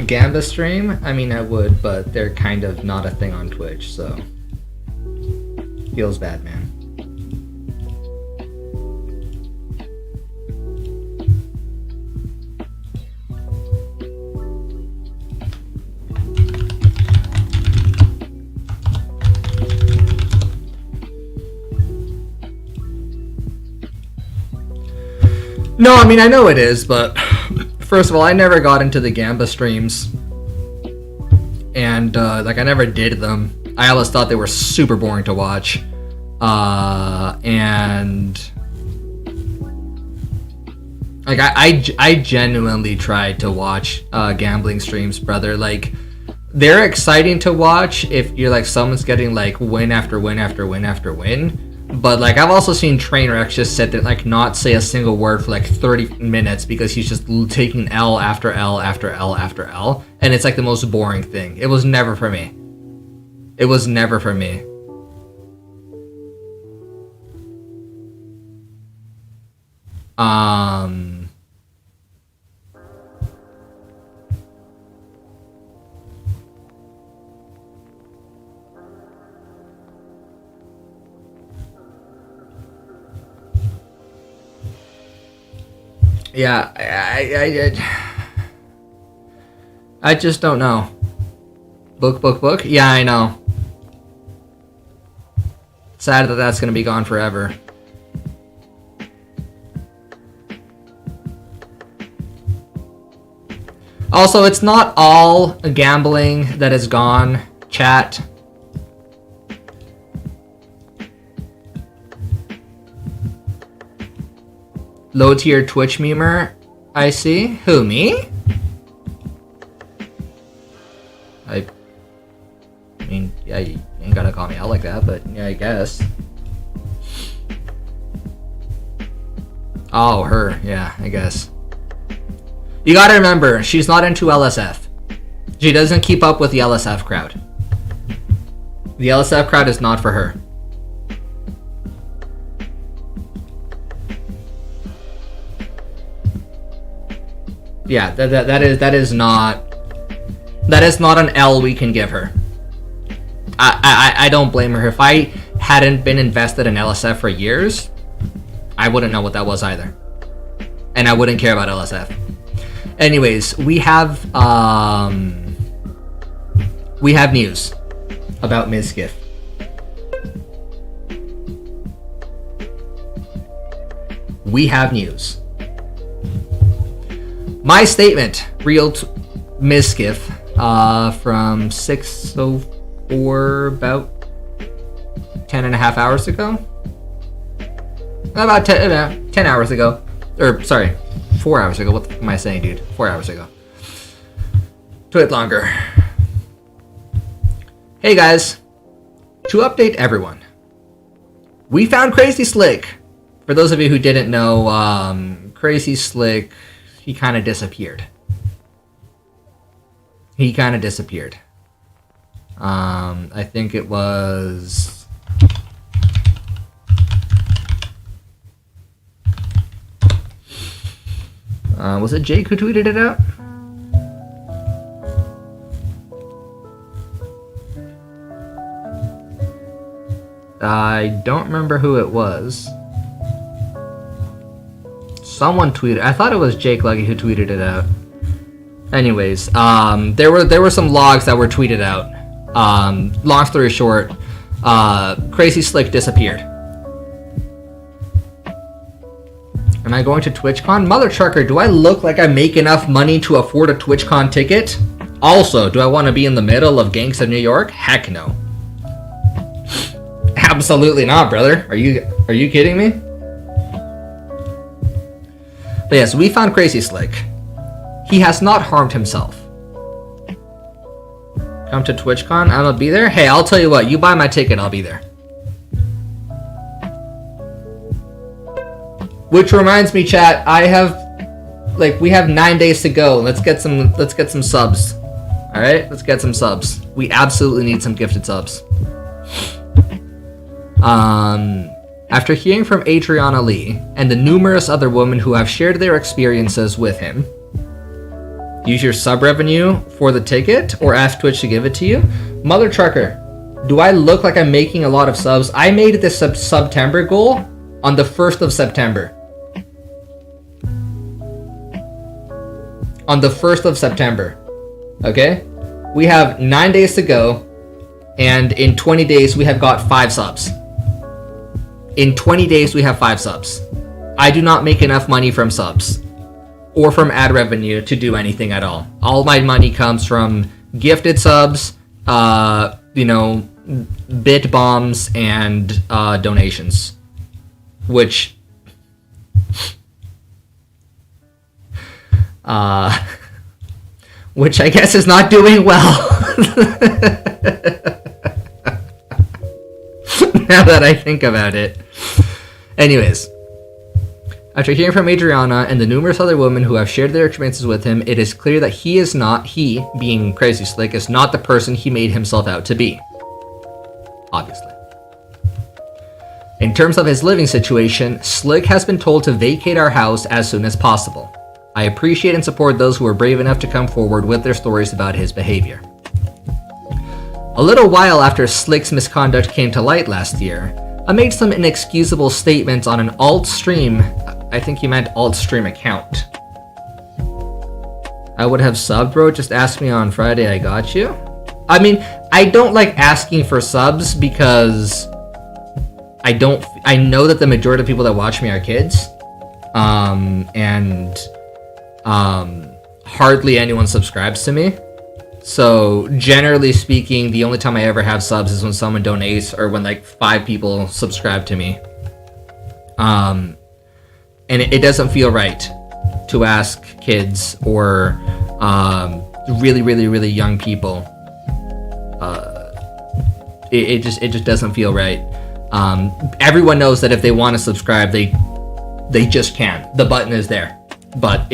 Gamba stream? I mean, I would, but they're kind of not a thing on Twitch, so feels bad, man. No, I mean, I know it is, but first of all, I never got into the Gamba streams. And, like, I never did them. I always thought they were super boring to watch. And... like, I genuinely tried to watch gambling streams, brother. Like, they're exciting to watch if you're, like, someone's getting, like, win after win after win after win. But, like, I've also seen train wrecks just sit there, like, not say a single word for, like, 30 minutes because he's just taking L after L after L after L. And it's, like, the most boring thing. It was never for me. It was never for me. Yeah, I just don't know. Book? Yeah, I know. Sad that that's gonna be gone forever. Also, it's not all gambling that is gone, chat. Low tier Twitch memer, I see. Who, me? I mean, yeah, you ain't gotta call me out like that, but yeah, I guess. Oh, her, yeah, I guess. You gotta remember, she's not into LSF. She doesn't keep up with the LSF crowd. The LSF crowd is not for her. Yeah, that is not an L we can give her. I don't blame her. If I hadn't been invested in LSF for years, I wouldn't know what that was either. And I wouldn't care about LSF. Anyways, we have news about Ms. Skiff. We have news. My statement, real Ms. Skiff, from 6:04, about 10 and a half hours ago. About 10 hours ago. Or, sorry, 4 hours ago. What am I saying, dude? 4 hours ago. Tweet longer. Hey guys, to update everyone, we found Crazy Slick. For those of you who didn't know, Crazy Slick, he kind of disappeared. I think it was... was it Jake who tweeted it out? I don't remember who it was. Someone tweeted. I thought it was Jake Lucky who tweeted it out. Anyways, there were some logs that were tweeted out. Long story short, Crazy Slick disappeared. Am I going to TwitchCon? Mother trucker, do I look like I make enough money to afford a TwitchCon ticket? Also, do I want to be in the middle of Gangsta New York? Heck no. Absolutely not, brother. Are you kidding me? But yes, we found Crazy Slick. He has not harmed himself. Come to TwitchCon? I'm gonna be there? Hey, I'll tell you what. You buy my ticket, I'll be there. Which reminds me, chat, we have 9 days to go. Let's get some subs. Alright? Let's get some subs. We absolutely need some gifted subs. After hearing from Adriana Lee and the numerous other women who have shared their experiences with him, Use your sub revenue for the ticket or ask Twitch to give it to you? Mother trucker, do I look like I'm making a lot of subs? I made this September goal on the 1st of September. On the 1st of September. Okay? We have 9 days to go, and in 20 days we have got 5 subs. In 20 days we have 5 subs. I do not make enough money from subs or from ad revenue to do anything at all. All my money comes from gifted subs, bit bombs, and donations, which I guess is not doing well. Now that I think about it. Anyways, after hearing from Adriana and the numerous other women who have shared their experiences with him, it is clear that he, being Crazy Slick, is not the person he made himself out to be. Obviously. In terms of his living situation, Slick has been told to vacate our house as soon as possible. I appreciate and support those who are brave enough to come forward with their stories about his behavior. A little while after Slick's misconduct came to light last year, I made some inexcusable statements on an alt stream. I think he meant alt stream account. I would have subbed, bro. Just ask me on Friday, I got you. I mean, I don't like asking for subs because I know that the majority of people that watch me are kids. And hardly anyone subscribes to me. So generally speaking, the only time I ever have subs is when someone donates or when like 5 people subscribe to me. And it doesn't feel right to ask kids or really, really, really young people. It just doesn't feel right. Everyone knows that if they want to subscribe, they just can. The button is there. But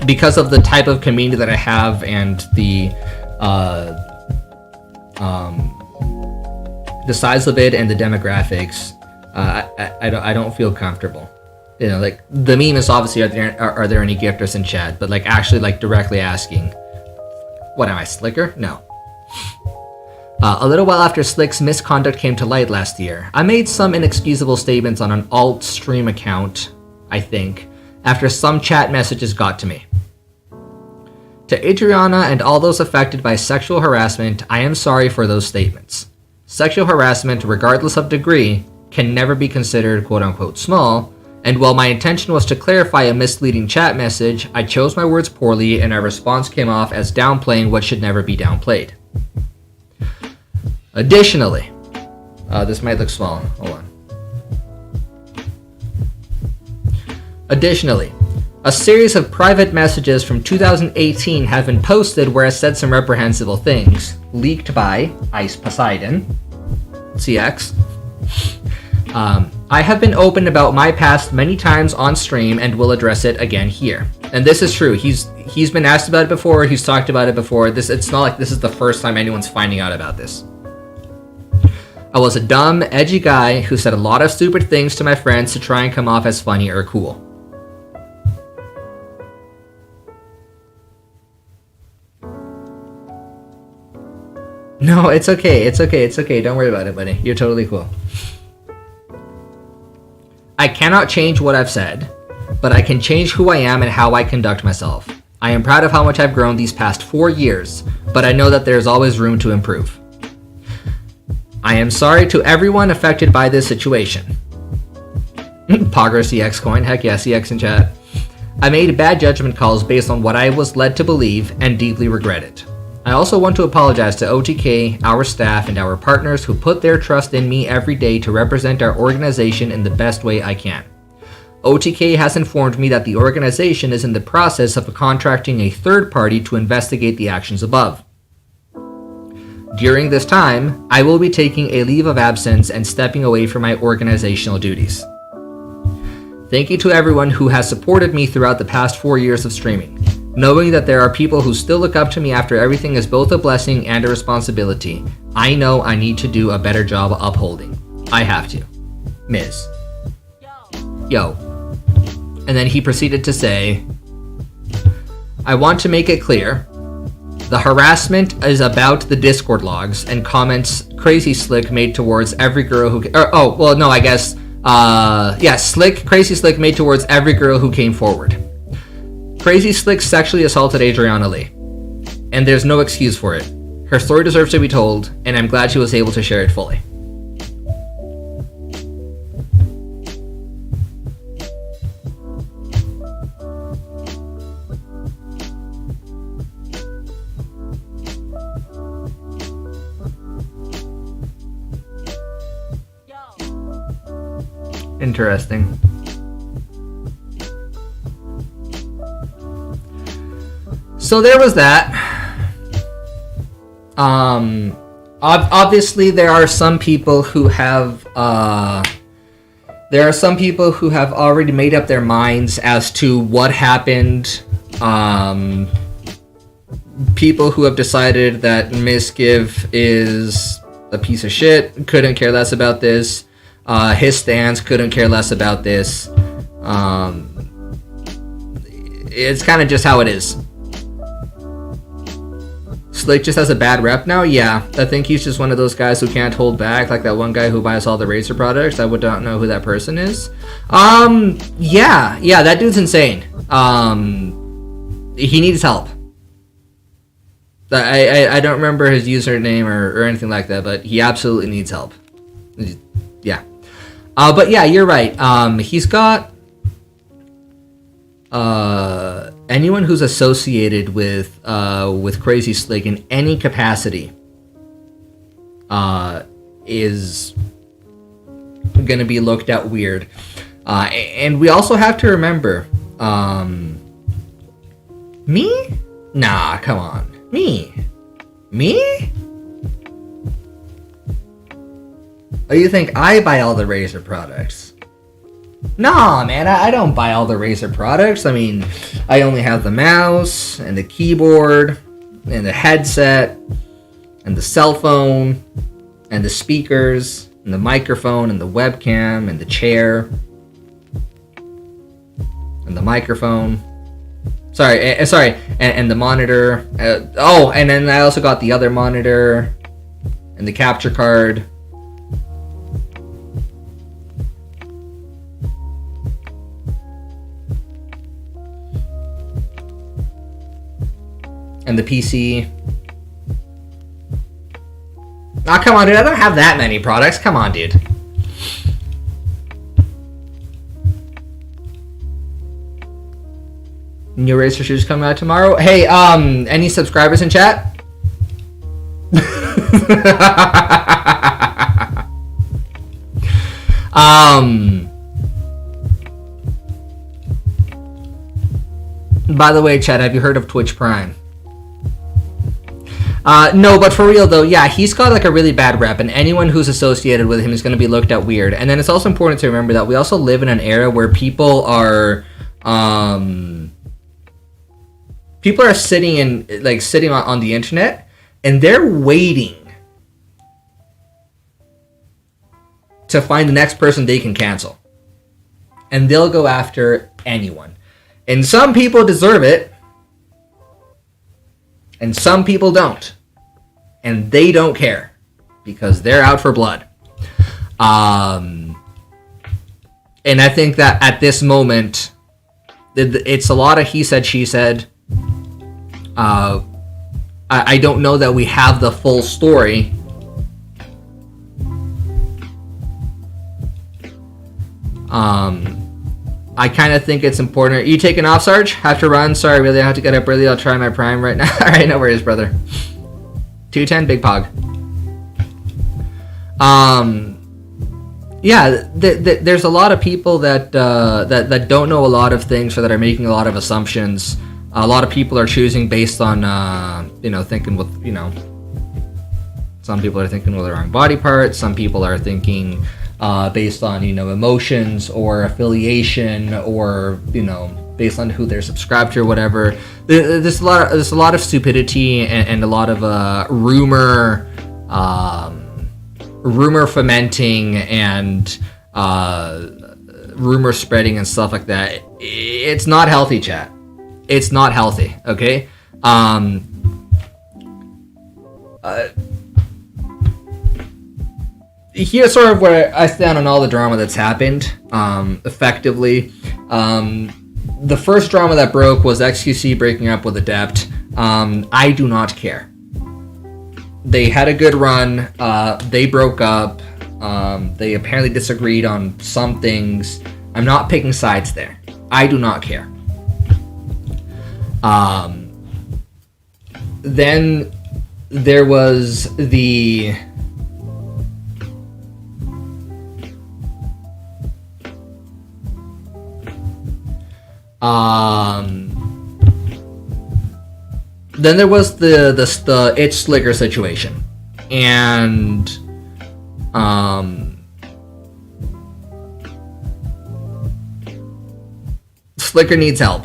because of the type of community that I have and the size of it and the demographics, I don't feel comfortable. You know, like the meme is obviously are there any gifters in chat, but like actually like directly asking, what am I, Slicker? No. A little while after Slick's misconduct came to light last year, I made some inexcusable statements on an alt stream account, I think, after some chat messages got to me. To Adriana and all those affected by sexual harassment, I am sorry for those statements. Sexual harassment, regardless of degree, can never be considered quote-unquote small, and while my intention was to clarify a misleading chat message, I chose my words poorly and our response came off as downplaying what should never be downplayed. Additionally, this might look small, hold on. Additionally, a series of private messages from 2018 have been posted where I said some reprehensible things, leaked by Ice Poseidon, CX. I have been open about my past many times on stream and will address it again here. And this is true. He's been asked about it before. He's talked about it before. It's not like this is the first time anyone's finding out about this. I was a dumb, edgy guy who said a lot of stupid things to my friends to try and come off as funny or cool. No, it's okay. It's okay. Don't worry about it, buddy. You're totally cool. I cannot change what I've said, but I can change who I am and how I conduct myself. I am proud of how much I've grown these past 4 years, but I know that there's always room to improve. I am sorry to everyone affected by this situation. Pogger CX coin, heck yeah, CX in chat. I made bad judgment calls based on what I was led to believe and deeply regret it. I also want to apologize to OTK, our staff, and our partners who put their trust in me every day to represent our organization in the best way I can. OTK has informed me that the organization is in the process of contracting a third party to investigate the actions above. During this time, I will be taking a leave of absence and stepping away from my organizational duties. Thank you to everyone who has supported me throughout the past 4 years of streaming. Knowing that there are people who still look up to me after everything is both a blessing and a responsibility, I know I need to do a better job upholding. I have to. Ms. Yo. And then he proceeded to say, I want to make it clear. The harassment is about the Discord logs and comments Crazy Slick made towards every girl who... Slick, Crazy Slick made towards every girl who came forward. Crazy Slick sexually assaulted Adriana Lee. And there's no excuse for it. Her story deserves to be told, and I'm glad she was able to share it fully. Interesting. So there was that. Obviously there are some people who have already made up their minds as to what happened. People who have decided that Miss Give is a piece of shit, couldn't care less about this. His stance couldn't care less about this. It's kind of just how it is. Slick just has a bad rep now? Yeah, I think he's just one of those guys who can't hold back, like that one guy who buys all the Razer products. I would not know who that person is. Yeah, that dude's insane. He needs help. I don't remember his username or anything like that, but he absolutely needs help. Yeah. But yeah, you're right. He's got anyone who's associated with Crazy Slick in any capacity is gonna be looked at weird. And we also have to remember, me? Nah, come on. Me? Oh, you think I buy all the Razer products? Nah, man, I don't buy all the Razer products. I mean, I only have the mouse, and the keyboard, and the headset, and the cell phone, and the speakers, and the microphone, and the webcam, and the chair, and the microphone. And the monitor. And then I also got the other monitor, and the capture card. And the PC. Oh, come on, dude. I don't have that many products. Come on, dude. New Racer shoes coming out tomorrow. Hey, any subscribers in chat? By the way, chat, have you heard of Twitch Prime? No, but for real though, yeah, he's got like a really bad rep, and anyone who's associated with him is going to be looked at weird. And then it's also important to remember that we also live in an era where people are sitting on the internet, and they're waiting to find the next person they can cancel, and they'll go after anyone. And some people deserve it, and some people don't, and they don't care because they're out for blood. And I think that at this moment, it's a lot of he said, she said. I don't know that we have the full story. I kind of think it's important. Are you taking off, Sarge? Have to run? Sorry, really, I have to get up early. I'll try my prime right now. Alright, no worries, brother. 210, big pog. Yeah, there's a lot of people that don't know a lot of things, or that are making a lot of assumptions. A lot of people are choosing based on, thinking with, some people are thinking with the wrong body part. Some people are thinking based on, emotions or affiliation, or, based on who they're subscribed to or whatever. There's a lot of stupidity and a lot of rumor fomenting and rumor spreading and stuff like that. It's not healthy, chat. It's not healthy, okay? Here's sort of where I stand on all the drama that's happened, effectively. The first drama that broke was XQC breaking up with Adept. I do not care. They had a good run. They broke up. They apparently disagreed on some things. I'm not picking sides there. I do not care. Then there was the... then there was the Itch Slicker situation, and Slicker needs help.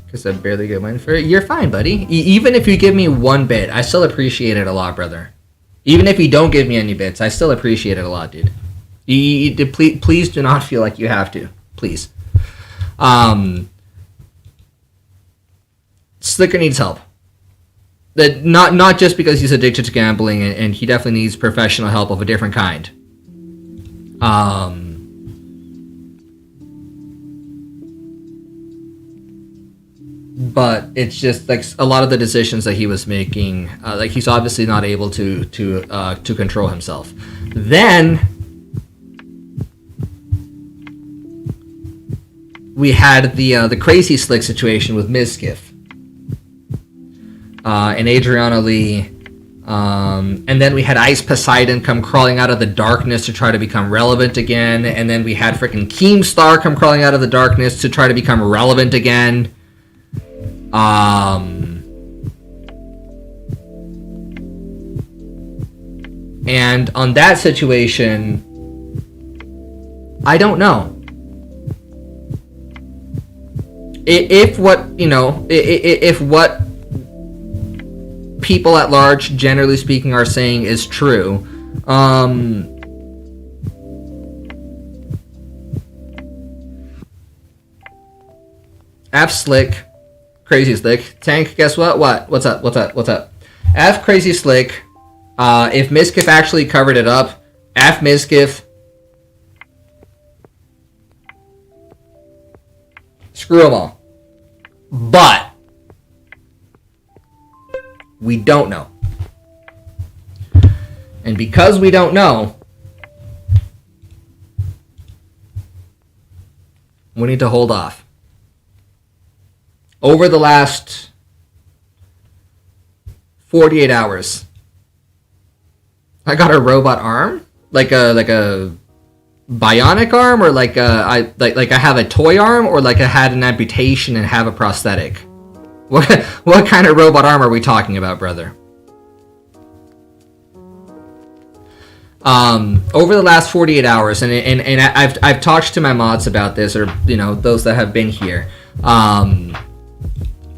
Because I barely get mine for it. You're fine, buddy. Even if you give me 1 bit, I still appreciate it a lot, brother. Even if you don't give me any bits, I still appreciate it a lot, dude. Please do not feel like you have to. Please. Slicker needs help. Not just because he's addicted to gambling, and he definitely needs professional help of a different kind. But it's just like a lot of the decisions that he was making, like he's obviously not able to control himself. Then we had the Crazy Slick situation with Mizkif and Adriana Lee, and then we had Ice Poseidon come crawling out of the darkness to try to become relevant again, and then we had freaking Keemstar come crawling out of the darkness to try to become relevant again. And on that situation, I don't know. If what people at large, generally speaking, are saying is true, F Slick, Crazy Slick, Tank, guess what? What's up? F Crazy Slick, if Mizkif actually covered it up, F Mizkif, screw them all. But we don't know. And because we don't know, we need to hold off. Over the last 48 hours, I got a robot arm, like a bionic arm, or like I have a toy arm, or like I had an amputation and have a prosthetic. What kind of robot arm are we talking about, brother? Over the last 48 hours, and I've talked to my mods about this, or those that have been here.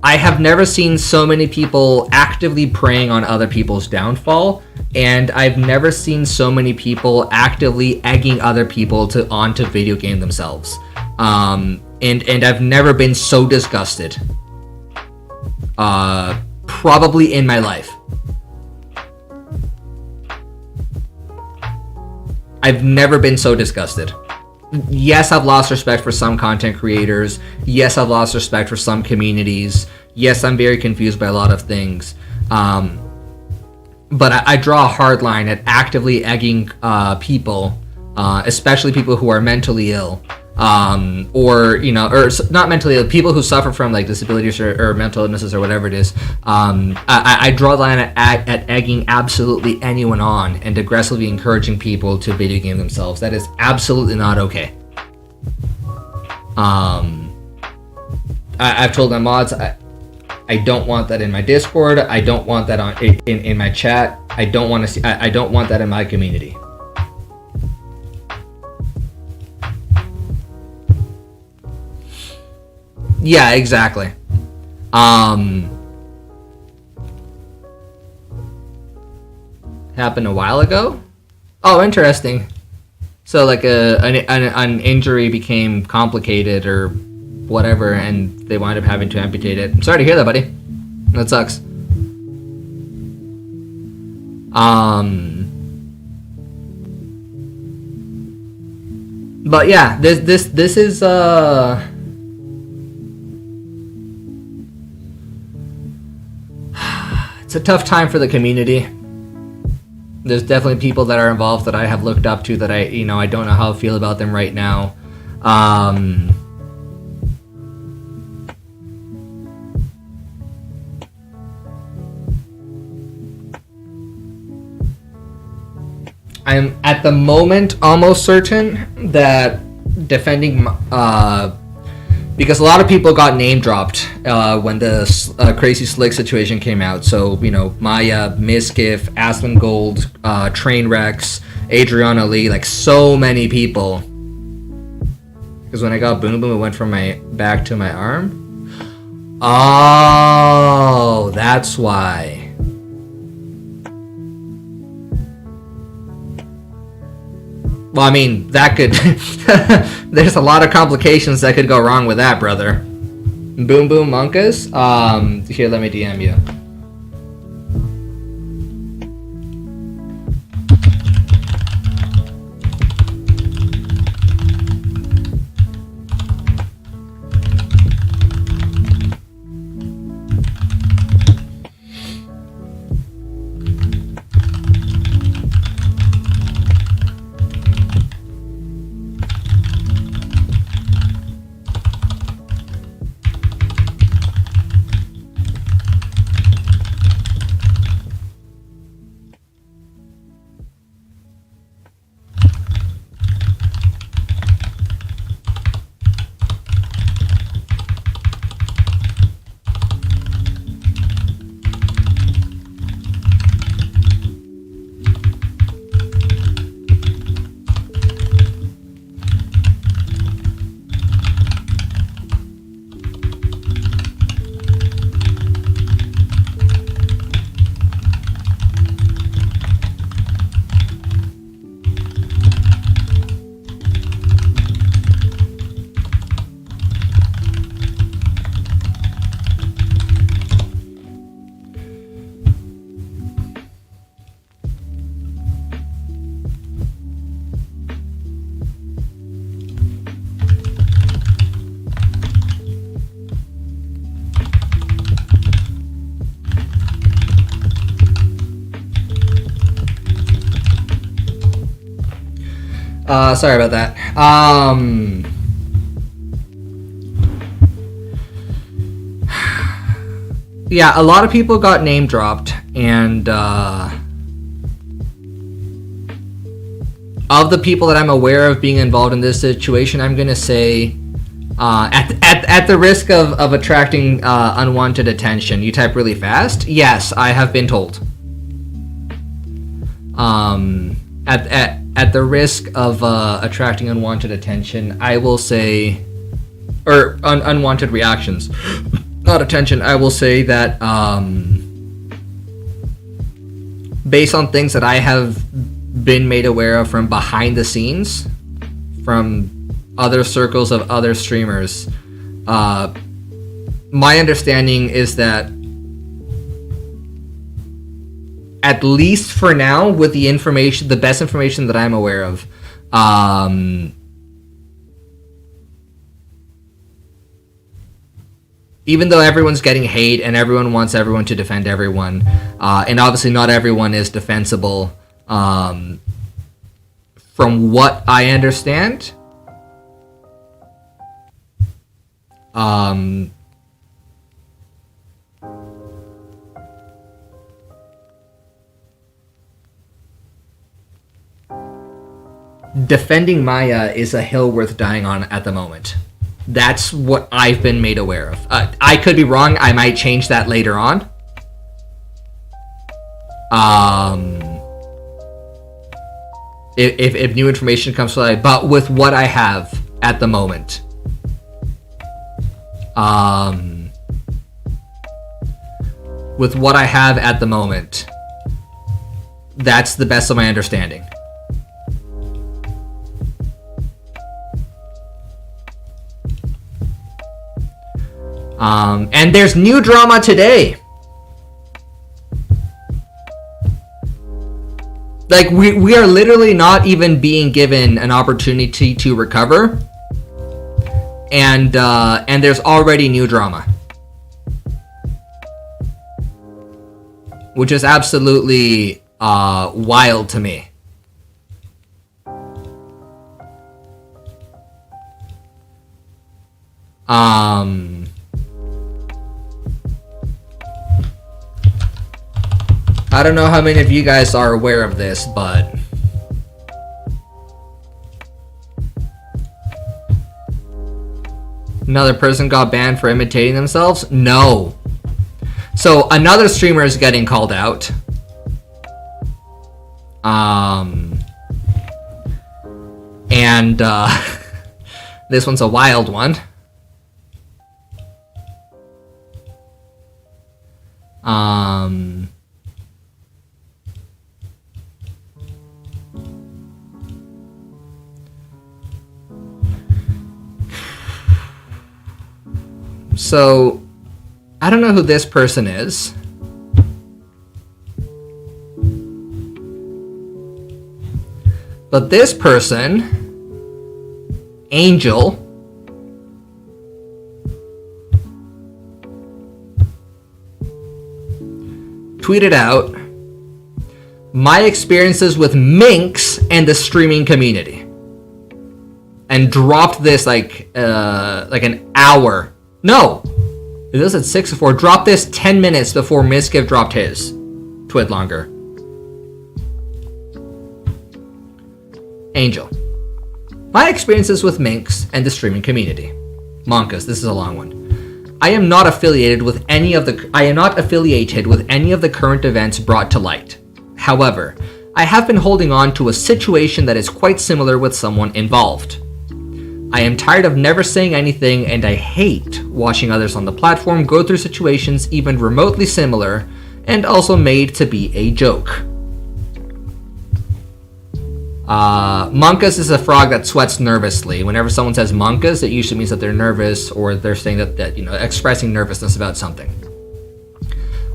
I have never seen so many people actively preying on other people's downfall, and I've never seen so many people actively egging other people onto video game themselves. And I've never been so disgusted. Probably in my life. I've never been so disgusted. Yes, I've lost respect for some content creators. Yes, I've lost respect for some communities. Yes, I'm very confused by a lot of things. But I draw a hard line at actively egging people, especially people who are mentally ill, or not mentally ill, people who suffer from like disabilities or mental illnesses or whatever it is. I draw the line at egging absolutely anyone on and aggressively encouraging people to video game themselves. That is absolutely not okay. I've told my mods I don't want that in my Discord. I don't want that in my chat. I don't want to see. I don't want that in my community. Yeah, exactly. Happened a while ago? Oh, interesting. So like an injury became complicated or whatever, and they wind up having to amputate it. I'm sorry to hear that, buddy. That sucks. But yeah, this is it's a tough time for the community. There's definitely people that are involved that I have looked up to that I don't know how I feel about them right now. I'm at the moment almost certain that defending, because a lot of people got name dropped when the Crazy Slick situation came out. So, Maya, Miskiff, Aslan Gold, Trainwrecks, Adriana Lee, like so many people. Because when I got Boom Boom, it went from my back to my arm. Oh, that's why. Well, I mean, that could... there's a lot of complications that could go wrong with that, brother. Boom Boom Monkas? Here, let me DM you. Sorry about that. Yeah, a lot of people got name dropped, and of the people that I'm aware of being involved in this situation, I'm gonna say, at the risk of attracting unwanted attention, you type really fast. Yes, I have been told. At the risk of attracting unwanted attention, I will say, or unwanted reactions, not attention, I will say that based on things that I have been made aware of from behind the scenes, from other circles of other streamers, my understanding is that at least for now, with the information, the best information that I'm aware of, even though everyone's getting hate and everyone wants everyone to defend everyone, and obviously not everyone is defensible, from what I understand, defending Maya is a hill worth dying on at the moment. That's what I've been made aware of. I could be wrong. I might change that later on. If new information comes to light, but with what I have at the moment, that's the best of my understanding. And there's new drama today. Like, we are literally not even being given an opportunity to recover. And there's already new drama. Which is absolutely wild to me. I don't know how many of you guys are aware of this, but another person got banned for imitating themselves? No. So another streamer is getting called out. And this one's a wild one. So, I don't know who this person is. But this person, Angel, tweeted out, "My experiences with minks and the streaming community," and dropped this like an hour. No, it was at 6:04. Dropped this 10 minutes before Miskiv dropped his tweet longer. Angel, "My experiences with minks and the streaming community." Monkas, this is a long one. I am not affiliated with any of the current events brought to light. However, I have been holding on to a situation that is quite similar with someone involved. I am tired of never saying anything, and I hate watching others on the platform go through situations even remotely similar and also made to be a joke. Monkas is a frog that sweats nervously. Whenever someone says monkas, it usually means that they're nervous, or they're saying that expressing nervousness about something.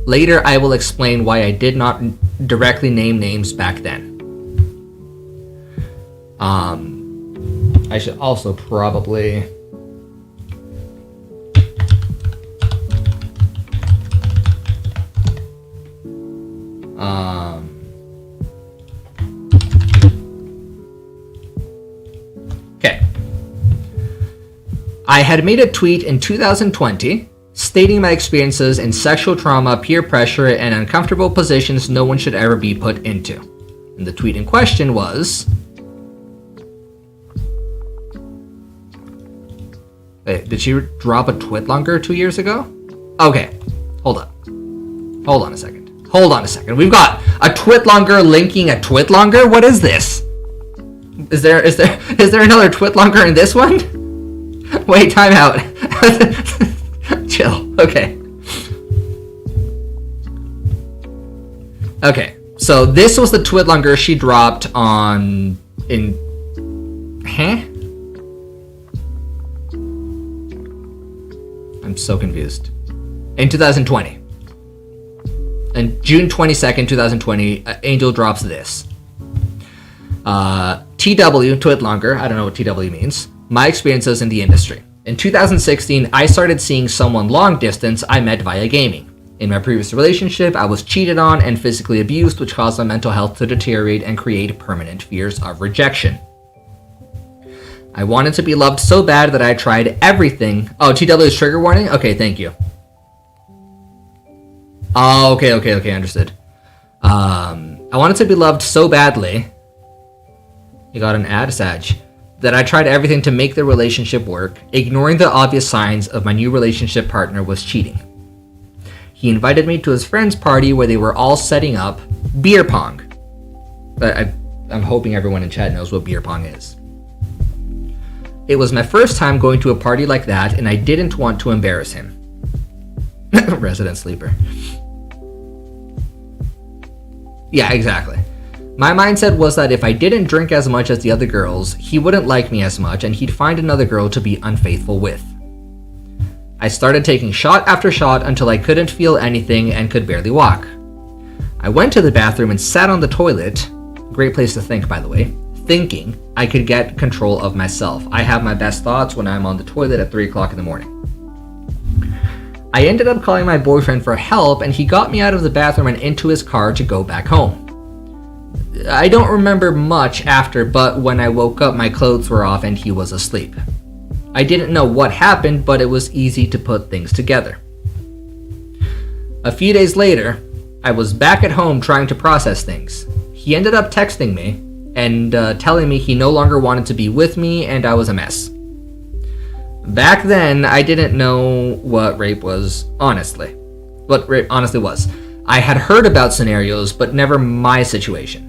Later, I will explain why I did not directly name names back then. I should also probably... Okay. I had made a tweet in 2020 stating my experiences in sexual trauma, peer pressure, and uncomfortable positions no one should ever be put into. And the tweet in question was... Wait, did she drop a twit longer 2 years ago? Okay, hold up. Hold on a second. We've got a twit longer linking a twit longer? What is this? Is there another twit longer in this one? Wait, time out. Chill. Okay. Okay. So this was the twit longer she dropped in I'm so confused. In 2020. And June 22nd, 2020, Angel drops this. TW, twit longer, I don't know what TW means. My experiences in the industry. In 2016, I started seeing someone long distance I met via gaming. In my previous relationship, I was cheated on and physically abused, which caused my mental health to deteriorate and create permanent fears of rejection. I wanted to be loved so bad that I tried everything. Oh, TW is trigger warning? Okay, thank you. Oh, okay, understood. I wanted to be loved so badly. You got an ad, Sag. That I tried everything to make the relationship work, ignoring the obvious signs of my new relationship partner was cheating. He invited me to his friend's party where they were all setting up beer pong. I'm hoping everyone in chat knows what beer pong is. It was my first time going to a party like that, and I didn't want to embarrass him. Resident sleeper. Yeah, exactly. My mindset was that if I didn't drink as much as the other girls, he wouldn't like me as much, and he'd find another girl to be unfaithful with. I started taking shot after shot until I couldn't feel anything and could barely walk. I went to the bathroom and sat on the toilet, great place to think by the way, thinking I could get control of myself. I have my best thoughts when I'm on the toilet at 3 o'clock in the morning. I ended up calling my boyfriend for help and he got me out of the bathroom and into his car to go back home. I don't remember much after, but when I woke up my clothes were off and he was asleep. I didn't know what happened, but it was easy to put things together. A few days later, I was back at home trying to process things. He ended up texting me and telling me he no longer wanted to be with me and I was a mess. Back then, I didn't know what rape was, honestly. What rape honestly was. I had heard about scenarios, but never my situation.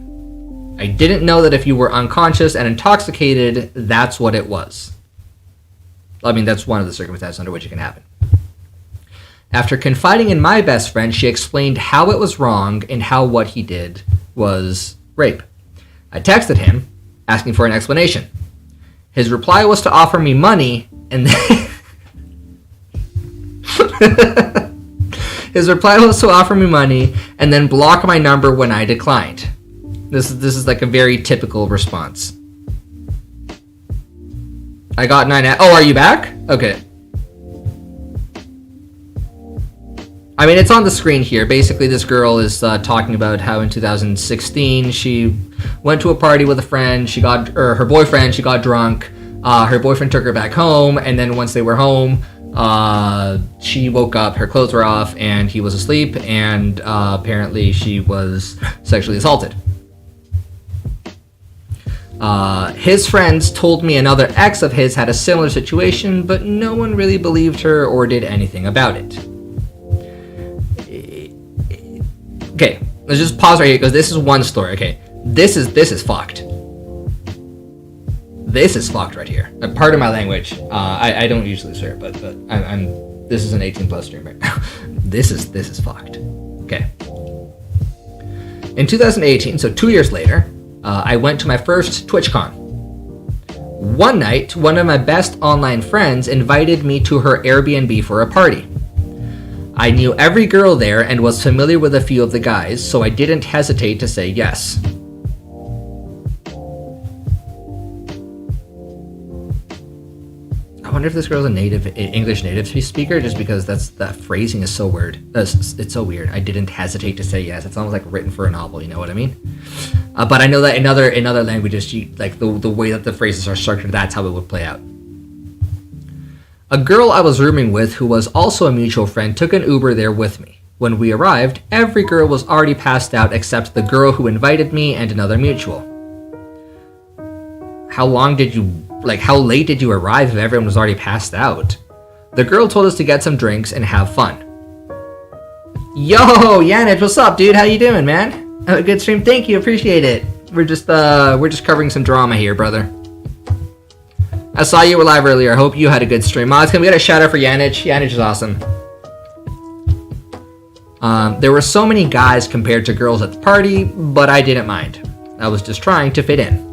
I didn't know that if you were unconscious and intoxicated, that's what it was. I mean, that's one of the circumstances under which it can happen. After confiding in my best friend, she explained how it was wrong and how what he did was rape. I texted him, asking for an explanation. His reply was to offer me money, and then his reply was to offer me money and then block my number when I declined. This is like a very typical response. I got 9 out. Oh, are you back? Okay. I mean, it's on the screen here. Basically, this girl is talking about how in 2016 she went to a party with a friend. Her boyfriend. She got drunk. Her boyfriend took her back home, and then once they were home, she woke up. Her clothes were off, and he was asleep. And apparently, she was sexually assaulted. His friends told me another ex of his had a similar situation, but no one really believed her or did anything about it. Okay, let's just pause right here because this is one story. Okay, this is fucked. This is fucked right here. Pardon my language. I don't usually swear, but I'm. This is an 18+ stream right now. This is fucked. Okay. In 2018, so 2 years later, I went to my first TwitchCon. One night, one of my best online friends invited me to her Airbnb for a party. I knew every girl there and was familiar with a few of the guys, so I didn't hesitate to say yes. I wonder if this girl's a English native speaker, just because that phrasing is so weird. It's so weird. I didn't hesitate to say yes. It's almost like written for a novel, you know what I mean? But I know that in other languages, like the way that the phrases are structured, that's how it would play out. A girl I was rooming with, who was also a mutual friend, took an Uber there with me. When we arrived, every girl was already passed out except the girl who invited me and another mutual. How late did you arrive if everyone was already passed out? The girl told us to get some drinks and have fun. Yo, Yannick, what's up, dude? How you doing, man? A good stream, thank you, appreciate it. We're just covering some drama here, brother. I saw you were live earlier. I hope you had a good stream. Mods, can we get a shout out for Yanich? Yanich is awesome. There were so many guys compared to girls at the party, but I didn't mind. I was just trying to fit in.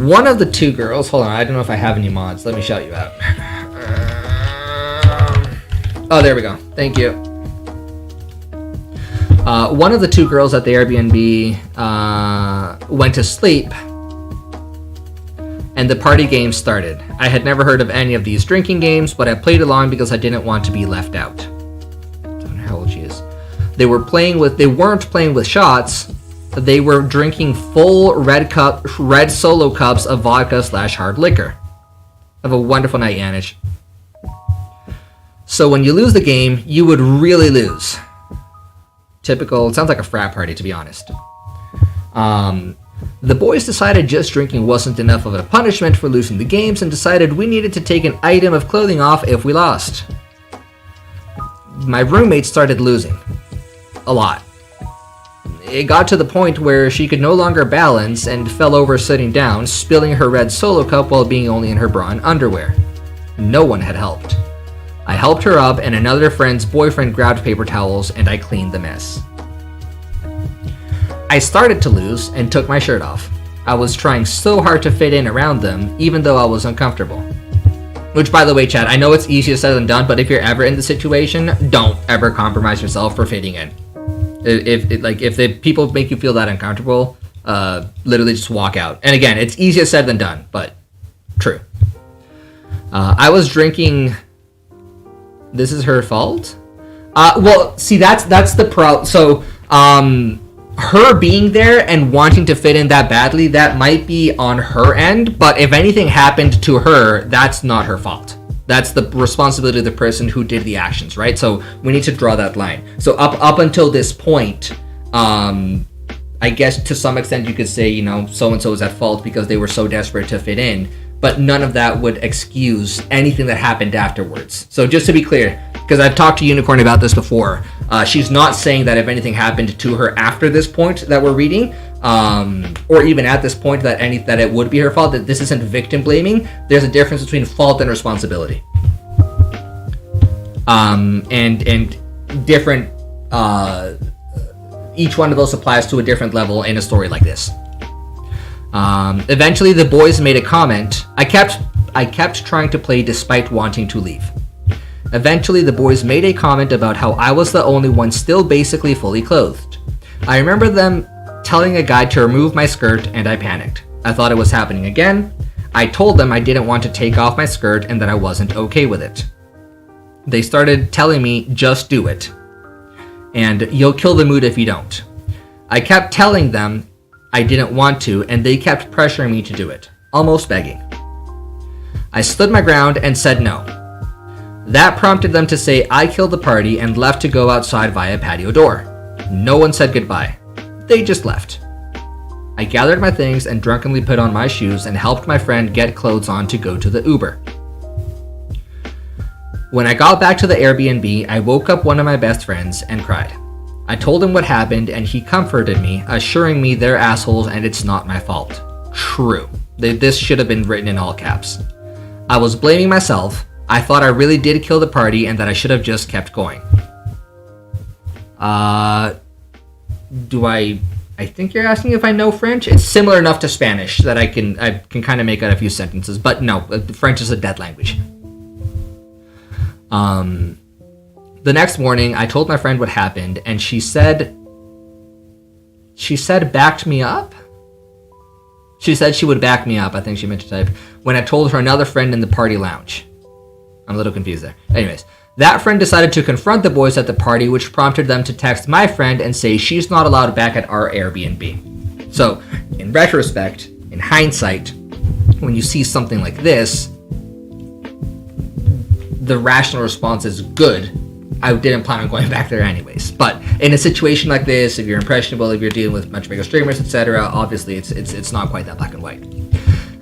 One of the two girls, hold on, I don't know if I have any mods. Let me shout you out. Oh, there we go. Thank you. One of the two girls at the Airbnb went to sleep, and the party game started. I had never heard of any of these drinking games, but I played along because I didn't want to be left out. I don't know how old she is. They weren't playing with shots. They were drinking full red solo cups of vodka / hard liquor. Have a wonderful night, Yanich. So when you lose the game, you would really lose. Typical, it sounds like a frat party, to be honest. The boys decided just drinking wasn't enough of a punishment for losing the games and decided we needed to take an item of clothing off if we lost. My roommate started losing. A lot. It got to the point where she could no longer balance and fell over sitting down, spilling her red solo cup while being only in her bra and underwear. No one had helped. I helped her up and another friend's boyfriend grabbed paper towels and I cleaned the mess. I started to lose and took my shirt off. I was trying so hard to fit in around them, even though I was uncomfortable. Which, by the way, Chad, I know it's easier said than done, but if you're ever in the situation, don't ever compromise yourself for fitting in. If the people make you feel that uncomfortable, literally just walk out. And again, it's easier said than done, but true. I was drinking. This is her fault. Well, see, that's the problem. So, her being there and wanting to fit in that badly, that might be on her end. But if anything happened to her, that's not her fault. That's the responsibility of the person who did the actions, right? So we need to draw that line. So up until this point, I guess to some extent you could say, you know, so-and-so is at fault because they were so desperate to fit in, but none of that would excuse anything that happened afterwards. So just to be clear, because I've talked to Unicorn about this before, she's not saying that if anything happened to her after this point that we're reading, or even at this point that it would be her fault, that this isn't victim blaming. There's a difference between fault and responsibility. And different, each one of those applies to a different level in a story like this. Eventually the boys made a comment. I kept trying to play despite wanting to leave. Eventually the boys made a comment about how I was the only one still basically fully clothed. I remember them telling a guy to remove my skirt and I panicked. I thought it was happening again. I told them I didn't want to take off my skirt and that I wasn't okay with it. They started telling me, just do it. And you'll kill the mood if you don't. I kept telling them I didn't want to, and they kept pressuring me to do it, almost begging. I stood my ground and said no. That prompted them to say I killed the party and left to go outside via patio door. No one said goodbye. They just left. I gathered my things and drunkenly put on my shoes and helped my friend get clothes on to go to the Uber. When I got back to the Airbnb, I woke up one of my best friends and cried. I told him what happened and he comforted me, assuring me they're assholes and it's not my fault. True. This should have been written in all caps. I was blaming myself. I thought I really did kill the party and that I should have just kept going. I think you're asking if I know French? It's similar enough to Spanish that I can kind of make out a few sentences, but no, French is a dead language. The next morning, I told my friend what happened, and she said backed me up? She said she would back me up, I think she meant to type, when I told her another friend in the party lounge. I'm a little confused there. Anyways, that friend decided to confront the boys at the party, which prompted them to text my friend and say she's not allowed back at our Airbnb. So, in retrospect, in hindsight, when you see something like this, the rational response is good. I didn't plan on going back there anyways. But in a situation like this, if you're impressionable, if you're dealing with much bigger streamers, etc., obviously it's not quite that black and white.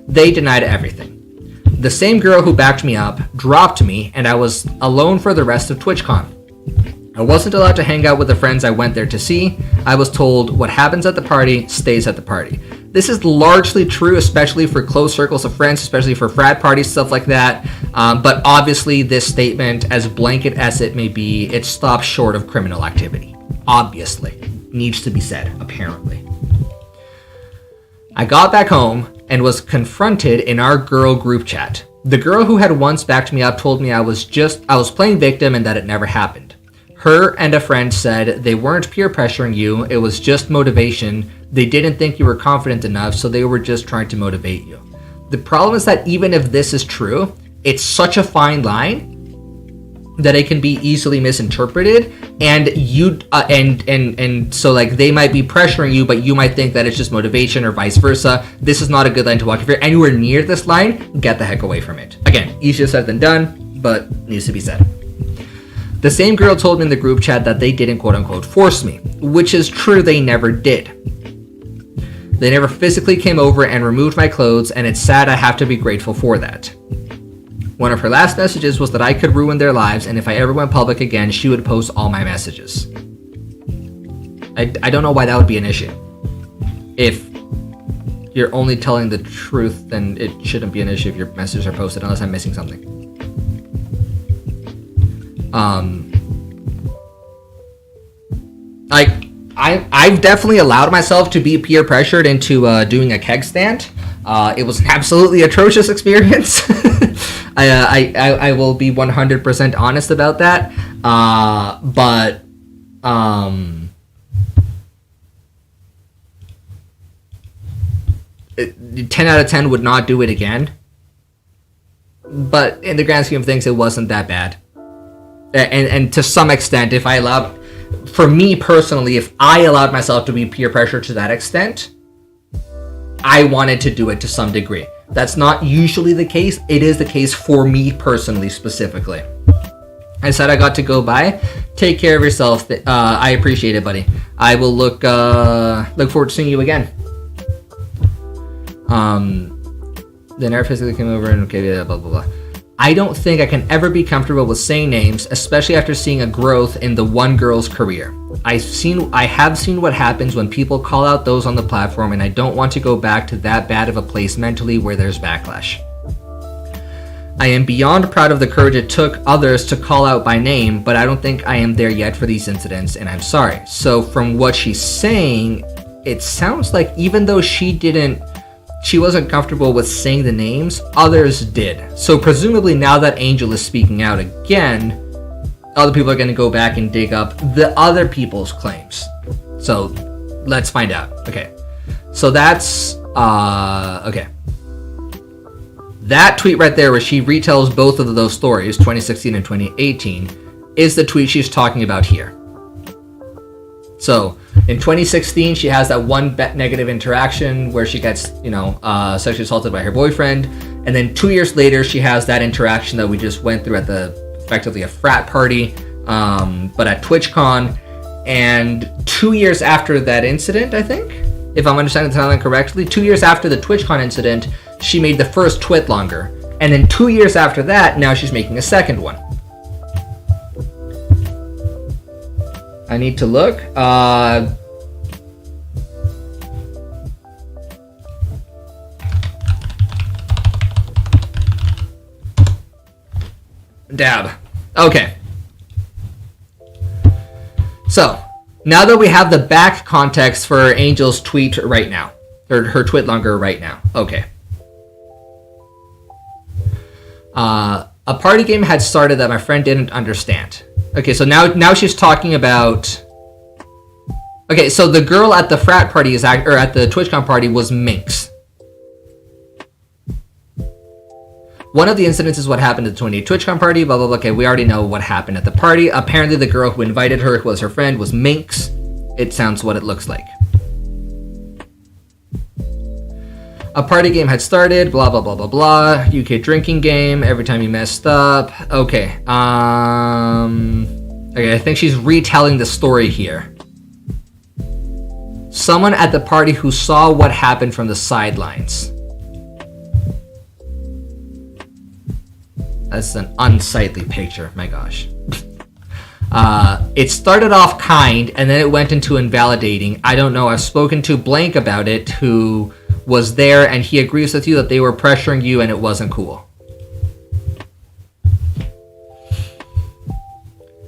They denied everything. The same girl who backed me up dropped me, and I was alone for the rest of TwitchCon. I wasn't allowed to hang out with the friends I went there to see. I was told what happens at the party stays at the party. This is largely true, especially for close circles of friends, especially for frat parties, stuff like that. But obviously, this statement, as blanket as it may be, it stops short of criminal activity. Obviously. Needs to be said, apparently. I got back home and was confronted in our girl group chat. The girl who had once backed me up told me I was playing victim and that it never happened. Her and a friend said they weren't peer pressuring you, it was just motivation. They didn't think you were confident enough, so they were just trying to motivate you. The problem is that even if this is true, it's such a fine line that it can be easily misinterpreted, and so like they might be pressuring you, but you might think that it's just motivation or vice versa. This is not a good line to walk. If you're anywhere near this line, get the heck away from it. Again, easier said than done, but needs to be said. The same girl told me in the group chat that they didn't quote-unquote force me, which is true, they never did. They never physically came over and removed my clothes, and it's sad I have to be grateful for that. One of her last messages was that I could ruin their lives, and if I ever went public again, she would post all my messages. I don't know why that would be an issue. If you're only telling the truth, then it shouldn't be an issue if your messages are posted, unless I'm missing something. I've definitely allowed myself to be peer pressured into doing a keg stand. It was an absolutely atrocious experience. I will be 100% honest about that. But 10 out of 10 would not do it again. But in the grand scheme of things, it wasn't that bad. And to some extent, if I allowed, for me personally, if I allowed myself to be peer pressure to that extent, I wanted to do it to some degree. That's not usually the case. It is the case for me personally, specifically. I said I got to go by. Take care of yourself. I appreciate it, buddy. I will look forward to seeing you again. The nerd physically came over and okay, blah, blah, blah. I don't think I can ever be comfortable with saying names, especially after seeing a growth in the one girl's career. I have seen what happens when people call out those on the platform, and I don't want to go back to that bad of a place mentally where there's backlash. I am beyond proud of the courage it took others to call out by name, but I don't think I am there yet for these incidents, and I'm sorry. So from what she's saying, it sounds like even though she wasn't comfortable with saying the names, others did. So presumably now that Angel is speaking out again, other people are going to go back and dig up the other people's claims. So let's find out. Okay. So that's, okay. That tweet right there where she retells both of those stories, 2016 and 2018, is the tweet she's talking about here. So in 2016, she has that one negative interaction where she gets, sexually assaulted by her boyfriend. And then 2 years later, she has that interaction that we just went through at effectively a frat party, but at TwitchCon. And 2 years after that incident, I think, if I'm understanding the timeline correctly, 2 years after the TwitchCon incident, she made the first twit longer. And then 2 years after that, now she's making a second one. I need to look. Dab. Okay. So, now that we have the back context for Angel's tweet right now, or her tweet longer right now. Okay. A party game had started that my friend didn't understand. Okay, so now she's talking about... Okay, so the girl at the frat party or at the TwitchCon party was Minx. One of the incidents is what happened at the 28 TwitchCon party, blah, blah, blah. Okay, we already know what happened at the party. Apparently the girl who invited her, who was her friend, was Minx. It sounds what it looks like. A party game had started, blah, blah, blah, blah, blah. UK drinking game, every time you messed up. Okay, okay, I think she's retelling the story here. Someone at the party who saw what happened from the sidelines. That's an unsightly picture, my gosh. It started off kind, and then it went into invalidating. I don't know, I've spoken to Blank about it, who was there, and he agrees with you that they were pressuring you and it wasn't cool.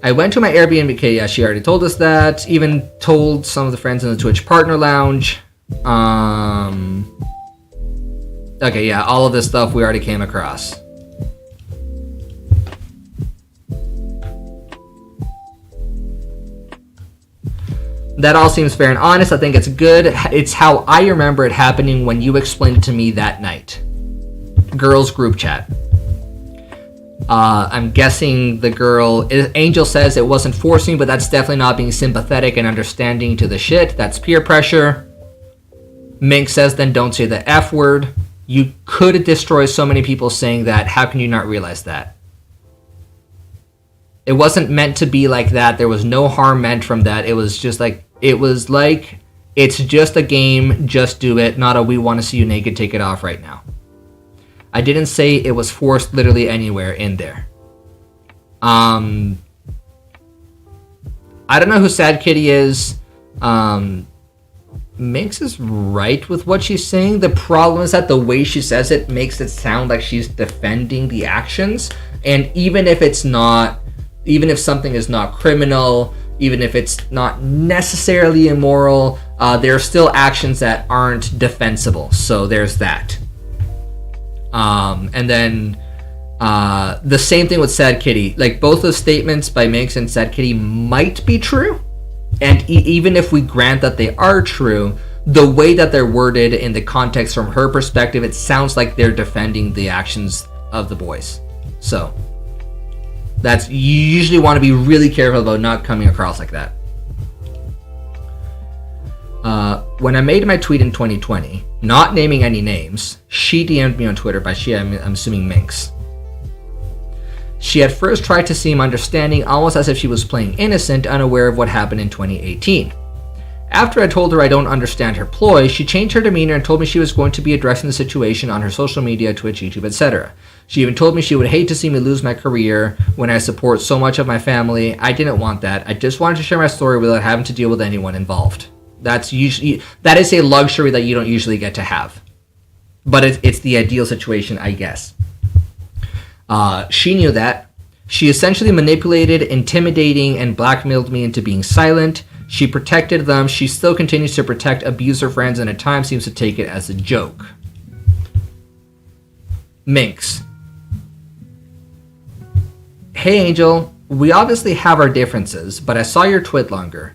I went to my Airbnb. Okay, yeah, she already told us that. Even told some of the friends in the Twitch partner lounge. Okay, yeah, all of this stuff we already came across. That all seems fair and honest. I think it's good. It's how I remember it happening when you explained it to me that night. Girls group chat. I'm guessing the girl... Angel says it wasn't forcing, but that's definitely not being sympathetic and understanding to the shit. That's peer pressure. Mink says, then don't say the F word. You could destroy so many people saying that. How can you not realize that? It wasn't meant to be like that. There was no harm meant from that. It was just like... it's just a game, just do it, not a we want to see you naked, take it off right now. I didn't say it was forced literally anywhere in there. I don't know who Sad Kitty is. Minx is right with what she's saying. The problem is that the way she says it makes it sound like she's defending the actions. And even if something is not criminal, even if it's not necessarily immoral, there are still actions that aren't defensible. So there's that. And then the same thing with Sad Kitty. Like, both those statements by Minx and Sad Kitty might be true. And even if we grant that they are true, the way that they're worded in the context from her perspective, it sounds like they're defending the actions of the boys. So you usually want to be really careful about not coming across like that. When I made my tweet in 2020, not naming any names, she DM'd me on Twitter. By she, I'm assuming Minx. She at first tried to seem understanding, almost as if she was playing innocent, unaware of what happened in 2018. After I told her I don't understand her ploy, she changed her demeanor and told me she was going to be addressing the situation on her social media, Twitch, YouTube, etc. She even told me she would hate to see me lose my career when I support so much of my family. I didn't want that. I just wanted to share my story without having to deal with anyone involved. That is a luxury that you don't usually get to have. But it's the ideal situation, I guess. She knew that. She essentially manipulated, intimidating, and blackmailed me into being silent. She protected them. She still continues to protect abuser friends and at times seems to take it as a joke. Minx. Hey Angel, we obviously have our differences, but I saw your tweet longer.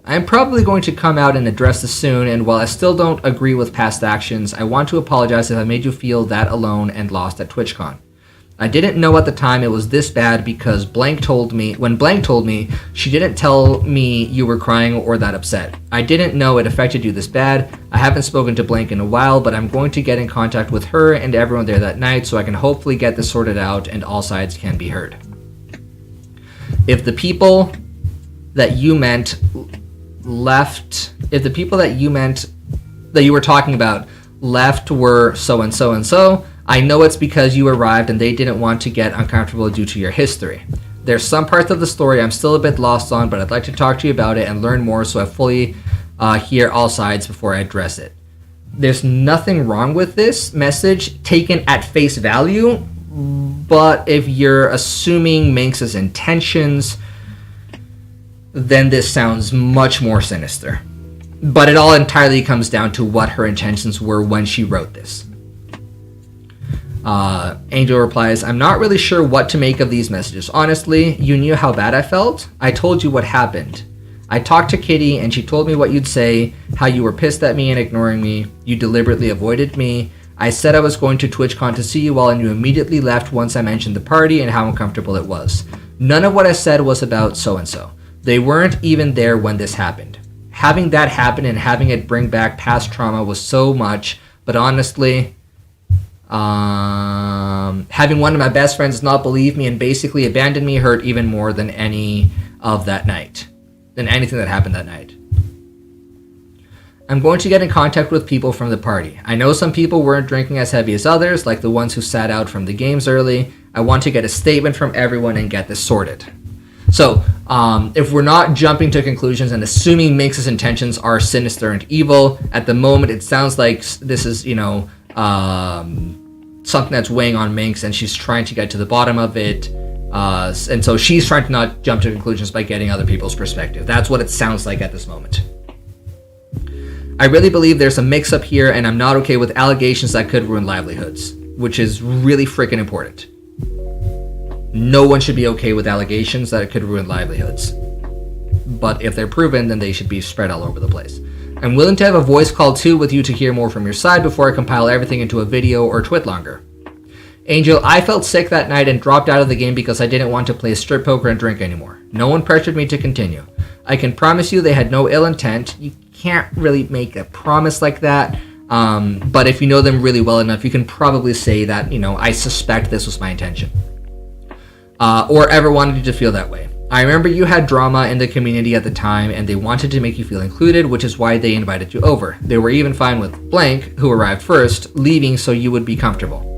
I'm probably going to come out and address this soon, and while I still don't agree with past actions, I want to apologize if I made you feel that alone and lost at TwitchCon. I didn't know at the time it was this bad because Blank told me, she didn't tell me you were crying or that upset. I didn't know it affected you this bad. I haven't spoken to Blank in a while, but I'm going to get in contact with her and everyone there that night so I can hopefully get this sorted out and all sides can be heard. If the people that you meant that you were talking about left were so and so and so, I know it's because you arrived and they didn't want to get uncomfortable due to your history. There's some parts of the story I'm still a bit lost on, but I'd like to talk to you about it and learn more so I fully hear all sides before I address it. There's nothing wrong with this message taken at face value, but if you're assuming Minx's intentions, then this sounds much more sinister. But it all entirely comes down to what her intentions were when she wrote this. Angel replies, I'm not really sure what to make of these messages. Honestly, you knew how bad I felt. I told you what happened. I talked to Kitty and she told me what you'd say, how you were pissed at me and ignoring me. You deliberately avoided me. I said I was going to TwitchCon to see you all and you immediately left once I mentioned the party and how uncomfortable it was. None of what I said was about so-and-so. They weren't even there when this happened. Having that happen and having it bring back past trauma was so much, but honestly, having one of my best friends not believe me and basically abandon me hurt even more than anything that happened that night. I'm going to get in contact with people from the party. I know some people weren't drinking as heavy as others, like the ones who sat out from the games early. I want to get a statement from everyone and get this sorted. So, if we're not jumping to conclusions and assuming Minx's intentions are sinister and evil, at the moment it sounds like this is, something that's weighing on Minx and she's trying to get to the bottom of it. And so she's trying to not jump to conclusions by getting other people's perspective. That's what it sounds like at this moment. I really believe there's a mix-up here and I'm not okay with allegations that could ruin livelihoods, which is really freaking important. No one should be okay with allegations that it could ruin livelihoods. But if they're proven, then they should be spread all over the place. I'm willing to have a voice call too with you to hear more from your side before I compile everything into a video or tweet longer. Angel, I felt sick that night and dropped out of the game because I didn't want to play strip poker and drink anymore. No one pressured me to continue. I can promise you they had no ill intent. You can't really make a promise like that. But if you know them really well enough, you can probably say that, I suspect this was my intention. Or ever wanted you to feel that way. I remember you had drama in the community at the time and they wanted to make you feel included, which is why they invited you over. They were even fine with Blank, who arrived first, leaving so you would be comfortable.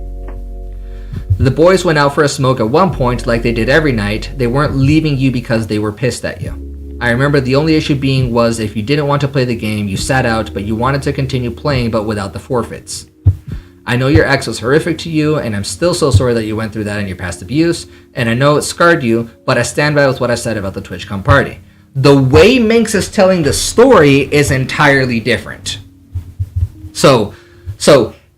The boys went out for a smoke at one point like they did every night. They weren't leaving you because they were pissed at you. I remember the only issue being was if you didn't want to play the game, you sat out, but you wanted to continue playing but without the forfeits. I know your ex was horrific to you, and I'm still so sorry that you went through that in your past abuse, and I know it scarred you, but I stand by with what I said about the TwitchCon party. The way Minx is telling the story is entirely different. So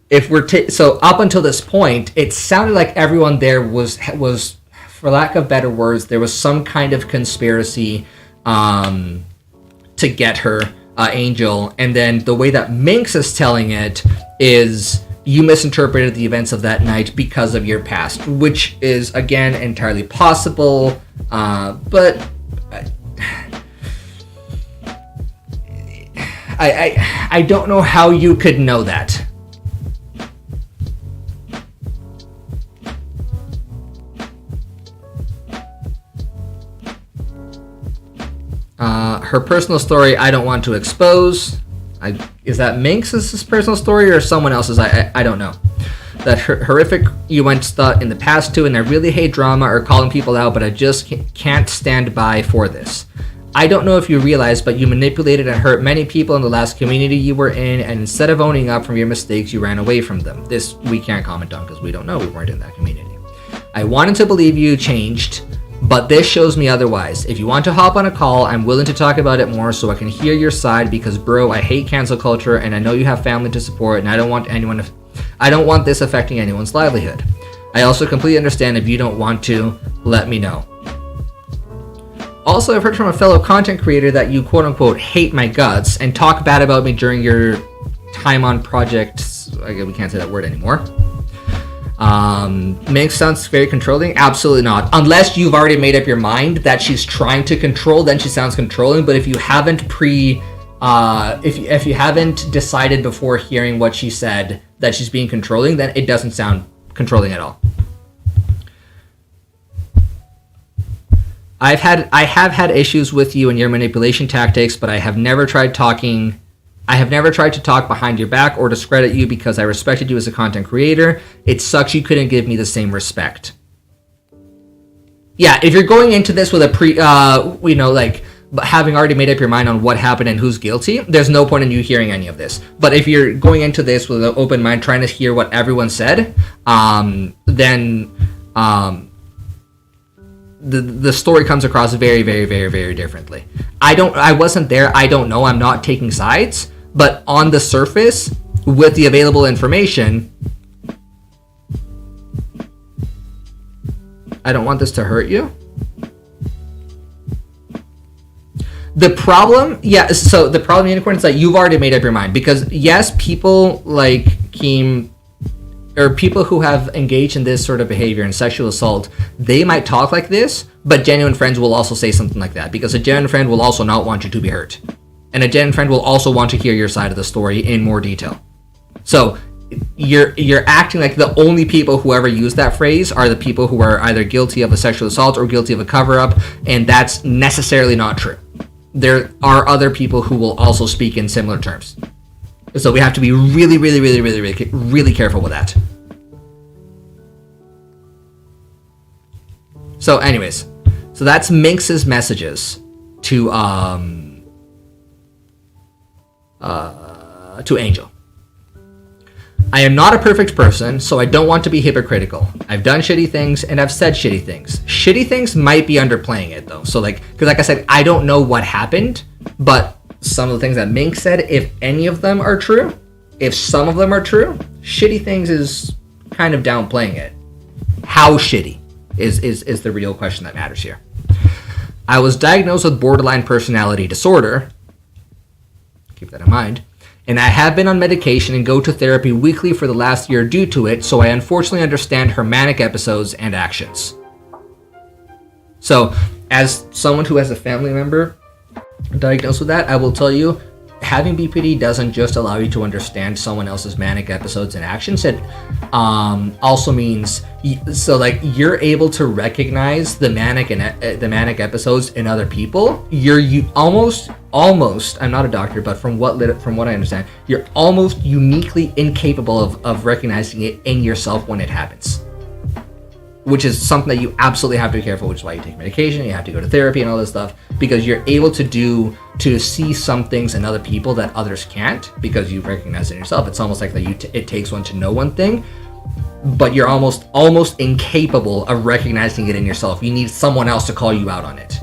if we're so up until this point, it sounded like everyone there was, for lack of better words, there was some kind of conspiracy to get her, Angel, and then the way that Minx is telling it is you misinterpreted the events of that night because of your past, which is again entirely possible, but I don't know how you could know that. Her personal story, I don't want to expose. Is that Minx's personal story or someone else's? I don't know. That horrific you went in the past too, and I really hate drama or calling people out, but I just can't stand by for this. I don't know if you realize, but you manipulated and hurt many people in the last community you were in, and instead of owning up from your mistakes, you ran away from them. This we can't comment on because we don't know. We weren't in that community. I wanted to believe you changed, but this shows me otherwise. If you want to hop on a call, I'm willing to talk about it more so I can hear your side, because bro, I hate cancel culture and I know you have family to support, and I don't want this affecting anyone's livelihood. I also completely understand if you don't want to, let me know. Also, I've heard from a fellow content creator that you quote-unquote hate my guts and talk bad about me during your time on projects. I guess we can't say that word anymore. Minx sounds very controlling. Absolutely not. Unless you've already made up your mind that she's trying to control, then she sounds controlling. But if you haven't if you haven't decided before hearing what she said that she's being controlling, then it doesn't sound controlling at all. I have had issues with you and your manipulation tactics, but I have never tried to talk behind your back or discredit you because I respected you as a content creator. It sucks you couldn't give me the same respect. Yeah, if you're going into this with a having already made up your mind on what happened and who's guilty, there's no point in you hearing any of this. But if you're going into this with an open mind, trying to hear what everyone said, then the story comes across very, very, very, very differently. I wasn't there. I don't know. I'm not taking sides. But on the surface, with the available information, I don't want this to hurt you. The problem, Unicorn, is that you've already made up your mind. Because yes, people like Keem, or people who have engaged in this sort of behavior and sexual assault, they might talk like this, but genuine friends will also say something like that, because a genuine friend will also not want you to be hurt. And a genuine friend will also want to hear your side of the story in more detail. So you're acting like the only people who ever use that phrase are the people who are either guilty of a sexual assault or guilty of a cover-up, and that's necessarily not true. There are other people who will also speak in similar terms. So we have to be really, really, really, really, really, really careful with that. So anyways, so that's Minx's messages to Angel. I am not a perfect person, so I don't want to be hypocritical. I've done shitty things and I've said shitty things. Shitty things might be underplaying it though. So because like I said, I don't know what happened, but some of the things that Minx said, if any of them are true, if some of them are true, shitty things is kind of downplaying it. How shitty is the real question that matters here. I was diagnosed with borderline personality disorder. Keep that in mind. And I have been on medication and go to therapy weekly for the last year due to it, so I unfortunately understand her manic episodes and actions. So, as someone who has a family member diagnosed with that, I will tell you, having BPD doesn't just allow you to understand someone else's manic episodes and actions. It also means you're able to recognize the manic episodes in other people. You almost. I'm not a doctor, but from what I understand, you're almost uniquely incapable of recognizing it in yourself when it happens. Which is something that you absolutely have to be careful, which is why you take medication, you have to go to therapy and all this stuff, because you're able to see some things in other people that others can't, because you recognize it in yourself. It's almost like it takes one to know one thing, but you're almost incapable of recognizing it in yourself. You need someone else to call you out on it.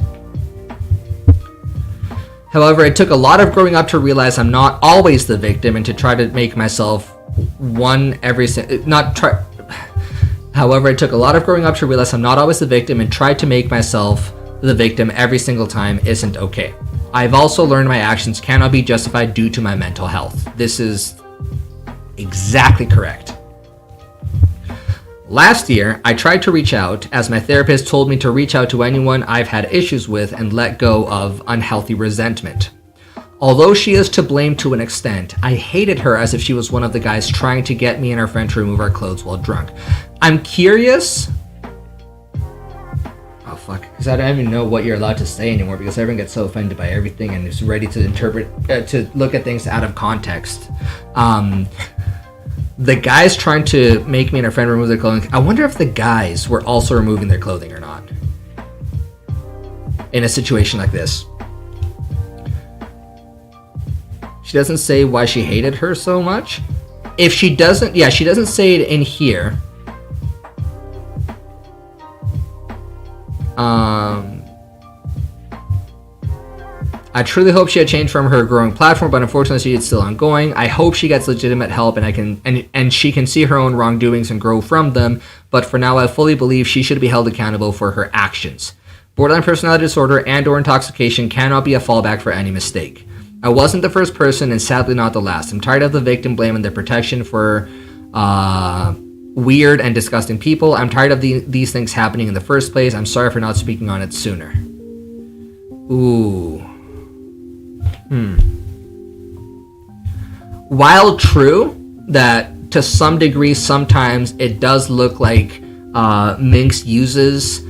However, it took a lot of growing up to realize I'm not always the victim and to try to make myself one every not try. However, it took a lot of growing up to realize I'm not always the victim and try to make myself the victim every single time isn't okay. I've also learned my actions cannot be justified due to my mental health. This is exactly correct. Last year, I tried to reach out as my therapist told me to reach out to anyone I've had issues with and let go of unhealthy resentment. Although she is to blame to an extent, I hated her as if she was one of the guys trying to get me and our friend to remove our clothes while drunk. I'm curious. Oh fuck, because I don't even know what you're allowed to say anymore because everyone gets so offended by everything and is ready to interpret, to look at things out of context. The guys trying to make me and our friend remove their clothing. I wonder if the guys were also removing their clothing or not in a situation like this. She doesn't say why she hated her so much. If she doesn't, yeah, she doesn't say it in here. I truly hope she had changed from her growing platform, but unfortunately it's still ongoing. I hope she gets legitimate help and she can see her own wrongdoings and grow from them, but for now I fully believe she should be held accountable for her actions. Borderline personality disorder and or intoxication cannot be a fallback for any mistake. I wasn't the first person and sadly not the last. I'm tired of the victim blaming their protection for weird and disgusting people. I'm tired of these things happening in the first place. I'm sorry for not speaking on it sooner. Ooh. While true that to some degree sometimes it does look like Minx uses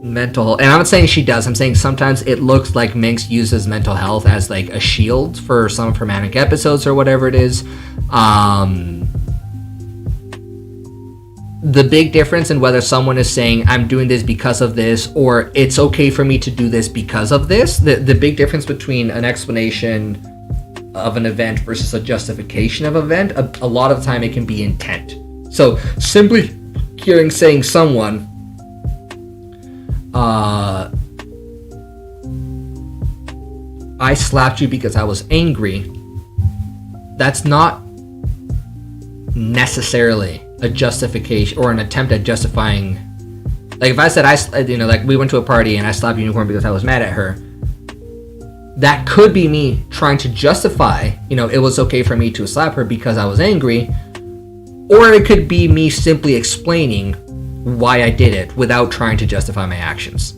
mental health, and I'm not saying she does, I'm saying sometimes it looks like Minx uses mental health as like a shield for some of her manic episodes or whatever it is. The big difference in whether someone is saying I'm doing this because of this or it's okay for me to do this because of this, the big difference between an explanation of an event versus a justification of an event, a lot of the time it can be intent. So simply saying someone I slapped you because I was angry, that's not necessarily a justification or an attempt at justifying. Like if I said like we went to a party and I slapped Unicorn because I was mad at her, that could be me trying to justify, it was okay for me to slap her because I was angry, or it could be me simply explaining why I did it without trying to justify my actions.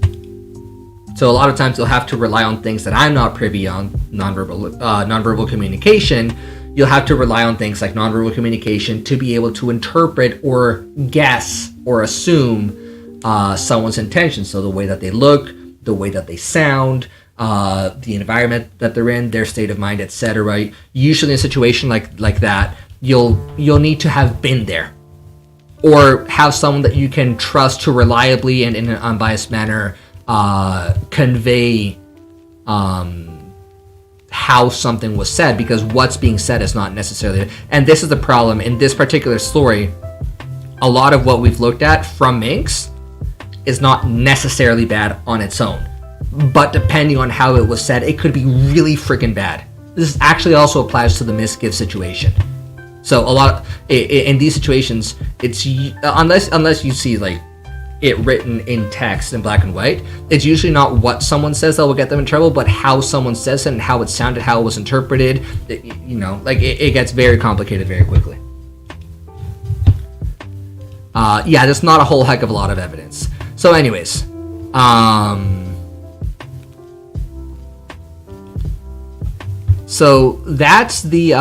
So a lot of times you'll have to rely on things that I'm not privy on, nonverbal communication. You'll have to rely on things like nonverbal communication to be able to interpret or guess or assume someone's intentions. So the way that they look, the way that they sound, the environment that they're in, their state of mind, etc. Usually in a situation like that, you'll need to have been there or have someone that you can trust to reliably and in an unbiased manner convey how something was said, because what's being said is not necessarily, and this is the problem in this particular story. A lot of what we've looked at from Minx is not necessarily bad on its own, but depending on how it was said, it could be really freaking bad. This actually also applies to the Miss Give situation. So in these situations, it's unless you see like it written in text in black and white, it's usually not what someone says that will get them in trouble, but how someone says it and how it sounded, how it was interpreted. It gets very complicated very quickly. There's not a whole heck of a lot of evidence. So anyways, so that's the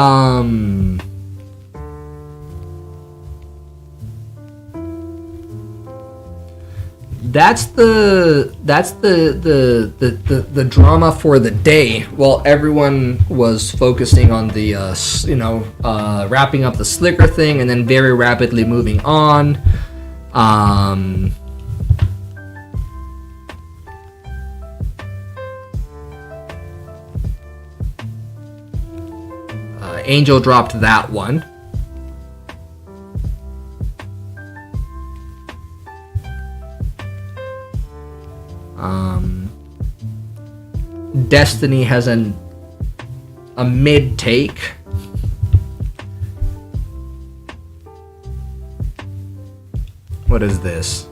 that's the drama for the day, while everyone was focusing on the wrapping up the Slicker thing and then very rapidly moving on. Angel dropped that one. Destiny has a mid take. What is this?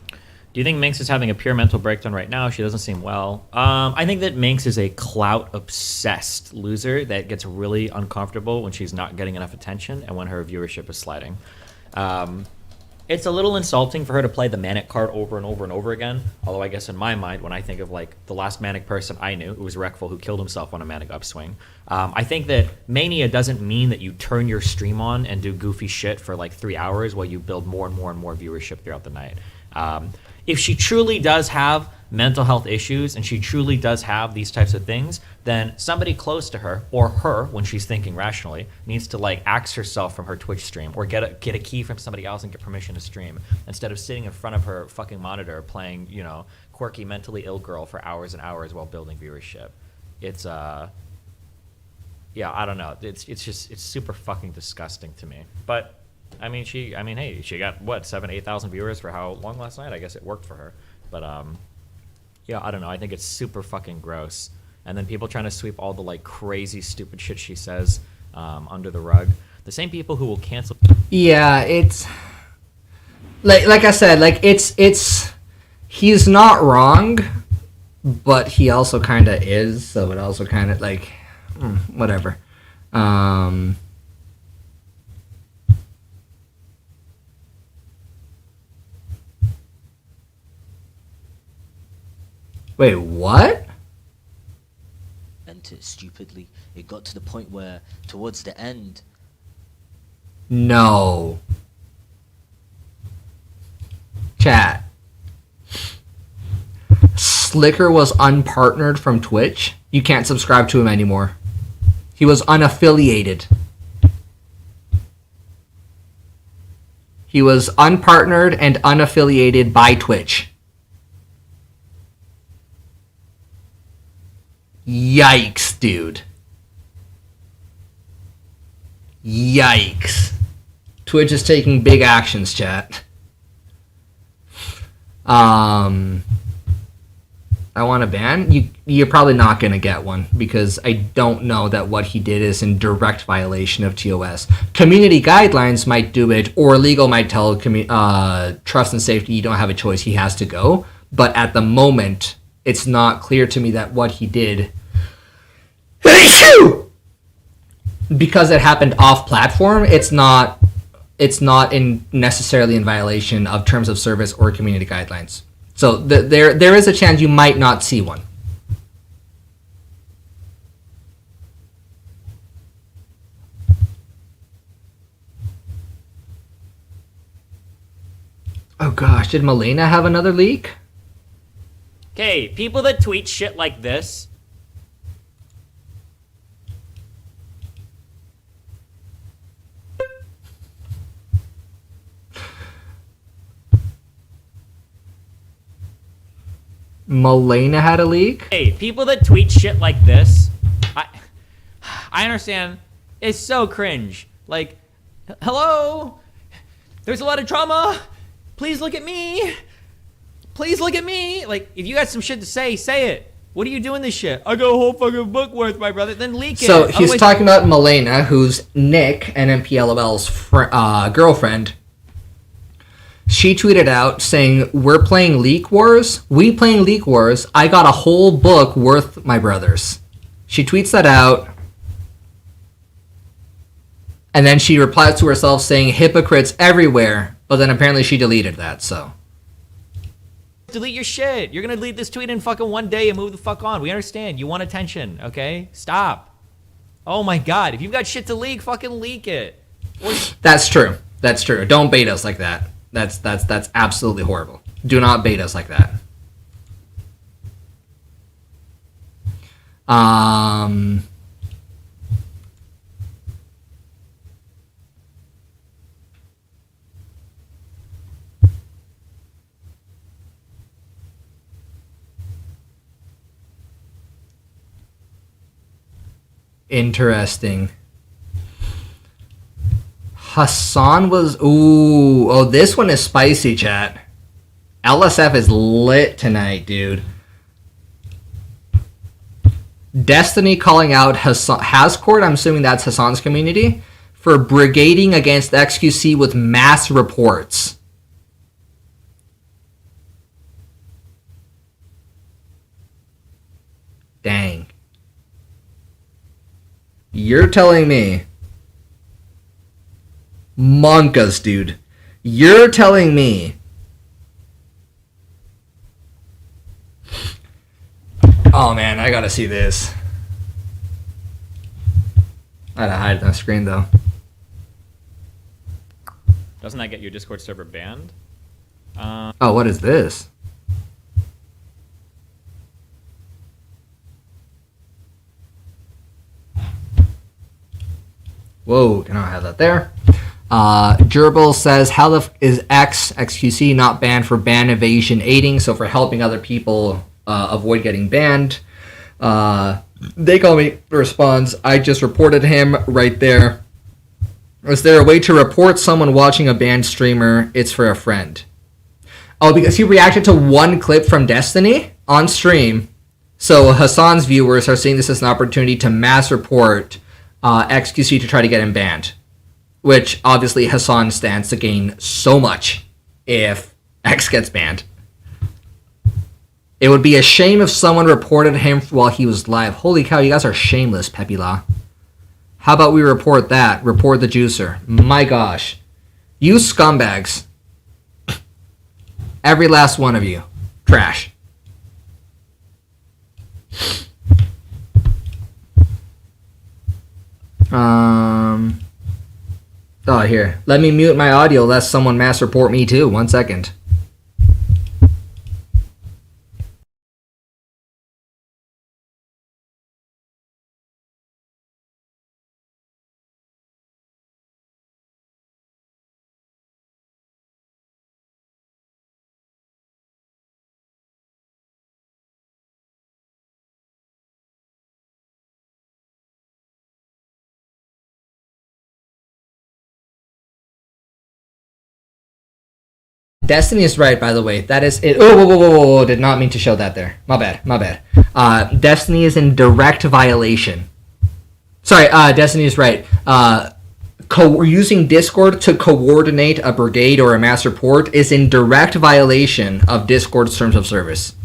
Do you think Minx is having a pure mental breakdown right now? She doesn't seem well. I think that Minx is a clout-obsessed loser that gets really uncomfortable when she's not getting enough attention and when her viewership is sliding. It's a little insulting for her to play the manic card over and over and over again. Although I guess in my mind, when I think of like the last manic person I knew, it was Rekful, who killed himself on a manic upswing. I think that mania doesn't mean that you turn your stream on and do goofy shit for like 3 hours while you build more and more and more viewership throughout the night. If she truly does have mental health issues and she truly does have these types of things, then somebody close to her, or her when she's thinking rationally, needs to like axe herself from her Twitch stream or get a key from somebody else and get permission to stream instead of sitting in front of her fucking monitor playing, you know, quirky mentally ill girl for hours and hours while building viewership. It's yeah, I don't know. It's super fucking disgusting to me. But I mean, hey, she got what, 7,000-8,000 viewers for how long last night? I guess it worked for her. But yeah, I don't know. I think it's super fucking gross. And then people trying to sweep all the like crazy stupid shit she says under the rug. The same people who will cancel. Yeah, it's like I said, like it's he's not wrong, but he also kind of is. So it also kind of like whatever. Wait, what? Meant it stupidly. It got to the point where, towards the end... No. Chat. Slicker was unpartnered from Twitch. You can't subscribe to him anymore. He was unaffiliated. He was unpartnered and unaffiliated by Twitch. Yikes, dude. Yikes. Twitch is taking big actions, chat. I want a ban. You're probably not going to get one because I don't know that what he did is in direct violation of TOS. Community guidelines might do it, or legal might tell trust and safety you don't have a choice, he has to go. But at the moment, it's not clear to me that what he did, because it happened off platform, it's not necessarily in violation of terms of service or community guidelines. So there is a chance you might not see one. Oh gosh, did Milena have another leak? Okay, people that tweet shit like this. Milena had a leak? Hey, people that tweet shit like this. I understand. It's so cringe. Like, hello? There's a lot of trauma. Please look at me. Please look at me. Like, if you got some shit to say it. What are you doing this shit? I got a whole fucking book worth, my brother. Then leak it. So he's talking about Milena, who's Nick, NMPLOL's girlfriend. She tweeted out saying, "We're playing Leak Wars. We playing Leak Wars. I got a whole book worth, my brothers." She tweets that out. And then she replies to herself saying, "Hypocrites everywhere." But then apparently she deleted that, so. Delete your shit. You're gonna delete this tweet in fucking one day and move the fuck on. We understand. You want attention, okay? Stop. Oh my god. If you've got shit to leak, fucking leak it. That's true. That's true. Don't bait us like that. That's absolutely horrible. Do not bait us like that. Interesting. Hassan was... Oh, this one is spicy, chat. LSF is lit tonight, dude. Destiny calling out Hascourt, I'm assuming that's Hassan's community, for brigading against XQC with mass reports. Dang. You're telling me... Monkas, dude. You're telling me... Oh man, I gotta see this. I had to hide the screen though. Doesn't that get your Discord server banned? Oh, what is this? Whoa, can I have that there? Gerbil says, how the is XQC not banned for ban evasion aiding? So for helping other people avoid getting banned. They call me responds, I just reported him right there. Is there a way to report someone watching a banned streamer? It's for a friend. Oh, because he reacted to one clip from Destiny on stream. So Hassan's viewers are seeing this as an opportunity to mass report XQC to try to get him banned. Which obviously Hassan stands to gain so much if X gets banned. It would be a shame if someone reported him while he was live. Holy cow, you guys are shameless, Pepila. How about we report that? Report the juicer. My gosh. You scumbags. Every last one of you. Trash. Oh, here. Let me mute my audio lest someone mass report me too. 1 second. Destiny is right, by the way. That is it. Oh, whoa. Did not mean to show that there. My bad. Destiny is in direct violation. Sorry, Destiny is right. Using Discord to coordinate a brigade or a mass report is in direct violation of Discord's terms of service.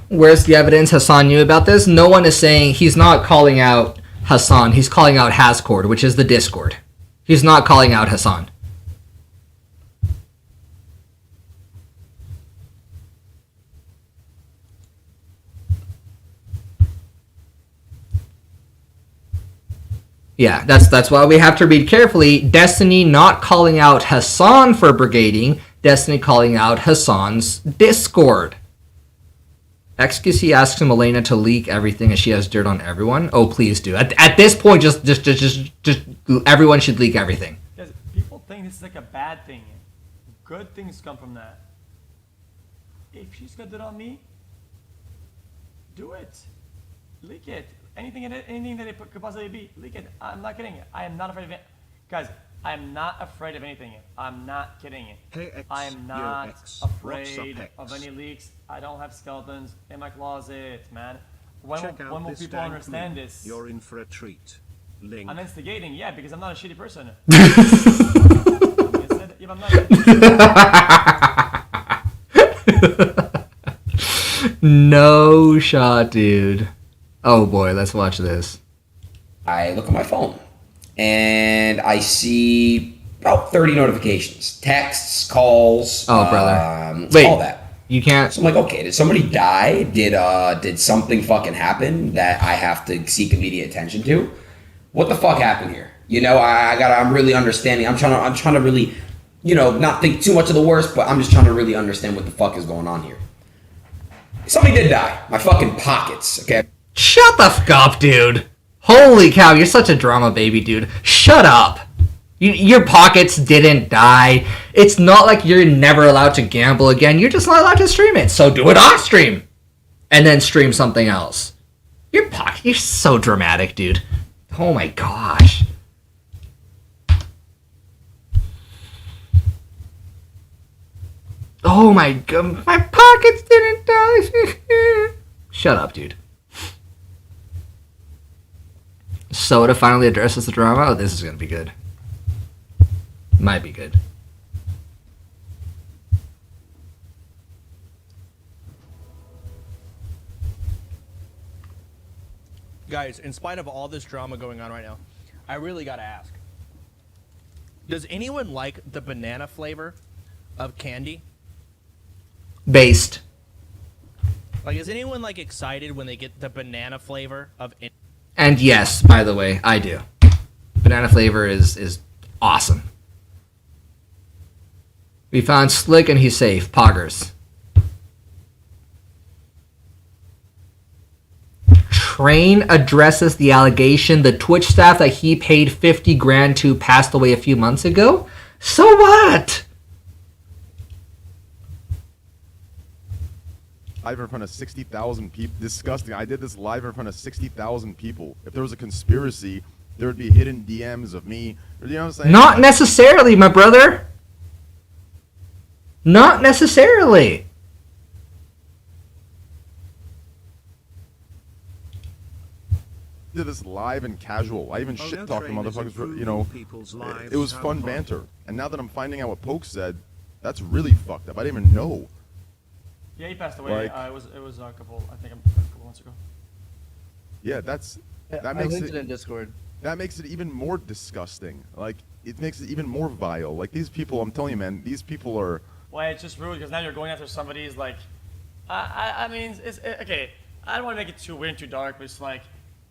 Where's the evidence Hassan knew about this? No one is saying he's not calling out Hassan. He's calling out Hascourt, which is the Discord. He's not calling out Hassan. Yeah, that's why we have to read carefully. Destiny not calling out Hassan for brigading. Destiny calling out Hassan's Discord. XQC asks Elena to leak everything as she has dirt on everyone. Oh, please do. At this point, just everyone should leak everything. Because people think this is like a bad thing. Good things come from that. If she's got dirt on me, do it. Leak it. Anything that it could possibly be, leak it. I'm not kidding. I am not afraid of it. Guys, I am not afraid of anything. I'm not kidding. Hey, X, I am not X. afraid X? of any leaks. I don't have skeletons in my closet, man. Check out When will this people dank understand meme. this? You're in for a treat. Link. I'm instigating, yeah, because I'm not a shitty person. No shot, dude. Oh boy, let's watch this. I look at my phone and I see about 30 notifications, texts, calls. Oh, brother. Wait, all that. You can't. So I'm like, okay, did somebody die? Did something fucking happen that I have to seek immediate attention to? What the fuck happened here? You know, I'm really understanding. I'm trying to really not think too much of the worst, but I'm just trying to really understand what the fuck is going on here. Somebody did die. My fucking pockets, okay? Shut the fuck up, dude. Holy cow, you're such a drama baby, dude. Shut up. Your pockets didn't die. It's not like you're never allowed to gamble again. You're just not allowed to stream it. So do it off stream. And then stream something else. You're so dramatic, dude. Oh my gosh. Oh my god, my pockets didn't die. Shut up, dude. Soda finally addresses the drama. Oh, this is gonna be good. Might be good. Guys, in spite of all this drama going on right now, I really gotta ask. Does anyone like the banana flavor of candy? Based. Like, is anyone like excited when they get the banana flavor of it? And yes, by the way, I do. Banana flavor is awesome. We found Slick and he's safe. Poggers. Train addresses the allegation the Twitch staff that he paid 50 grand to passed away a few months ago. So what? Live in front of 60,000 people. Disgusting. I did this live in front of 60,000 people. If there was a conspiracy, there would be hidden DMs of me. You know what I'm saying? Not necessarily, my brother. Not necessarily. Did this live and casual. I even shit talked to motherfuckers. It was fun banter. And now that I'm finding out what Poke said, that's really fucked up. I didn't even know. Yeah, he passed away. Like- It was a couple months ago. Yeah, that I makes linked it it in Discord. that makes it even more disgusting. Like it makes it even more vile. Like these people, I'm telling you, man, these people are. Well, it's just rude because now you're going after somebody's like, I mean, okay. I don't want to make it too weird and too dark, but it's like,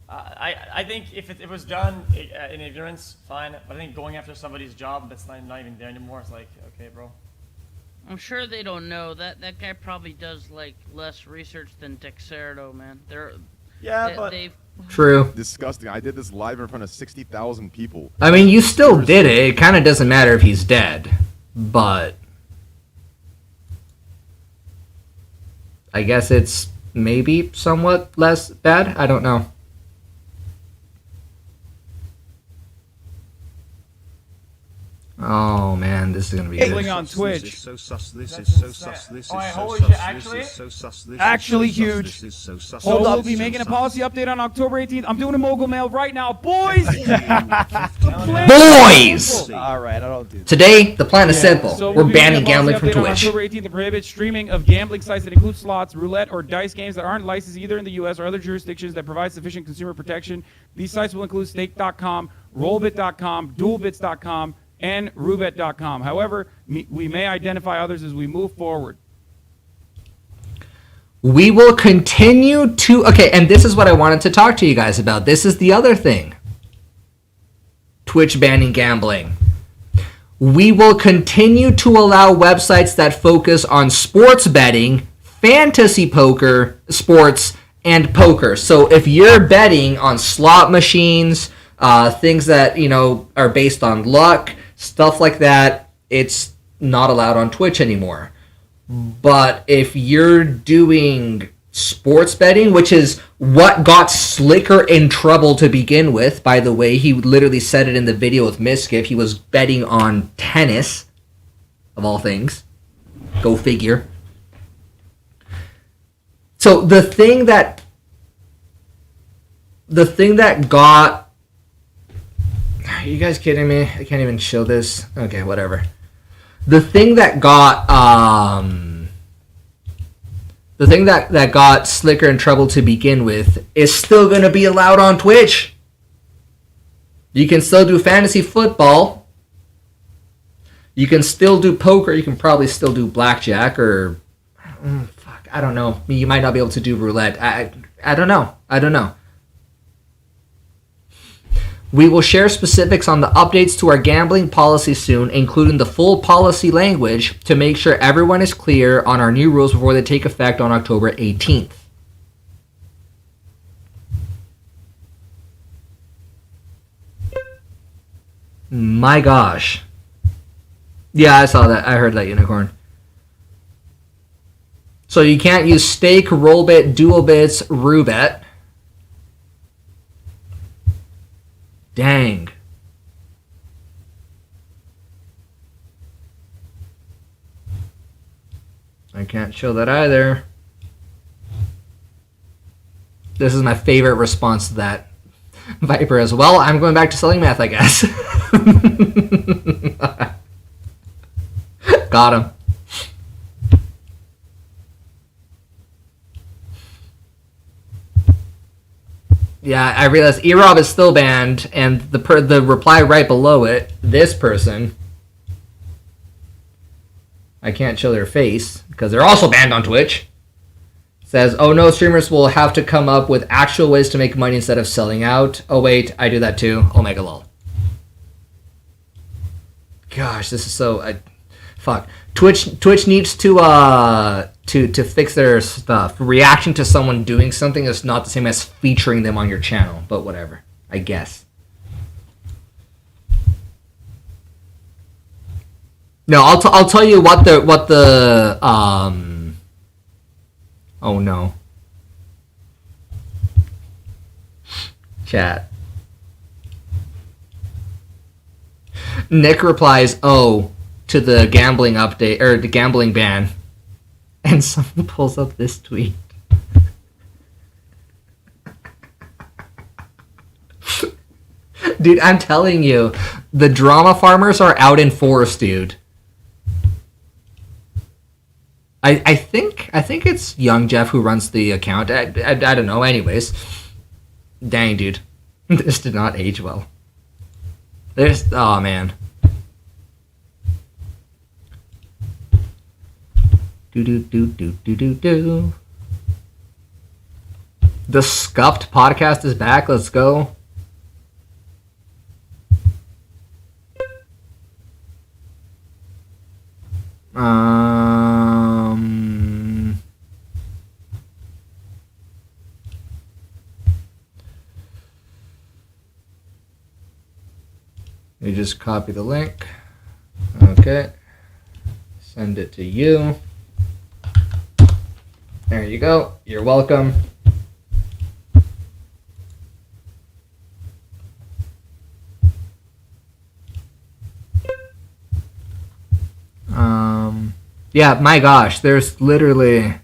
I think if it was done in ignorance, fine. But I think going after somebody's job that's not even there anymore, it's like, okay, bro. I'm sure they don't know that guy probably does like less research than Dexerto, man. They've True. Disgusting. I did this live in front of 60,000 people. I mean, you still did it. It kind of doesn't matter if he's dead. But I guess it's maybe somewhat less bad. I don't know. Oh man, this is gonna be Giggling good. on Twitch. This is so sus. This is so sus. This is Alright, so holy sus. shit, This actually? is so sus. This is Actually so sus. huge. This is so sus. So This we'll is be so making a sus. policy update on October 18th. I'm doing a mogul mail right now, boys. Boys! All right, I don't do that. Today, the plan is Yeah, simple. so We're we'll be making banning a policy gambling from update on Twitch. October 18th to prohibit streaming of gambling sites that include slots, roulette, or dice games that aren't licensed either in the U.S. or other jurisdictions that provide sufficient consumer protection. These sites will include stake.com, rollbit.com, duelbits.com, and roulette.com. However, we may identify others as we move forward. We will continue to... Okay, and this is what I wanted to talk to you guys about. This is the other thing. Twitch banning gambling. We will continue to allow websites that focus on sports betting, fantasy poker, sports, and poker. So if you're betting on slot machines, things that, are based on luck, stuff like that, it's not allowed on Twitch anymore. But if you're doing sports betting, which is what got Slicker in trouble to begin with, by the way, he literally said it in the video with Miskif, he was betting on tennis, of all things. Go figure. So the thing that got... Are you guys kidding me? I can't even show this. Okay, whatever. The thing that got that got Slicker in trouble to begin with is still going to be allowed on Twitch. You can still do fantasy football. You can still do poker. You can probably still do blackjack or I don't know. You might not be able to do roulette. I don't know. We will share specifics on the updates to our gambling policy soon, including the full policy language, to make sure everyone is clear on our new rules before they take effect on October 18th. My gosh. Yeah, I saw that. I heard that, Unicorn. So you can't use stake, rollbit, dual bits, roobet. Dang. I can't show that either. This is my favorite response to that. Viper as well. I'm going back to selling math, I guess. Got him. Yeah, I realized Erob is still banned, and the reply right below it, this person, I can't show their face because they're also banned on Twitch, says, "Oh no, streamers will have to come up with actual ways to make money instead of selling out." Oh wait, I do that too. Omega lol. Gosh, this is so fuck. Twitch needs to fix their stuff. Reacting to someone doing something is not the same as featuring them on your channel, but whatever, I guess. No, I'll tell you what the oh no. Chat. Nick replies, "Oh," to the gambling update or the gambling ban. And someone pulls up this tweet. Dude, I'm telling you, the drama farmers are out in force, dude. I think it's Young Jeff who runs the account. I don't know. Anyways, dang, dude, this did not age well. Oh man. Do. The Scuffed podcast is back. Let's go. You just copy the link. Okay. Send it to you. There you go. You're welcome. Yeah, my gosh, there's literally...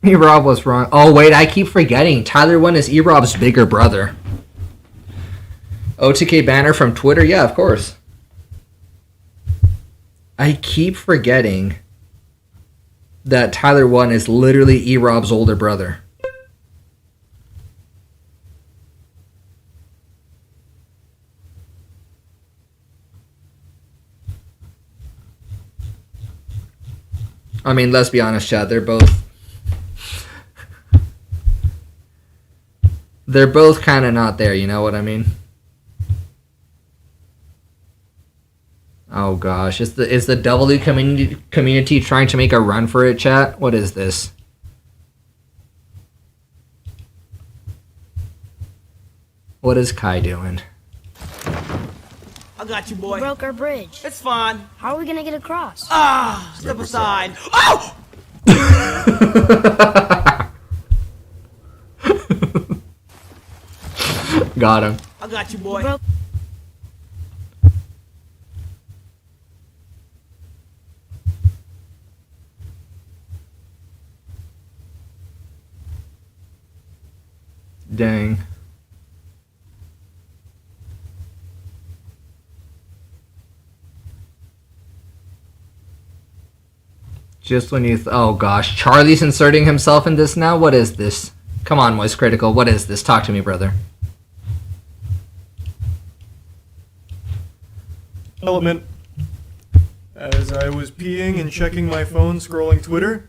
E-Rob was wrong. Oh, wait, I keep forgetting. Tyler 1 is E-Rob's bigger brother. OTK banner from Twitter? Yeah, of course. I keep forgetting that Tyler 1 is literally E-Rob's older brother. I mean, let's be honest, Chad. They're both kind of not there. You know what I mean? Oh gosh, is the W community trying to make a run for it, chat? What is this? What is Kai doing? I got you, boy. We broke our bridge. It's fine. How are we gonna get across? Ah, step aside. Oh! Got him. I got you, boy. Dang. Just when you... oh gosh, Charlie's inserting himself in this now? What is this? Come on, Moist Critical, what is this? Talk to me, brother. Element. As I was peeing and checking my phone, scrolling Twitter,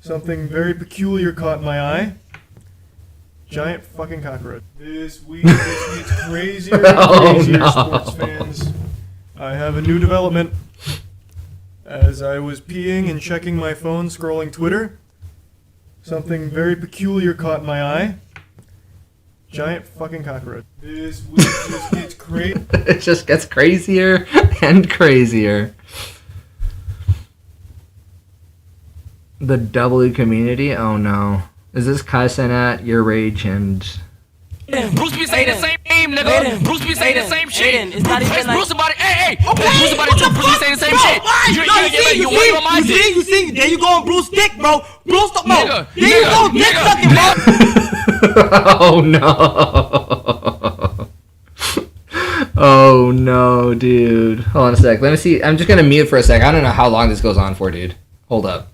Something very peculiar caught my eye. Giant fucking cockroach. This week just gets crazier and Oh, crazier, no. sports fans. I have a new development. As I was peeing and checking my phone, scrolling Twitter, something very peculiar caught my eye. Giant fucking cockroach. This week just gets crazy. It just gets crazier and crazier. The W community? Oh no. Is this cussing at your rage and... Bruce be saying the same name, nigga. Bruce be saying the same shit. It's not even like Bruce about it. Hey, Bruce about it too. Bruce be saying the same shit. You see, there you go on Bruce dick, bro. Bruce, bro. There you go, dick sucking, bro. Oh no. Oh no, dude. Hold on a sec. Let me see. I'm just gonna mute for a sec. I don't know how long this goes on for, dude. Hold up.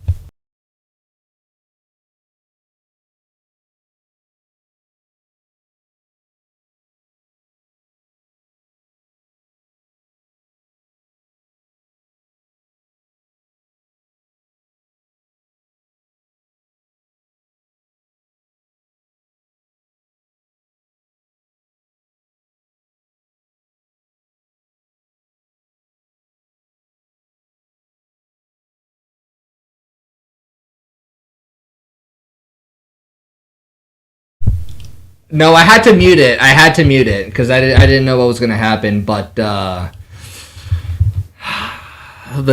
No, I had to mute it. I had to mute it because I didn't know what was gonna happen. But the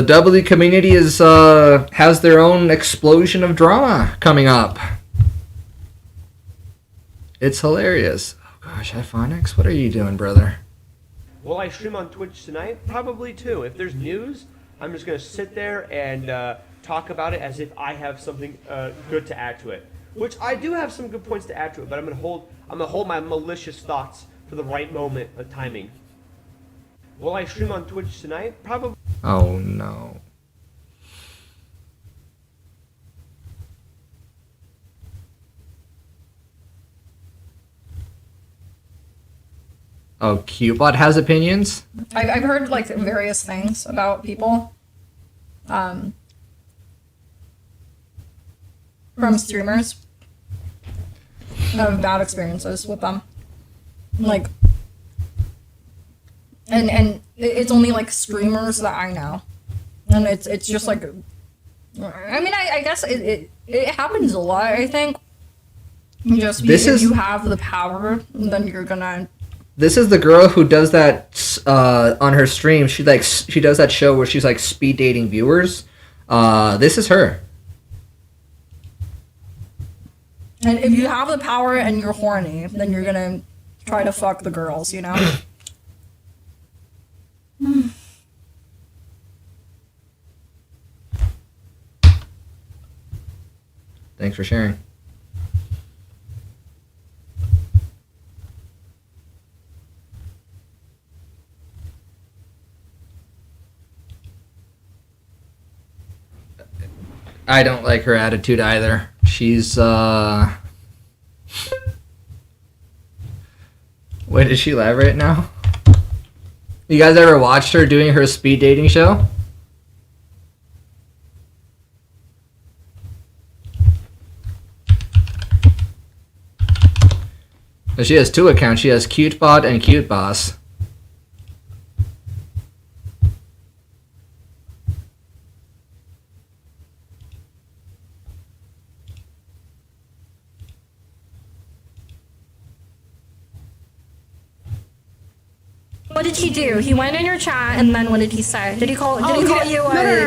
W community is has their own explosion of drama coming up. It's hilarious. Oh gosh, Phonics, what are you doing, brother? Will I stream on Twitch tonight? Probably too. If there's news, I'm just gonna sit there and talk about it as if I have something good to add to it. Which I do have some good points to add to it, but I'm gonna hold my malicious thoughts for the right moment of timing. Will I stream on Twitch tonight? Probably. Oh no. Oh, Qbot has opinions? I've heard like various things about people from streamers of bad experiences with them, like, and it's only like streamers that I know, and it's just like, I mean, I guess it happens a lot. I think just because if you have the power, then you're gonna. This is the girl who does that on her stream. She does that show where she's like speed dating viewers. This is her. And if you have the power and you're horny, then you're gonna try to fuck the girls, you know? Thanks for sharing. I don't like her attitude either. She's Wait, is she live right now? You guys ever watched her doing her speed dating show? She has two accounts. She has CuteBot and CuteBoss. What did he do? He went in your chat, and then what did he say? Did he call you?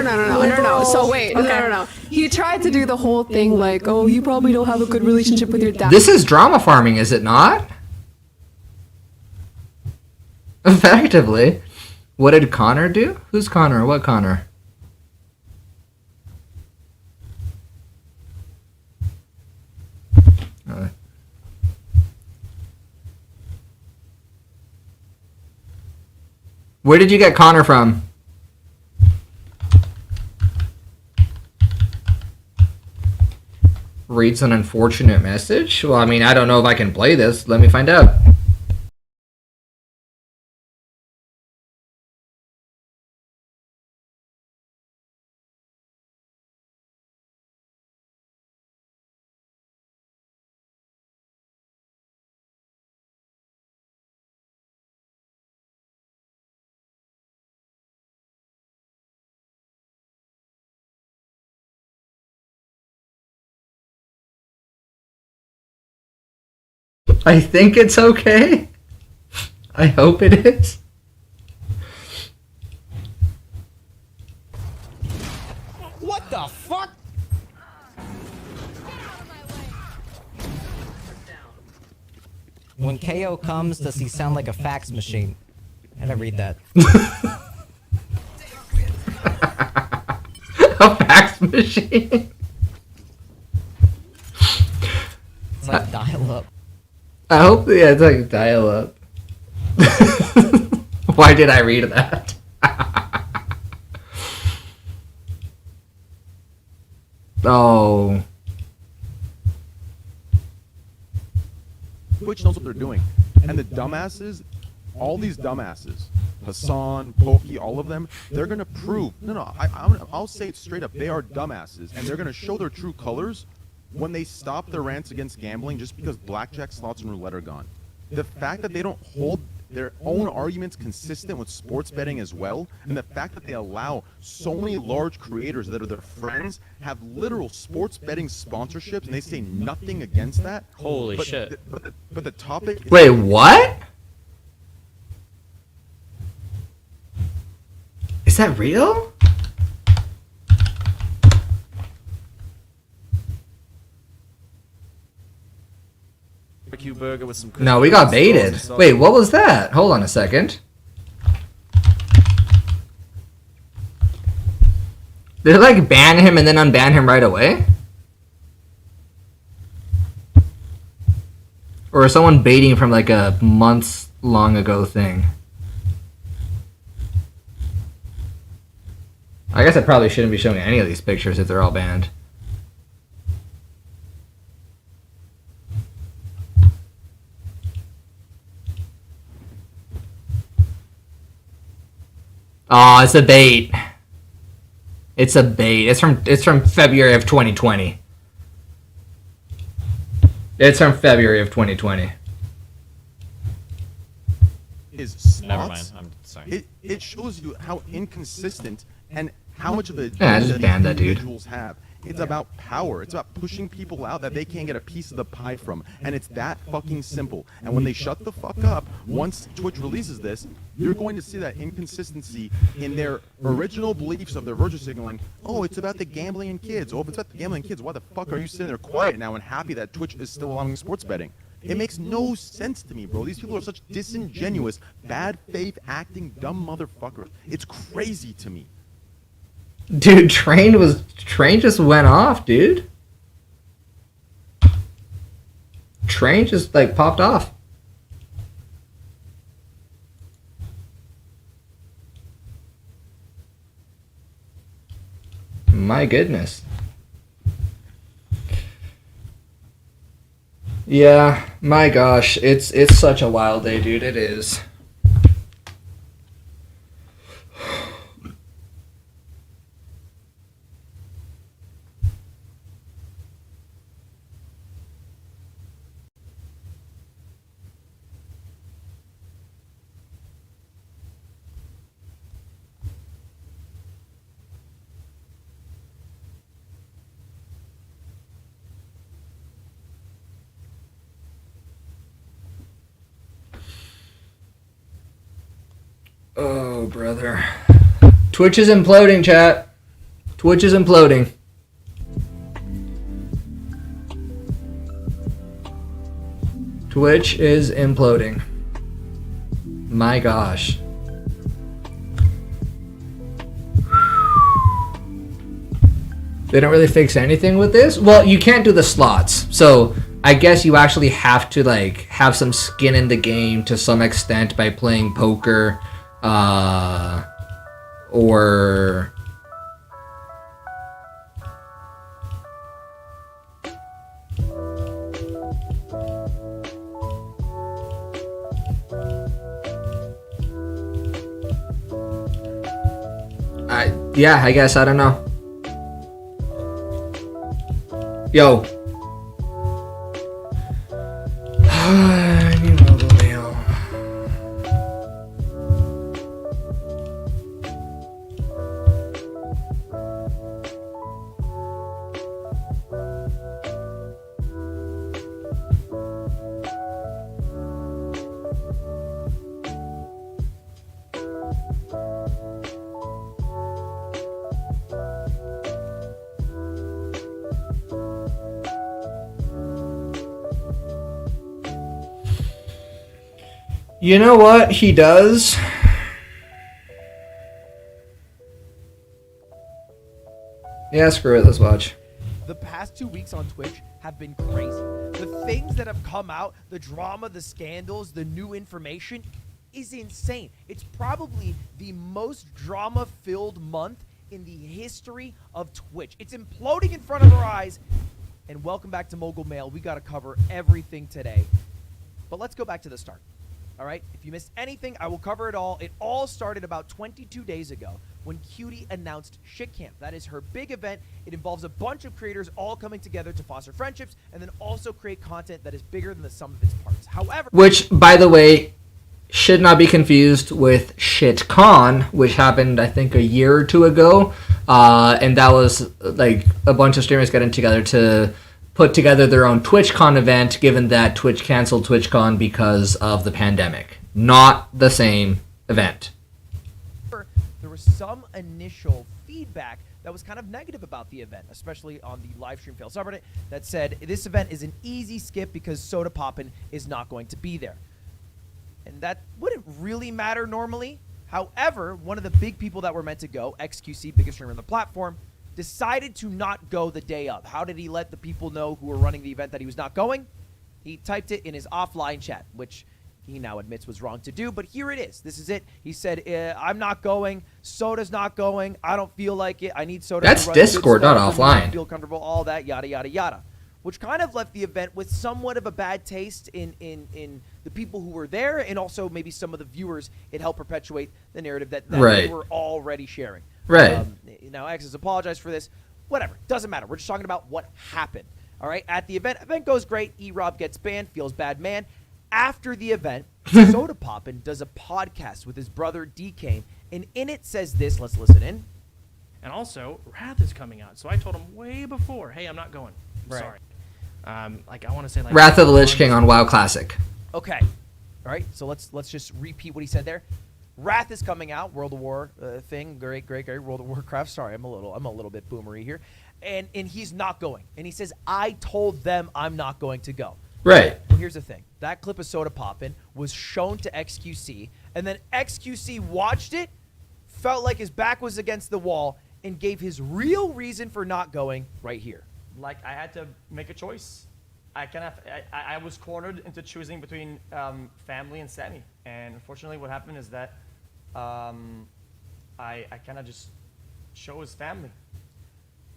No. So wait, no. He tried to do the whole thing like, oh, you probably don't have a good relationship with your dad. This is drama farming, is it not? Effectively. What did Connor do? Who's Connor? What Connor? Where did you get Connor from? Reads an unfortunate message? Well, I mean, I don't know if I can play this. Let me find out. I think it's okay. I hope it is. What the fuck? When KO comes, does he sound like a fax machine? I had to read that. A fax machine. It's like dial-up. I hope, yeah, it's like dial up. Why did I read that? Oh. Twitch knows what they're doing. And the dumbasses, all these dumbasses, Hassan, Pokey, all of them, they're going to prove, I'll say it straight up, they are dumbasses, and they're going to show their true colors when they stop their rants against gambling just because blackjack, slots, and roulette are gone. The fact that they don't hold their own arguments consistent with sports betting as well, and the fact that they allow so many large creators that are their friends have literal sports betting sponsorships, and they say nothing against that. Holy but shit. But the topic is... Wait, what? Is that real? Barbecue burger with some No, we got baited. Wait, what was that? Hold on a second. Did it like ban him and then unban him right away? Or is someone baiting from like a months long ago thing? I guess I probably shouldn't be showing any of these pictures if they're all banned. Oh, it's a bait. It's a bait. It's from February of 2020. It's from February of 2020. Is slots, Never mind. I'm sorry. It shows you how inconsistent and how much of a Yeah, just ban that dude. individuals have. It's about power. It's about pushing people out that they can't get a piece of the pie from. And it's that fucking simple. And when they shut the fuck up, once Twitch releases this, you're going to see that inconsistency in their original beliefs of their virtue signaling. Oh, it's about the gambling and kids. Oh, if it's about the gambling and kids, why the fuck are you sitting there quiet now and happy that Twitch is still allowing sports betting? It makes no sense to me, bro. These people are such disingenuous, bad faith acting, dumb motherfuckers. It's crazy to me. Dude, Train just went off, dude. Train just like popped off. My goodness. Yeah, my gosh, it's such a wild day, dude. It is. Oh, brother. Twitch is imploding, chat. Twitch is imploding. Twitch is imploding. My gosh. They don't really fix anything with this? Well, you can't do the slots. So I guess you actually have to like have some skin in the game to some extent by playing poker. Or yeah, I guess, I don't know. Yo. I need mobile mail. You know what he does? Yeah, screw it. Let's watch. The past 2 weeks on Twitch have been crazy. The things that have come out, the drama, the scandals, the new information is insane. It's probably the most drama-filled month in the history of Twitch. It's imploding in front of our eyes. And welcome back to Mogul Mail. We got to cover everything today. But let's go back to the start. All right? If you missed anything, I will cover it all. It all started about 22 days ago when Cutie announced Shit Camp. That is her big event. It involves a bunch of creators all coming together to foster friendships and then also create content that is bigger than the sum of its parts. However, Which, by the way, should not be confused with ShitCon, which happened, I think, a year or two ago. And that was like a bunch of streamers getting together to put together their own TwitchCon event, given that Twitch canceled TwitchCon because of the pandemic. Not the same event. there was some initial feedback that was kind of negative about the event, especially on the live stream fail subreddit, that said this event is an easy skip because Soda Poppin is not going to be there. And that wouldn't really matter normally. However, one of the big people that were meant to go, XQC, biggest streamer on the platform, decided to not go the day of. How did he let the people know who were running the event that he was not going? He typed it in his offline chat, which he now admits was wrong to do, but here it is. This is it. He said, I'm not going. Soda's not going. I don't feel like it. I need Soda That's to run Discord, good not stuff. I offline. feel comfortable, all that, yada, yada, yada. Which kind of left the event with somewhat of a bad taste in the people who were there, and also maybe some of the viewers. It helped perpetuate the narrative that Right. they were already sharing. Right. Now, X has apologized for this. Whatever. Doesn't matter. We're just talking about what happened. All right? At the event goes great. E-Rob gets banned. Feels bad man. After the event, Soda Poppin does a podcast with his brother D-Kane, and in it says this. Let's listen in. And also, Wrath is coming out, so I told him way before, hey, I'm not going. I'm Right. sorry. Like I want to say, like Wrath of the Lich King on WoW Classic. Okay. All right. So let's just repeat what he said there. Wrath is coming out. World of War thing. Great. World of Warcraft. Sorry, I'm a little bit boomery here. And he's not going. And he says, I told them I'm not going to go. Right. Well, here's the thing. That clip of Soda Poppin was shown to XQC, and then XQC watched it, felt like his back was against the wall, and gave his real reason for not going right here. Like, I had to make a choice. I was cornered into choosing between family and Sammy. And unfortunately what happened is that I kind of just chose family.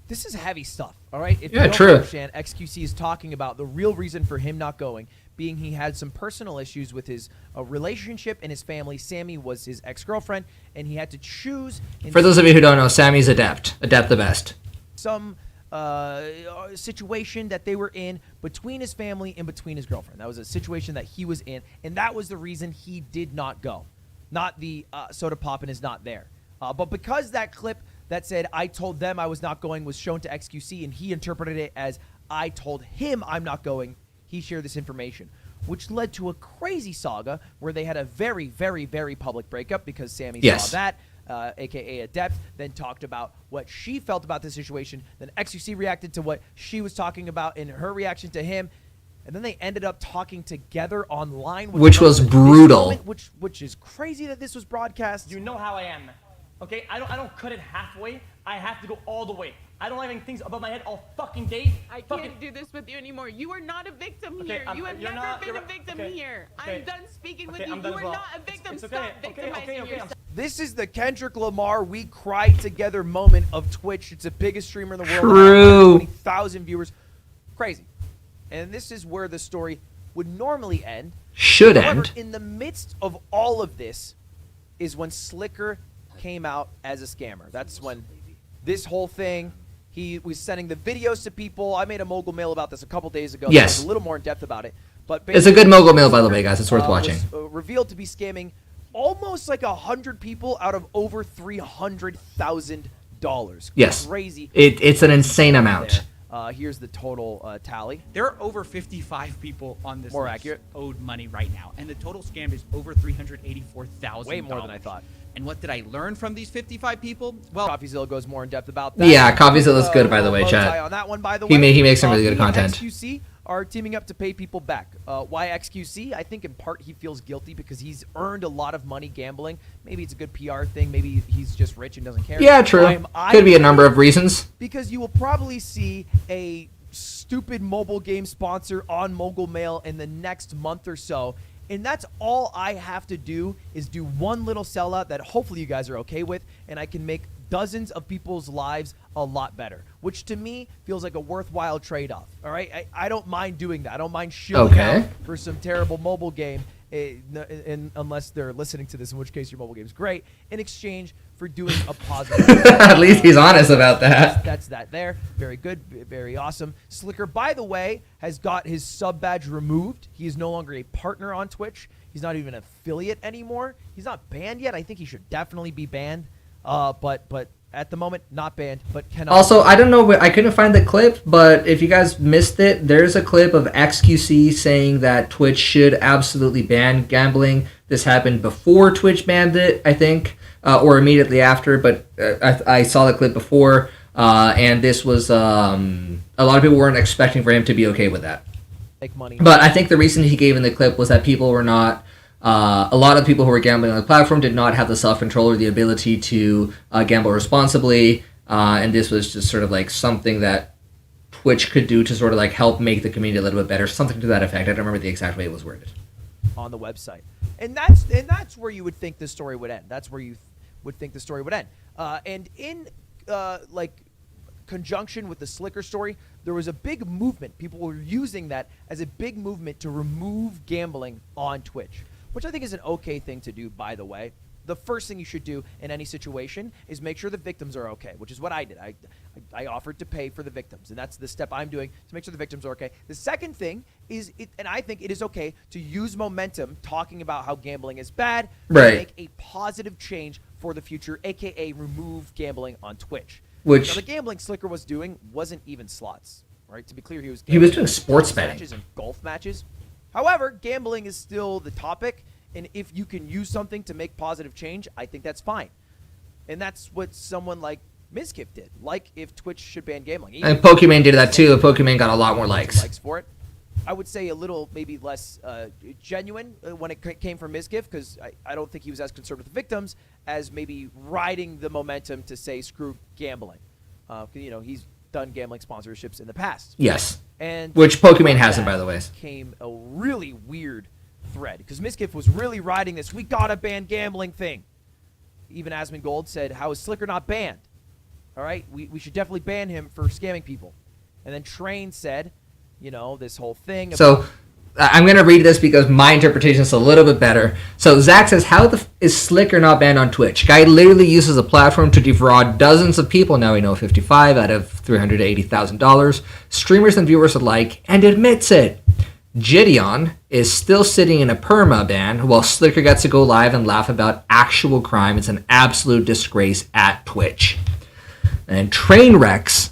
This is heavy stuff, all right? If Yeah, you don't true. understand, XQC is talking about the real reason for him not going, being he had some personal issues with his relationship and his family. Sammy was his ex-girlfriend, and he had to choose. For those of you who don't know, Sammy's Adept. Adept the best. Some situation that they were in between his family and between his girlfriend. That was a situation that he was in, and that was the reason he did not go. Not the Soda Poppin is not there. But because that clip that said, I told them I was not going, was shown to XQC, and he interpreted it as, I told him I'm not going, he shared this information, which led to a crazy saga where they had a very, very, very public breakup because Sammy Yes. saw that. AKA Adept, then talked about what she felt about the situation. Then XQC reacted to what she was talking about in her reaction to him. And then they ended up talking together online. Which was brutal. Which is crazy that this was broadcast. You know how I am. Okay? I don't cut it halfway. I have to go all the way. I don't have any things above my head all fucking day. I can't do this with you anymore. You are not a victim here. You have never been a victim here. I'm done speaking with you. You are not a victim. Stop victimizing yourself. This is the Kendrick Lamar "We Cried Together" moment of Twitch. It's the biggest streamer in the world. True. 20,000 viewers. Crazy. And this is where the story would normally end. Should However, end. in the midst of all of this is when Slicker came out as a scammer. That's when this whole thing, he was sending the videos to people. I made a mogul mail about this a couple days ago. Yes. That was a little more in depth about it. But It's a good mogul mail, by the way, guys. It's worth watching. Was, revealed to be scamming almost like 100 people out of over $300,000. Yes. Crazy. It's an insane amount. Here's the total tally. There are over 55 people on this More list accurate. owed money right now, and the total scam is over $384,000. Way more than I thought. And what did I learn from these 55 people? Well, CoffeeZilla goes more in depth about that. Yeah, CoffeeZilla's good, by the way, Bow chat. tie on that one, by the He way. makes some really good Me and content. XQC are teaming up to pay people back. Why XQC? I think in part he feels guilty because he's earned a lot of money gambling. Maybe it's a good PR thing. Maybe he's just rich and doesn't care. Yeah, true. Could be a number of reasons. Because you will probably see a stupid mobile game sponsor on Mogul Mail in the next month or so. And that's all I have to do is do one little sellout that hopefully you guys are okay with, and I can make dozens of people's lives a lot better, which to me feels like a worthwhile trade-off. All right, I don't mind doing that. I don't mind shilling out for some terrible mobile game, unless they're listening to this, in which case your mobile game is great, in exchange for doing a positive. At least he's honest about that. That's that there. Very good, very awesome. Slicker, by the way, has got his sub badge removed. He is no longer a partner on Twitch. He's not even an affiliate anymore. He's not banned yet. I think he should definitely be banned. But at the moment, not banned, but cannot. Also, I don't know, I couldn't find the clip, but if you guys missed it, there's a clip of XQC saying that Twitch should absolutely ban gambling. This happened before Twitch banned it, I think, or immediately after, but I saw the clip before, and this was, a lot of people weren't expecting for him to be okay with that. Make money. But I think the reason he gave in the clip was that people were not... a lot of people who were gambling on the platform did not have the self-control or the ability to gamble responsibly, and this was just sort of like something that Twitch could do to sort of like help make the community a little bit better, something to that effect. I don't remember the exact way it was worded. On the website, and that's where you would think the story would end. That's where you would think the story would end. And in like conjunction with the Slicker story, there was a big movement. People were using that as a big movement to remove gambling on Twitch, which I think is an okay thing to do, by the way. The first thing you should do in any situation is make sure the victims are okay, which is what I did. I offered to pay for the victims, and that's the step I'm doing to make sure the victims are okay. The second thing is, and I think it is okay to use momentum talking about how gambling is bad to make a positive change for the future, a.k.a. remove gambling on Twitch. Which now, the gambling Slicker was doing wasn't even slots, right? To be clear, he was doing sports betting matches and golf matches. However, gambling is still the topic, and if you can use something to make positive change, I think that's fine. And that's what someone like Mizkif did. Like if Twitch should ban gambling. And Pokemon did that too. Pokemon got a lot more likes. For it. I would say a little maybe less genuine when it came from Mizkif, because I don't think he was as concerned with the victims as maybe riding the momentum to say screw gambling. You know, he's done gambling sponsorships in the past. Yes. And which Pokemon hasn't, by the way. Came a really weird thread because Mizkif was really riding this "we gotta ban gambling" thing. Even Asmongold said, "How is Slicker not banned? All right, we should definitely ban him for scamming people." And then Train said, you know, this whole thing. So I'm going to read this because my interpretation is a little bit better. So Zach says, how is Slicker not banned on Twitch? Guy literally uses a platform to defraud dozens of people, now we know 55 out of $380,000, streamers and viewers alike, and admits it. Gideon is still sitting in a perma ban while Slicker gets to go live and laugh about actual crime. It's an absolute disgrace at Twitch. And Trainwrecks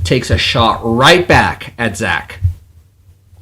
takes a shot right back at Zach,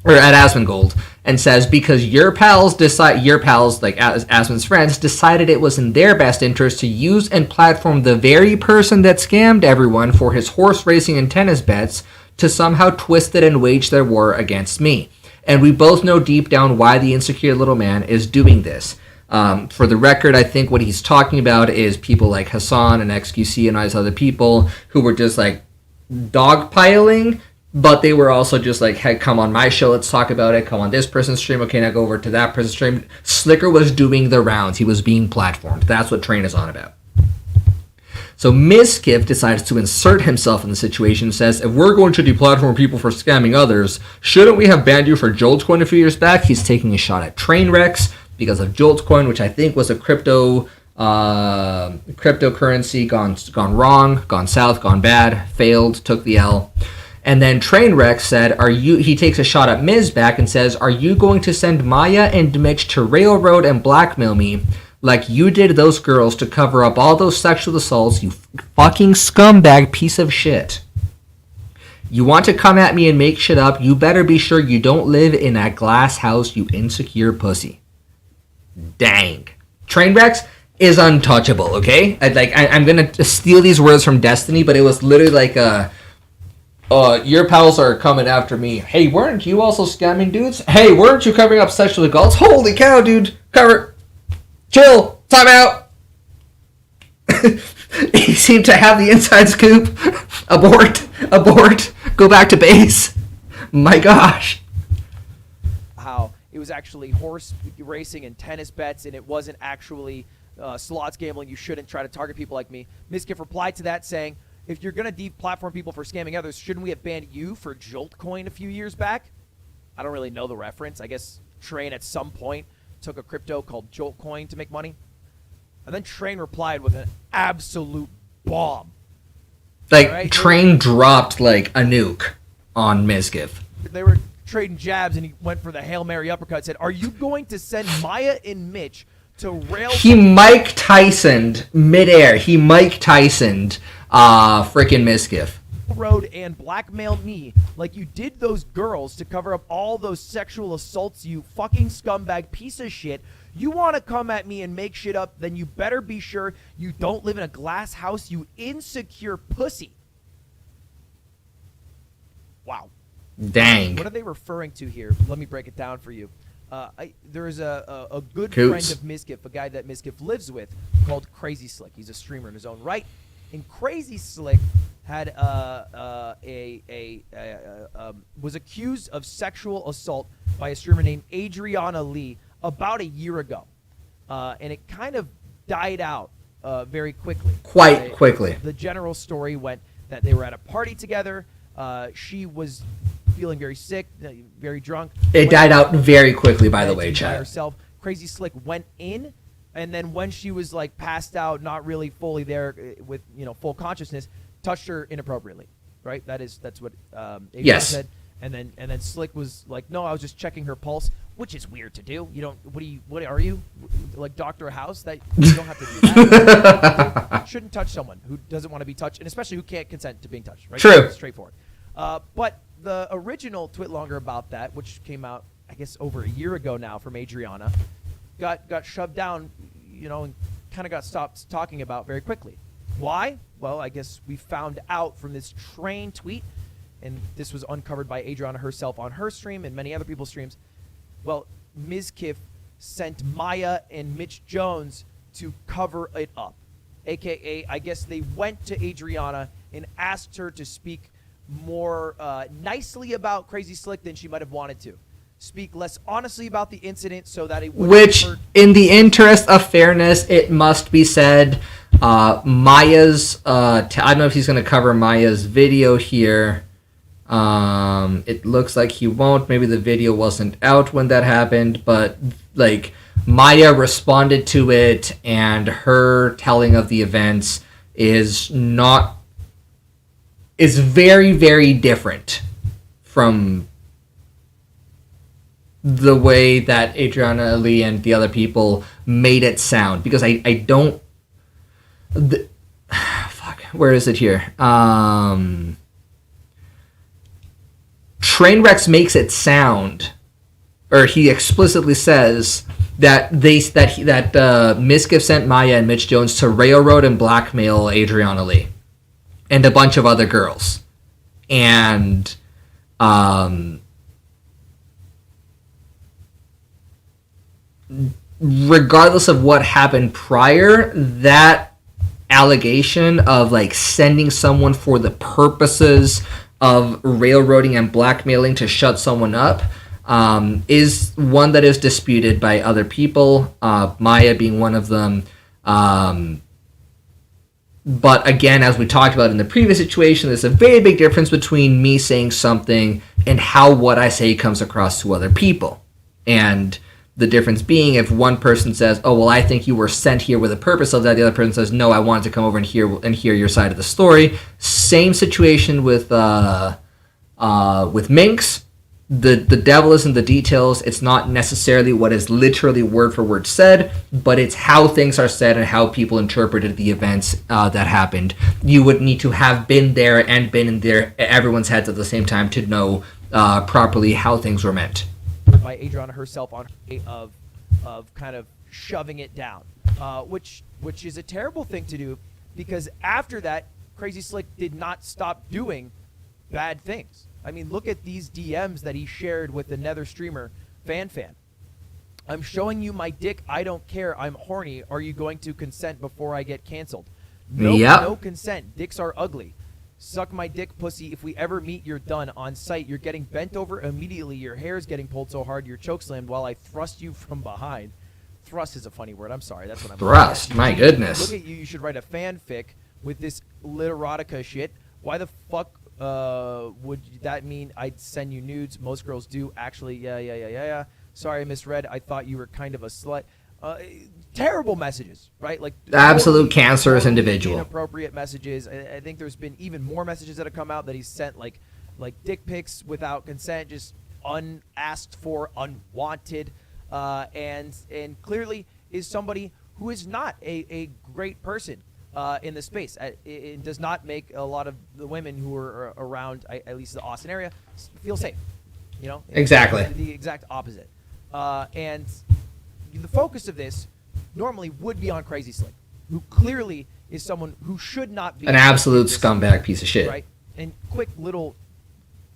or at Asmongold, and says, because your pals, like Asmon's friends, decided it was in their best interest to use and platform the very person that scammed everyone for his horse racing and tennis bets to somehow twist it and wage their war against me. And we both know deep down why the insecure little man is doing this. For the record, I think what he's talking about is people like Hassan and XQC and all these other people who were just like dogpiling, but they were also just like, hey, come on my show, let's talk about it. Come on this person's stream. Okay, now go over to that person's stream. Slicker was doing the rounds. He was being platformed. That's what Train is on about. So Mizkif decides to insert himself in the situation and says, if we're going to deplatform people for scamming others, shouldn't we have banned you for Joltcoin a few years back? He's taking a shot at Trainwrecks because of Joltcoin, which I think was a cryptocurrency gone wrong, gone south, gone bad, failed, took the L. And then Trainwreck said, he takes a shot at Miz back and says, are you going to send Maya and Mitch to railroad and blackmail me like you did those girls to cover up all those sexual assaults, you fucking scumbag piece of shit? You want to come at me and make shit up, you better be sure you don't live in that glass house, you insecure pussy. Dang. Trainwrecks is untouchable, okay? I'm going to steal these words from Destiny, but it was literally like Your pals are coming after me. Hey, weren't you also scamming dudes? Hey, weren't you covering up sexual assaults? Holy cow, dude! Chill! Time out! He seemed to have the inside scoop. Abort! Go back to base. My gosh. How it was actually horse racing and tennis bets, and it wasn't actually slots gambling. You shouldn't try to target people like me. Miskiff replied to that saying, if you're going to deplatform people for scamming others, shouldn't we have banned you for Joltcoin a few years back? I don't really know the reference. I guess Train at some point took a crypto called Joltcoin to make money. And then Train replied with an absolute bomb. Like, right? Train dropped, like, a nuke on Mizgiff. They were trading jabs, and he went for the Hail Mary uppercut. Said, are you going to send Maya and Mitch to rail... He Mike Tysoned midair. He Mike Tysoned freaking Mizgiff. Road and blackmail me like you did those girls to cover up all those sexual assaults, you fucking scumbag piece of shit. You want to come at me and make shit up, then you better be sure you don't live in a glass house, you insecure pussy. Wow. Dang. What are they referring to here? Let me break it down for you. There is a good Coots. friend of Mizgiff, a guy that Mizgiff lives with, called Crazy Slick. He's a streamer in his own right. And Crazy Slick had was accused of sexual assault by a streamer named Adriana Lee about a year ago, and it kind of died out very quickly. Quite quickly. The general story went that they were at a party together. She was feeling very sick, very drunk. It died out very quickly, by the way, by chat. herself. Crazy Slick went in, and then when she was like passed out, not really fully there with full consciousnness, touched her inappropriately. Right? That's what Adriana Yes. said. And then Slick was like, no, I was just checking her pulse, which is weird to do. You don't. What are you, like Dr. House? That you don't have to do that. You shouldn't touch someone who doesn't want to be touched, and especially who can't consent to being touched. Right? True. Straightforward. But the original Twit Longer about that, which came out, I guess, over a year ago now from Adriana, got shoved down, and kind of got stopped talking about very quickly. Why? Well, I guess we found out from this Train tweet, and this was uncovered by Adriana herself on her stream and many other people's streams. Well, Mizkiff sent Maya and Mitch Jones to cover it up. AKA, I guess they went to Adriana and asked her to speak more nicely about Crazy Slick than she might have wanted to. Speak less honestly about the incident so that it wouldn't Which, hurt. in the interest of fairness, it must be said, Maya's, I don't know if he's going to cover Maya's video here. It looks like he won't. Maybe the video wasn't out when that happened, but, like, Maya responded to it, and her telling of the events is very, very different from the way that Adriana Lee and the other people made it sound, because I don't... fuck, where is it here? Trainwrecks makes it sound, or he explicitly says that Mizgiff sent Maya and Mitch Jones to railroad and blackmail Adriana Lee and a bunch of other girls. And regardless of what happened prior, that allegation of like sending someone for the purposes of railroading and blackmailing to shut someone up is one that is disputed by other people, Maya being one of them. But again, as we talked about in the previous situation, there's a very big difference between me saying something and how what I say comes across to other people. And the difference being, if one person says, oh, well, I think you were sent here with a purpose of that, the other person says, no, I wanted to come over and hear your side of the story. Same situation with Minx. The devil is in the details. It's not necessarily what is literally word for word said, but it's how things are said and how people interpreted the events that happened. You would need to have been there and been in everyone's heads at the same time to know properly how things were meant. By Adriana herself on her of kind of shoving it down, which is a terrible thing to do, because after that, Crazy Slick did not stop doing bad things. I mean, look at these DMs that he shared with the Nether streamer Fan. I'm showing you my dick. I don't care. I'm horny. Are you going to consent before I get canceled? Nope, Yep. no consent. Dicks are ugly. Suck my dick, pussy. If we ever meet, you're done. On sight, you're getting bent over immediately. Your hair's getting pulled so hard you're chokeslammed while I thrust you from behind. Thrust is a funny word. I'm sorry. That's what I'm Thrust, my goodness. Look at you. You should write a fanfic with this literotica shit. Why the fuck would that mean I'd send you nudes? Most girls do. Actually, yeah. Sorry, I misread. I thought you were kind of a slut. Terrible messages, right? Like Absolute cancerous individual. Inappropriate messages. I think there's been even more messages that have come out that he's sent like dick pics without consent, just unasked for, unwanted, and clearly is somebody who is not a great person in the space. It does not make a lot of the women who are around, at least the Austin area, feel safe. You know, Exactly. The exact opposite. And the focus of this normally would be on Crazy Slick, who clearly is someone who should not be An absolute scumbag piece of shit. Right. And quick little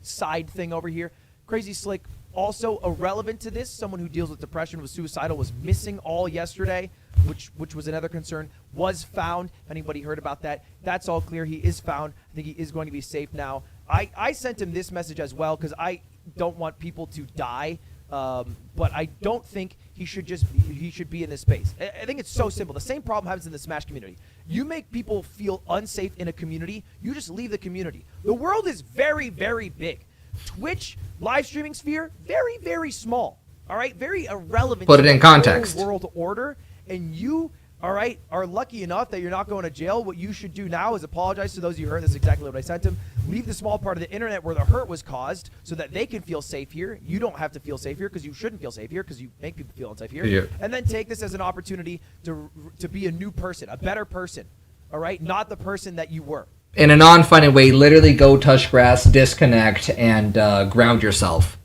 side thing over here. Crazy Slick, also irrelevant to this, someone who deals with depression, was suicidal, was missing all yesterday, which was another concern, was found. If anybody heard about that, that's all clear. He is found. I think he is going to be safe now. I sent him this message as well because I don't want people to die. But I don't think he should be in this space. I think it's so simple. The same problem happens in the Smash community. You make people feel unsafe in a community, you just leave the community. The world is very, very big. Twitch live streaming sphere, very, very small. All right, very irrelevant. Put it to in the context. whole world order, and you, all right, are lucky enough that you're not going to jail. What you should do now is apologize to those of you who heard. That's exactly what I sent him. Leave the small part of the internet where the hurt was caused so that they can feel safe here. You don't have to feel safe here because you shouldn't feel safe here because you make people feel unsafe here. Yeah. And then take this as an opportunity to be a new person, a better person, all right? Not the person that you were. In a non-funny way, literally go touch grass, disconnect, and ground yourself.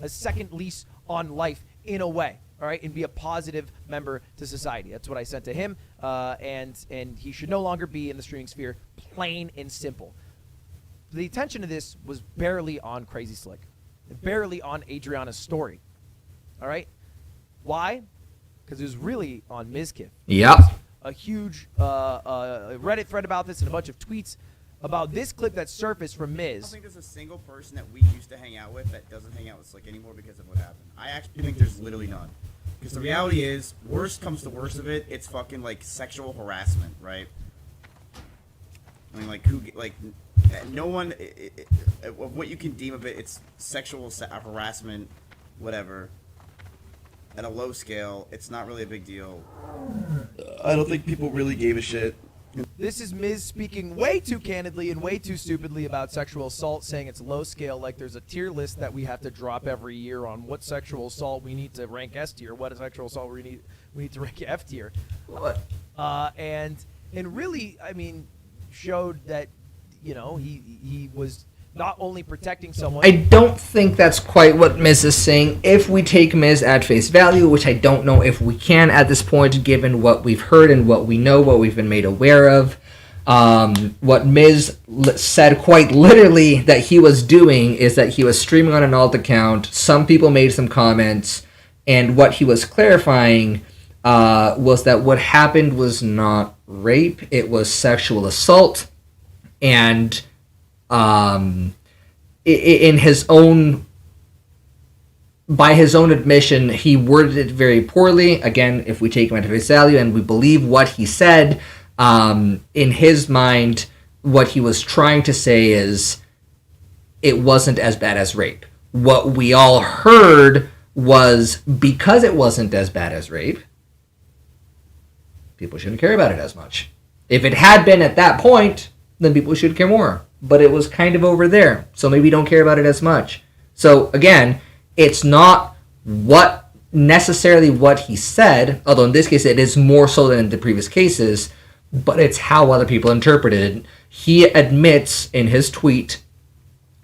A second lease on life in a way. All right, and be a positive member to society. That's what I sent to him, and he should no longer be in the streaming sphere, plain and simple. The attention to this was barely on Crazy Slick, barely on Adriana's story. All right, why? Because it was really on Mizkif. Yep. A huge Reddit thread about this and a bunch of tweets about this clip that surfaced from Miz. I don't think there's a single person that we used to hang out with that doesn't hang out with Slick anymore because of what happened. I actually think there's literally none. Because the reality is, worst comes to worst of it, it's fucking like sexual harassment, right? I mean, no one, what you can deem of it, it's sexual harassment, whatever. At a low scale, it's not really a big deal. I don't think people really gave a shit. This is Miz speaking way too candidly and way too stupidly about sexual assault, saying it's low scale, like there's a tier list that we have to drop every year on what sexual assault we need to rank S tier, what sexual assault we need to rank F tier. What? And really, I mean, showed that, you know, he was not only protecting someone. I don't think that's quite what Miz is saying. If we take Miz at face value, which I don't know if we can at this point, given what we've heard and what we know, what we've been made aware of, what Miz said quite literally that he was doing is that he was streaming on an alt account. Some people made some comments, and what he was clarifying was that what happened was not rape, it was sexual assault, and in his own, by his own admission, he worded it very poorly. Again, if we take him at face value and we believe what he said, in his mind, what he was trying to say is it wasn't as bad as rape. What we all heard was because it wasn't as bad as rape, people shouldn't care about it as much. If it had been at that point, then people should care more. But it was kind of over there, so maybe don't care about it as much. So again, it's not necessarily what he said, although in this case it is more so than in the previous cases, but it's how other people interpreted it. He admits in his tweet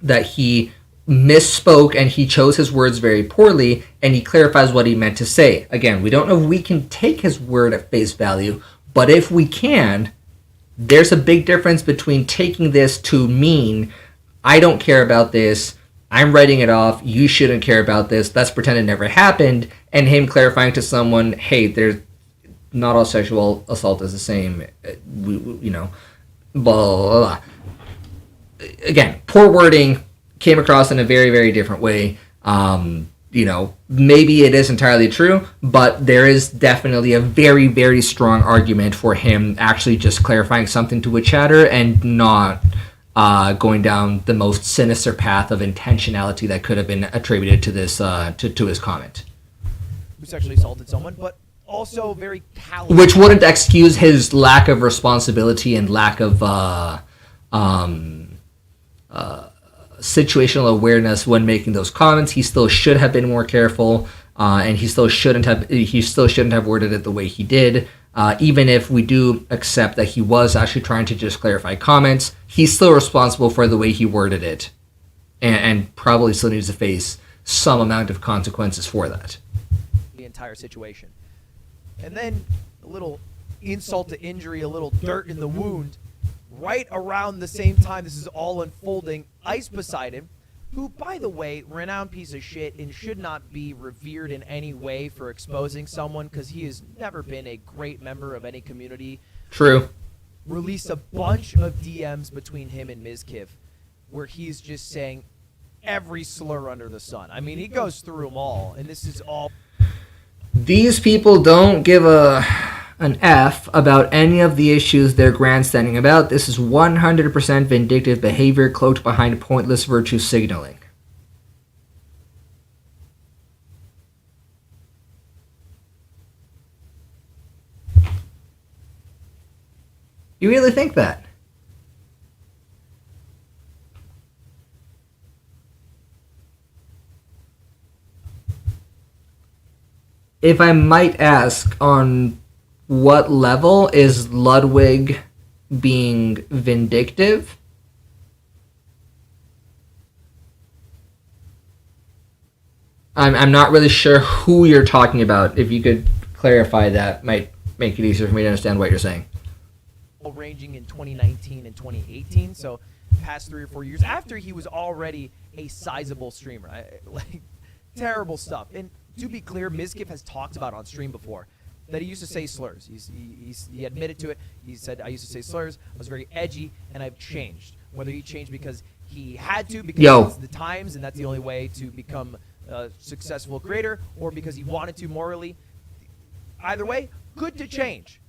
that he misspoke and he chose his words very poorly, and he clarifies what he meant to say. Again, we don't know if we can take his word at face value, but if we can, there's a big difference between taking this to mean I don't care about this. I'm writing it off. You shouldn't care about this. Let's pretend it never happened. And him clarifying to someone, hey, there's not all sexual assault is the same. You know, blah, blah, blah. Again, poor wording, came across in a very, very different way. You know, maybe it is entirely true, but there is definitely a very, very strong argument for him actually just clarifying something to a chatter and not going down the most sinister path of intentionality that could have been attributed to this to his comment. Who sexually assaulted someone, but also very callous. Which wouldn't excuse his lack of responsibility and lack of situational awareness when making those comments. He still should have been more careful, and he still shouldn't have worded it the way he did. Even if we do accept that he was actually trying to just clarify comments, he's still responsible for the way he worded it, and probably still needs to face some amount of consequences for that. The entire situation. And then a little insult to injury, a little dirt in the wound. Right around the same time this is all unfolding, Ice beside him, who, by the way, renowned piece of shit and should not be revered in any way for exposing someone because he has never been a great member of any community. True. Released a bunch of DMs between him and Mizkiff where he's just saying every slur under the sun. I mean, he goes through them all, and this is all... These people don't give an F about any of the issues they're grandstanding about. This is 100% vindictive behavior cloaked behind pointless virtue signaling. You really think that? If I might ask, on what level is Ludwig being vindictive? I'm not really sure who you're talking about. If you could clarify that, might make it easier for me to understand what you're saying. Ranging in 2019 and 2018, so past 3 or 4 years after he was already a sizable streamer. Like, terrible stuff. And to be clear, Mizkiff has talked about on stream before that he used to say slurs. He admitted to it. He said, I used to say slurs. I was very edgy, and I've changed. Whether he changed because he had to, because it's the times, and that's the only way to become a successful creator, or because he wanted to morally. Either way, good to change.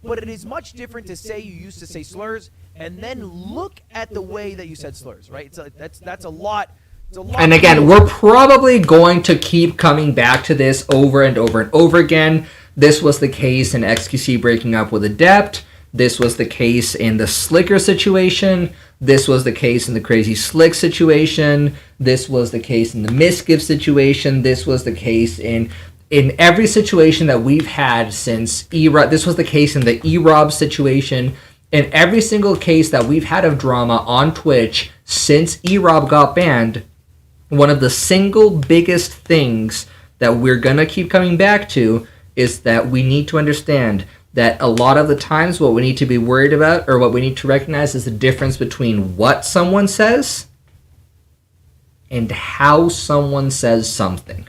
But it is much different to say you used to say slurs and then look at the way that you said slurs, right? That's a lot. And again, we're probably going to keep coming back to this over and over and over again. This was the case in XQC breaking up with Adept. This was the case in the Slicker situation. This was the case in the Crazy Slick situation. This was the case in the Misgive situation. This was the case in every situation that we've had since E-Rob. This was the case in the E-Rob situation. In every single case that we've had of drama on Twitch since E-Rob got banned, one of the single biggest things that we're going to keep coming back to is that we need to understand that a lot of the times what we need to be worried about, or what we need to recognize, is the difference between what someone says and how someone says something.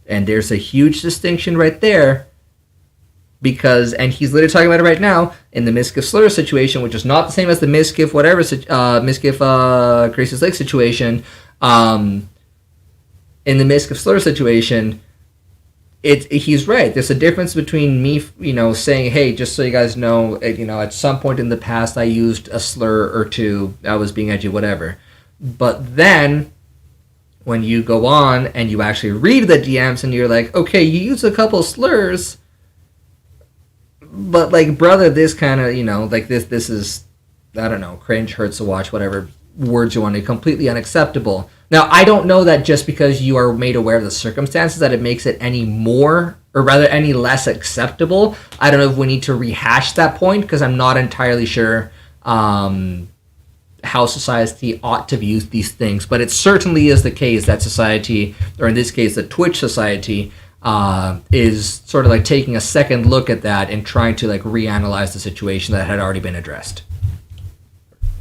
And there's a huge distinction right there, because, and he's literally talking about it right now, in the Misgiff Slur situation, which is not the same as the Misgiff whatever, Misgiff Crazy Slick situation. In the Misgiff Slur situation, he's right. There's a difference between me, saying, hey, just so you guys know, at some point in the past I used a slur or two, I was being edgy, whatever. But then, when you go on and you actually read the DMs and you're like, okay, you use a couple slurs, but like, brother, this kind of, this is, I don't know, cringe, hurts to watch, whatever words you want to, completely unacceptable. Now, I don't know that just because you are made aware of the circumstances that it makes it any more, or rather any less acceptable. I don't know if we need to rehash that point, because I'm not entirely sure how society ought to view these things. But it certainly is the case that society, or in this case, the Twitch society, is sort of like taking a second look at that and trying to like reanalyze the situation that had already been addressed.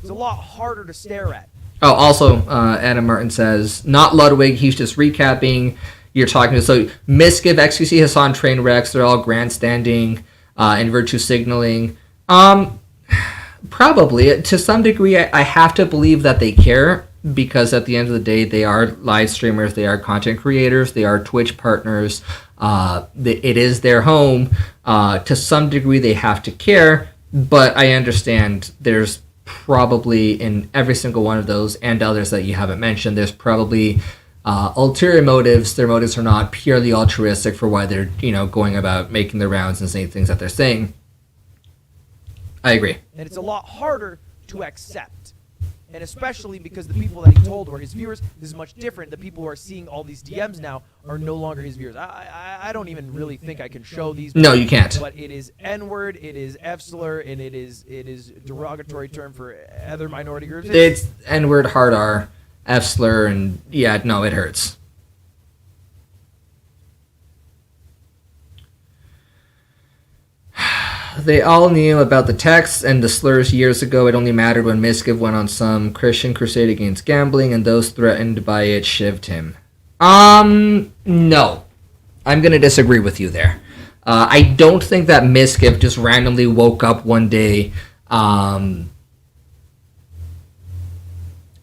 It's a lot harder to stare at. Oh, also, Adam Martin says, not Ludwig, he's just recapping. You're talking to, so Miskiv, XQC, Hassan, Trainwrecks, they're all grandstanding and virtue signaling. Probably. To some degree, I have to believe that they care, because at the end of the day, they are live streamers, they are content creators, they are Twitch partners. It is their home. To some degree, they have to care, but I understand there's probably in every single one of those and others that you haven't mentioned, there's probably ulterior motives. Their motives are not purely altruistic for why they're going about making their rounds and saying things that they're saying. I agree. And it's a lot harder to accept. And especially because the people that he told were his viewers, this is much different. The people who are seeing all these DMs now are no longer his viewers. I don't even really think I can show these. No, you can't. But it is N-word, it is F-slur, and it is derogatory term for other minority groups. It's N-word, hard R, F-slur, and yeah, no, it hurts. They all knew about the texts and the slurs years ago. It only mattered when Miskiv went on some Christian crusade against gambling, and those threatened by it shivved him. No. I'm going to disagree with you there. I don't think that Miskiv just randomly woke up one day and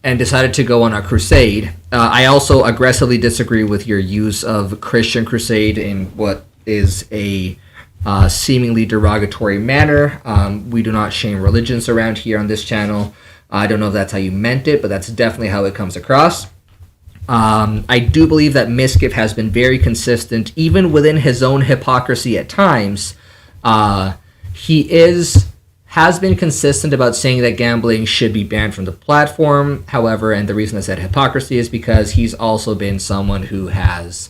decided to go on a crusade. I also aggressively disagree with your use of Christian crusade in what is a seemingly derogatory manner. We do not shame religions around here on this channel. I don't know if that's how you meant it, but that's definitely how it comes across. I do believe that Miskiv has been very consistent, even within his own hypocrisy at times. He has been consistent about saying that gambling should be banned from the platform. However, and the reason I said hypocrisy is because he's also been someone who has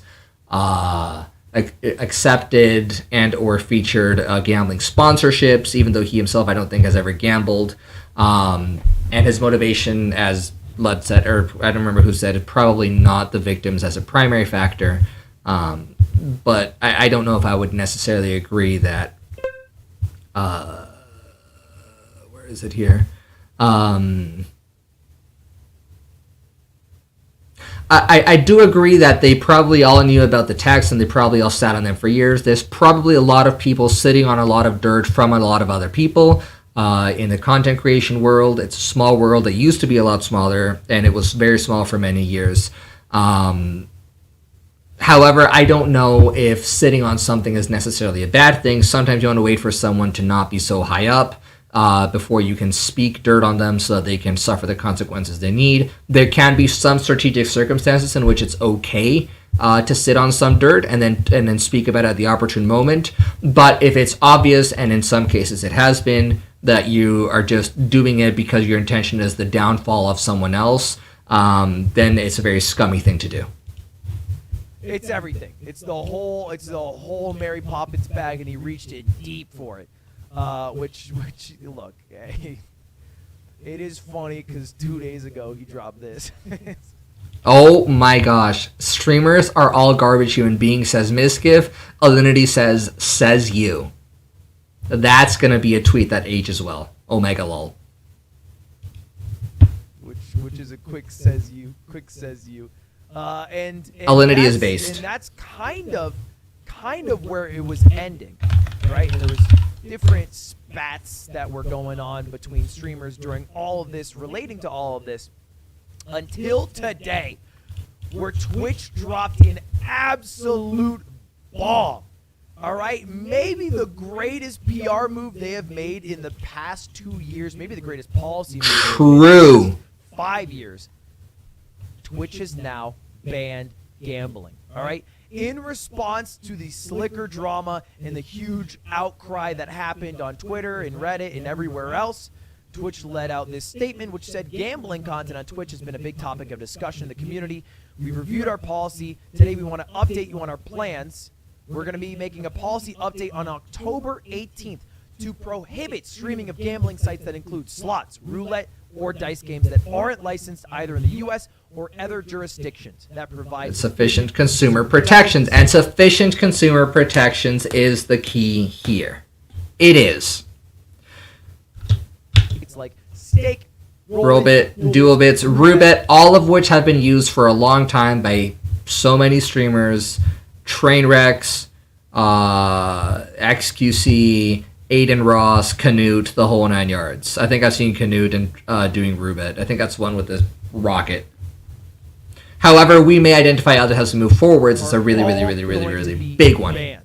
accepted and or featured gambling sponsorships, even though he himself I don't think has ever gambled. And his motivation, as Lud said, or I don't remember who said, probably not the victims as a primary factor. But I don't know if I would necessarily agree that where is it here? I do agree that they probably all knew about the text and they probably all sat on them for years. There's probably a lot of people sitting on a lot of dirt from a lot of other people in the content creation world. It's a small world. It used to be a lot smaller, and it was very small for many years. However, I don't know if sitting on something is necessarily a bad thing. Sometimes you want to wait for someone to not be so high up before you can speak dirt on them so that they can suffer the consequences they need. There can be some strategic circumstances in which it's okay to sit on some dirt and then speak about it at the opportune moment. But if it's obvious, and in some cases it has been, that you are just doing it because your intention is the downfall of someone else, then it's a very scummy thing to do. It's everything. It's the whole Mary Poppins bag, and he reached it deep for it. Which look, it is funny because 2 days ago he dropped this. Oh my gosh. Streamers are all garbage human beings, says Miskiv. Alinity says you. That's going to be a tweet that ages well. Omega lol. Which is a quick says you. And Alinity is based. And that's kind of where it was ending, right? And there was different spats that were going on between streamers during all of this, relating to all of this, until today, where Twitch dropped an absolute bomb. All right, maybe the greatest PR move they have made in the past 2 years, maybe the greatest policy move True. in the past 5 years. Twitch has now banned gambling. All right. In response to the Slicker drama and the huge outcry that happened on Twitter and Reddit and everywhere else, Twitch let out this statement which said gambling content on Twitch has been a big topic of discussion in the community. We reviewed our policy. Today we want to update you on our plans. We're going to be making a policy update on October 18th to prohibit streaming of gambling sites that include slots, roulette, or dice games that aren't licensed either in the U.S. or other jurisdictions that provide sufficient consumer protections. And sufficient consumer protections is the key here. It is. It's like stake Rollbit, Dual-Bits, Rubit, all of which have been used for a long time by so many streamers. Trainwrecks, XQC, Aiden Ross, Canute, the whole 9 yards. I think I've seen Canute and doing Rubit. I think that's one with the rocket. However, we may identify others as we move forwards. It's a really big one. And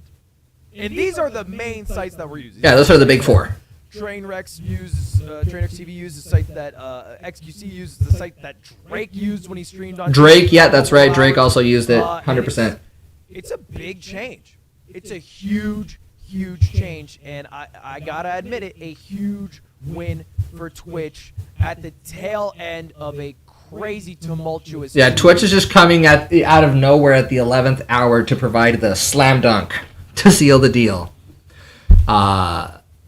these are the main sites that we're using. Yeah, those are the big four. Trainwrecks TV uses the site that XQC uses the site that Drake used when he streamed on Drake, yeah, that's right. Drake also used it, 100%. It's a big change. It's a huge change, and I gotta admit it, a huge win for Twitch at the tail end of a crazy tumultuous. Yeah, Twitch is just coming out of nowhere at the 11th hour to provide the slam dunk to seal the deal.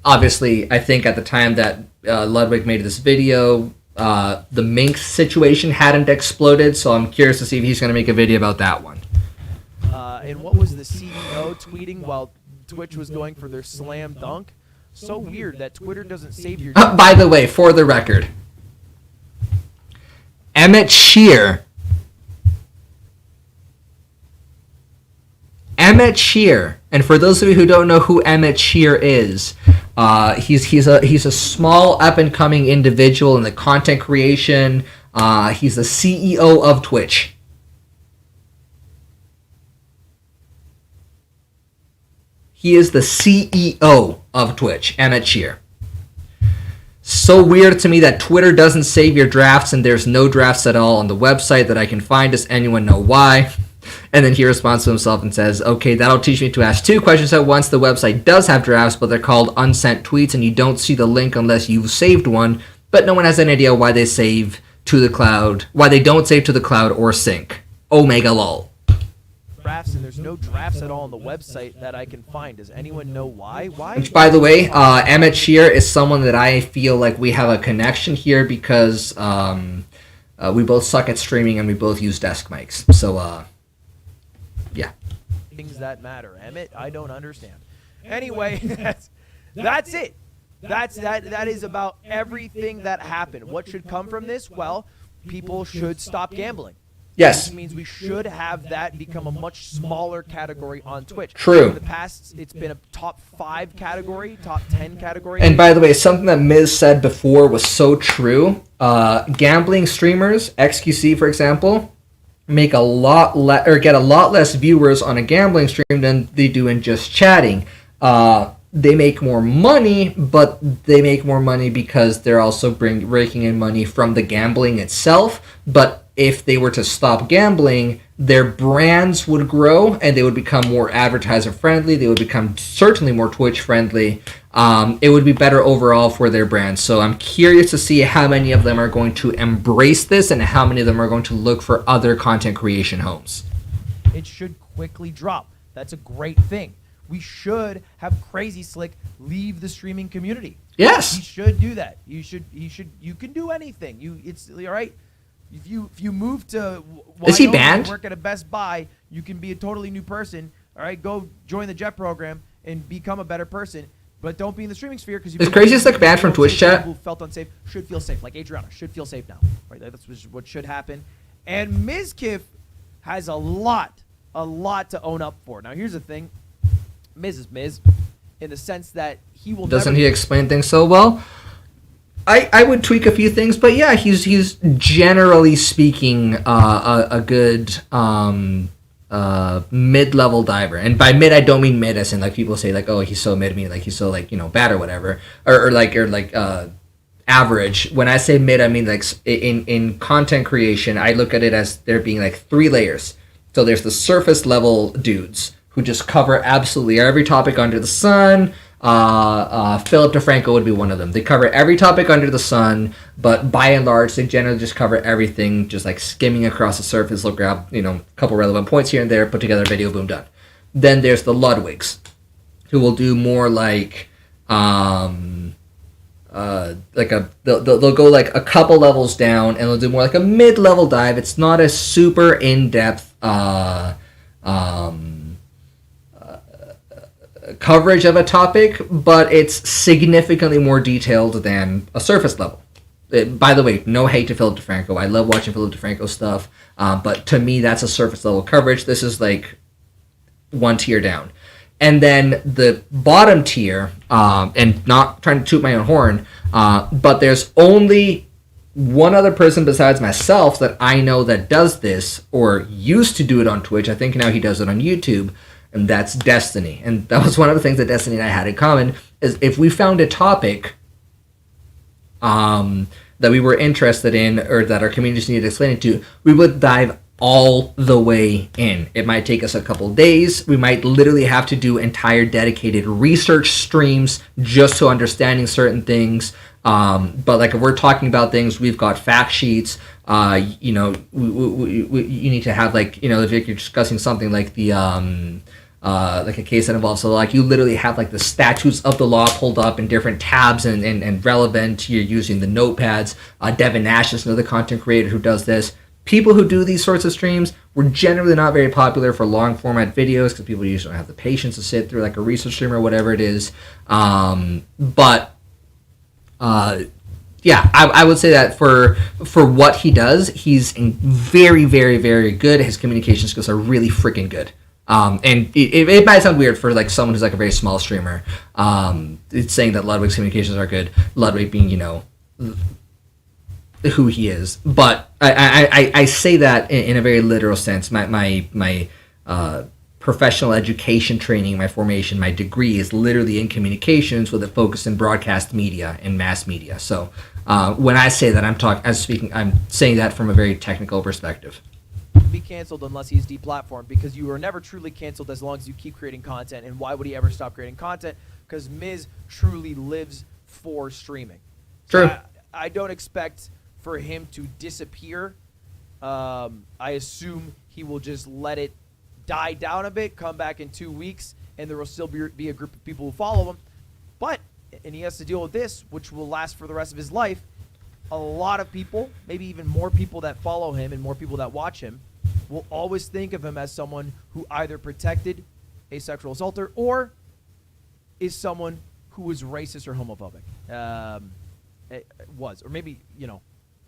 Obviously, I think at the time that Ludwig made this video, the Minx situation hadn't exploded, so I'm curious to see if he's going to make a video about that one. And what was the CEO tweeting while Twitch was going for their slam dunk? So weird that Twitter doesn't save your... By the way, for the record, Emmett Shear, and for those of you who don't know who Emmett Shear is, he's a small up and coming individual in the content creation. He's the CEO of Twitch. He is the CEO of Twitch, Emmett Shear. So weird to me that Twitter doesn't save your drafts and there's no drafts at all on the website that I can find. Does anyone know why? And then he responds to himself and says, okay, that'll teach me to ask 2 questions at once. The website does have drafts, but they're called unsent tweets, and you don't see the link unless you've saved one, but no one has any idea why they save to the cloud, why they don't save to the cloud or sync. Omega lol. Drafts, and there's no drafts at all on the website that I can find. Does anyone know why? Which, by the way, Emmett Shear is someone that I feel like we have a connection here because we both suck at streaming and we both use desk mics. So, yeah. Things that matter. Emmett, I don't understand. Anyway, that's it. That is about everything that happened. What should come from this? Well, people should stop gambling. Yes. Which means we should have that become a much smaller category on Twitch. True. In the past, it's been a top 5 category, top 10 category. And by the way, something that Miz said before was so true. Gambling streamers, XQC for example, make a lot get a lot less viewers on a gambling stream than they do in just chatting. They make more money, but they make more money because they're also raking in money from the gambling itself. But if they were to stop gambling, their brands would grow and they would become more advertiser friendly. They would become certainly more Twitch friendly. It would be better overall for their brands. So I'm curious to see how many of them are going to embrace this and how many of them are going to look for other content creation homes. It should quickly drop. That's a great thing. We should have Crazy Slick leave the streaming community. Yes. He should do that. You can do anything. It's all right. If you move to is he banned? Work at a Best Buy, you can be a totally new person. All right, go join the JET program and become a better person. But don't be in the streaming sphere because is Crazy Slick banned from Twitch chat? Who felt unsafe should feel safe, like Adriana should feel safe now. Right, that's what should happen. And Mizkif has a lot to own up for. Now here's the thing, Miz is Miz, in the sense that he will. Doesn't he explain things so well? I would tweak a few things, but yeah, he's generally speaking a good mid-level diver. And by mid, I don't mean mid as in like people say like, oh, he's so mid, I mean like he's so like, you know, bad or whatever, or like average. When I say mid, I mean like in content creation, I look at it as there being like 3 layers. So there's the surface level dudes who just cover absolutely every topic under the sun. Philip DeFranco would be one of them. They cover every topic under the sun, but by and large, they generally just cover everything, just like skimming across the surface, look grab, you know, a couple relevant points here and there, put together a video, boom, done. Then there's the Ludwigs, who will do more like they'll go like a couple levels down, and they'll do more like a mid-level dive. It's not a super in-depth coverage of a topic, but it's significantly more detailed than a surface level. By the way, no hate to Philip DeFranco. I love watching Philip DeFranco stuff, but to me, that's a surface level coverage. This is like one tier down. And then the bottom tier, and not trying to toot my own horn, but there's only one other person besides myself that I know that does this or used to do it on Twitch. I think now he does it on YouTube, and that's Destiny. And that was one of the things that Destiny and I had in common, is if we found a topic that we were interested in or that our communities needed explaining to, we would dive all the way in. It might take us a couple days. We might literally have to do entire dedicated research streams just to understanding certain things. But like if we're talking about things, we've got fact sheets. You know, you need to have like, you know, if you're discussing something like the like a case that involves, so like you literally have like the statutes of the law pulled up in different tabs and relevant. You're using the notepads. Devin Nash is another content creator who does this. People who do these sorts of streams were generally not very popular for long format videos because people usually don't have the patience to sit through like a research stream or whatever it is. Yeah, I would say that for what he does, he's very, very, very good. His communication skills are really freaking good. And it might sound weird for like someone who's like a very small streamer. It's saying that Ludwig's communications are good. Ludwig being, you know, who he is, but I say that in a very literal sense. My professional education training, my formation, my degree is literally in communications with a focus in broadcast media and mass media. So when I say that, I'm saying that from a very technical perspective. Be canceled unless he's deplatformed, because you are never truly canceled as long as you keep creating content. And why would he ever stop creating content? Because Miz truly lives for streaming. True. So I don't expect for him to disappear. I assume he will just let it die down a bit, come back in 2 weeks, and there will still be a group of people who follow him. And he has to deal with this, which will last for the rest of his life. A lot of people, maybe even more people that follow him and more people that watch him, will always think of him as someone who either protected a sexual assaulter or is someone who was racist or homophobic. Or maybe, you know,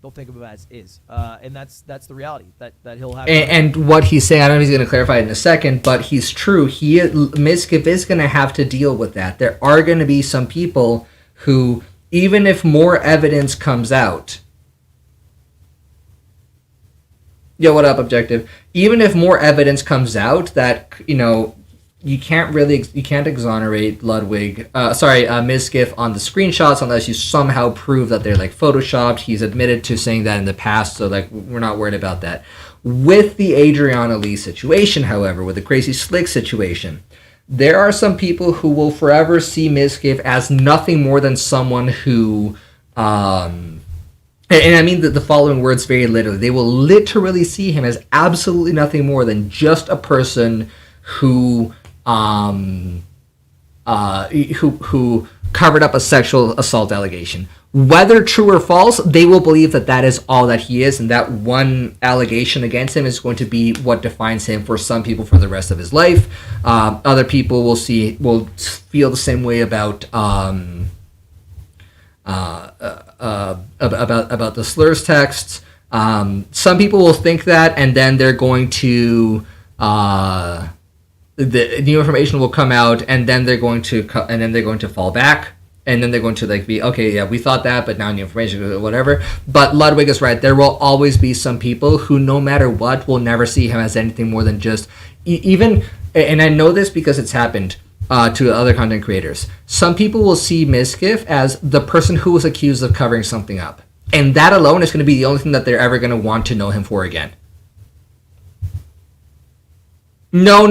they'll think of him as is. And that's the reality that he'll have. And what he's saying, I don't know if he's going to clarify it in a second, but he's true. Mizkif is going to have to deal with that. There are going to be some people who, even if more evidence comes out, yo, what up, Objective? Even if more evidence comes out that, you know, you can't exonerate Ludwig, Mizkif on the screenshots unless you somehow prove that they're like photoshopped. He's admitted to saying that in the past, so like we're not worried about that. With the Adriana Lee situation, however, with the Crazy Slick situation, there are some people who will forever see Mizkif as nothing more than someone who, and I mean the following words very literally. They will literally see him as absolutely nothing more than just a person who covered up a sexual assault allegation. Whether true or false, they will believe that that is all that he is, and that one allegation against him is going to be what defines him for some people for the rest of his life. Other people will feel the same way about the slurs texts. Some people will think that, and then they're going to the new information will come out, and then they're going to fall back, and then they're going to like be okay, yeah, we thought that, but now new information, whatever. But Ludwig is right. There will always be some people who, no matter what, will never see him as anything more than just even. And I know this because it's happened to other content creators. Some people will see Mizkif as the person who was accused of covering something up, and that alone is going to be the only thing that they're ever going to want to know him for again. No.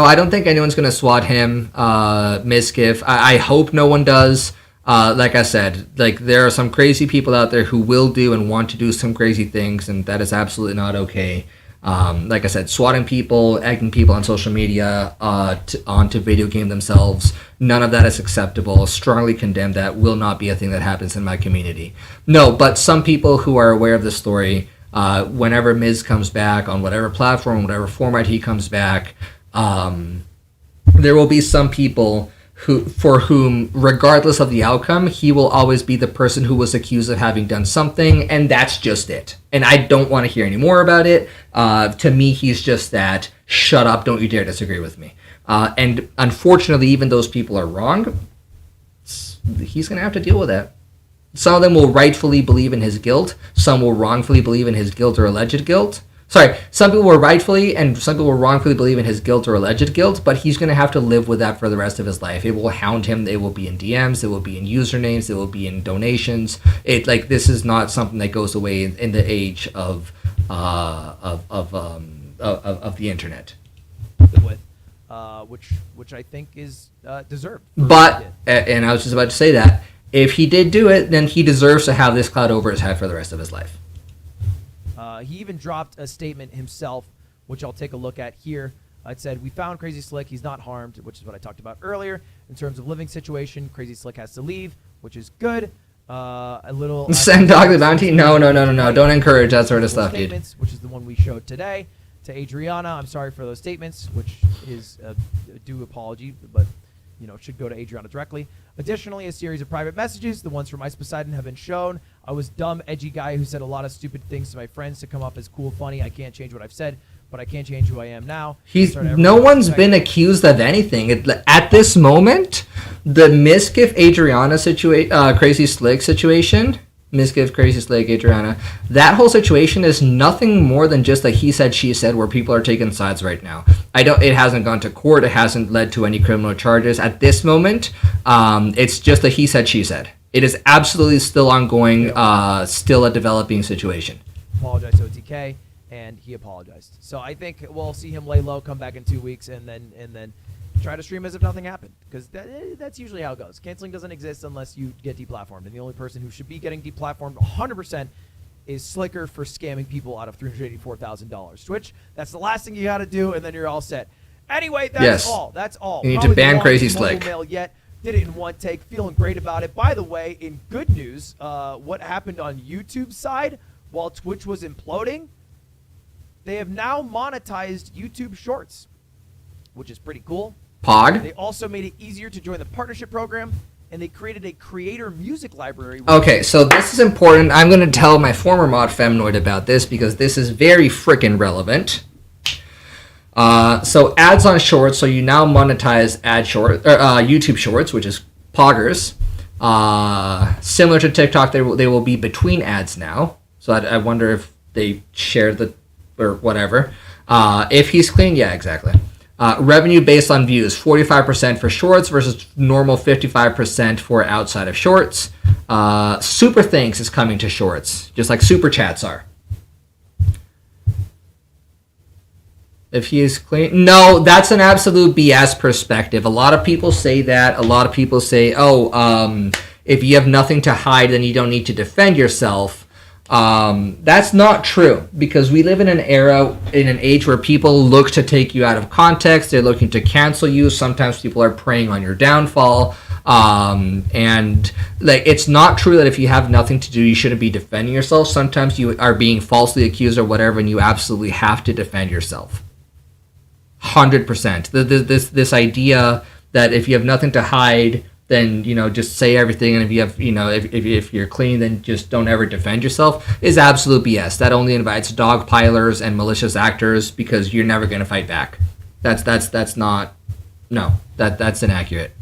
I don't think anyone's going to swat him, Mizkif. I hope no one does. Like I said, like there are some crazy people out there who will do and want to do some crazy things, and that is absolutely not okay. Like I said, swatting people, egging people on social media onto video game themselves, none of that is acceptable. Strongly condemn that. Will not be a thing that happens in my community. No, but some people who are aware of the story, whenever Miz comes back on whatever platform, whatever format he comes back, there will be some people for whom, regardless of the outcome, he will always be the person who was accused of having done something, and that's just it. And I don't want to hear any more about it. To me, he's just that, shut up, don't you dare disagree with me. And unfortunately, even those people are wrong. He's going to have to deal with that. Some of them will rightfully believe in his guilt. Some will wrongfully believe in his guilt or alleged guilt. Sorry, some people will rightfully and some people will wrongfully believe in his guilt or alleged guilt, but he's going to have to live with that for the rest of his life. It will hound him. It will be in DMs. It will be in usernames. It will be in donations. This is not something that goes away in the age of the internet. With, which I think is deserved. But and I was just about to say that if he did do it, then he deserves to have this cloud over his head for the rest of his life. He even dropped a statement himself, which I'll take a look at here. It said, "We found Crazy Slick. He's not harmed," which is what I talked about earlier. In terms of living situation, Crazy Slick has to leave, which is good. A little... Send Dog the Bounty? No. Don't encourage that sort of stuff, dude. Which is the one we showed today. To Adriana, I'm sorry for those statements, which is a due apology, but it should go to Adriana directly. Additionally, a series of private messages, the ones from Ice Poseidon, have been shown. I was dumb, edgy guy who said a lot of stupid things to my friends to come off as cool, funny. I can't change what I've said, but I can change who I am now. No one's been accused of anything. At this moment, the Misgift Adriana Crazy Slick situation, Misgift Crazy Slick Adriana, that whole situation is nothing more than just a he said she said where people are taking sides right now. It hasn't gone to court. It hasn't led to any criminal charges at this moment. It's just a he said she said. It is absolutely still ongoing, still a developing situation. Apologize to OTK, and he apologized. So I think we'll see him lay low, come back in 2 weeks, and then try to stream as if nothing happened, because that's usually how it goes. Canceling doesn't exist unless you get deplatformed, and the only person who should be getting deplatformed 100% is Slicker for scamming people out of $384,000. Twitch, that's the last thing you got to do, and then you're all set. Anyway, that's all. That's all. You need to ban Crazy Slick. Mail yet. Did it in one take. Feeling great about it. By the way, in good news, what happened on YouTube's side while Twitch was imploding, they have now monetized YouTube Shorts, which is pretty cool. Pog. They also made it easier to join the partnership program, and they created a creator music library. Okay, so this is important. I'm going to tell my former mod Femnoid about this because this is very freaking relevant. So ads on Shorts, so you now monetize YouTube Shorts, which is Poggers. Similar to TikTok, they will be between ads now. So I wonder if they share or whatever. If he's clean, yeah, exactly. Revenue based on views, 45% for Shorts versus normal 55% for outside of Shorts. Super Thanks is coming to Shorts, just like Super Chats are. If he is clean, no, that's an absolute BS perspective. A lot of people say that. A lot of people say, if you have nothing to hide, then you don't need to defend yourself. That's not true, because we live in an era, in an age where people look to take you out of context. They're looking to cancel you. Sometimes people are preying on your downfall. And it's not true that if you have nothing to do, you shouldn't be defending yourself. Sometimes you are being falsely accused or whatever, and you absolutely have to defend yourself. 100%. This idea that if you have nothing to hide, then just say everything, and if you have if you're clean, then just don't ever defend yourself is absolute BS. That only invites dog pilers and malicious actors, because you're never going to fight back. That's not that's inaccurate.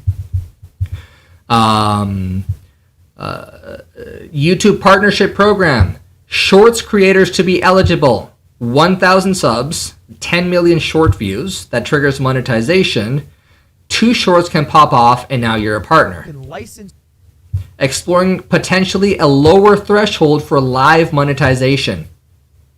YouTube partnership program, Shorts creators to be eligible, 1,000 subs, 10 million short views, that triggers monetization. 2 shorts can pop off, and now you're a partner. Exploring potentially a lower threshold for live monetization.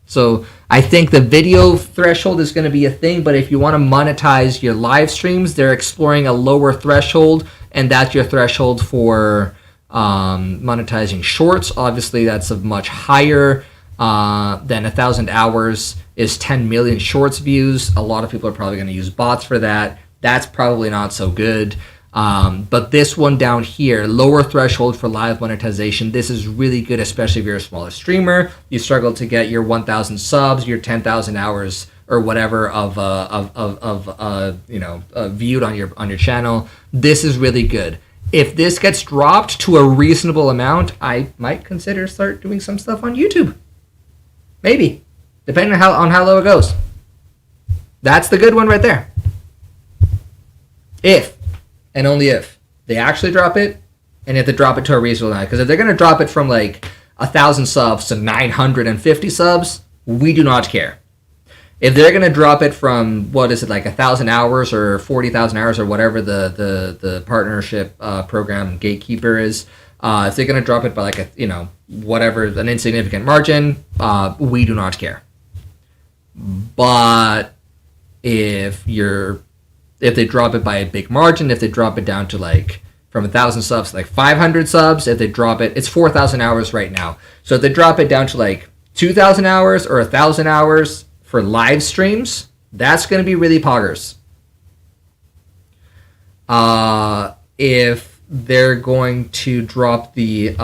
So I think the video threshold is going to be a thing, but if you want to monetize your live streams, they're exploring a lower threshold, and that's your threshold for monetizing shorts. Obviously, that's a much higher than 1,000 hours is 10 million shorts views. A lot of people are probably going to use bots for that. That's probably not so good. But this one down here, lower threshold for live monetization, this is really good, especially if you're a smaller streamer. You struggle to get your 1,000 subs, your 10,000 hours, or whatever viewed on your channel, this is really good. If this gets dropped to a reasonable amount, I might consider start doing some stuff on YouTube. Maybe, depending on how low it goes. That's the good one right there. If, and only if, they actually drop it, and if they drop it to a reasonable amount. Because if they're going to drop it from like 1,000 subs to 950 subs, we do not care. If they're going to drop it from, what is it, like 1,000 hours or 40,000 hours or whatever the partnership program gatekeeper is, if they're going to drop it by like whatever, an insignificant margin, we do not care. But if they drop it by a big margin, if they drop it down to like from 1,000 subs to like 500 subs, if they drop it, it's 4,000 hours right now. So if they drop it down to like 2,000 hours or 1,000 hours for live streams, that's going to be really poggers. If they're going to drop the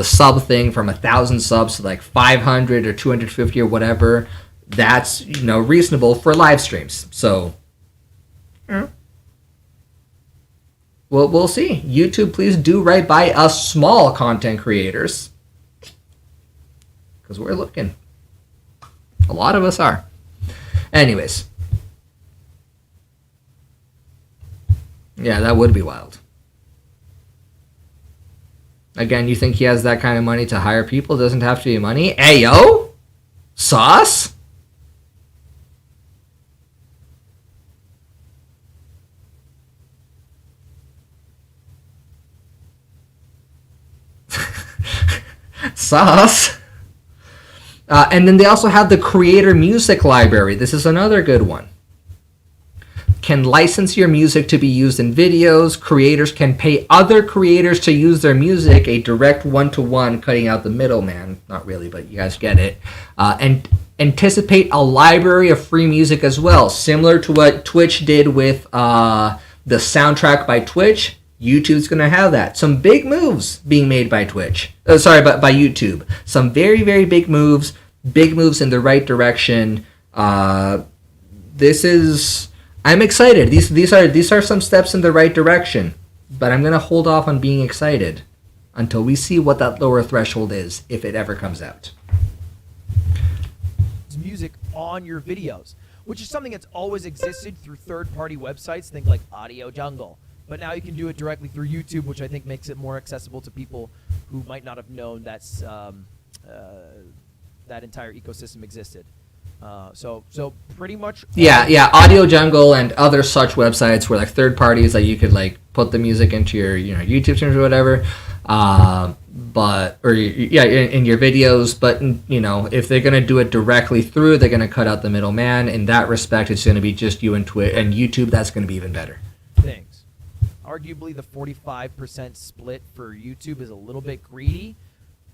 sub thing from 1,000 subs to like 500 or 250 or whatever, that's reasonable for live streams. So we'll see. YouTube, please do right by us small content creators, because we're looking. A lot of us are. Anyways. Yeah, that would be wild. Again, you think he has that kind of money to hire people? Doesn't have to be money. Hey, yo! Sauce? Sauce? And then they also have the Creator Music Library. This is another good one. Can license your music to be used in videos. Creators can pay other creators to use their music. A direct one-to-one, cutting out the middleman. Not really, but you guys get it. And anticipate a library of free music as well. Similar to what Twitch did with the soundtrack by Twitch. YouTube's going to have that. Some big moves being made by Twitch. By YouTube. Some very, very big moves in the right direction. I'm excited. These are some steps in the right direction, but I'm going to hold off on being excited until we see what that lower threshold is, if it ever comes out. Music on your videos, which is something that's always existed through third-party websites, think like Audio Jungle. But now you can do it directly through YouTube, which I think makes it more accessible to people who might not have known that entire ecosystem existed. So pretty much. Yeah. Audio Jungle and other such websites were like third parties that you could like put the music into your YouTube streams or whatever, in your videos. But if they're gonna do it directly through, they're gonna cut out the middleman. In that respect, it's gonna be just you and Twitch and YouTube. That's gonna be even better. Things. Arguably, the 45% split for YouTube is a little bit greedy,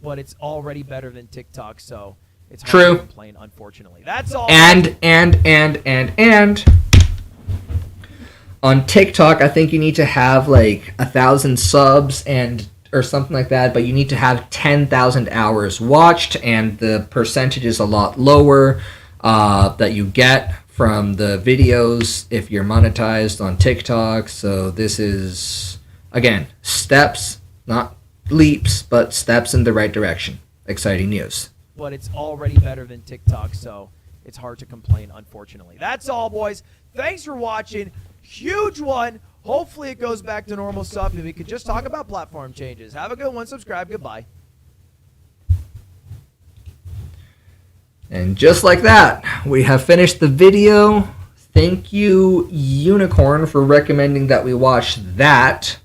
but it's already better than TikTok, so it's hard to complain, unfortunately. That's all. And on TikTok, I think you need to have like 1,000 subs or something like that, but you need to have 10,000 hours watched, and the percentage is a lot lower that you get from the videos if you're monetized on TikTok. So this is, again, steps, not leaps, but steps in the right direction. Exciting news. But it's already better than TikTok, so it's hard to complain, unfortunately. That's all, boys. Thanks for watching. Huge one. Hopefully it goes back to normal stuff and we could just talk about platform changes. Have a good one. Subscribe. Goodbye. And just like that, we have finished the video. Thank you, Unicorn, for recommending that we watch that.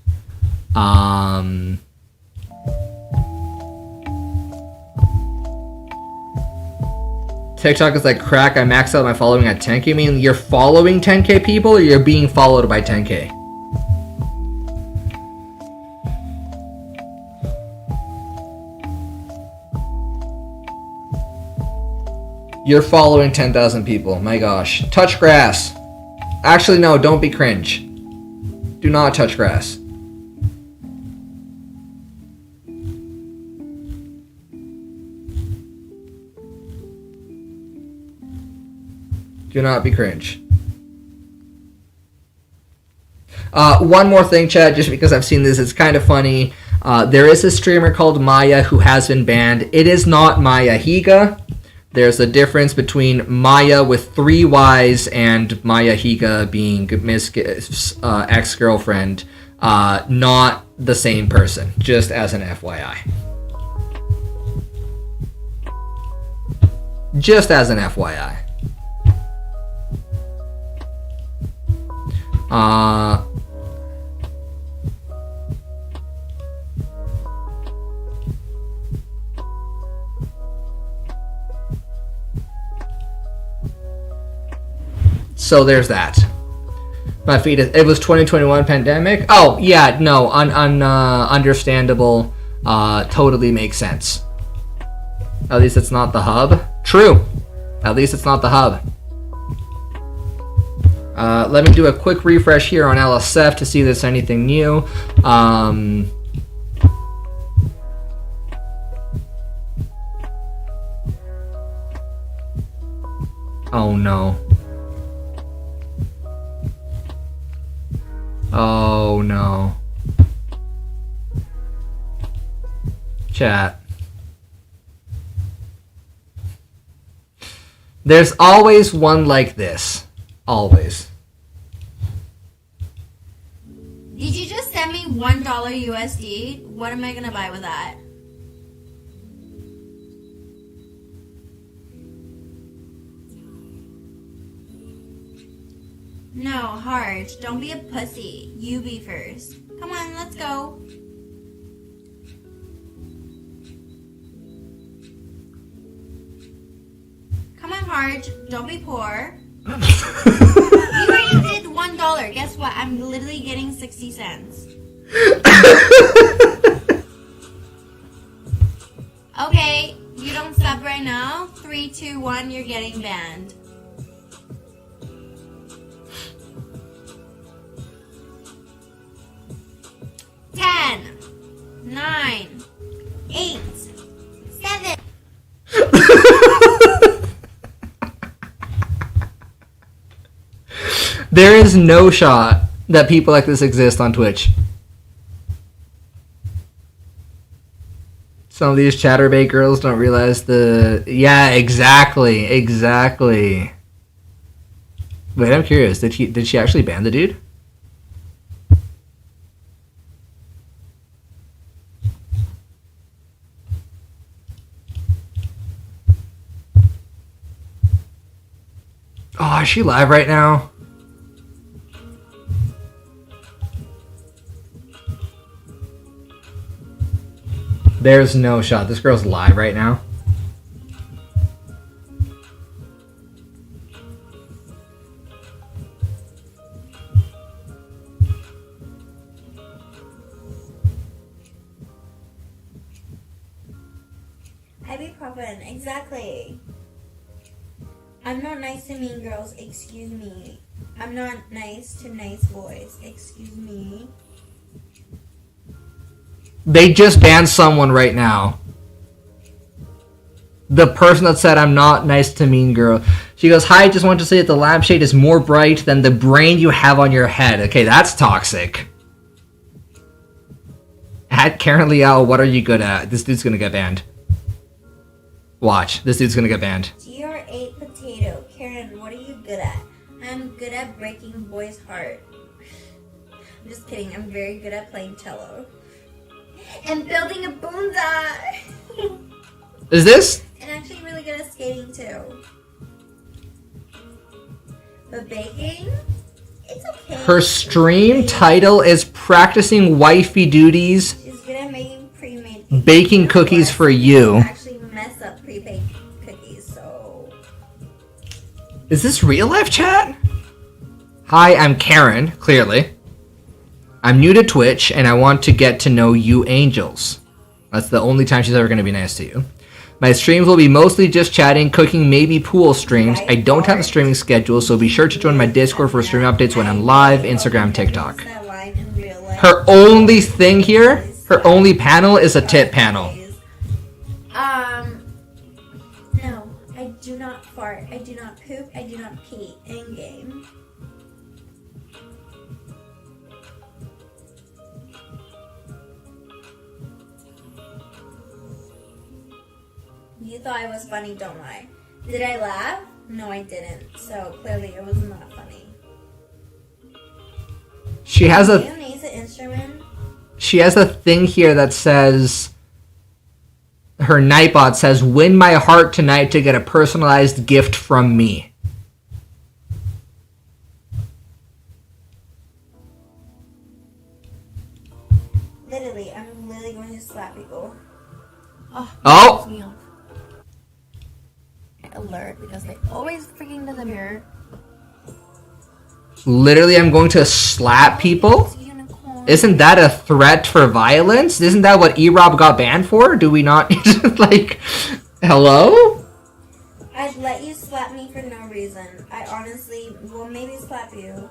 TikTok is like crack. I maxed out my following at 10K. I mean, you're following 10K people, or you're being followed by 10K? You're following 10,000 people. My gosh. Touch grass. Actually, no, don't be cringe. Do not touch grass. Do not be cringe. One more thing, Chad, just because I've seen this, it's kind of funny. There is a streamer called Maya who has been banned. It is not Maya Higa. There's a difference between Maya with 3 Ys and Maya Higa being Miss ex-girlfriend. Not the same person, just as an FYI. Just as an FYI. So there's that. My feed is, it was 2021 pandemic. Oh yeah, no, understandable. Totally makes sense. At least it's not the hub. True. At least it's not the hub. Let me do a quick refresh here on LSF to see if there's anything new. Oh no. Oh no. Chat. There's always one like this. Always. Did you just send me $1 USD? What am I gonna buy with that? No, Harge, don't be a pussy. You be first. Come on, let's go. Come on, Harge, don't be poor. You already did $1. Guess what? I'm literally getting 60 cents. Okay, you don't sub right now. 3, 2, 1, you're getting banned. 10, 9, 8, 7. There is no shot that people like this exist on Twitch. Some of these chatterbait girls don't realize the... Yeah, exactly. Exactly. Wait, I'm curious. Did she actually ban the dude? Oh, is she live right now? There's no shot. This girl's live right now. Ibuprofen, exactly. I'm not nice to mean girls, excuse me. I'm not nice to nice boys, excuse me. They just banned someone right now. The person that said, I'm not nice to mean girl. She goes, hi, just want to say that the lampshade is more bright than the brain you have on your head. Okay, that's toxic. At Karen Liao, what are you good at? This dude's gonna get banned. Watch, this dude's gonna get banned. GR8 potato. Karen, what are you good at? I'm good at breaking boys' heart. I'm just kidding, I'm very good at playing cello. And building a boonza! Is this? And actually really good at skating too. But baking? It's okay. Her stream title is Practicing Wifey Duties, She's good at making pre-made Baking Cookies for You. actually mess up pre-baked cookies, so... Is this real life chat? Hi, I'm Karen, clearly. I'm new to Twitch, and I want to get to know you angels. That's the only time she's ever going to be nice to you. My streams will be mostly just chatting, cooking, maybe pool streams. I don't have a streaming schedule, so be sure to join my Discord for stream updates when I'm live, Instagram, TikTok. Her only thing here, her only panel is a tit panel. No, I do not fart. fart. I do not poop. I do not pee. In game. You thought it was funny, don't lie. Did I laugh? No, I didn't. So clearly it was not funny. She has a Mayonnaise an instrument? she has a thing here that says her Nightbot says, "Win my heart tonight to get a personalized gift from me." Literally, I'm literally going to slap people. Oh! Pisses me off. Alert, because they always freaking do the mirror. Literally, I'm going to slap people? Isn't that a threat for violence? Isn't that what E-Rob got banned for? Do we not, like, hello? I'd let you slap me for no reason. I honestly will maybe slap you.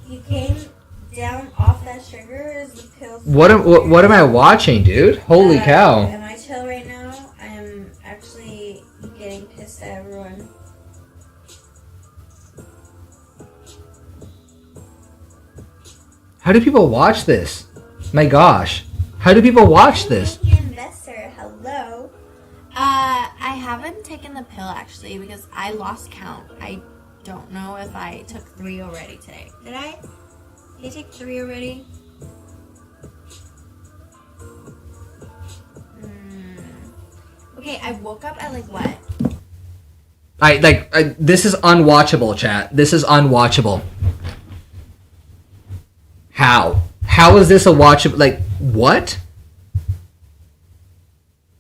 You came down off that sugar is the pill. What am I watching, dude? Holy cow. Am I chill right now? I'm actually getting pissed at everyone. How do people watch this? My gosh. How do people watch this? Investor, hello. I haven't taken the pill actually because I lost count. I don't know if I took 3 already today. Did I? Did you take 3 already? Okay, I woke up at like what? This is unwatchable, chat. This is unwatchable. How? How is this a watchable? Like, what?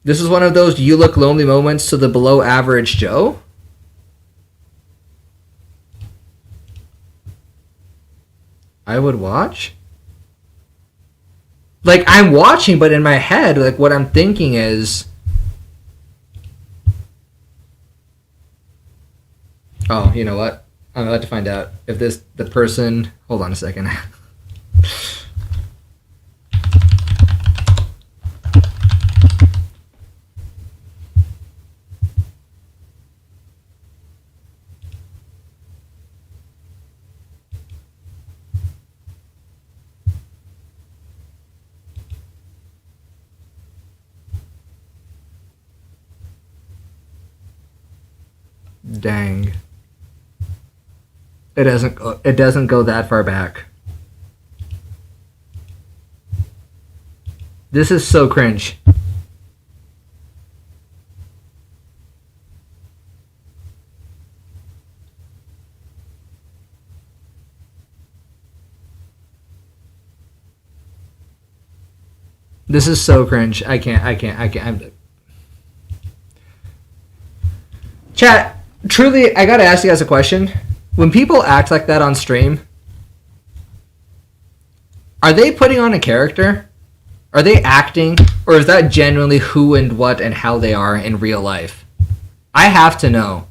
This is one of those you look lonely moments to the below average Joe? I would watch? Like, I'm watching, but in my head, like, what I'm thinking is... Oh, you know what? I'm about to find out if the person... Hold on a second. Dang. It doesn't go that far back. This is so cringe. This is so cringe. I can't. Chat, truly, I gotta ask you guys a question. When people act like that on stream, are they putting on a character? Are they acting? Or is that genuinely who and what and how they are in real life? I have to know.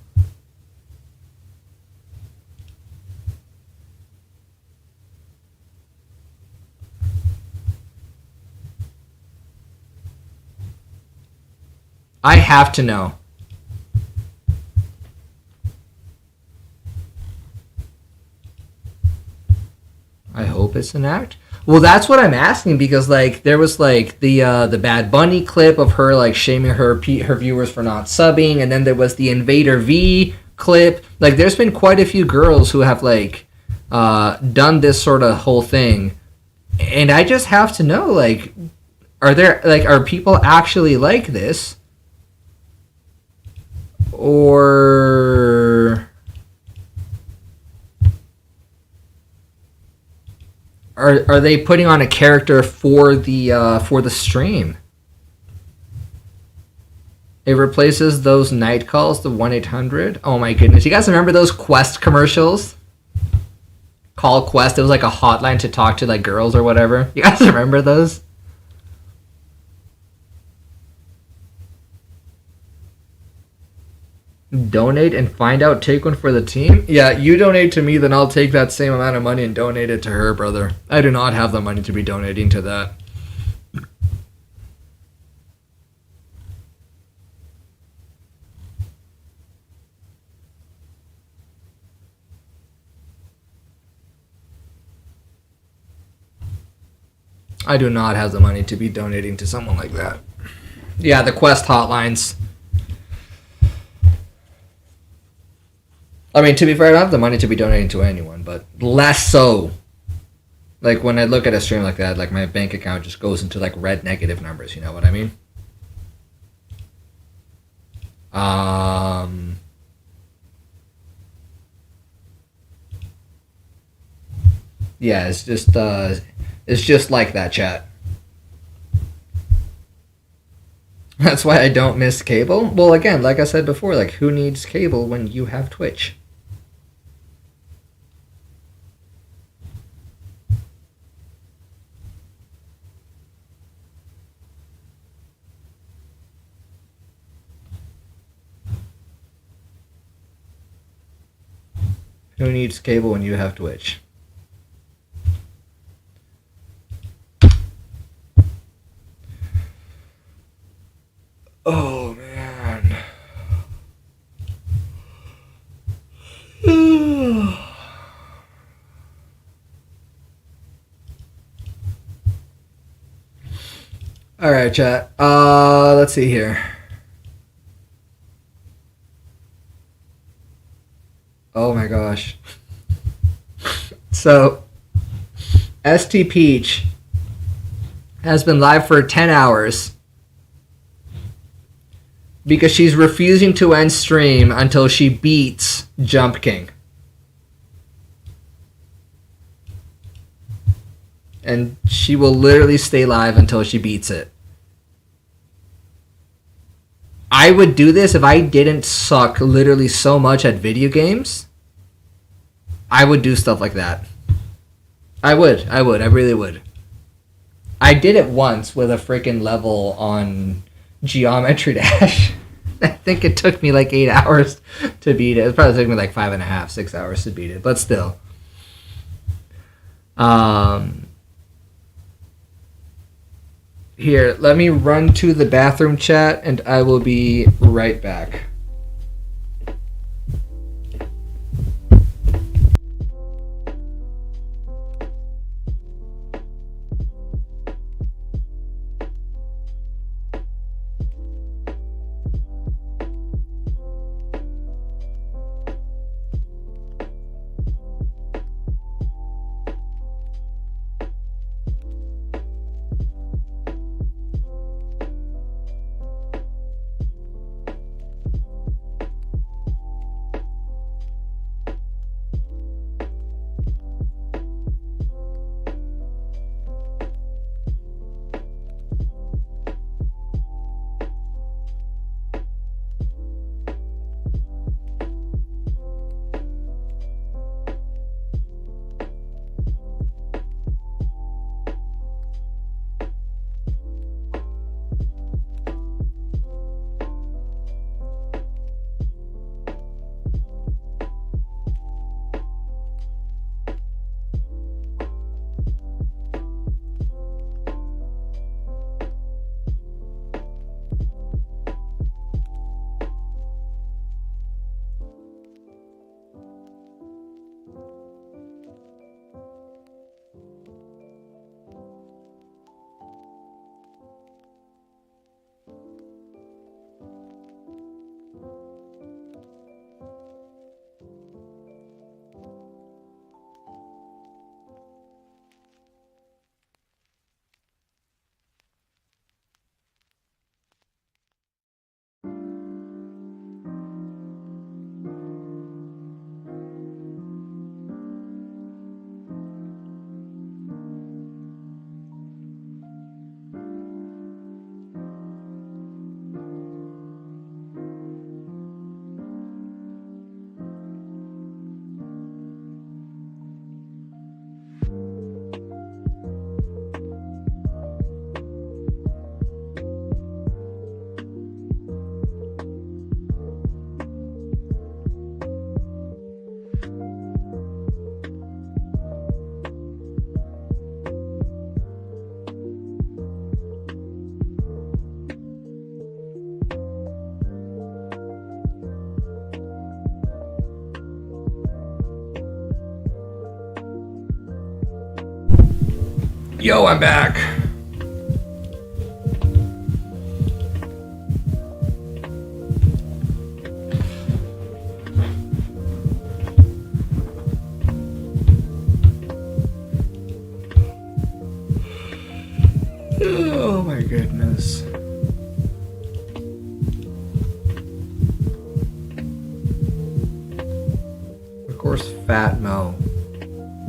I have to know. I hope it's an act. Well, that's what I'm asking because like there was like the Bad Bunny clip of her like shaming her viewers for not subbing, and then there was the Invader V clip. Like there's been quite a few girls who have like done this sort of whole thing, and I just have to know like are people actually like this, or are they putting on a character for the stream? It replaces those night calls, the 1-800. Oh my goodness. You guys remember those Quest commercials? Call Quest. It was like a hotline to talk to like girls or whatever. You guys remember those? Donate and find out, take one for the team? Yeah, you donate to me, then I'll take that same amount of money and donate it to her, brother. I do not have the money to be donating to that. I do not have the money to be donating to someone like that. Yeah, the Quest hotlines. I mean, to be fair, I don't have the money to be donating to anyone, but less so. Like, when I look at a stream like that, like, my bank account just goes into, like, red negative numbers, you know what I mean? Yeah, it's just like that, chat. That's why I don't miss cable. Well, again, like I said before, like, who needs cable when you have Twitch? Who needs cable when you have Twitch? Oh, man. All right, chat. Let's see here. Oh my gosh. So, ST Peach has been live for 10 hours because she's refusing to end stream until she beats Jump King. And she will literally stay live until she beats it. I would do this if I didn't suck literally so much at video games. I would do stuff like that. I really would. I did it once with a freaking level on Geometry Dash. I think it took me like 8 hours to beat it. It probably took me like 5.5, 6 hours to beat it, but still. Here, let me run to the bathroom, chat, and I will be right back. Yo, I'm back. Oh my goodness. Of course, Fat Mo.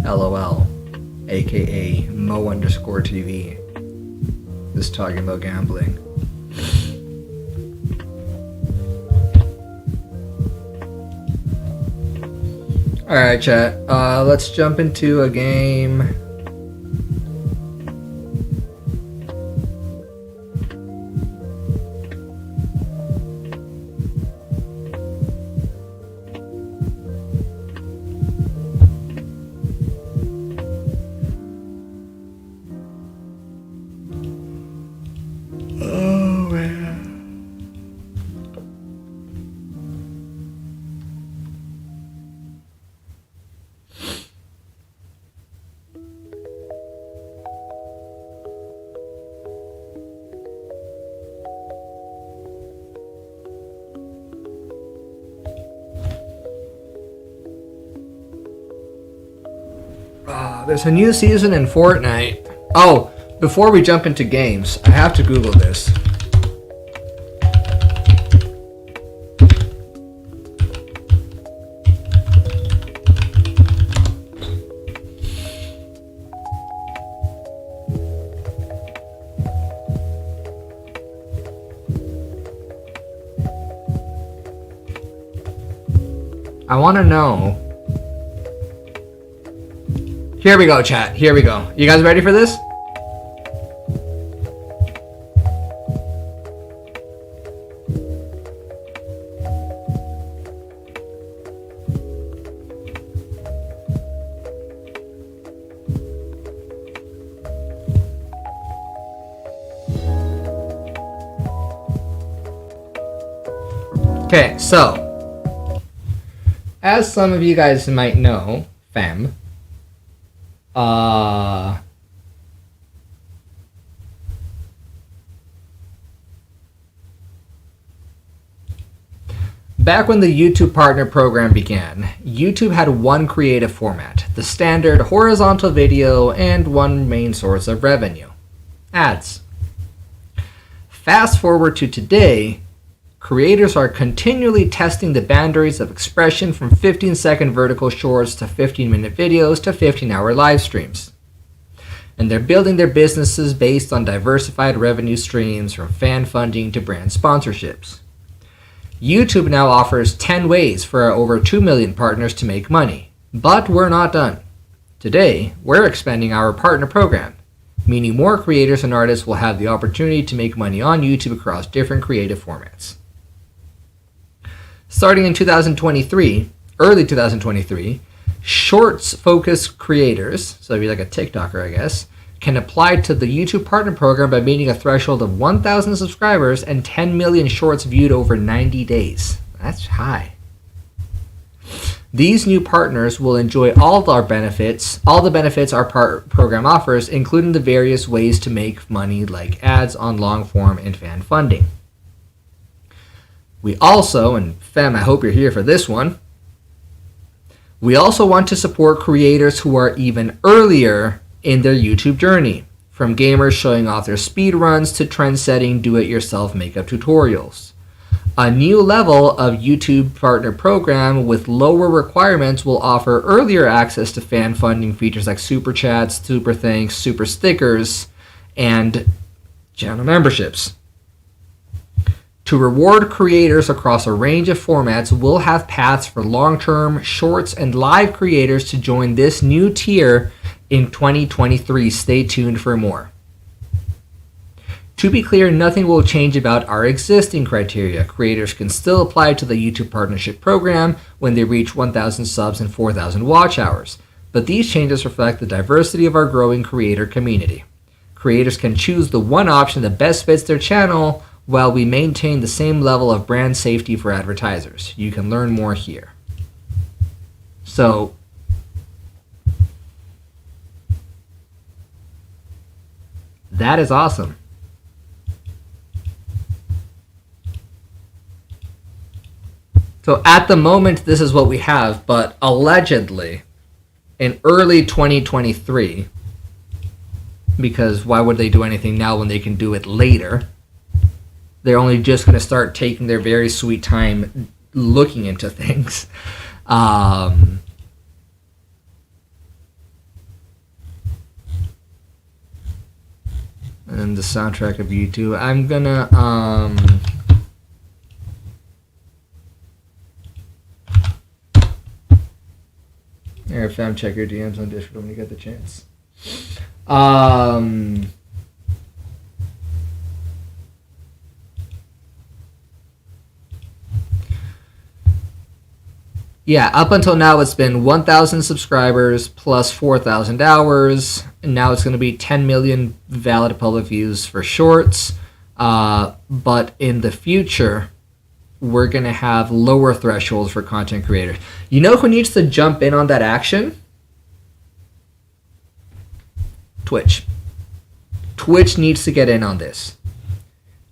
LOL. AKA Mo_TV. Is talking about gambling. Alright, chat. Let's jump into a game. Oh, man. There's a new season in Fortnite. Oh, before we jump into games, I have to Google this. I want to know. Here we go, chat. Here we go. You guys ready for this? Okay, so as some of you guys might know, fam, back when the YouTube Partner Program began, YouTube had one creative format, the standard horizontal video, and one main source of revenue, ads. Fast forward to today, creators are continually testing the boundaries of expression from 15-second vertical shorts to 15-minute videos to 15-hour live streams. And they're building their businesses based on diversified revenue streams from fan funding to brand sponsorships. YouTube now offers 10 ways for our over 2 million partners to make money. But we're not done. Today, we're expanding our partner program, meaning more creators and artists will have the opportunity to make money on YouTube across different creative formats. Starting in 2023, early 2023, Shorts-focused creators, so if you're like a TikToker, I guess, can apply to the YouTube Partner Program by meeting a threshold of 1,000 subscribers and 10 million shorts viewed over 90 days. That's high. These new partners will enjoy all the benefits our program offers, including the various ways to make money like ads on long form and fan funding. We also, and fam, I hope you're here for this one, we also want to support creators who are even earlier in their YouTube journey, from gamers showing off their speedruns to trend-setting do-it-yourself makeup tutorials. A new level of YouTube Partner Program with lower requirements will offer earlier access to fan funding features like Super Chats, Super Thanks, Super Stickers, and channel memberships. To reward creators across a range of formats, we'll have paths for long-term, shorts, and live creators to join this new tier in 2023. Stay tuned for more. To be clear, nothing will change about our existing criteria. Creators can still apply to the YouTube Partnership Program when they reach 1,000 subs and 4,000 watch hours. But these changes reflect the diversity of our growing creator community. Creators can choose the one option that best fits their channel, while we maintain the same level of brand safety for advertisers. You can learn more here. So, That is awesome. So at the moment, this is what we have, but allegedly, in early 2023, because why would they do anything now when they can do it later? They're only just going to start taking their very sweet time looking into things. And the soundtrack of YouTube. I'm gonna here, fam, check your DMs on Discord when you get the chance. Yeah, up until now it's been 1,000 subscribers plus 4,000 hours. And now it's going to be 10 million valid public views for shorts. But in the future, we're going to have lower thresholds for content creators. You know who needs to jump in on that action? Twitch. Twitch needs to get in on this.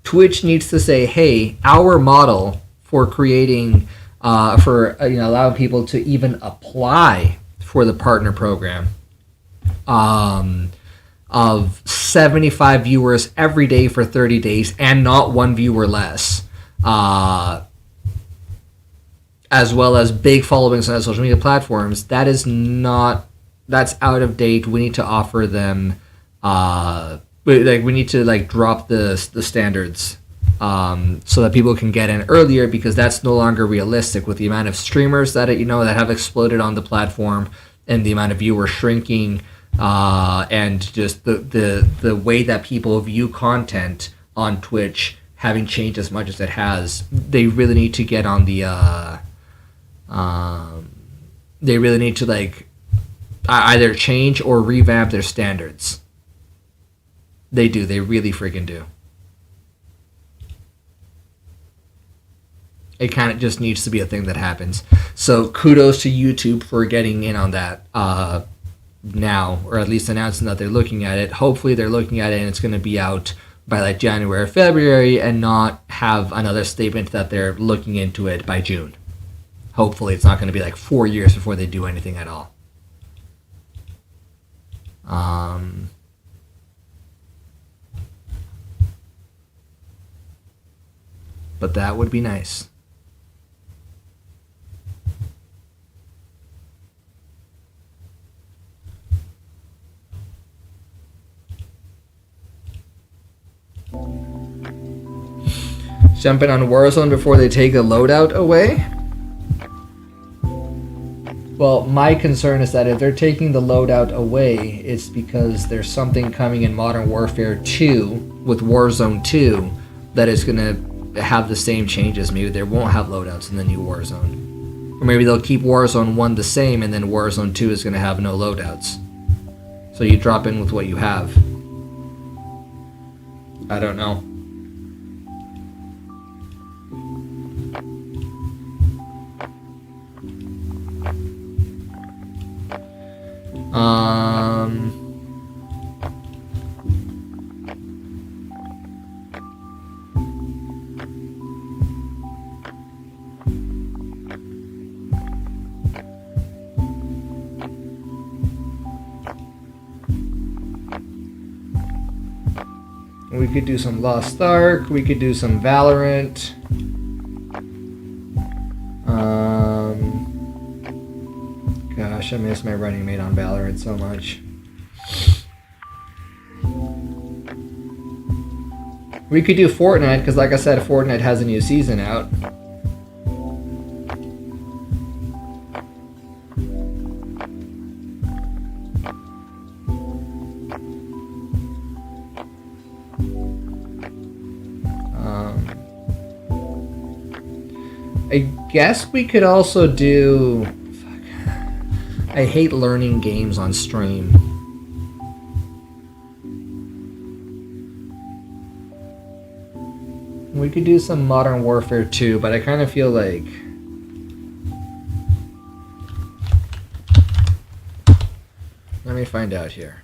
Twitch needs to say, hey, our model for creating... allowing people to even apply for the partner program of 75 viewers every day for 30 days and not one viewer less, as well as big followings on social media platforms. That's out of date. We need to offer them we need to drop the standards so that people can get in earlier, because that's no longer realistic with the amount of streamers that that have exploded on the platform and the amount of viewers shrinking, and just the way that people view content on Twitch having changed as much as it has. They really need to get on the they really need to either change or revamp their standards. They really freaking do. It kind of just needs to be a thing that happens. So kudos to YouTube for getting in on that now, or at least announcing that they're looking at it. Hopefully they're looking at it and it's going to be out by January or February, and not have another statement that they're looking into it by June. Hopefully it's not going to be 4 years before they do anything at all. But that would be nice. Jumping on Warzone before they take the loadout away? Well, my concern is that if they're taking the loadout away, it's because there's something coming in Modern Warfare 2 with Warzone 2 that is going to have the same changes. Maybe they won't have loadouts in the new Warzone. Or maybe they'll keep Warzone 1 the same, and then Warzone 2 is going to have no loadouts. So you drop in with what you have. I don't know. We could do some Lost Ark. We could do some Valorant. Gosh, I miss my running mate on Valorant so much. We could do Fortnite, because like I said, Fortnite has a new season out. I guess we could also do... I hate learning games on stream. We could do some Modern Warfare 2, but I kind of feel like... Let me find out here.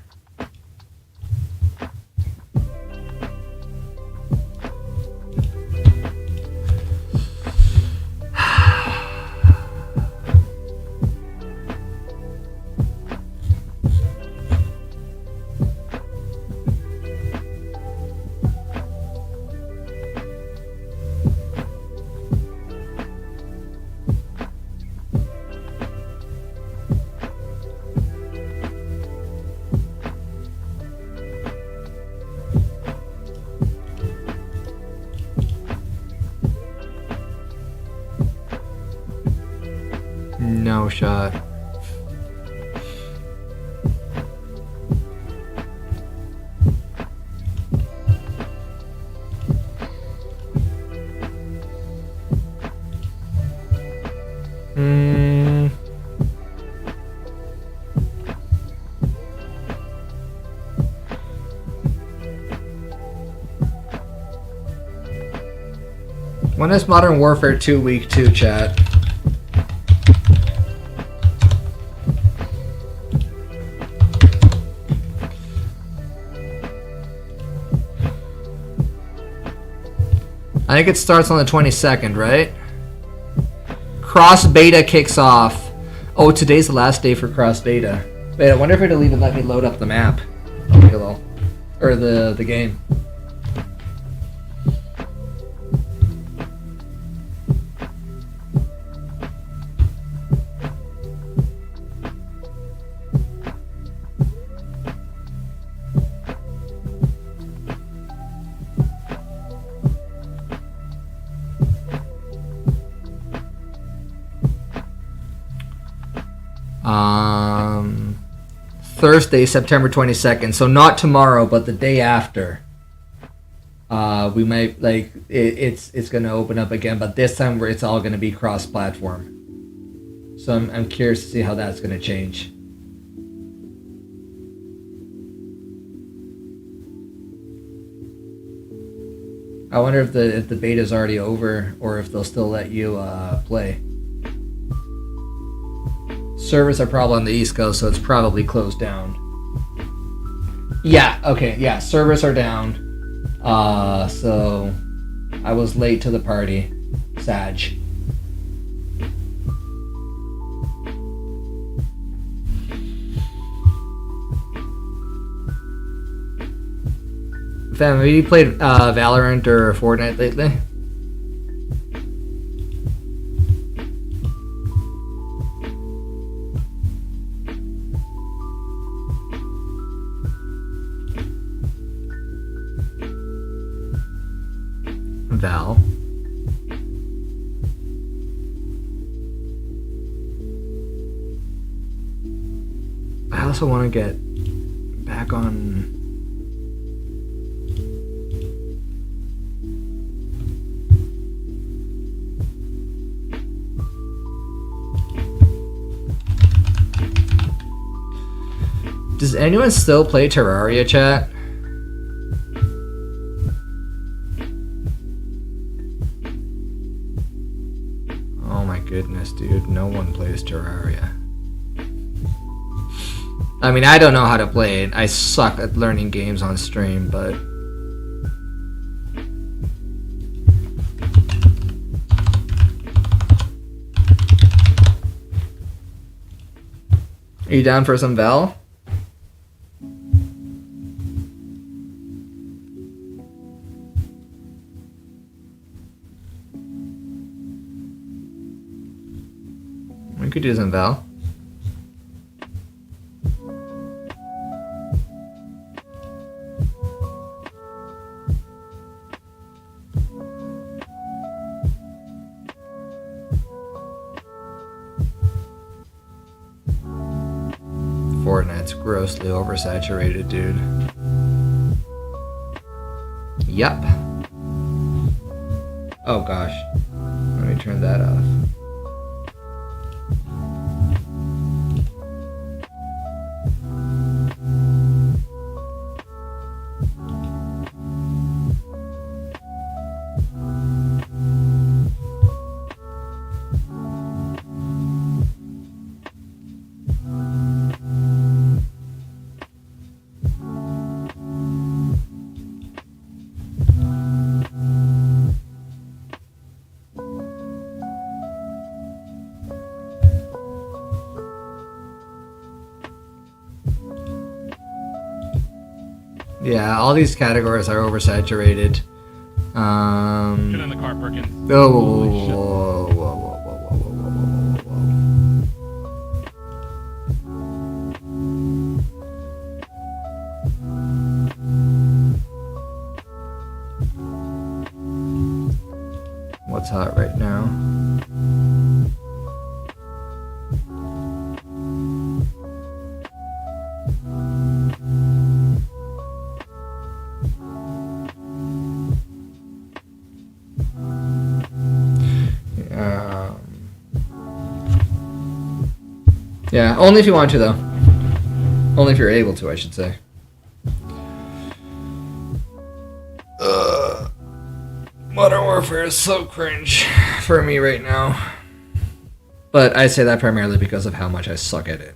shot. Hmm. When is Modern Warfare 2 Week 2, chat? I think it starts on the 22nd, right? Cross beta kicks off. Oh, today's the last day for cross beta. Wait, I wonder if it'll even let me load up the map. Oh, hello. Or the game. Thursday, September 22nd. So not tomorrow, but the day after. We might it's gonna open up again, but this time where it's all gonna be cross-platform. So I'm curious to see how that's gonna change. I wonder if the beta's already over or if they'll still let you play. Servers are probably on the East Coast, so it's probably closed down. Yeah, okay, yeah, servers are down. So I was late to the party. Sag. Fam, have you played Valorant or Fortnite lately? Val. I also want to get back on. Does anyone still play Terraria, chat? Goodness, dude, no one plays Terraria. I mean, I don't know how to play it. I suck at learning games on stream, but... Are you down for some Val? We could do some Val. Fortnite's grossly oversaturated, dude. Yup. Oh gosh. Let me turn that off. Yeah, all these categories are oversaturated. Get in the car, Perkins. Oh, what's hot right now? Yeah, only if you want to, though. Only if you're able to, I should say. Modern Warfare is so cringe for me right now. But I say that primarily because of how much I suck at it.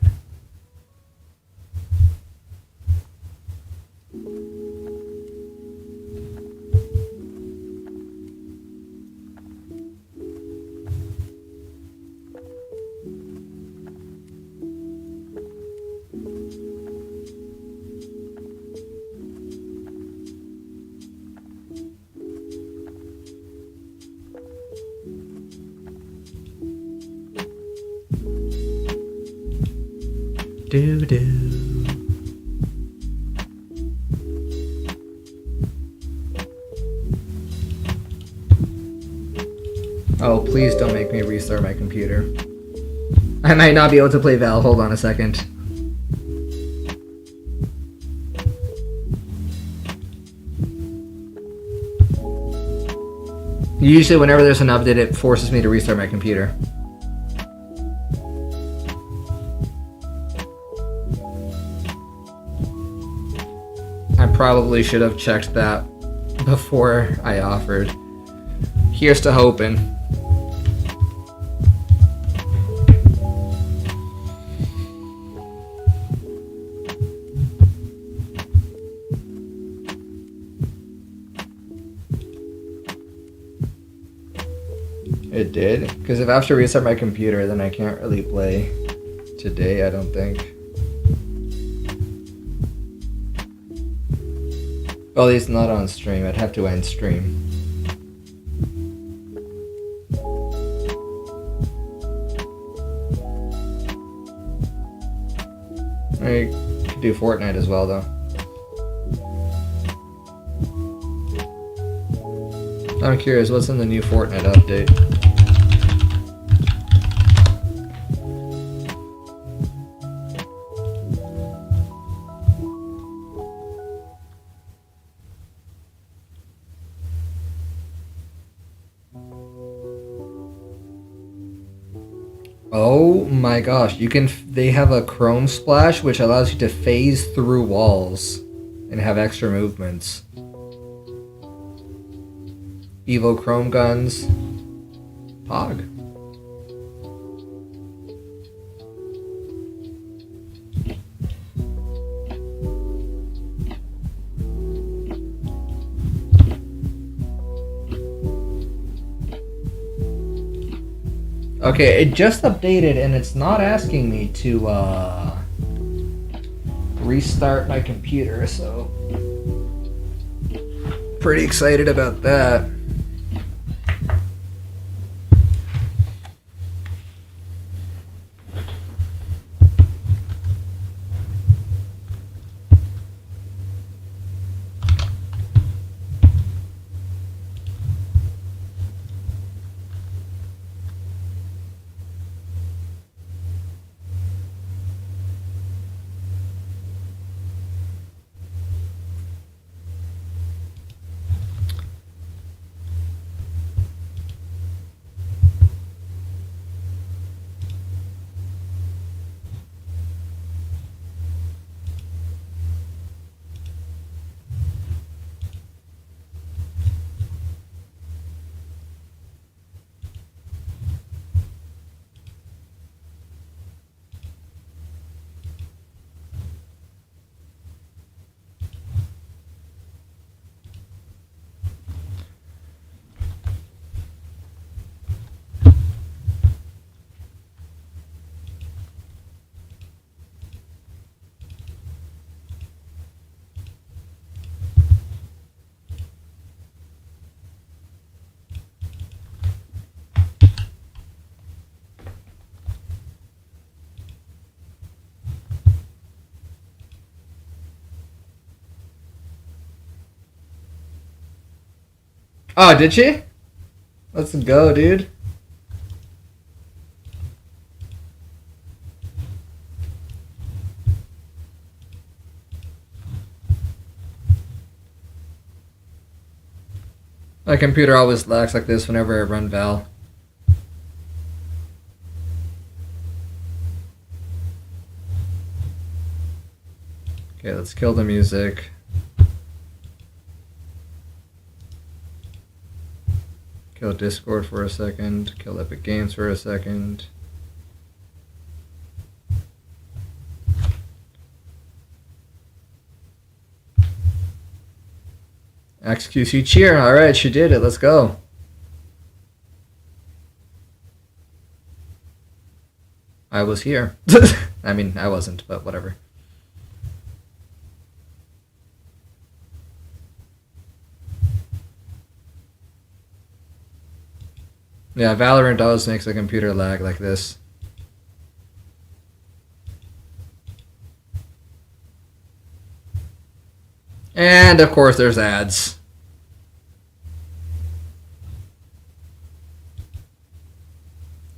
Do do. Oh, please don't make me restart my computer. I might not be able to play Val. Hold on a second. Usually whenever there's an update, it forces me to restart my computer. I probably should have checked that before I offered. Here's to hoping. It did? Because if I have to restart my computer, then I can't really play today, I don't think. Well, it's not on stream. I'd have to end stream. I could do Fortnite as well, though. I'm curious, what's in the new Fortnite update? Oh my gosh, you can. They have a chrome splash which allows you to phase through walls and have extra movements. Evo chrome guns. Pog. Okay, it just updated and it's not asking me to restart my computer, so pretty excited about that. Oh, did she? Let's go, dude. My computer always lags like this whenever I run Val. Okay, let's kill the music. Kill Discord for a second. Kill Epic Games for a second. XQC cheer. Alright, she did it. Let's go. I was here. I mean, I wasn't, but whatever. Yeah, Valorant does makes the computer lag like this. And of course there's ads.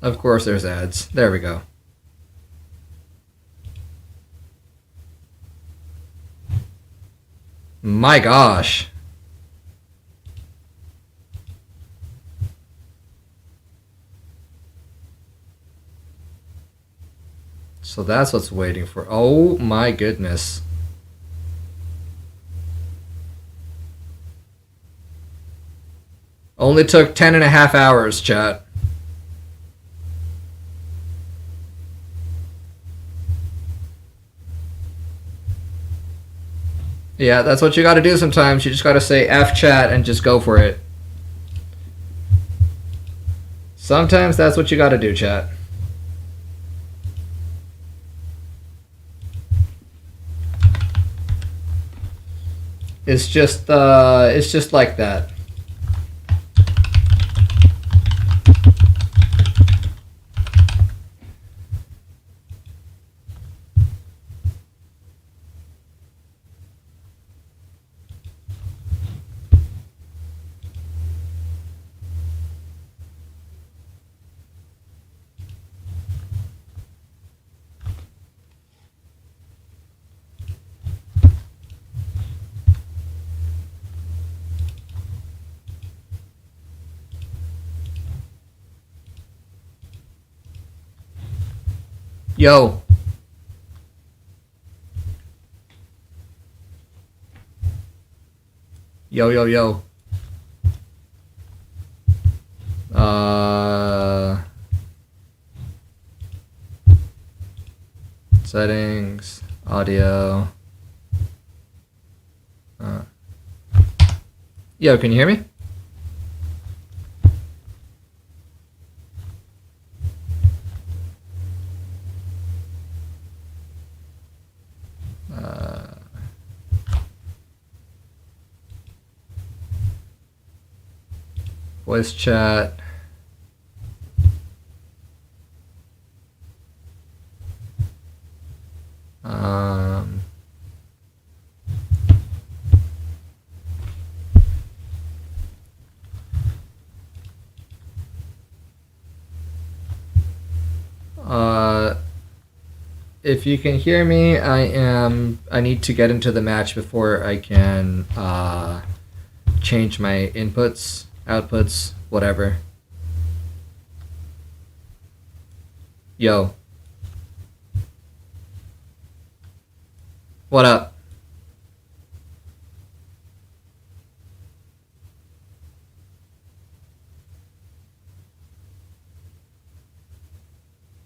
Of course there's ads. There we go. My gosh. So that's what's waiting for. Oh my goodness. Only took 10.5 hours, chat. Yeah, that's what you gotta do sometimes. You just gotta say F chat and just go for it. Sometimes that's what you gotta do, chat. It's just like that. Yo. Yo, yo, yo. Settings, audio. Yo, can you hear me? Voice chat. If you can hear me, I need to get into the match before I can change my inputs, outputs, whatever. Yo. What up?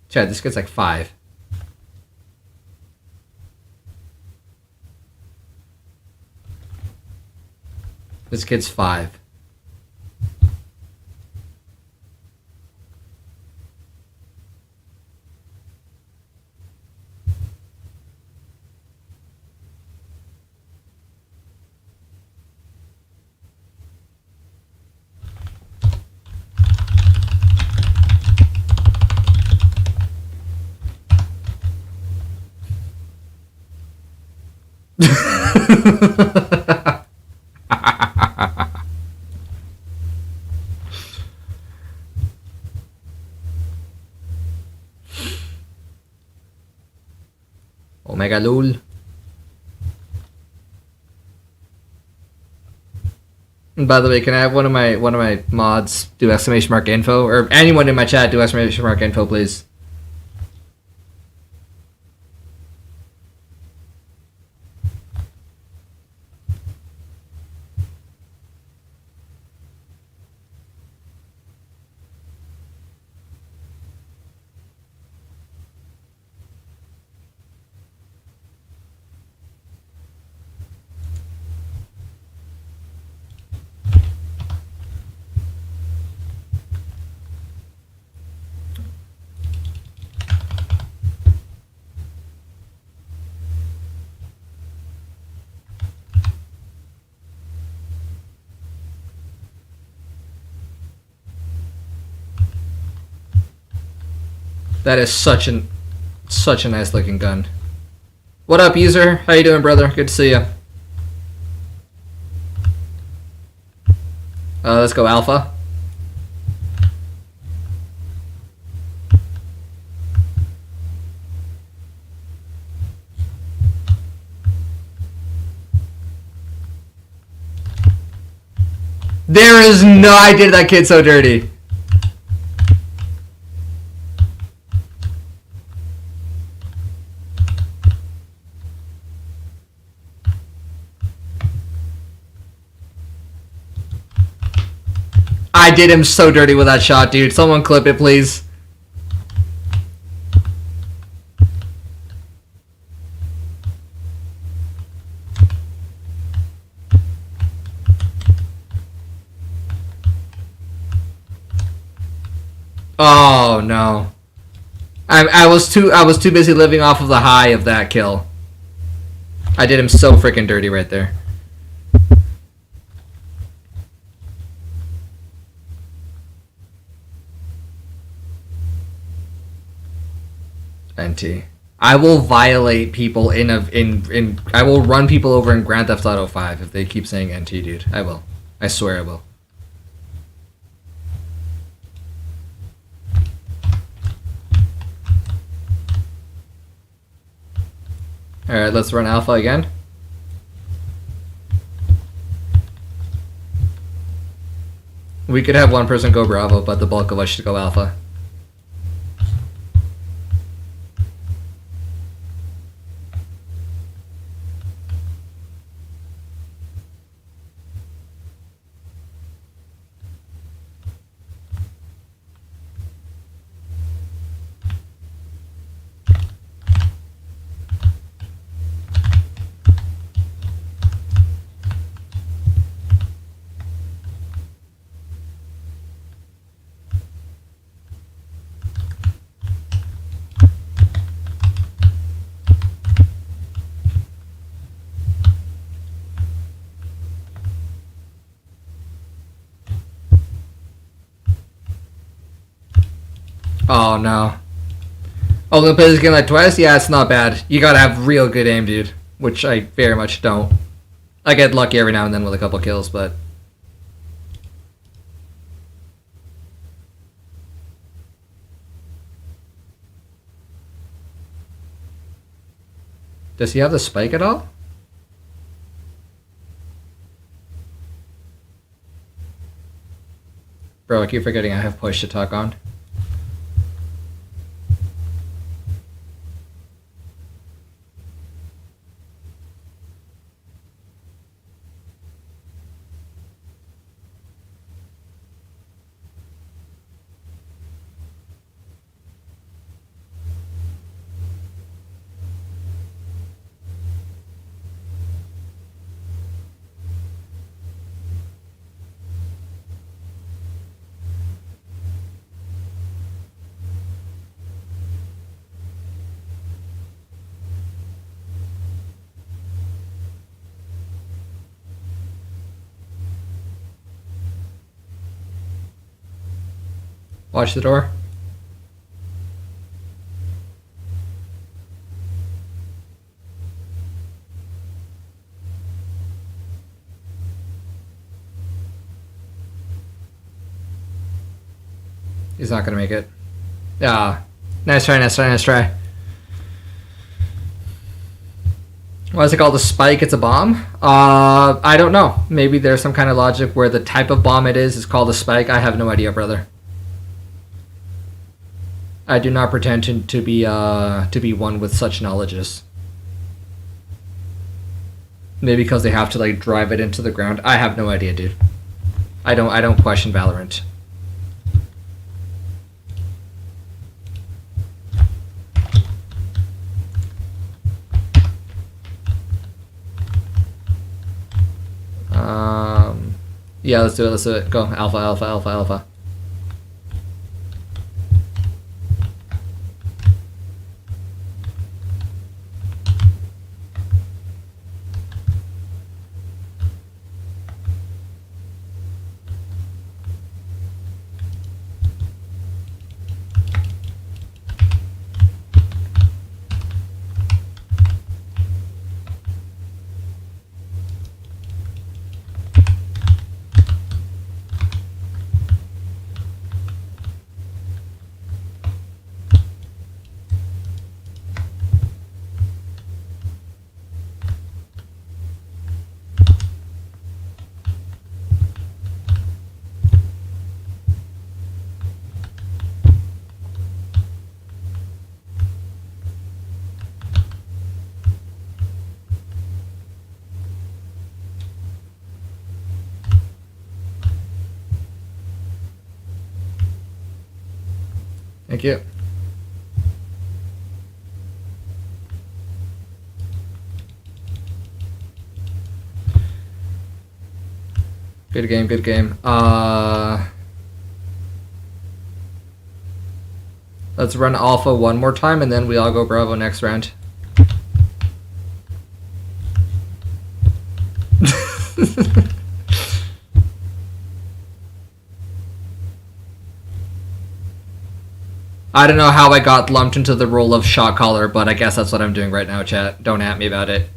Chad, this gets like 5. This kid's 5. Omega lol. And by the way, can I have one of my mods do ! Info, or anyone in my chat do ! Info, please? That is such a nice looking gun. What up, user? How you doing, brother? Good to see you. Let's go Alpha. There is no... I did that kid so dirty. I did him so dirty with that shot, dude. Someone clip it, please. Oh no. I was too busy living off of the high of that kill. I did him so freaking dirty right there. NT. I will violate people I will run people over in Grand Theft Auto 5 if they keep saying NT, dude. I will. I swear I will. Alright, let's run Alpha again. We could have one person go Bravo, but the bulk of us should go Alpha. Oh no. Oh, gonna play this game like twice? Yeah, it's not bad. You gotta have real good aim, dude. Which I very much don't. I get lucky every now and then with a couple kills, but... Does he have the spike at all? Bro, I keep forgetting I have push to talk on. Watch the door. He's not gonna make it. Ah, nice try, nice try, nice try. Why is it called a spike? It's a bomb? I don't know. Maybe there's some kind of logic where the type of bomb it is called a spike. I have no idea, brother. I do not pretend to be one with such knowledges. Maybe because they have to like drive it into the ground. I have no idea, dude. I don't question Valorant. Yeah, let's do it. Let's do it. Go alpha, alpha, alpha, alpha. Thank you. Good game, good game. Let's run Alpha one more time, and then we all go Bravo next round. I don't know how I got lumped into the role of shot caller, but I guess that's what I'm doing right now, chat. Don't at me about it.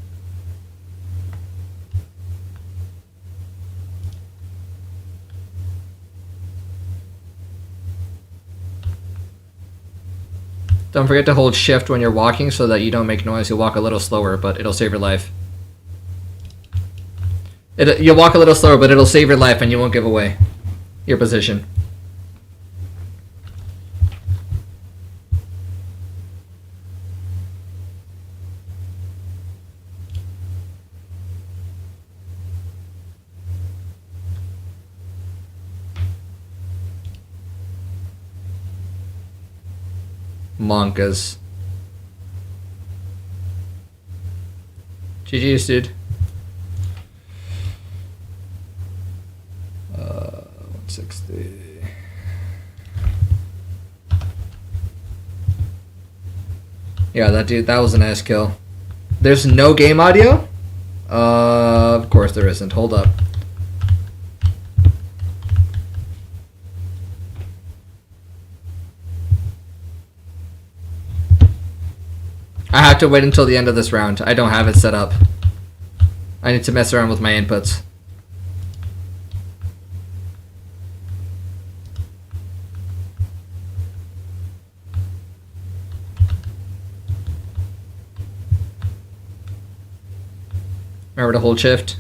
Don't forget to hold shift when you're walking so that you don't make noise. You'll walk a little slower, but it'll save your life. You'll walk a little slower, but it'll save your life and you won't give away your position. Monkas. GG's, dude. 160. Yeah, that was a nice kill. There's no game audio? Of course there isn't. Hold up. I have to wait until the end of this round. I don't have it set up. I need to mess around with my inputs. Remember to hold shift.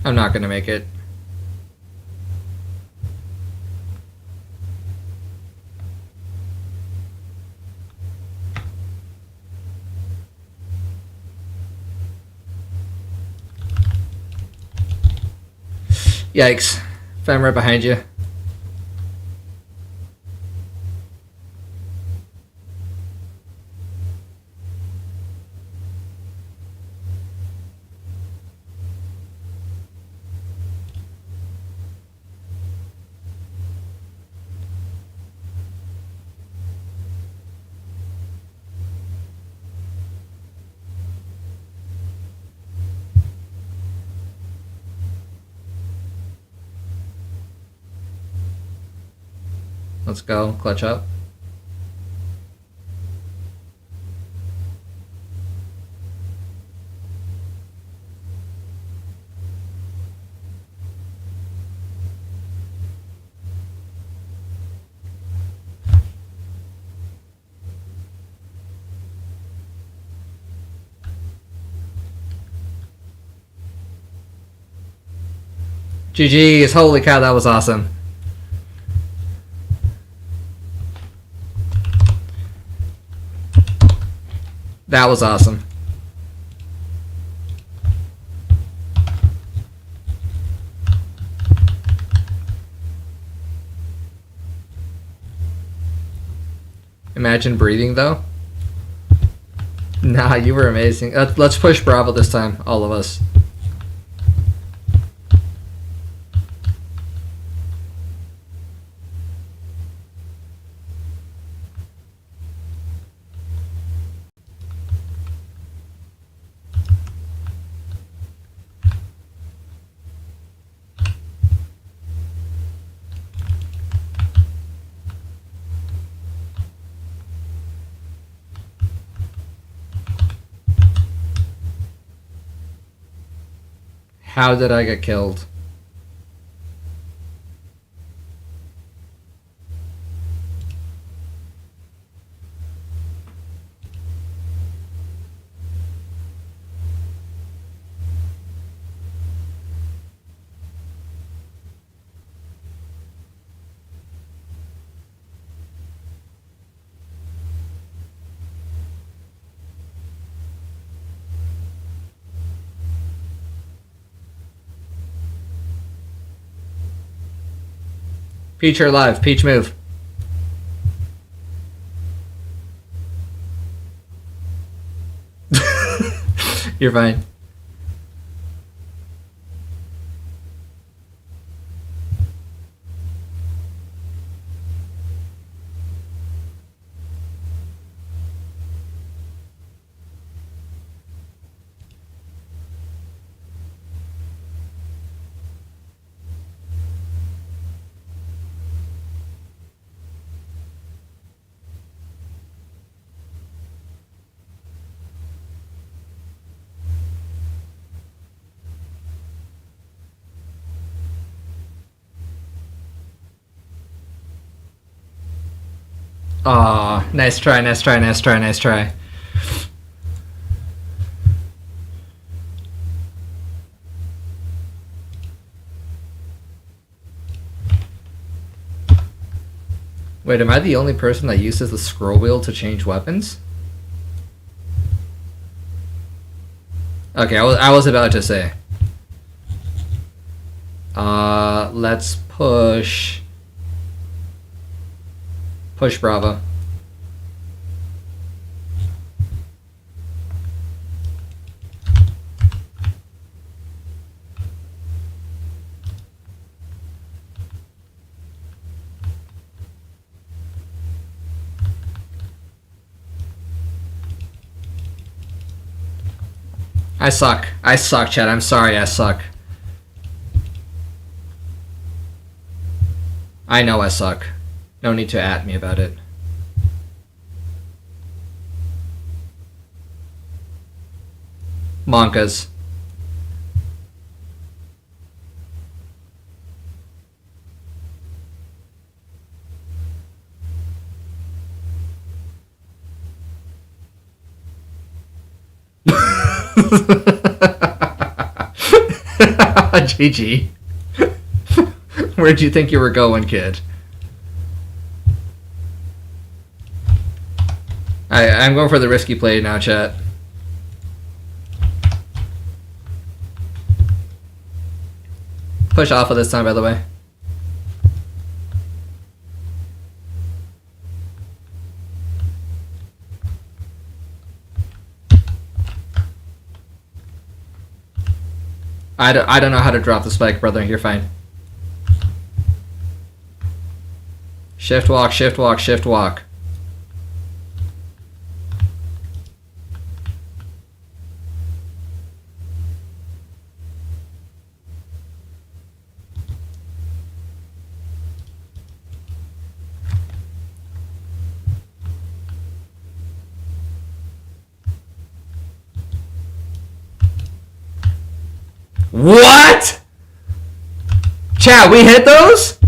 I'm not gonna make it. Yikes. I'm right behind you. Let's go. Clutch up. GG's. Holy cow, that was awesome. That was awesome. Imagine breathing though. Nah, you were amazing. Let's push Bravo this time, all of us. How did I get killed? Peach, you're alive. Peach, move. You're fine. Aw, nice try, nice try, nice try, nice try. Wait, am I the only person that uses the scroll wheel to change weapons? Okay, I was about to say. Let's push Bravo. I suck. I suck, Chad. I'm sorry, I suck. I know I suck. No need to at me about it. Monkas. GG. Where'd you think you were going, kid? I'm going for the risky play now, chat. Push Alpha this time, by the way. I don't know how to drop the spike, brother. You're fine. Shift walk, shift walk, shift walk. What? Chat, we hit those?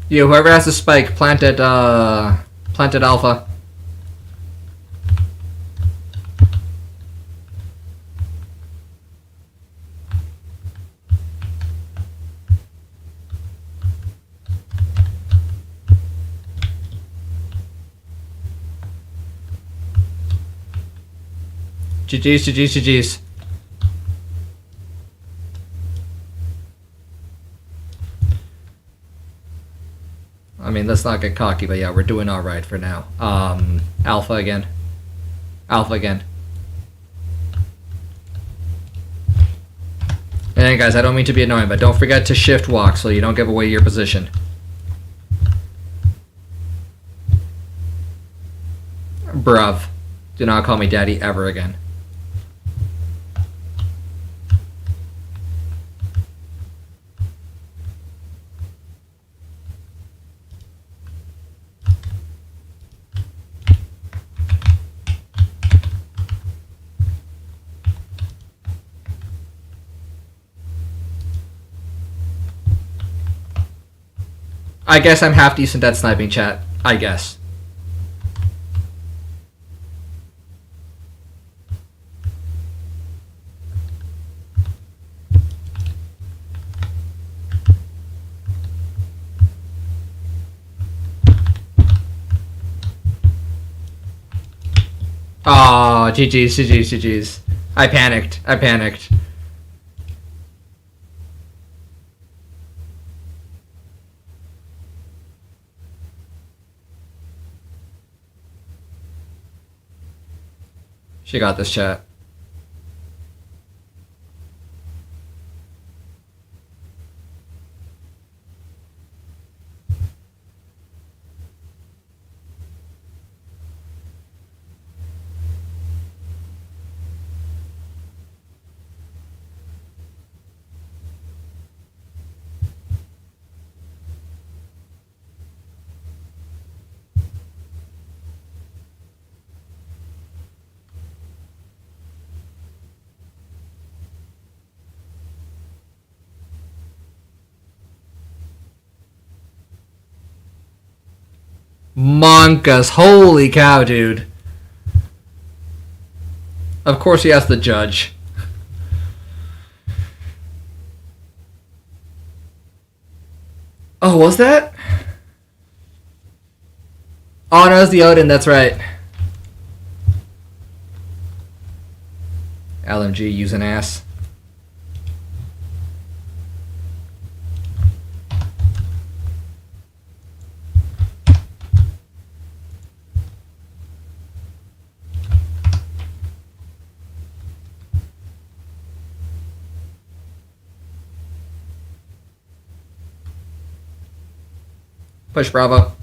You, whoever has the spike, plant it Alpha. GG's, GG's, GG's. I mean, let's not get cocky, but yeah, we're doing alright for now. Alpha again. Alpha again. And then, guys, I don't mean to be annoying, but don't forget to shift walk so you don't give away your position. Bruv. Do not call me daddy ever again. I guess I'm half decent at sniping, chat. I guess. Oh, GG's, GG's, GG's. I panicked. I panicked. She got this, chat. Monkas, holy cow, dude. Of course he has the judge. Oh, was that? Oh, no, it was the Odin, that's right. LMG using ass. Push Bravo.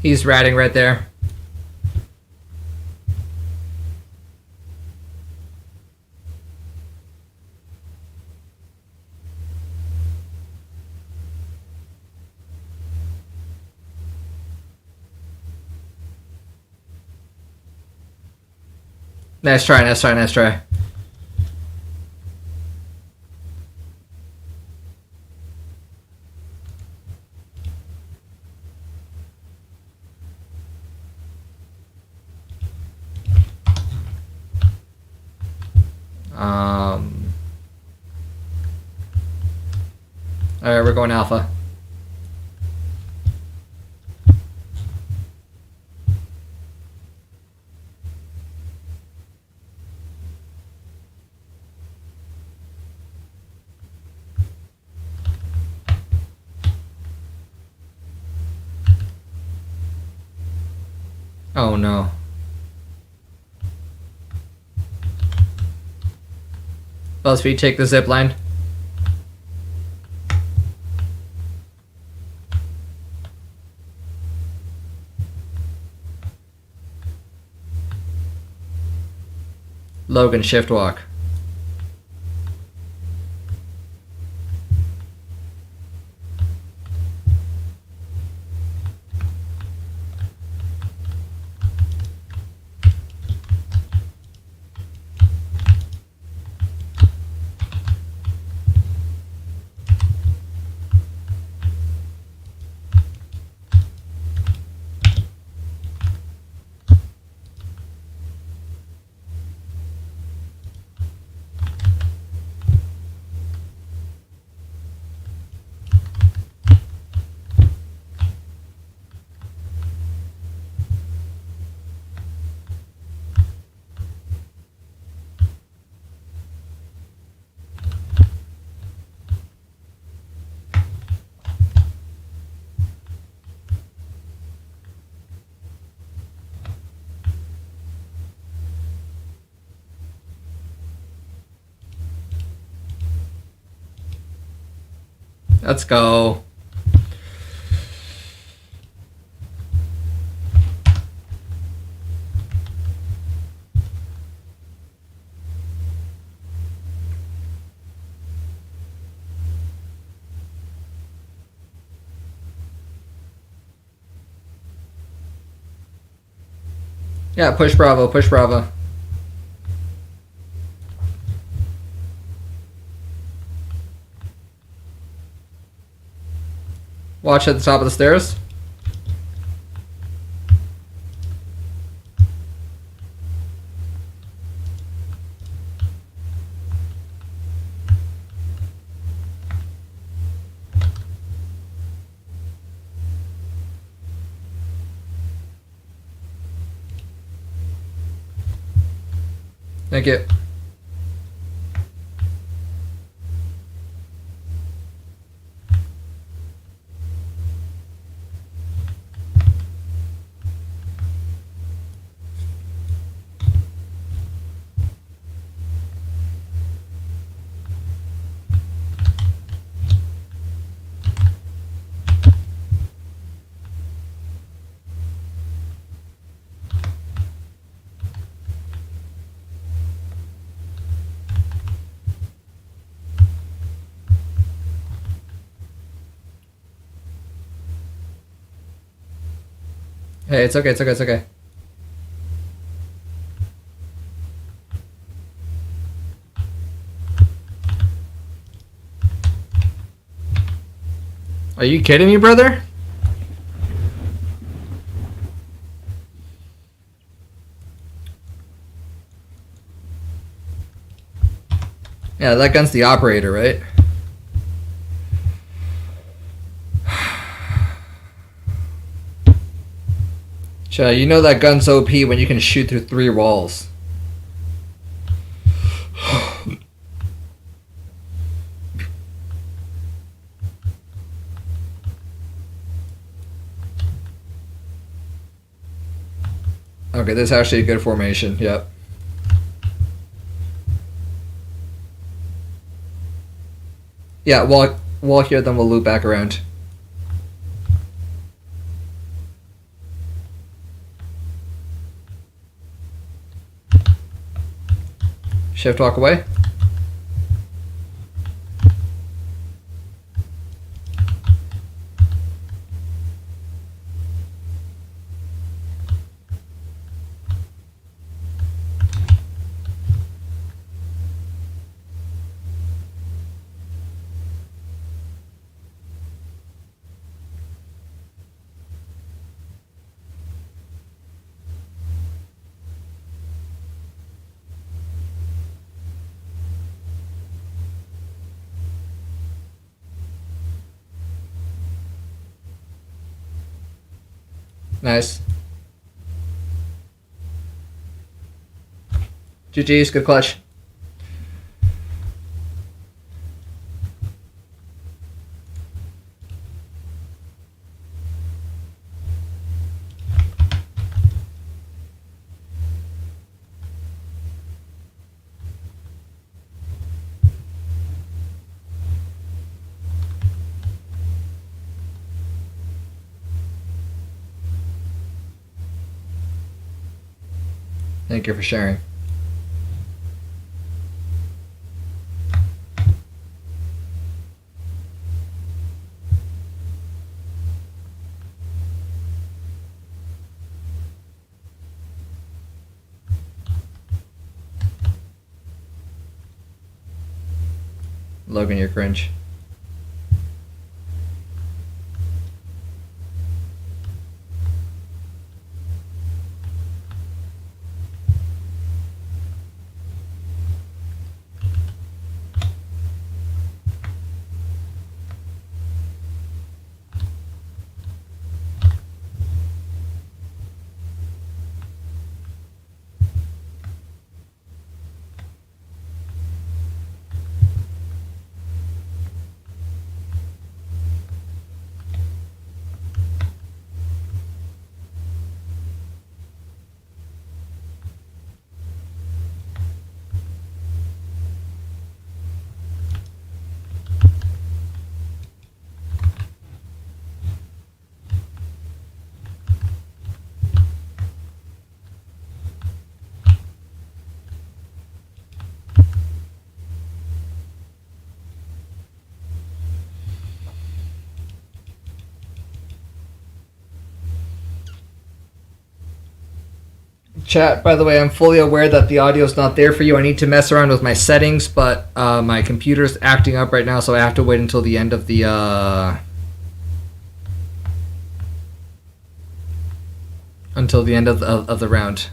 He's ratting right there. Nice try, nice try, nice try. Alright, we're going alpha. Oh no. BuzzFeed, take the zip line. Logan, shift walk. Let's go. Yeah, push Bravo, push Bravo. Watch at the top of the stairs. Thank you. Hey, it's okay, it's okay, it's okay. Are you kidding me, brother? Yeah, that gun's the operator, right? Cha, you know that gun's OP when you can shoot through 3 walls. Okay, this is actually a good formation. Yep. Yeah, walk here, then we'll loop back around. Shift walk away. Nice. GG's, good clutch. Thank you for sharing. Logan, you're cringe. Chat, by the way, I'm fully aware that the audio is not there for you. I need to mess around with my settings, but my computer's acting up right now, so I have to wait until the end of the of the round.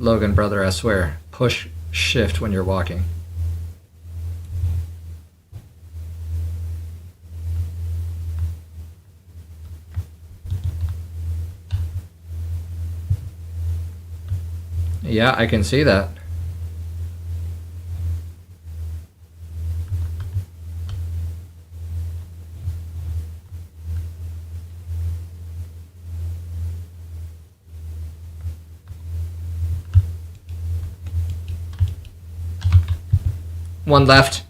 Logan, brother, I swear, push shift when you're walking. Yeah, I can see that. One left.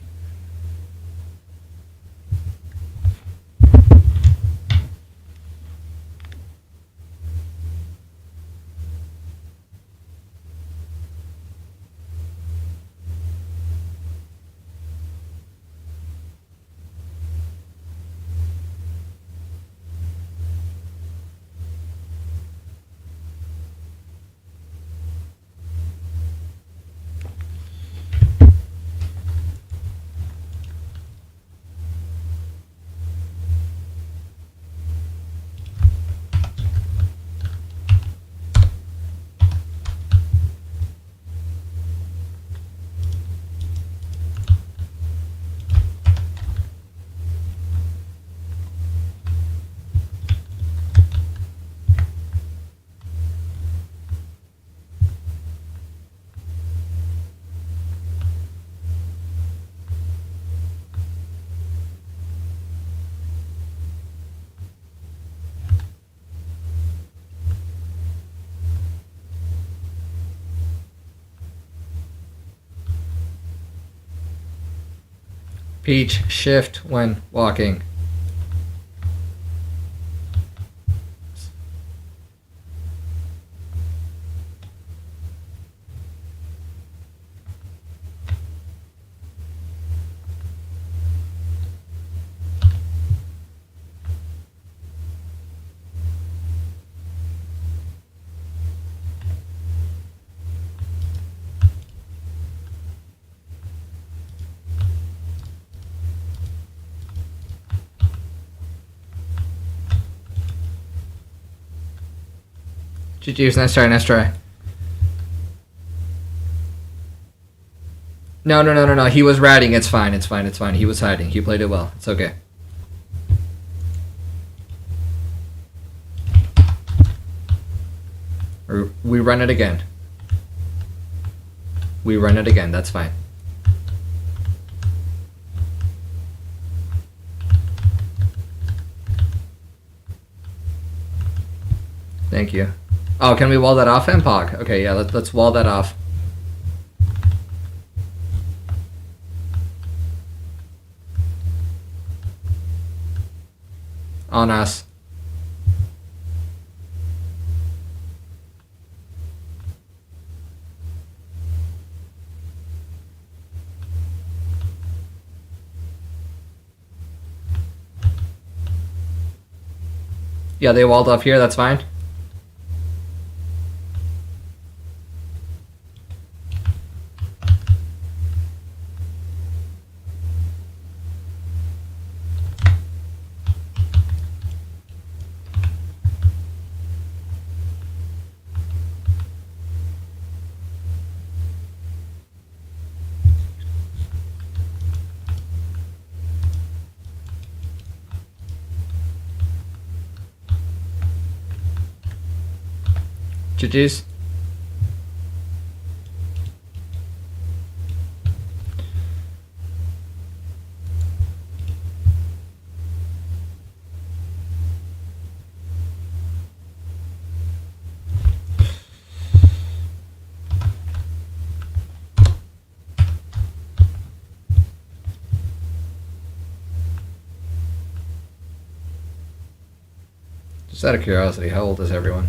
Peach, shift when walking. GG's, nice try, nice try. No. He was ratting. It's fine. He was hiding. He played it well. It's okay. We run it again. That's fine. Thank you. Oh, can we wall that off, Mpog? Okay, yeah, let's wall that off. On us. Yeah, they walled off here, that's fine. GG's. Just out of curiosity, how old is everyone?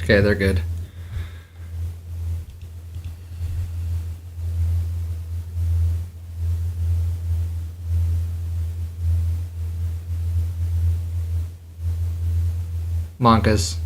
Okay, they're good. Monkas.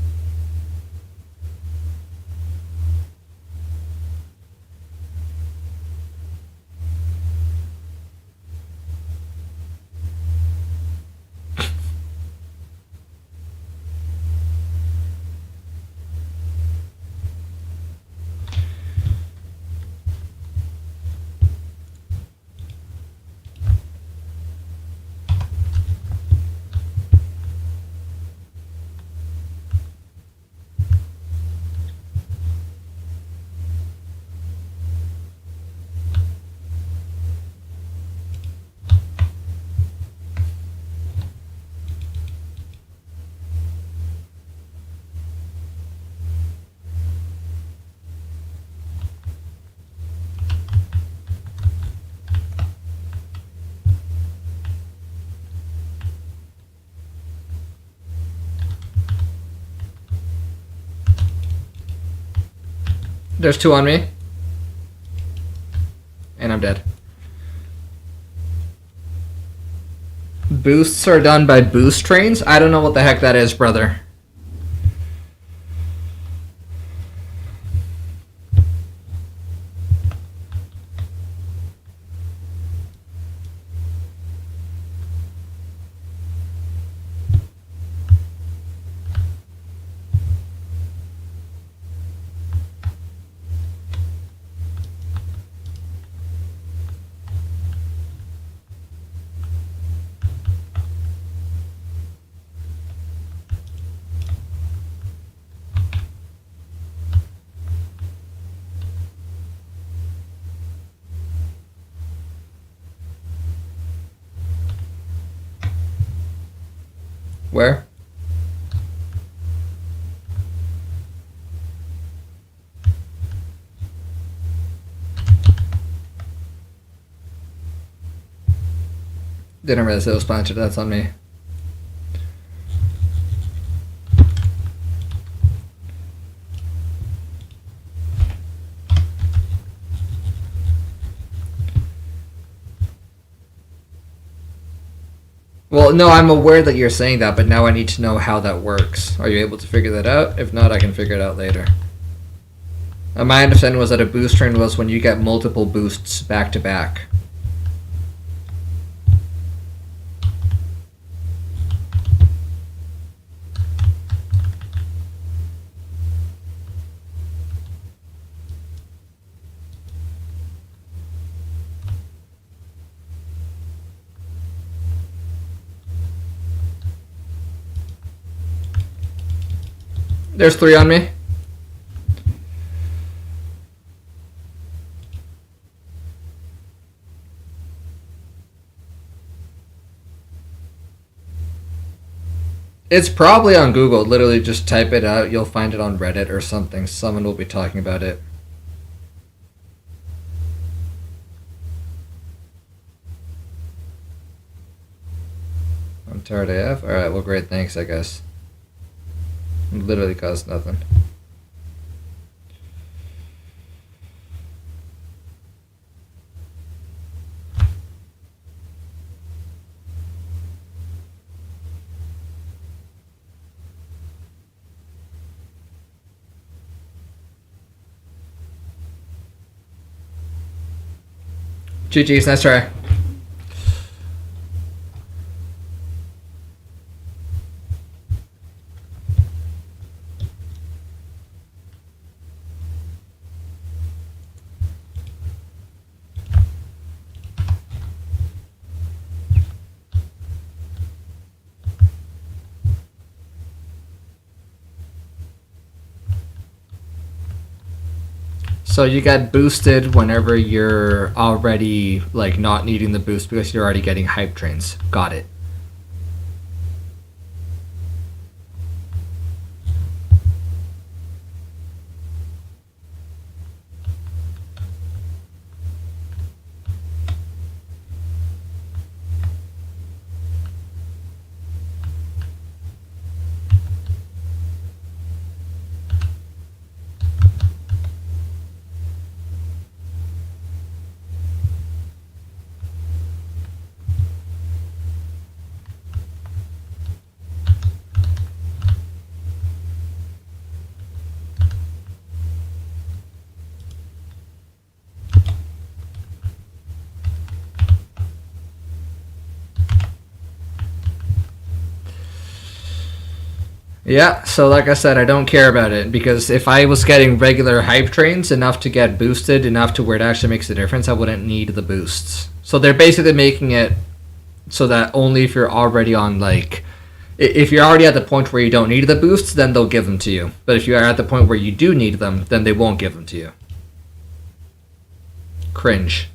There's 2 on me. And I'm dead. Boosts are done by boost trains? I don't know what the heck that is, brother. Where? Didn't realize it was sponsored. That's on me. Well, no, I'm aware that you're saying that, but now I need to know how that works. Are you able to figure that out? If not, I can figure it out later. My understanding was that a boost train was when you get multiple boosts back to back. There's 3 on me. It's probably on Google. Literally just type it out. You'll find it on Reddit or something. Someone will be talking about it. I'm tired AF? Alright, well great, thanks I guess. Literally cost nothing. GG's, nice try. So you get boosted whenever you're already like not needing the boost because you're already getting hype trains. Got it. Yeah, so like I said, I don't care about it because if I was getting regular hype trains enough to get boosted enough to where it actually makes a difference, I wouldn't need the boosts. So they're basically making it so that only if you're already on like if you're already at the point where you don't need the boosts, then they'll give them to you. But if you are at the point where you do need them, then they won't give them to you. Cringe.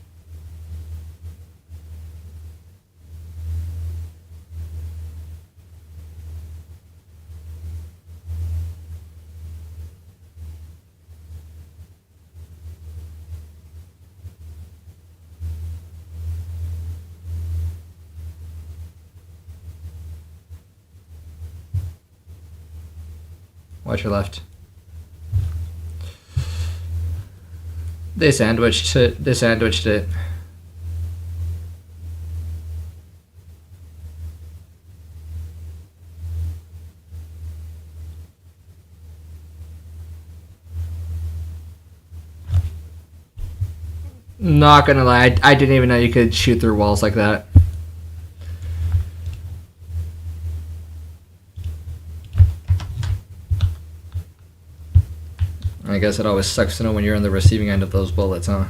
Watch your left. They sandwiched it. They sandwiched it. Not gonna lie, I didn't even know you could shoot through walls like that. I guess it always sucks to know when you're on the receiving end of those bullets, huh?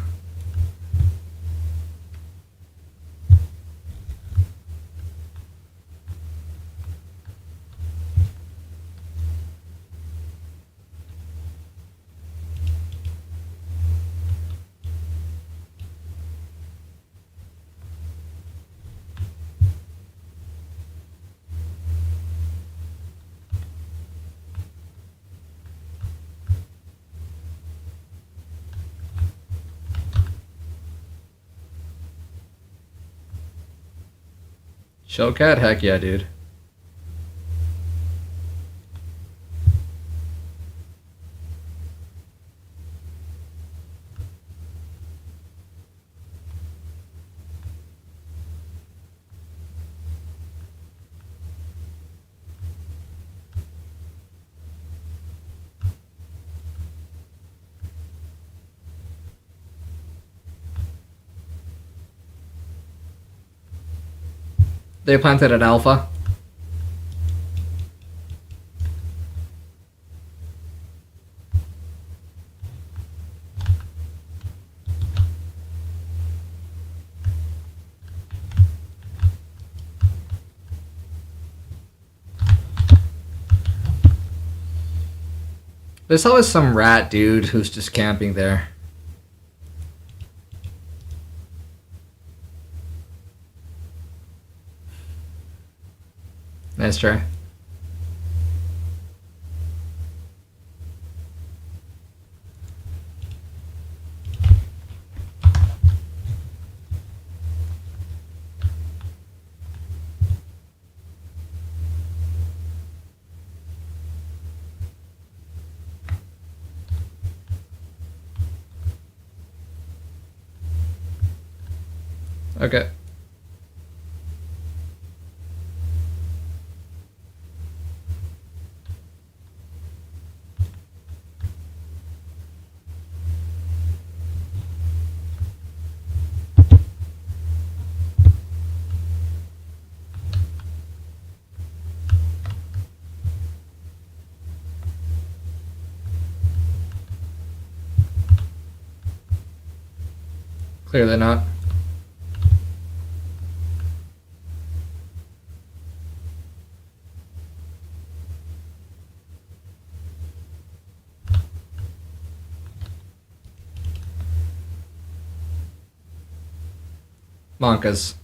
Shellcat? Heck yeah, dude. They planted at Alpha. There's always some rat dude who's just camping there. Nice try. Okay. Clearly not. Monkas.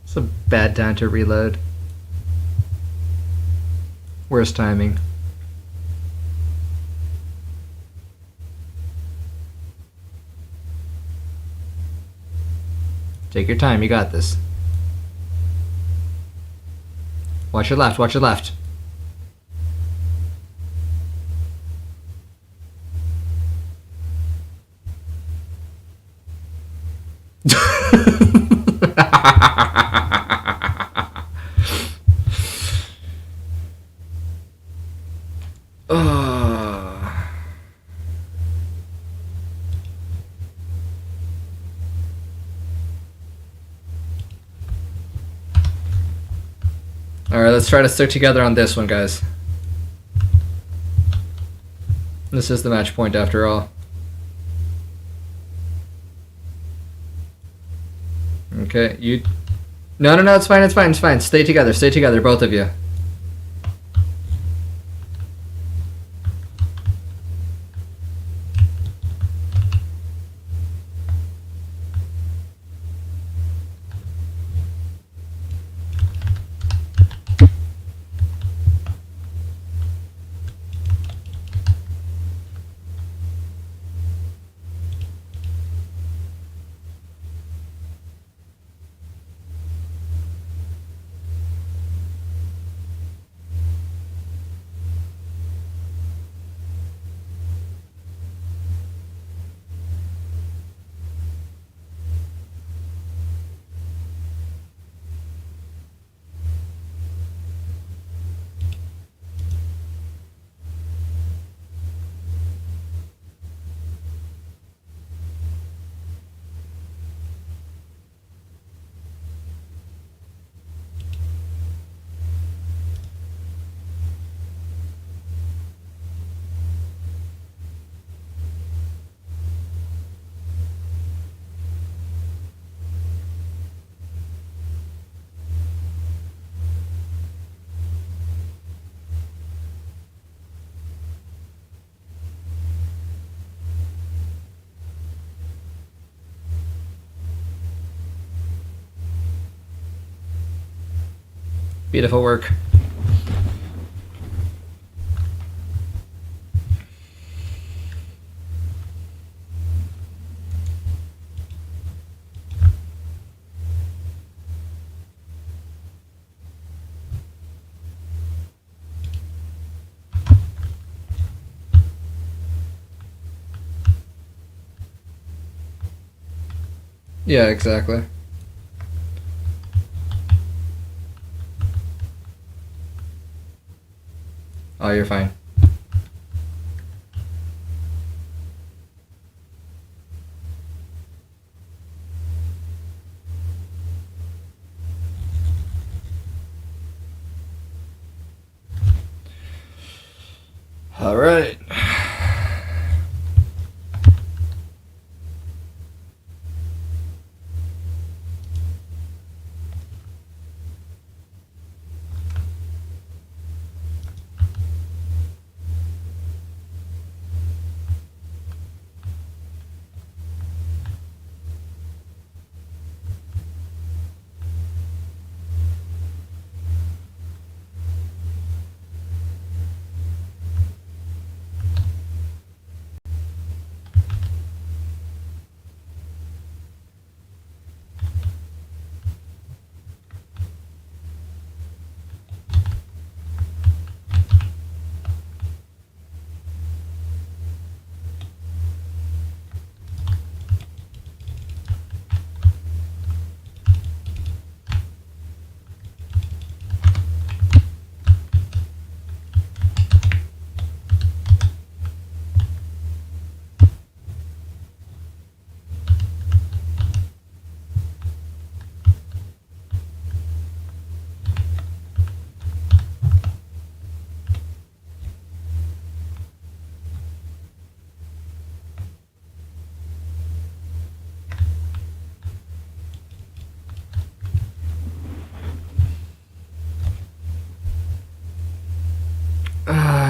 It's a bad time to reload. Worst timing. Take your time, you got this. Watch your left, watch your left. Alright, let's try to stick together on this one, guys. This is the match point after all. Okay, you... No, it's fine, it's fine, it's fine. Stay together, both of you. Beautiful work. Yeah, exactly. Oh, you're fine. All right.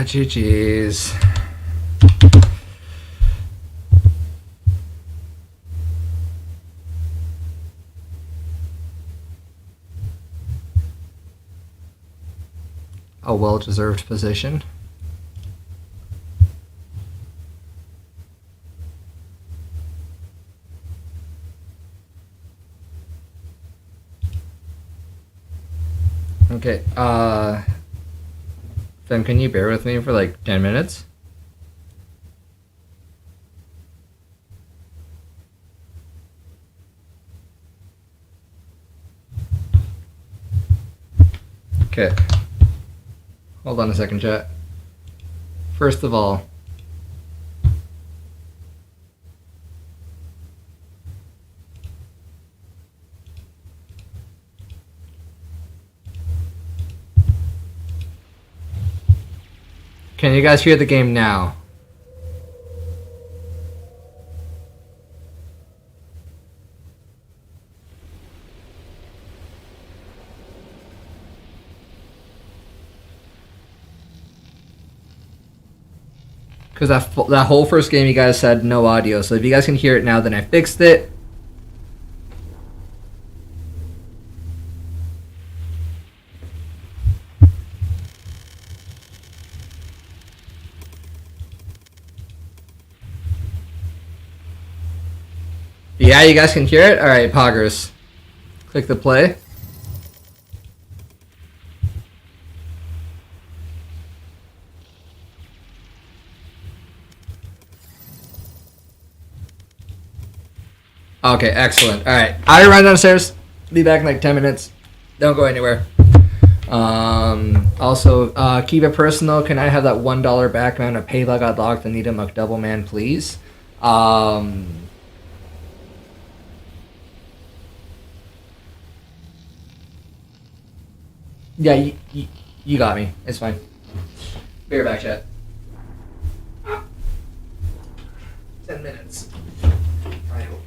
GG's. A well-deserved position. Okay, Fem, can you bear with me for like 10 minutes? Okay. Hold on a second, chat. First of all, can you guys hear the game now? Because that whole first game you guys said no audio. So if you guys can hear it now, then I fixed it. Yeah, you guys can hear it? Alright, Poggers. Click the play. Okay, excellent. Alright, I run downstairs. Be back in like 10 minutes. Don't go anywhere. Also, keep it personal. Can I have that $1 back, man? A Payla got locked. I need a McDouble, man, please. Yeah, you got me. It's fine. Be right back, chat. 10 minutes. I hope.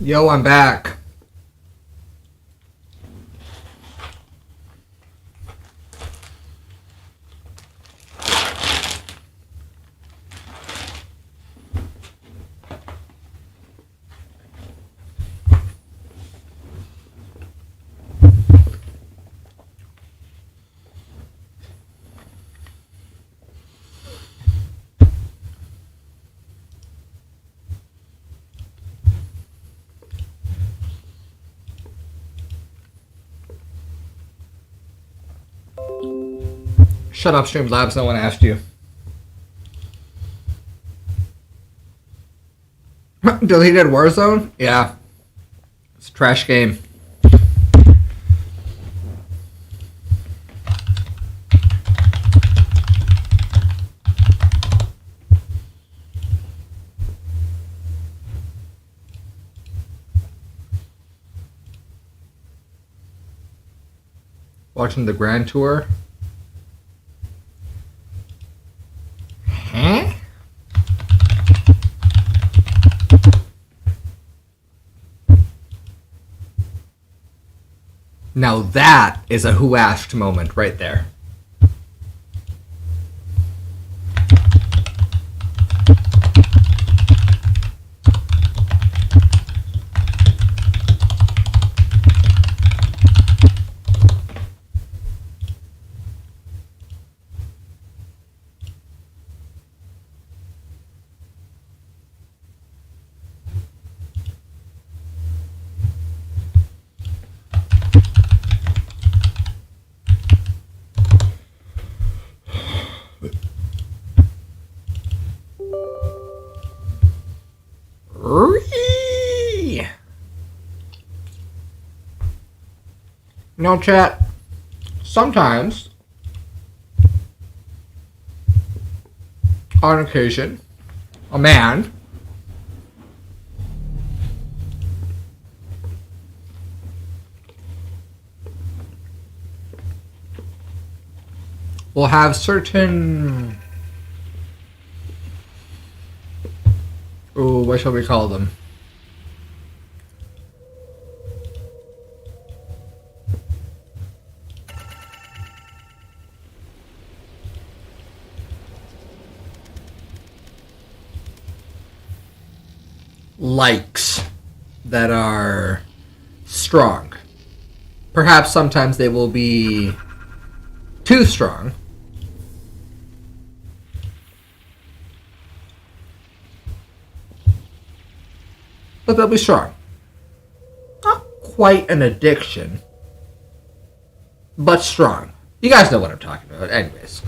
Yo, I'm back. Shut up, Streamlabs. No one asked you. Deleted Warzone? Yeah. It's a trash game. Watching the Grand Tour. Huh? Now that is a who asked moment right there. No, chat. Sometimes, on occasion, a man will have certain, what shall we call them? Likes that are strong. Perhaps sometimes they will be too strong. But they'll be strong. Not quite an addiction, but strong. You guys know what I'm talking about. Anyways.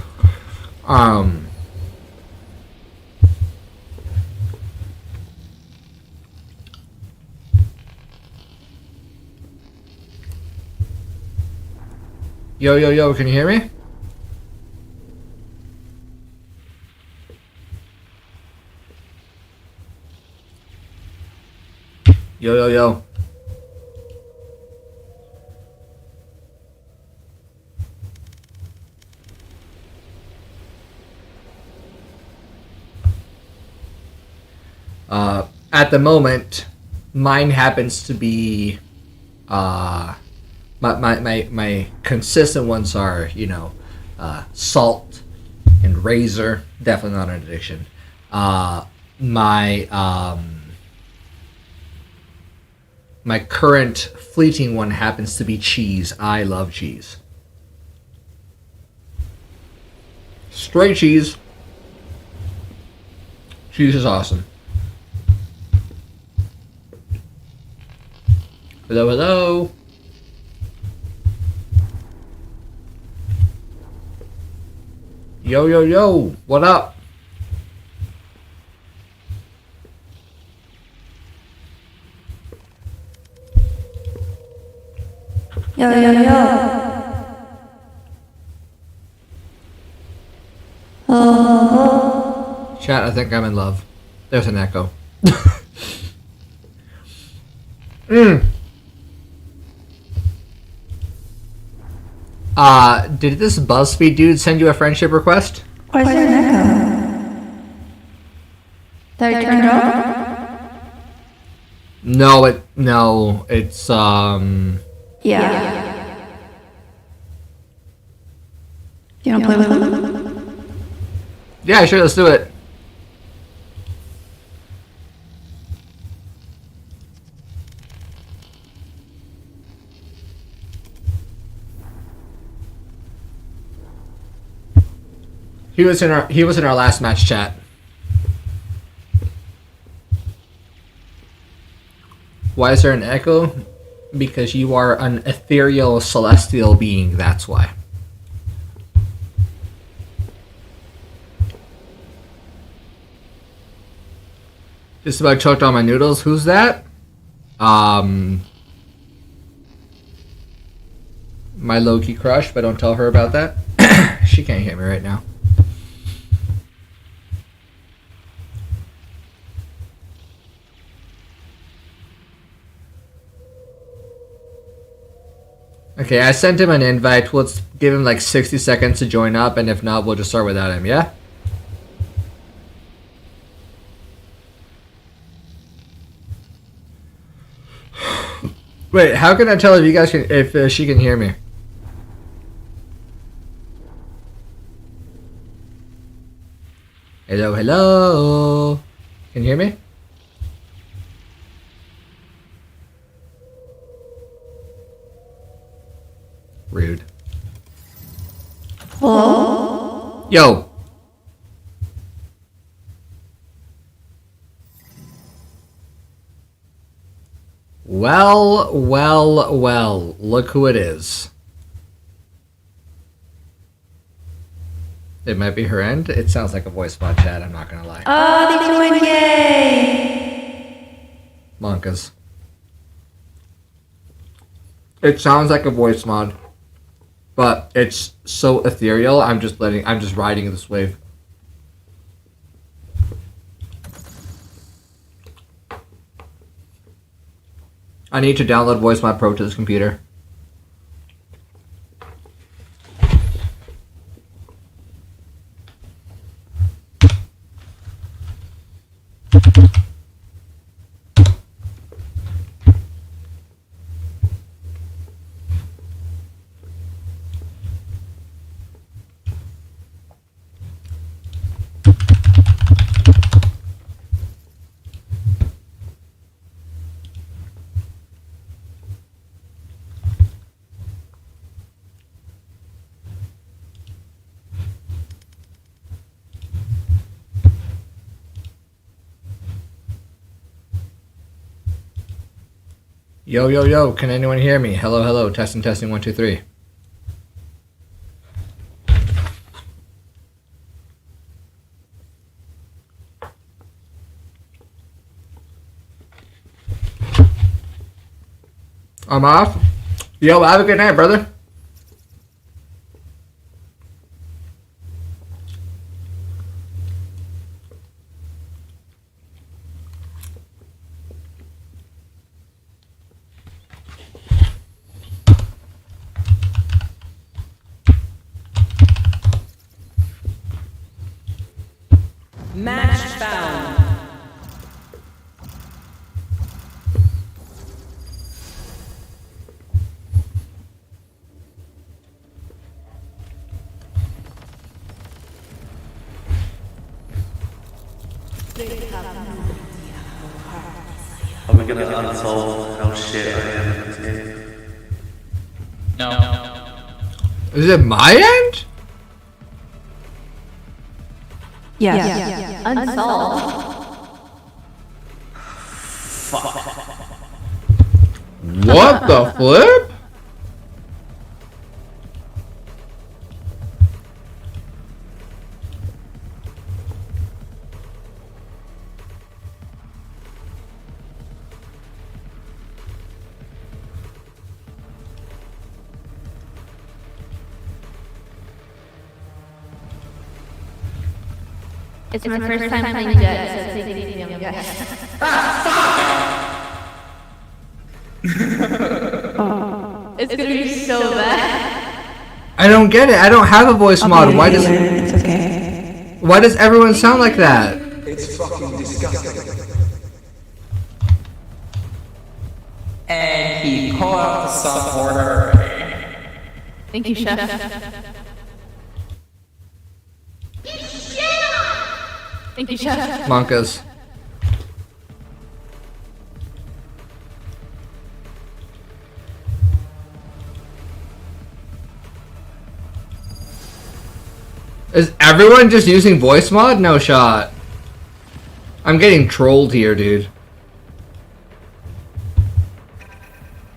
Yo, yo, yo, can you hear me? Yo, yo, yo. At the moment, mine happens to be, my consistent ones are, you know, salt and razor. Definitely not an addiction. My current fleeting one happens to be cheese. I love cheese. Straight cheese. Cheese is awesome. Hello, hello. Yo, yo, yo. What up? Yo, yo, yo. Oh. Chat, I think I'm in love. There's an echo. Did this BuzzFeed dude send you a friendship request? Where's your echo? Did I turn it off? No, it No, it's Yeah. You wanna play with him? Yeah, sure, let's do it. He was in our last match chat. Why is there an echo? Because you are an ethereal celestial being, that's why. Just about choked on my noodles. Who's that? My low-key crush, but don't tell her about that. She can't hear me right now. Okay, I sent him an invite. Let's give him like 60 seconds to join up, and if not, we'll just start without him, yeah? Wait, how can I tell if you guys can, if she can hear me? Hello, hello. Can you hear me? Rude. Hello? Yo. Well, well, well. Look who it is. It might be her end. It sounds like a voice mod chat, I'm not gonna lie. Oh, they doing gay! Monkas. It sounds like a voice mod, but it's so ethereal. I'm just riding this wave. I need to download Voice Mod Pro to this computer. Yo, yo, yo, can anyone hear me? Hello, hello, testing, testing, 1, 2, 3. I'm off. Yo, have a good night, brother. Match found. Are we gonna unsolve how shit I am in this game? No. Is it my end? Yes. Unsolved. Fuck. What the flip? It's my first time playing Jet, so it's easy to Jet. It's gonna be so bad. I don't get it. I don't have a voice mod. Why does It's okay. Why does everyone sound like that? It's fucking disgusting. and he pulled out the stuff for her. Thank you, Chef. Thank you, Chef. Monkas. Is everyone just using voice mod? No shot. I'm getting trolled here, dude.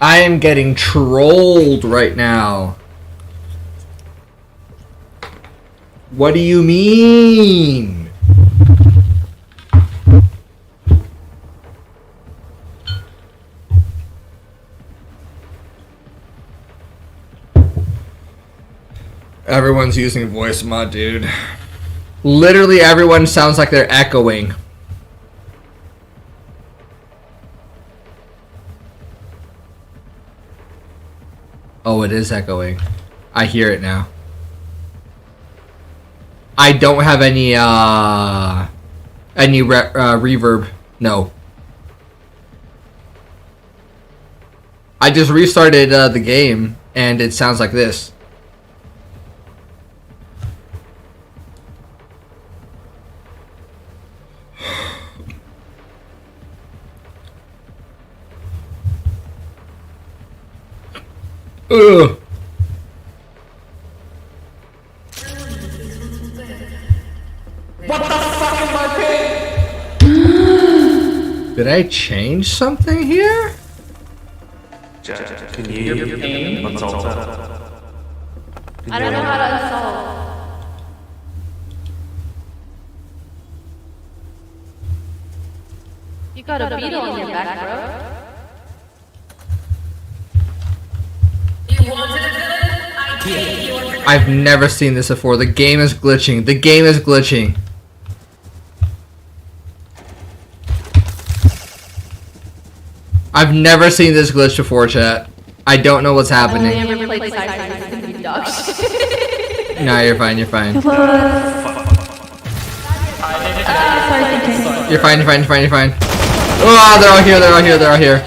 I am getting trolled right now. What do you mean? Everyone's using voice mod, dude. Literally everyone sounds like they're echoing. Oh, it is echoing. I hear it now. I don't have any reverb. No. I just restarted the game and it sounds like this. Ugh. What the fuck is my ping? Did I change something here? Can you uninstall that? I don't know how to install. You got a beetle on your back, bro. I've never seen this before. The game is glitching. The game is glitching. I've never seen this glitch before, chat. I don't know what's happening. I never played Cypher. Dog shit. No, you're fine, you're fine. Sorry, You're fine, you're fine, you're fine, you're fine. Oh, they're all here, they're all here, they're all here.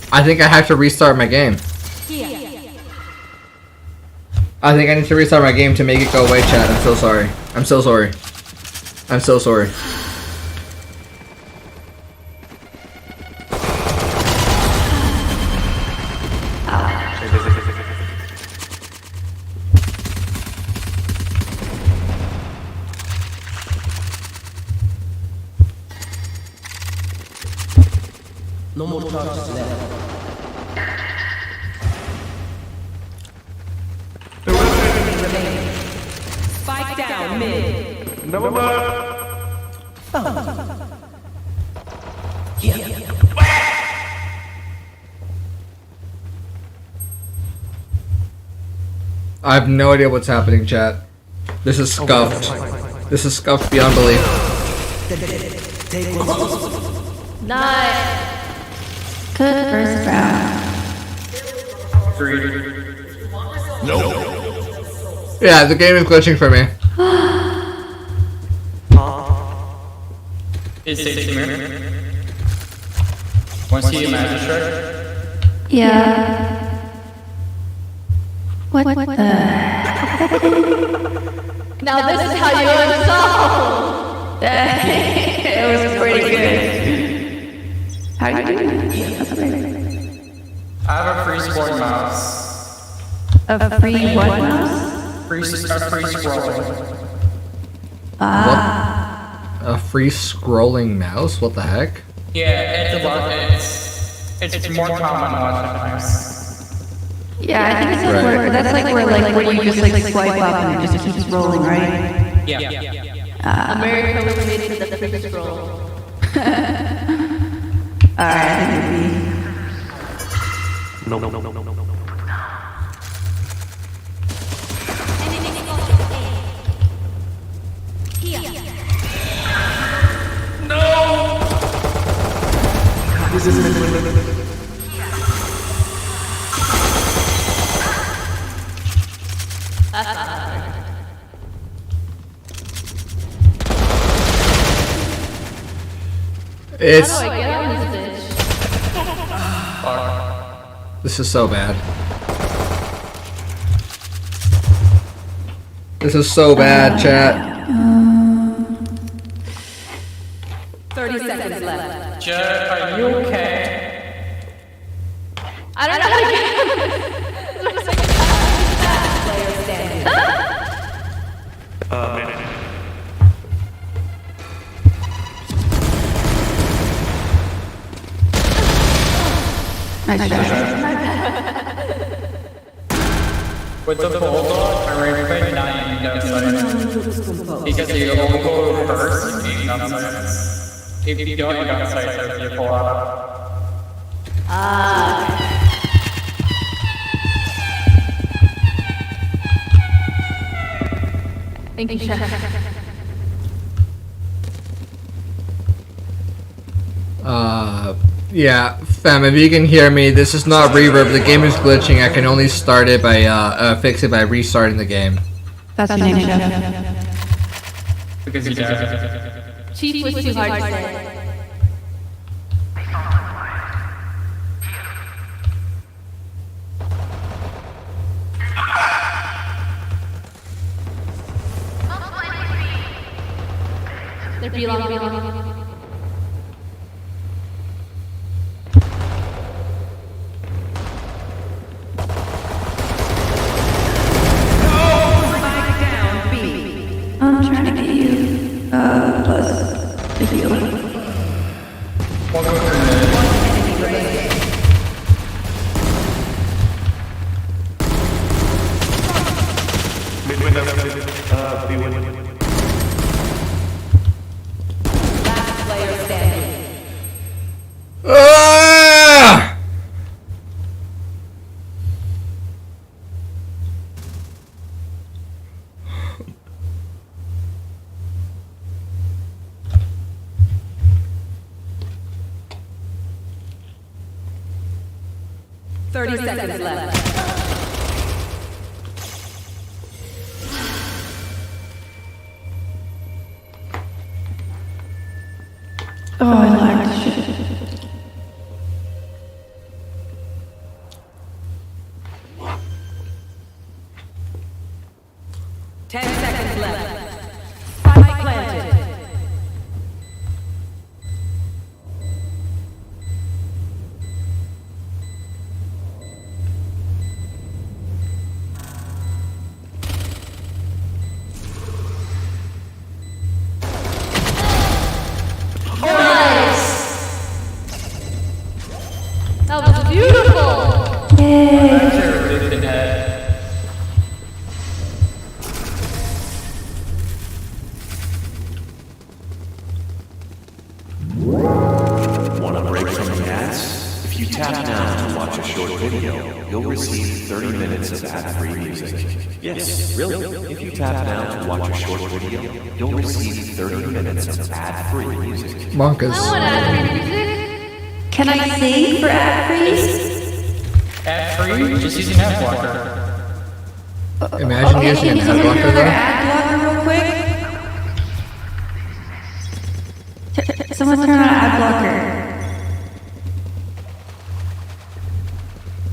I think I have to restart my game. I think I need to restart my game to make it go away, chat. I'm so sorry. I'm so sorry. I'm so sorry. No more charges left. Spike down mid. No more. I have no idea what's happening, chat. This is scuffed. This is scuffed beyond belief. Nice. Good first round. Yeah, the game is glitching for me. Is it here? Want to see a magic trick? Yeah. What the? Now this is how you uninstall. It was pretty good. How do you do that? I have a free sport mouse. A free what mouse? Free scrolling. A free scrolling mouse? What the heck? Yeah, it's a lot. It's more common on mouse. Yeah, I think it's like where, that's like where you just like swipe up and it just keeps rolling, right? Yeah. America was made for the free scroll. Alright, I think No. It's. How do I get on this bitch? This is so bad. This is so bad, chat. 30 seconds left. Jared, are you okay? I don't know how to get on this. Player standing. Man. Nice shot. With the bulldog, I recommend not using downside. Because you only go first, you need downside. If you don't, you downside, so you pull out. Thank you, Chef. Yeah, fam, if you can hear me, this is not reverb. The game is glitching. I can only start it by, fix it by restarting the game. That's your name, Chef. Because you died. Chief was too hard to say. They're belong. I'm trying to get you, plus the heal. Last player standing. Ah! Thirty seconds left. Oh, I like shit. Ten seconds left. Spike planted. That was beautiful! Yay! Want a break from the ads? If you tap now to watch a short video, you'll receive 30 minutes of ad-free music. Yes, really. If you tap now to watch a short video, you'll receive 30 minutes of ad-free music. Monkas. I want ad-free music. Can I sing for ad-free? Ad-free? Just use an ad blocker. Imagine using an ad blocker though. Ad blocker real quick. Someone turn on ad blocker.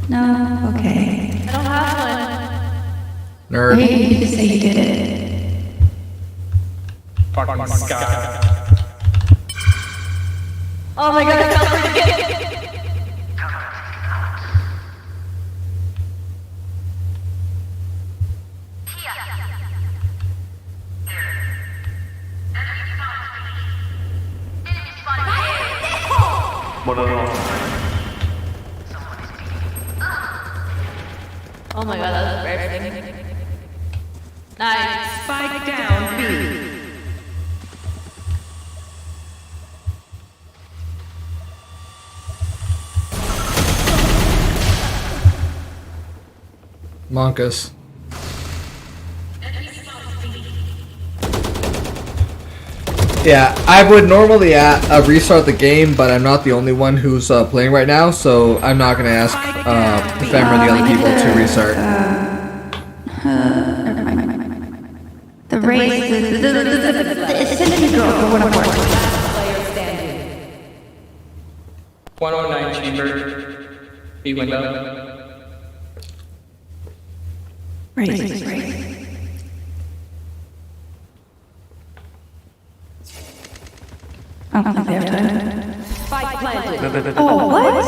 No? Okay. I don't have one. Nerd. Hey, you just say you did it. Fucking Scott. Oh my god, I fell again. Oh my god, that was very nice. Spike down, B. Monkas. Yeah, I would normally restart the game, but I'm not the only one who's playing right now, so I'm not going to ask Fem or the other people to restart. The race, the Synergy girl for what I'm worth. 109 chamber. B window. Right. I don't think they have time. Spike planted. Oh, what?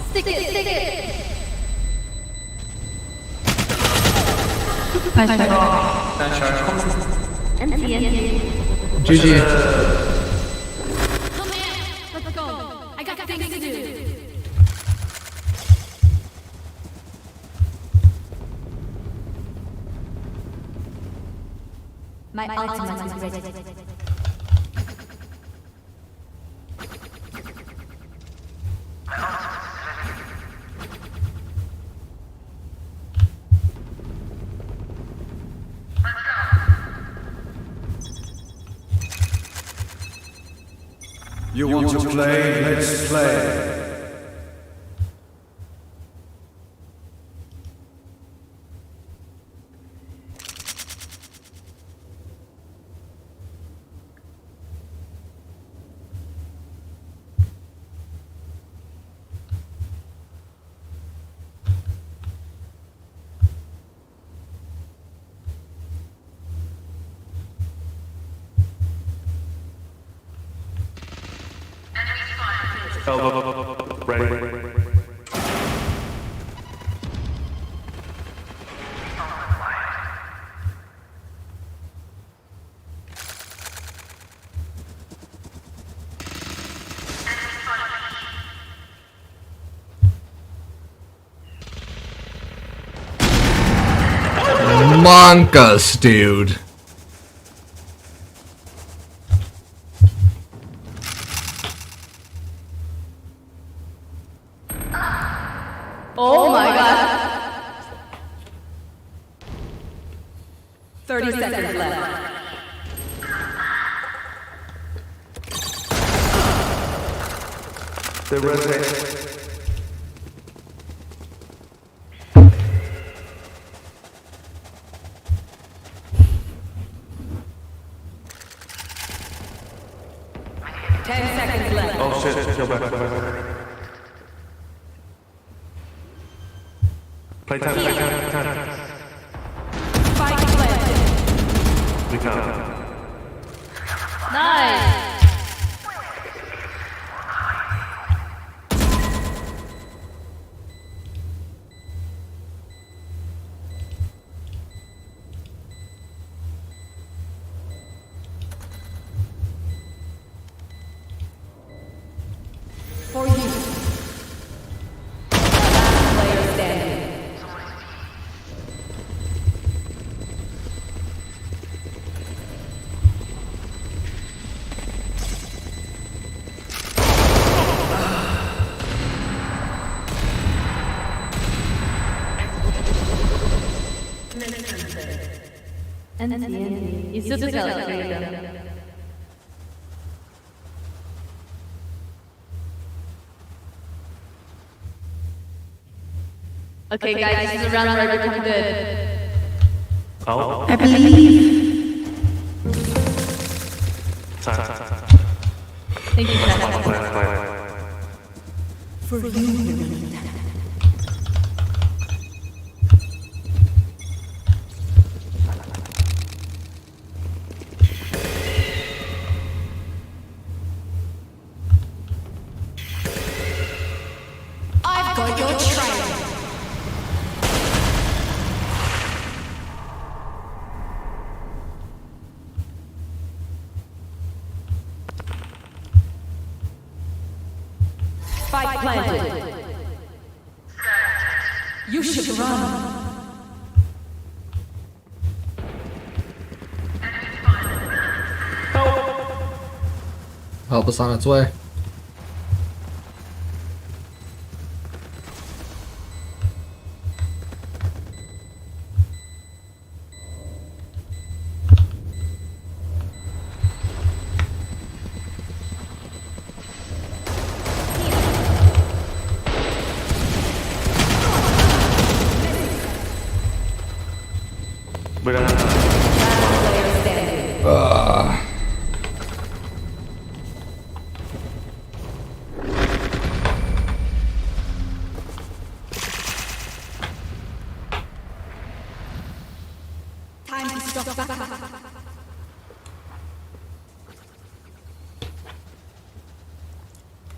Stick it. Nice try. GG. Come here. Let's go. I got things to do. My ultimate is ready. You want to play? Let's play. Ready. Monkus, dude. Oh my god. 30 seconds left. They rotate. Oh shit, go back. Play time. Spike planted. We count. Nice. For you. Last player standing. NC. You still tell it. Okay, guys, this is a round where I become good. Oh. I believe. Thank you, guys. For you. I've got your trail. Spike planted. You should run. Help us on its way.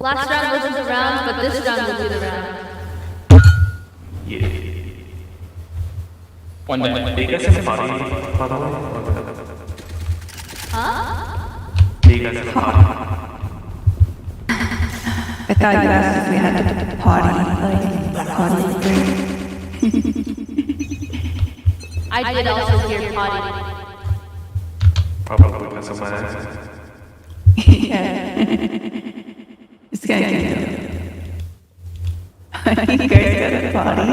Last round wasn't the round, but this round will be the round. Yeah. One day. Do you guys have a party, by the way? Huh? Do you guys have a party? I thought you asked if we had to potty, like break. I did also hear potty. Probably because of my accent. Yeah. It's gonna get you. You guys got a potty.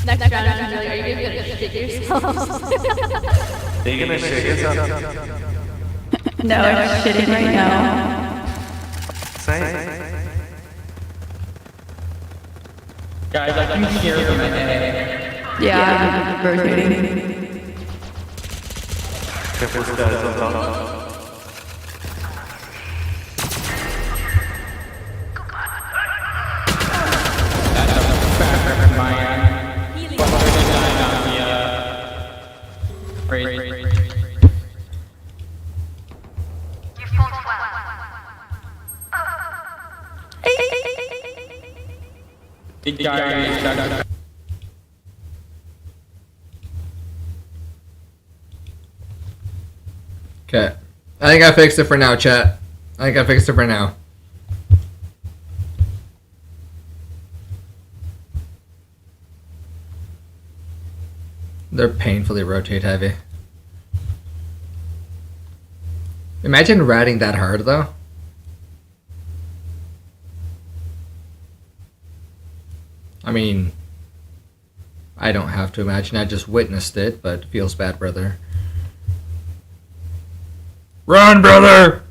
Next round, are you gonna shit yourself? Are you gonna shake yourself? No, I'm shitting right now. Same. Guys, I can hear them in my head. Yeah, I'm rotating. Careful, guys, on top. Okay. I think I fixed it for now, chat. I think I fixed it for now. They're painfully rotate heavy. Imagine ratting that hard though. I mean, I don't have to imagine, I just witnessed it, but feels bad, brother. Run, brother!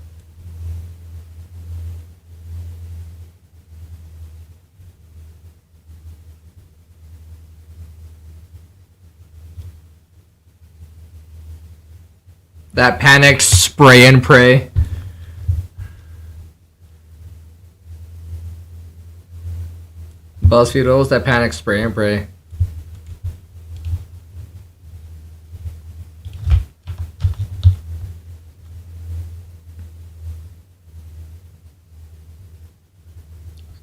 That panic spray and pray. BuzzFeed rolls that panic spray and pray.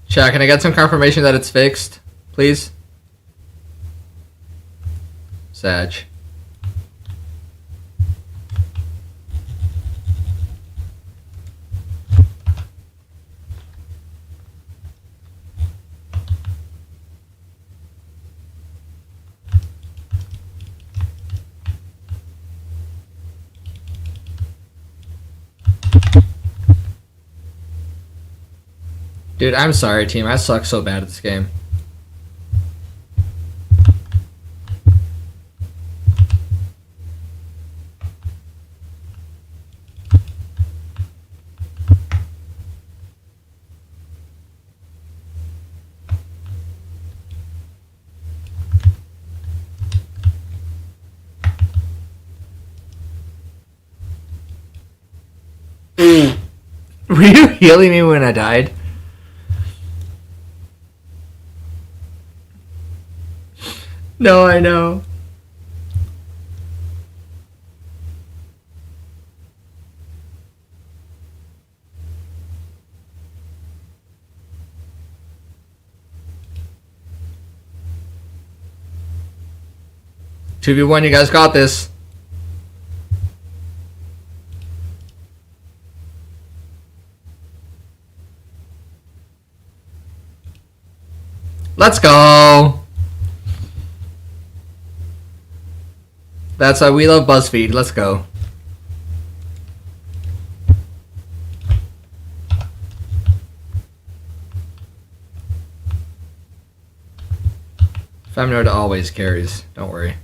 Chat, can I get some confirmation that it's fixed, please? Sag. Dude, I'm sorry, team. I suck so bad at this game. Were you healing me when I died? No, I know. Two v one, you guys got this. Let's go. That's why we love BuzzFeed. Let's go. Femnode always carries. Don't worry.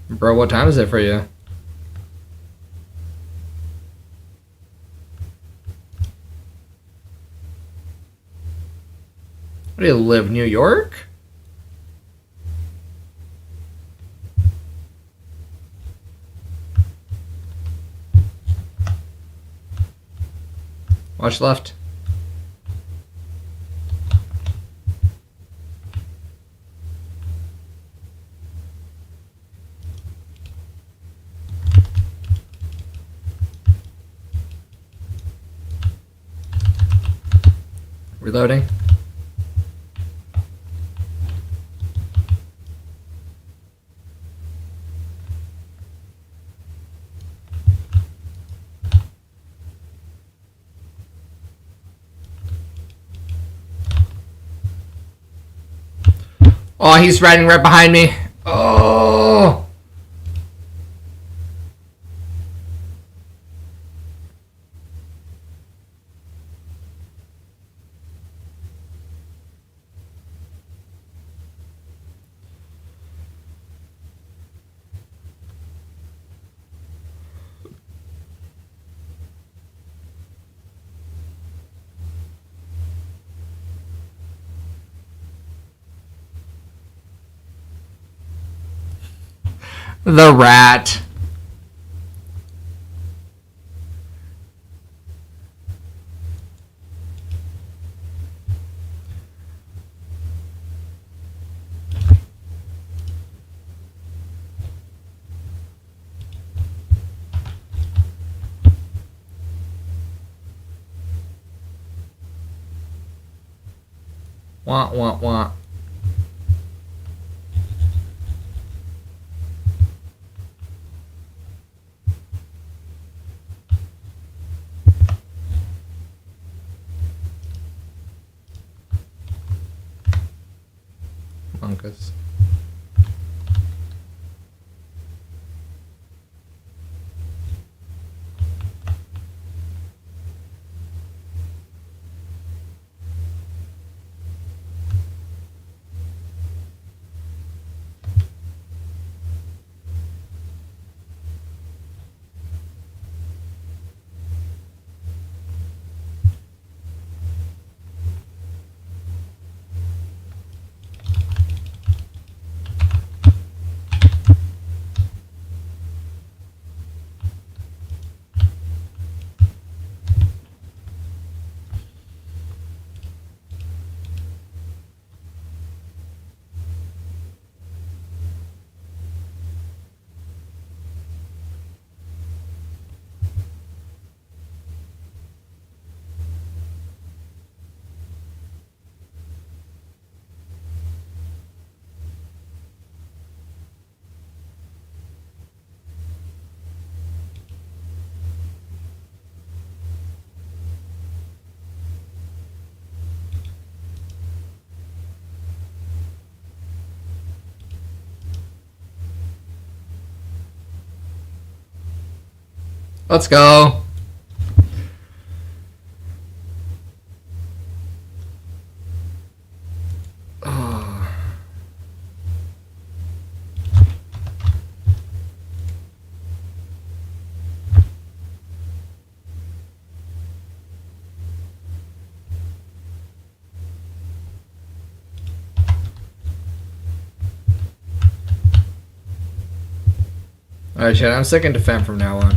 Bro, what time is it for you? Where do you live? New York? Watch left. Reloading. Oh, he's riding right behind me. Oh! The rat. Wah, wah, wah. Monkas. Let's go. Oh. Alright, Chad, I'm sticking to Fem from now on.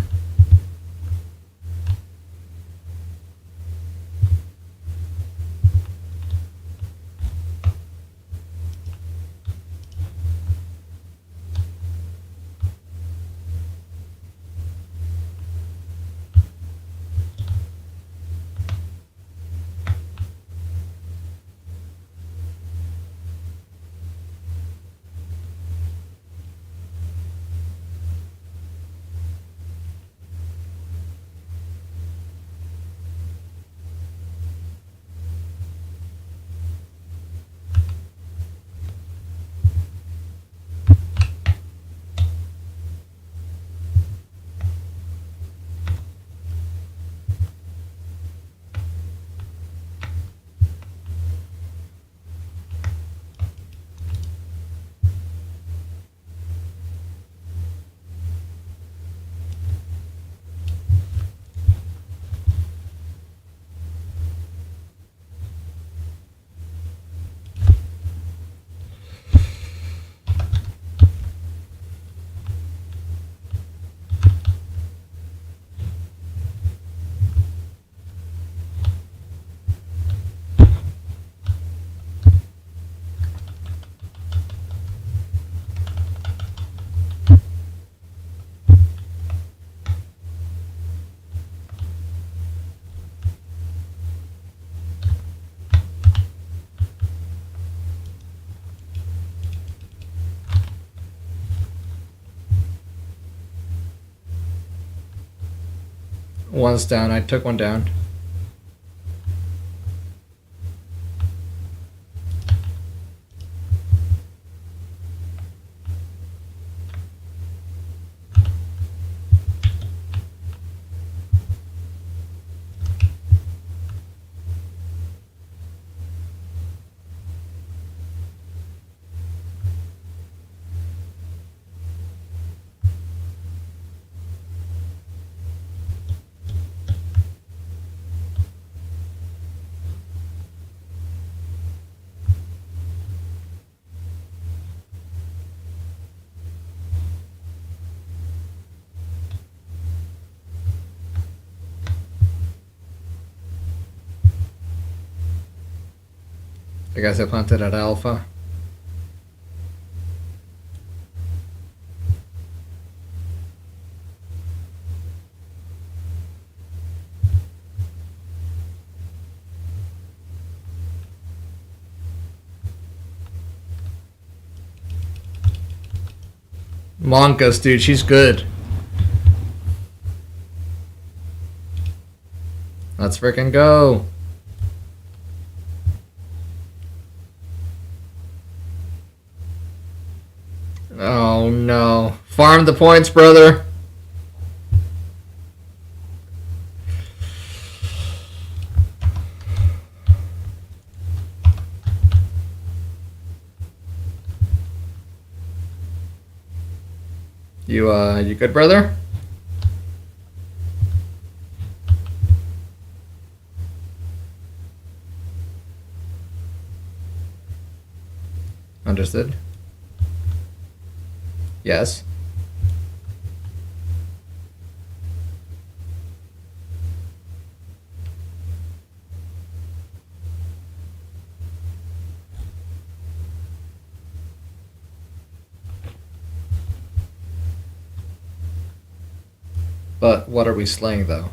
One's down. I took one down. I guess I planted at Alpha. Monkas, dude, she's good. Let's frickin' go. Oh no. Farm the points, brother. You good, brother? Understood. Yes. But what are we slaying, though?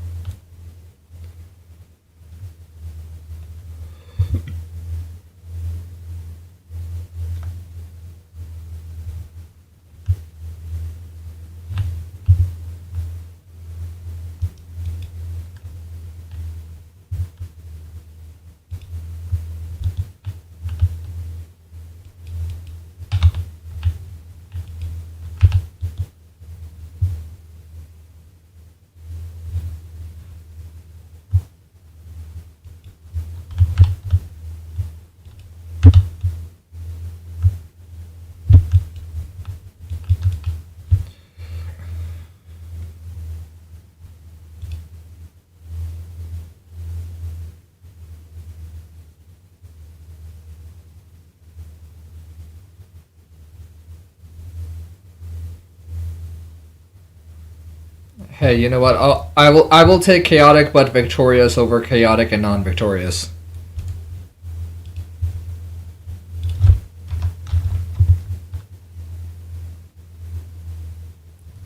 Hey, you know what? I will take chaotic but victorious over chaotic and non-victorious.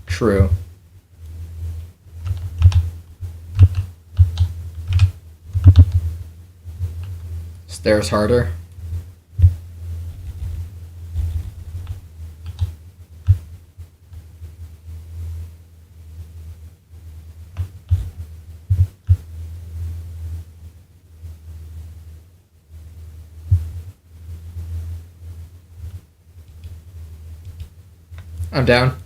True. Stairs harder. I'm down.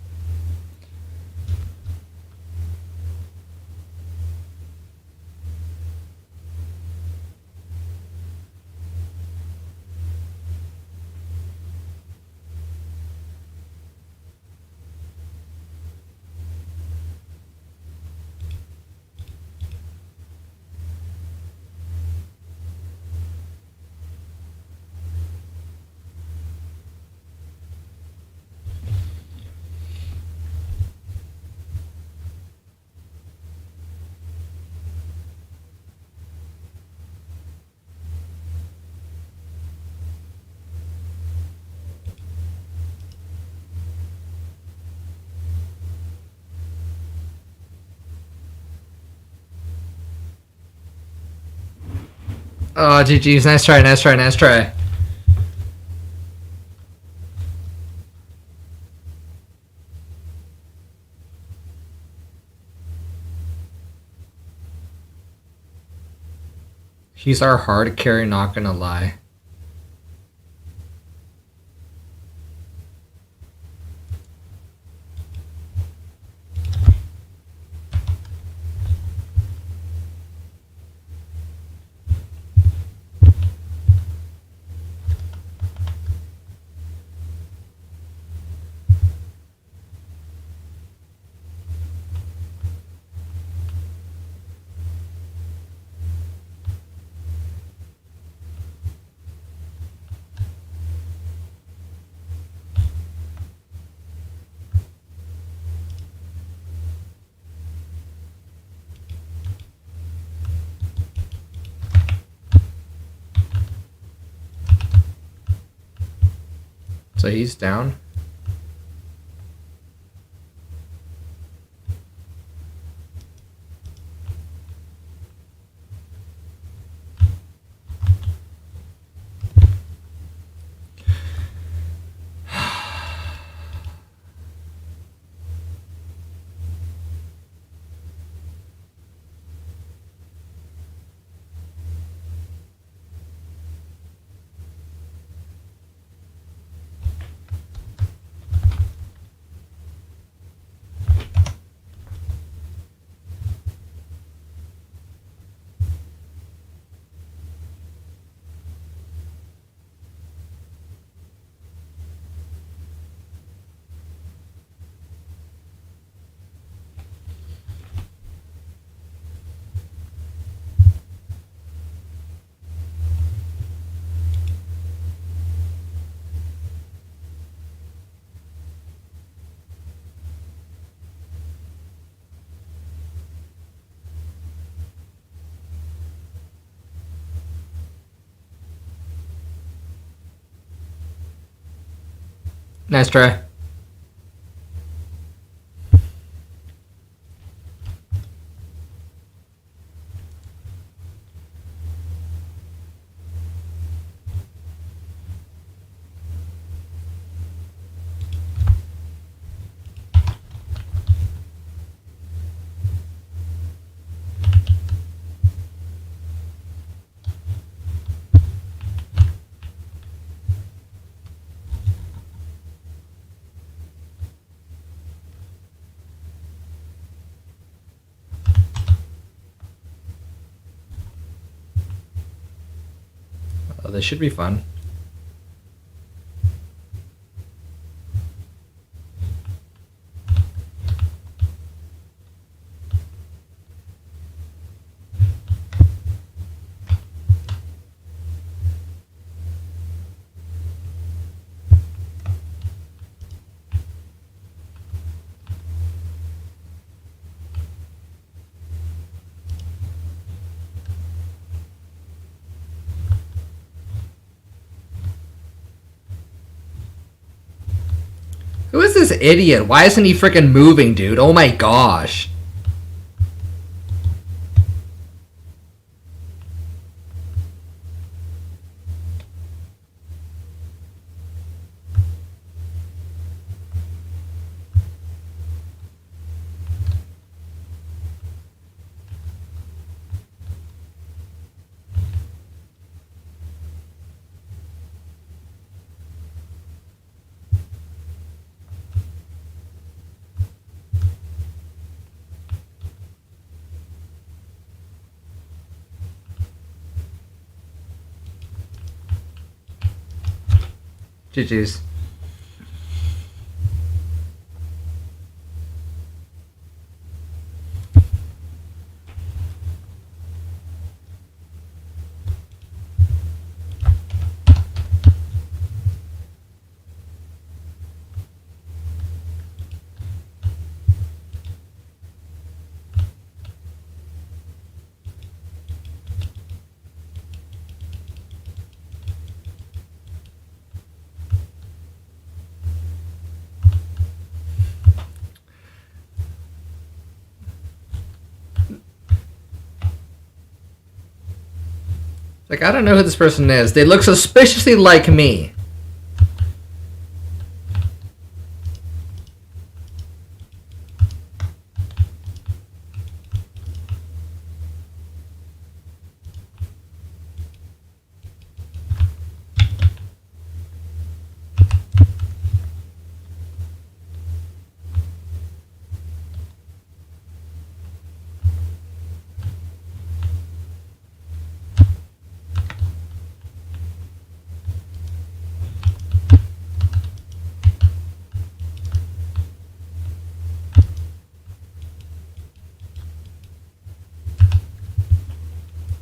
Oh, GG's. Nice try, nice try, nice try. He's our hard carry, not gonna lie. So he's down. Nice try. Oh, this should be fun. Who is this idiot? Why isn't he freaking moving, dude? Oh my gosh. GG's. Like, I don't know who this person is. They look suspiciously like me.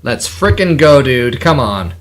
Let's frickin' go, dude. Come on.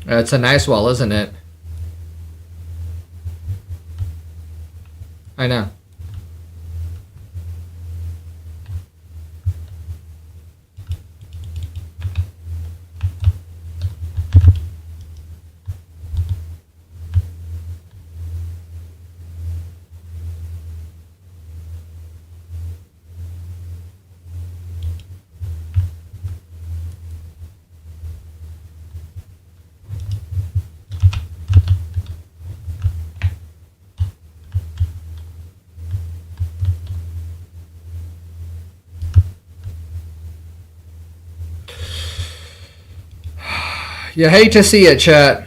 It's a nice wall, isn't it? I know. You hate to see it, chat.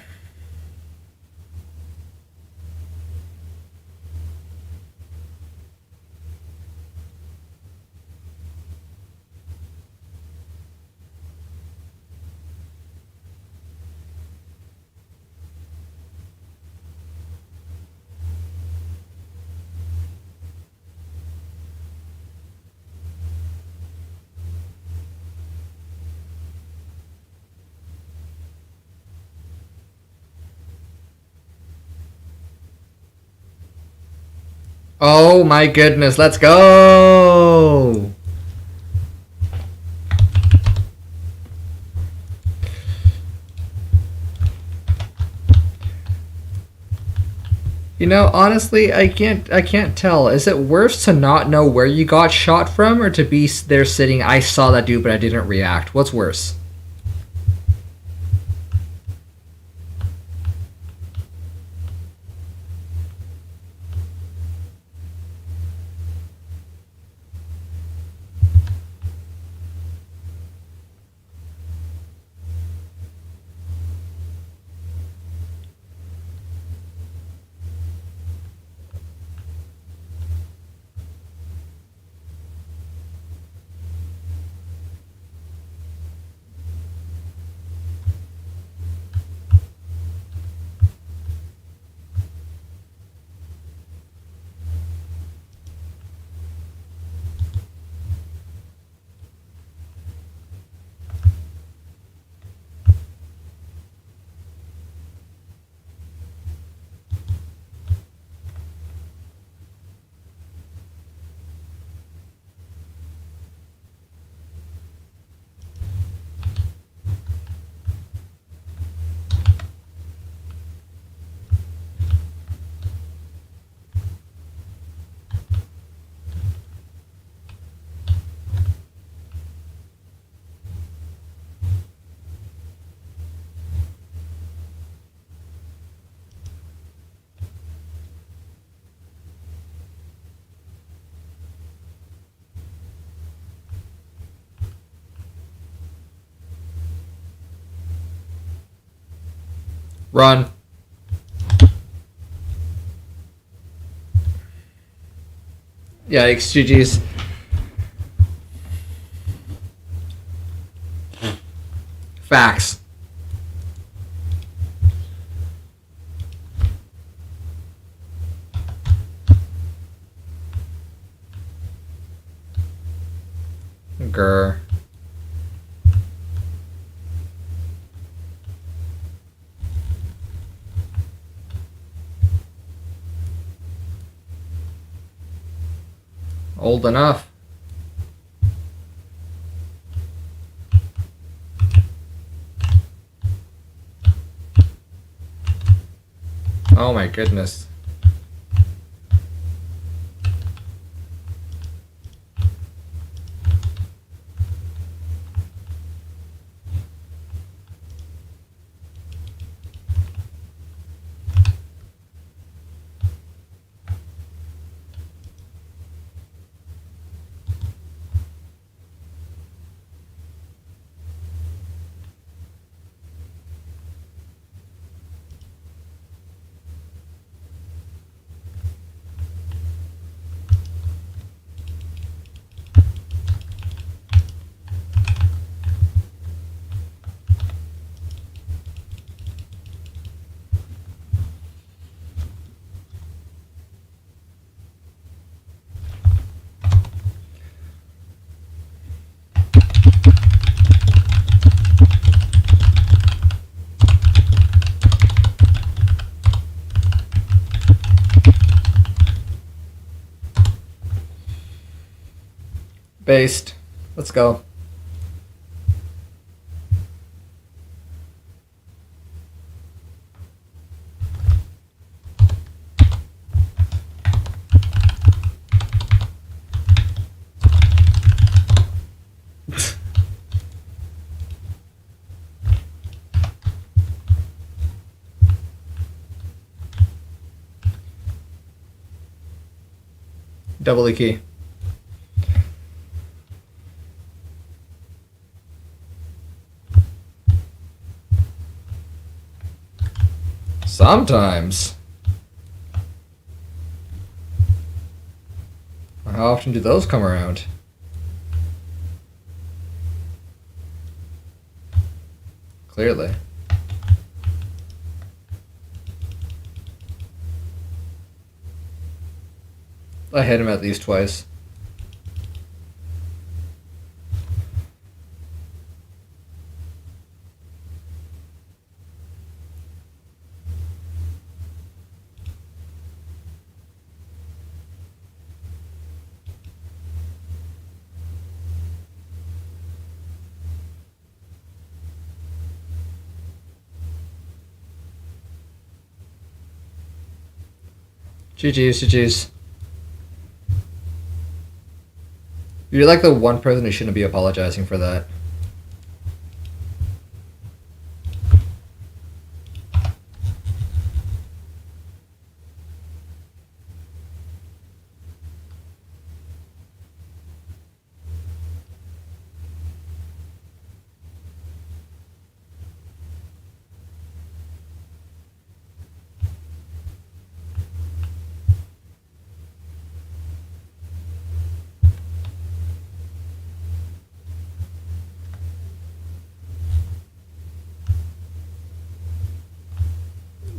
Oh my goodness, let's go! You know, honestly, I can't tell. Is it worse to not know where you got shot from or to be there sitting, I saw that dude but I didn't react? What's worse? Run. Yikes, GG's. Facts. Grr. Old enough. Oh my goodness. Based. Let's go. Double the key. Sometimes. How often do those come around? Clearly. I hit him at least twice. GG's, GG's. You're like the one person who shouldn't be apologizing for that.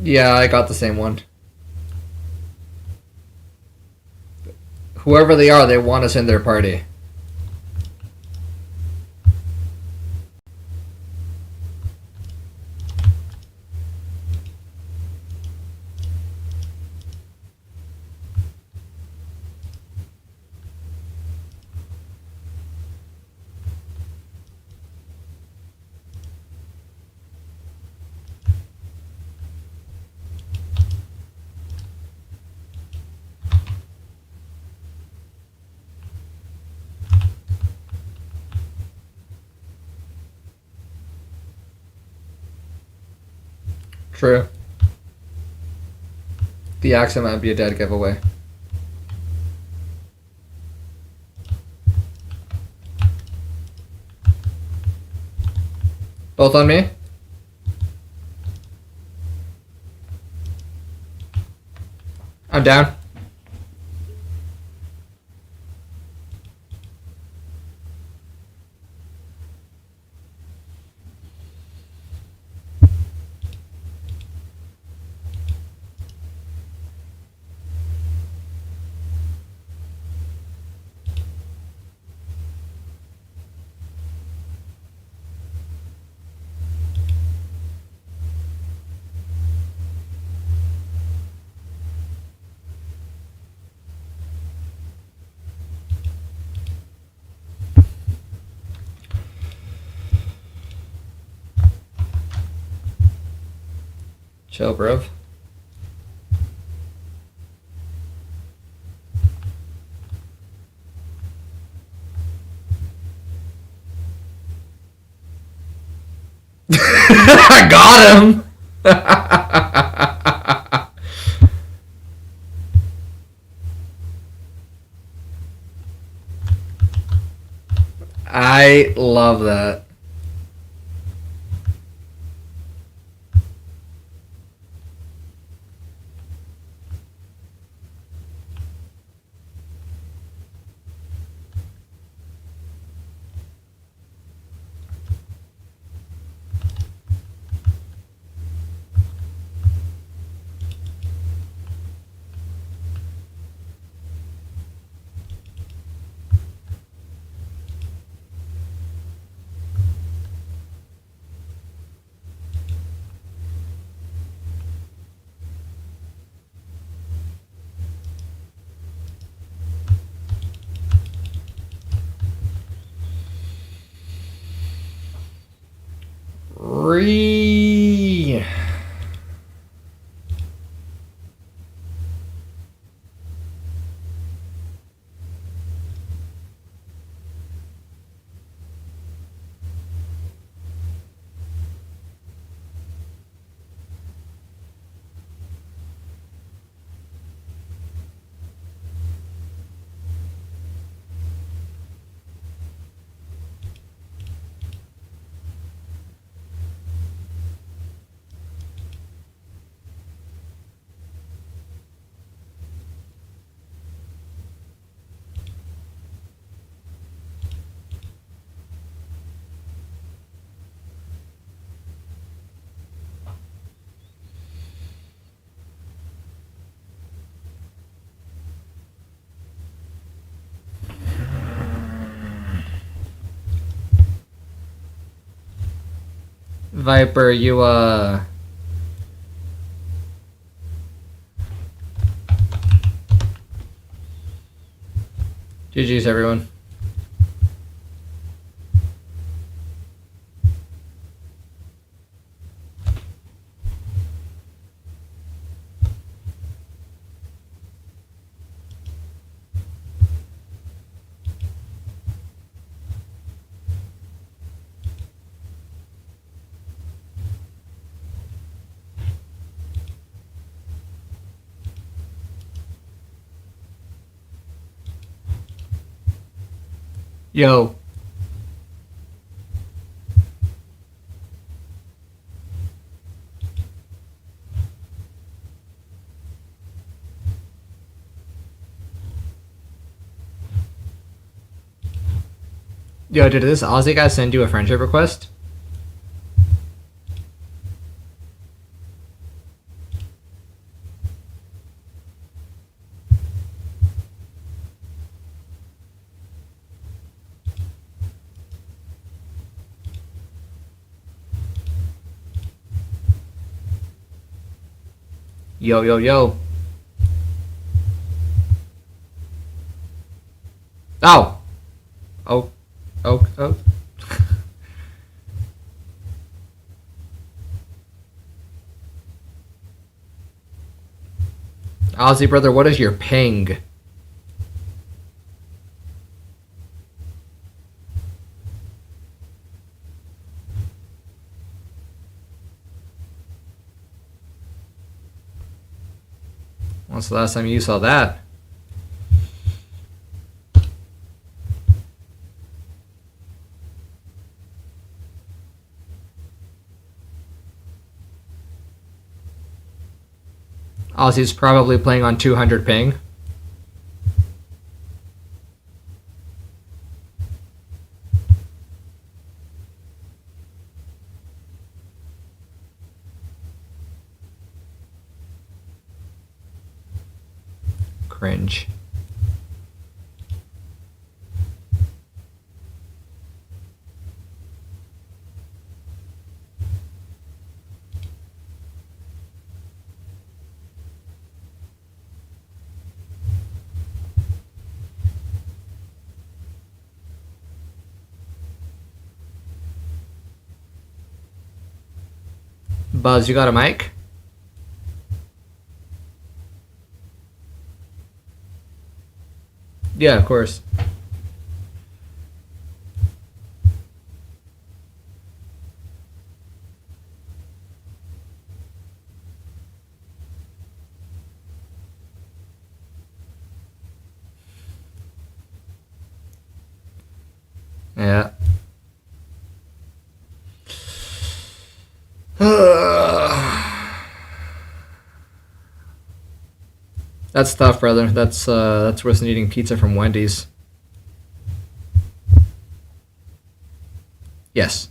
Yeah, I got the same one. Whoever they are, they want us in their party. True. The accent might be a dead giveaway. Both on me? I'm down. Chill, bruv. I got him! I love that. free. Viper, you GG's everyone. Yo. Yo, did this Aussie guy send you a friendship request? Yo, yo, yo. Oh. Oh. Oh, oh. Aussie brother, what is your ping? When's the last time you saw that? Aussie's probably playing on 200 ping. Cringe. Buzz, you got a mic? Yeah, of course. Yeah. That's tough, brother. That's worse than eating pizza from Wendy's. Yes.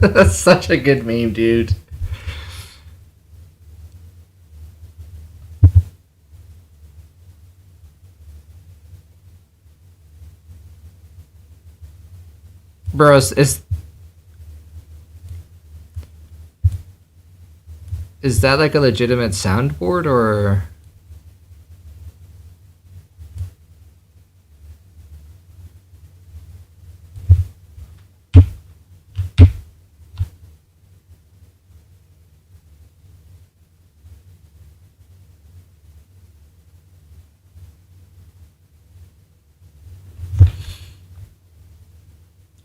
That's such a good meme, dude. Bros, is Is that like a legitimate soundboard or?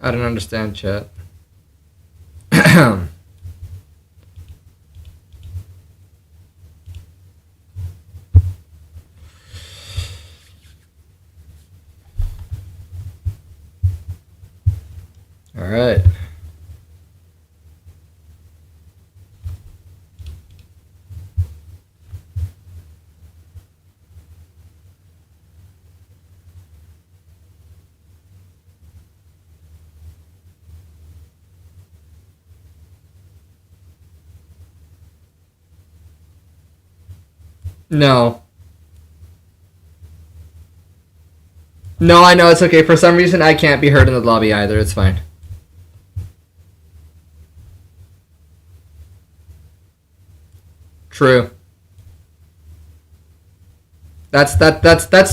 I don't understand, chat. All right. No. No, I know it's okay. For some reason, I can't be heard in the lobby either. It's fine. True. That's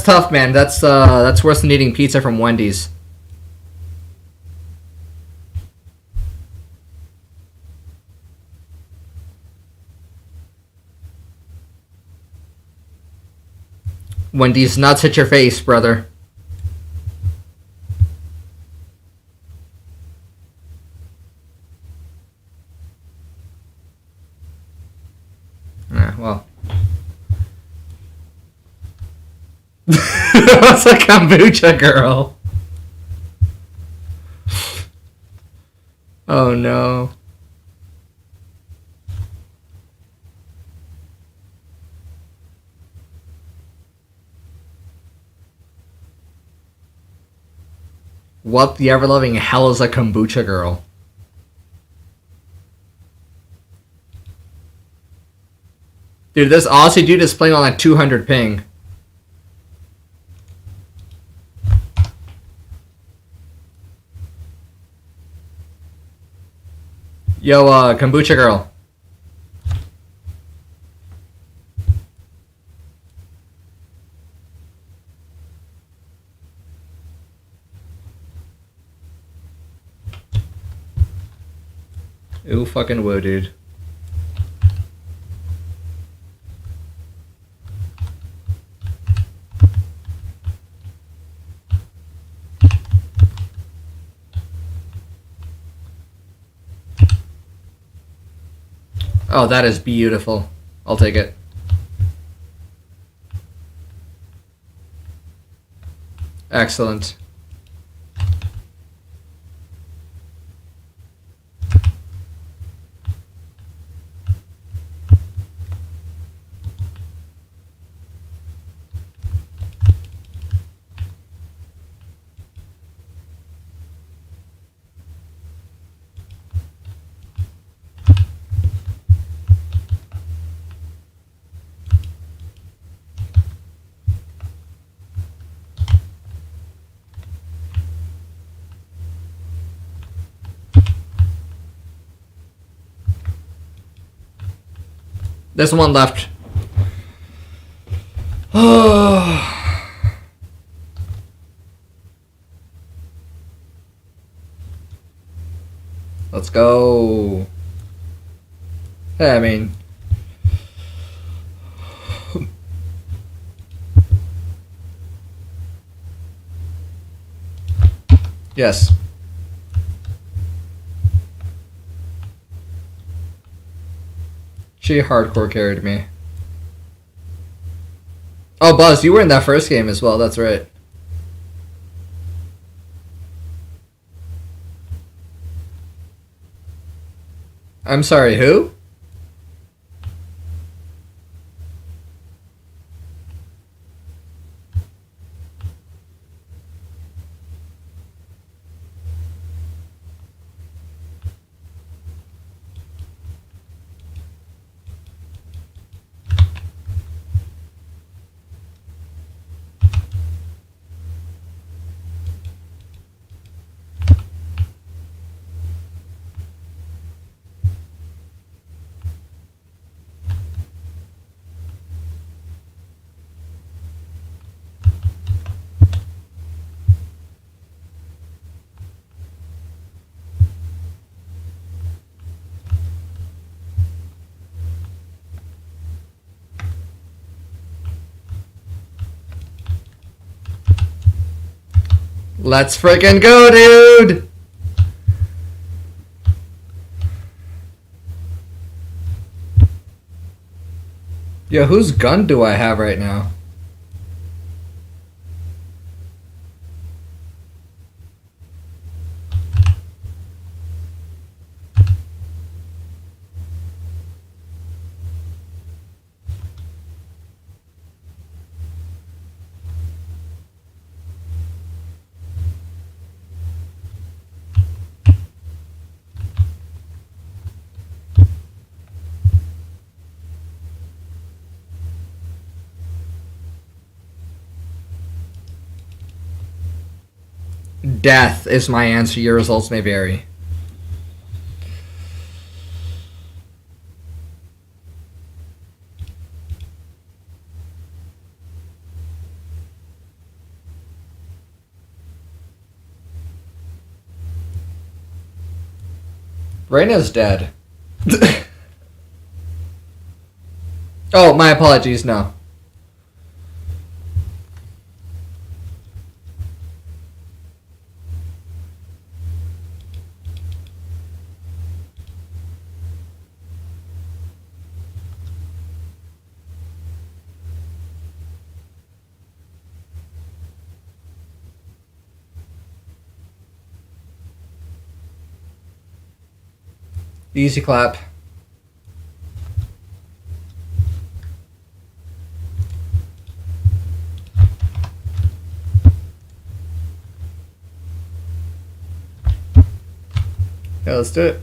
tough, man. That's worse than eating pizza from Wendy's. Wendy's nuts hit your face, brother. Well. What's a kombucha girl? Oh no. What the ever-loving hell is a kombucha girl? Dude, this Aussie dude is playing on like 200 ping. Yo, kombucha girl. Ooh, fucking whoa, dude. Oh, that is beautiful. I'll take it. Excellent. There's one left. Let's go. Yeah, I mean. Yes. She hardcore carried me. Oh, Buzz, you were in that first game as well. That's right. I'm sorry, who? Let's freaking go, dude! Yo, whose gun do I have right now? Death is my answer. Your results may vary. Reina's dead. Oh, my apologies, no. Easy clap. Yeah, let's do it.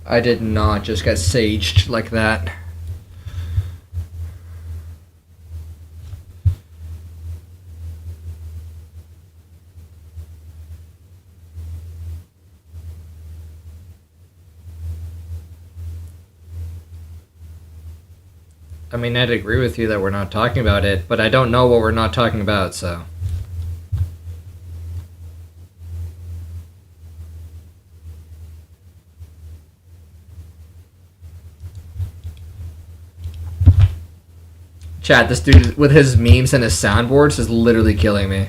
I did not just get saged like that. I mean, I'd agree with you that we're not talking about it, but I don't know what we're not talking about, so... Chat, this dude with his memes and his soundboards is literally killing me.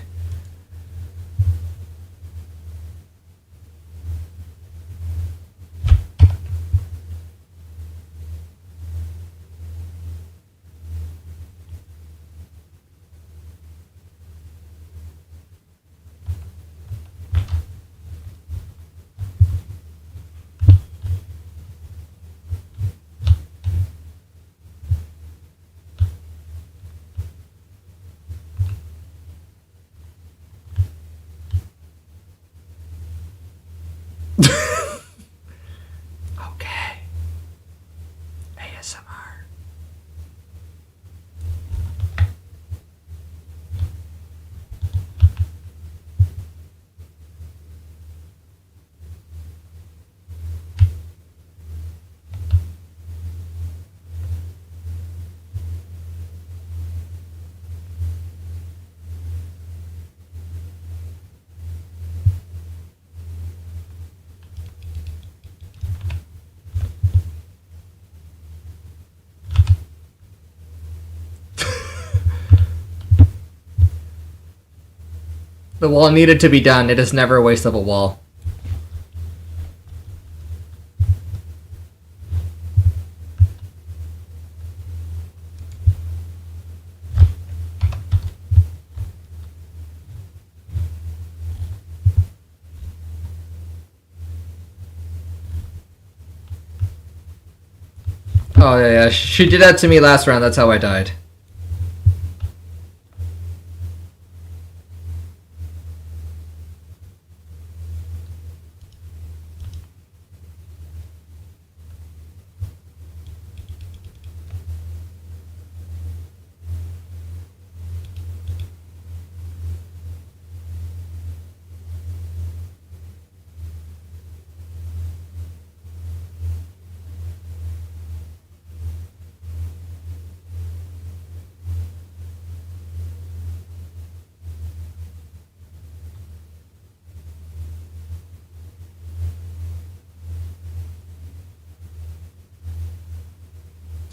Okay. ASMR. The wall needed to be done. It is never a waste of a wall. Oh yeah, yeah. She did that to me last round. That's how I died.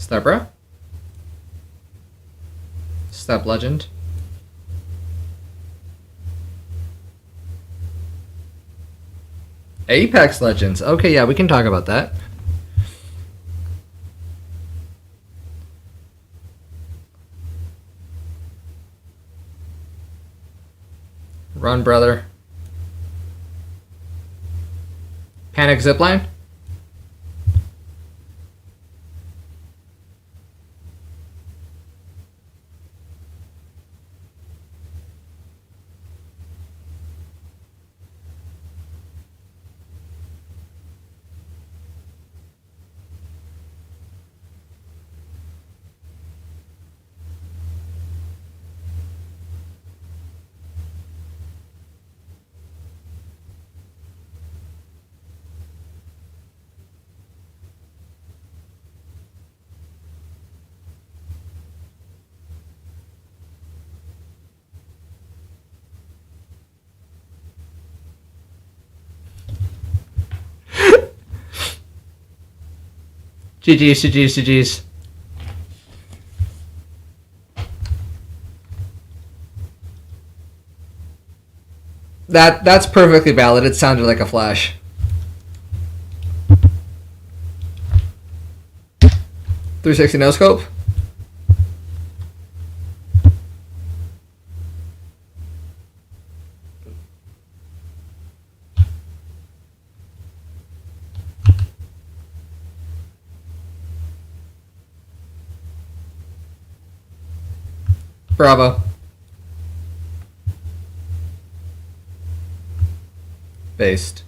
Stebra? Step Legend? Apex Legends. Okay, yeah, we can talk about that. Run, brother. Panic Zipline? GG's, GG's, GG's. That's perfectly valid. It sounded like a flash. .360 no scope. Bravo. Based.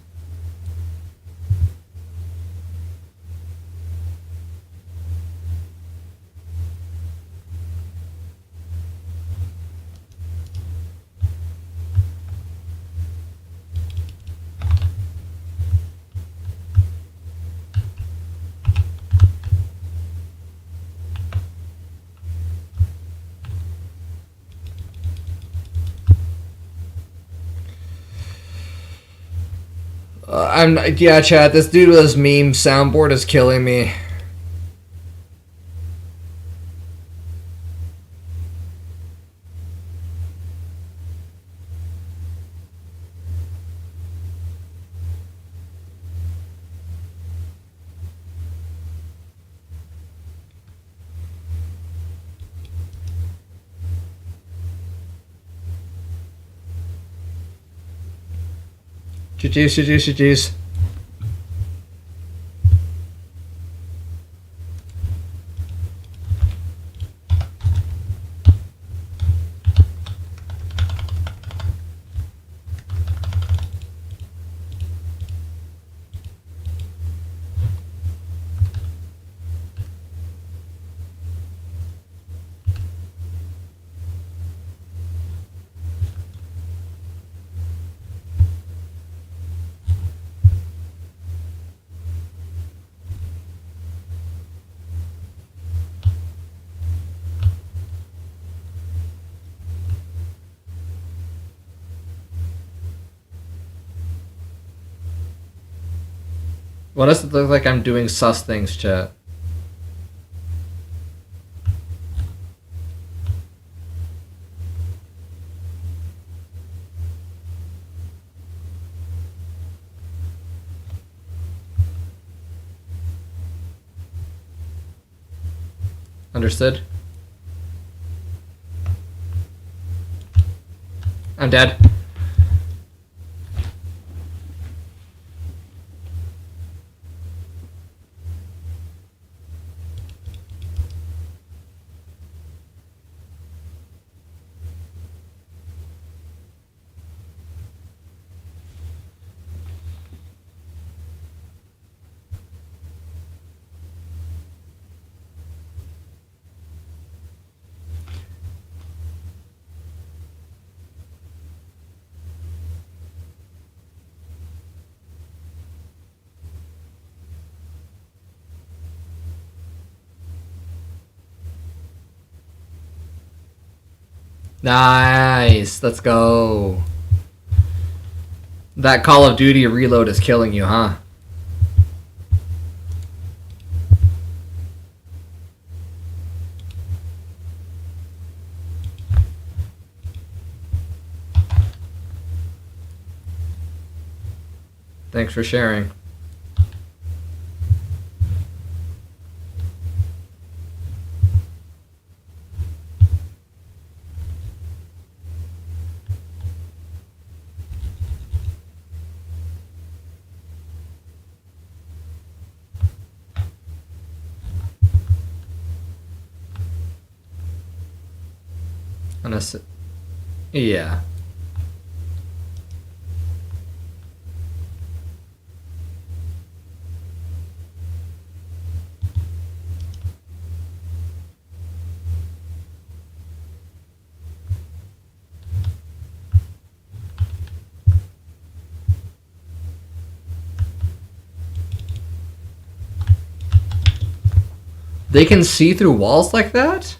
Yeah, chat. This dude with his meme soundboard is killing me. GG's, GG's, GG's. Why does it look like I'm doing sus things, chat? Understood. I'm dead. Nice. Let's go. That Call of Duty reload is killing you, huh? Thanks for sharing. Yeah. They can see through walls like that?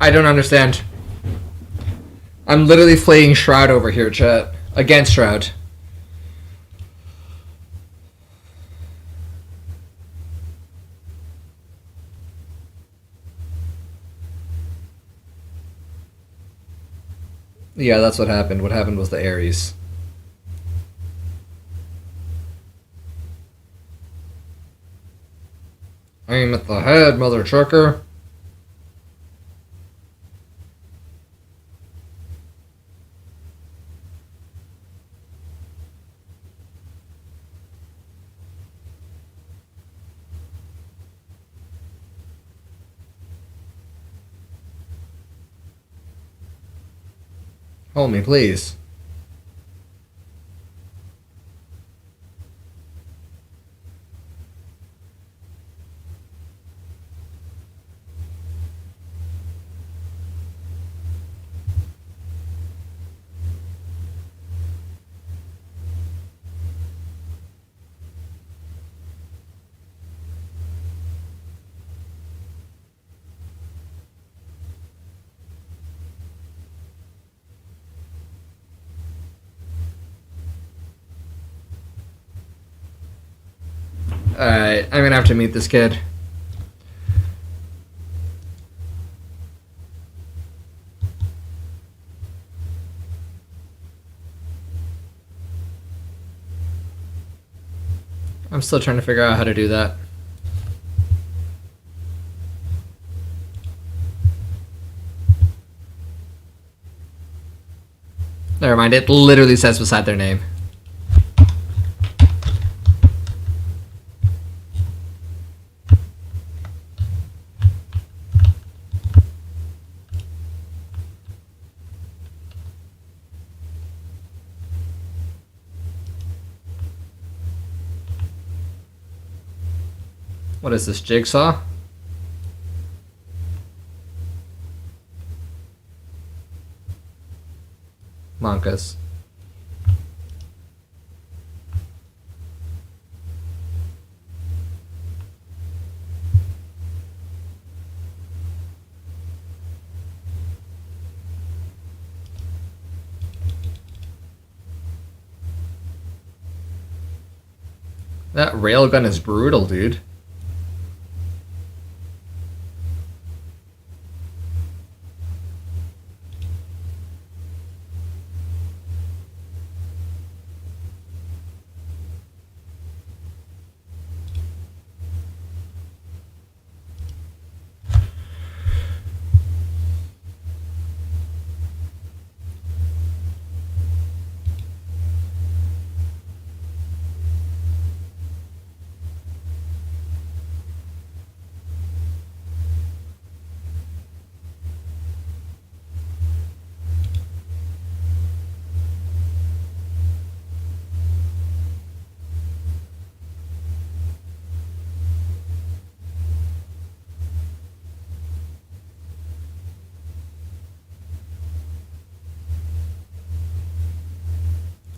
I don't understand. I'm literally playing Shroud over here, chat. Against Shroud. Yeah, that's what happened. What happened was the Ares. Aim at the head, mother trucker. Hold me, please. Alright, I'm gonna have to meet this kid. I'm still trying to figure out how to do that. Never mind, it literally says beside their name. What is this, Jigsaw? Monkas. That railgun is brutal, dude.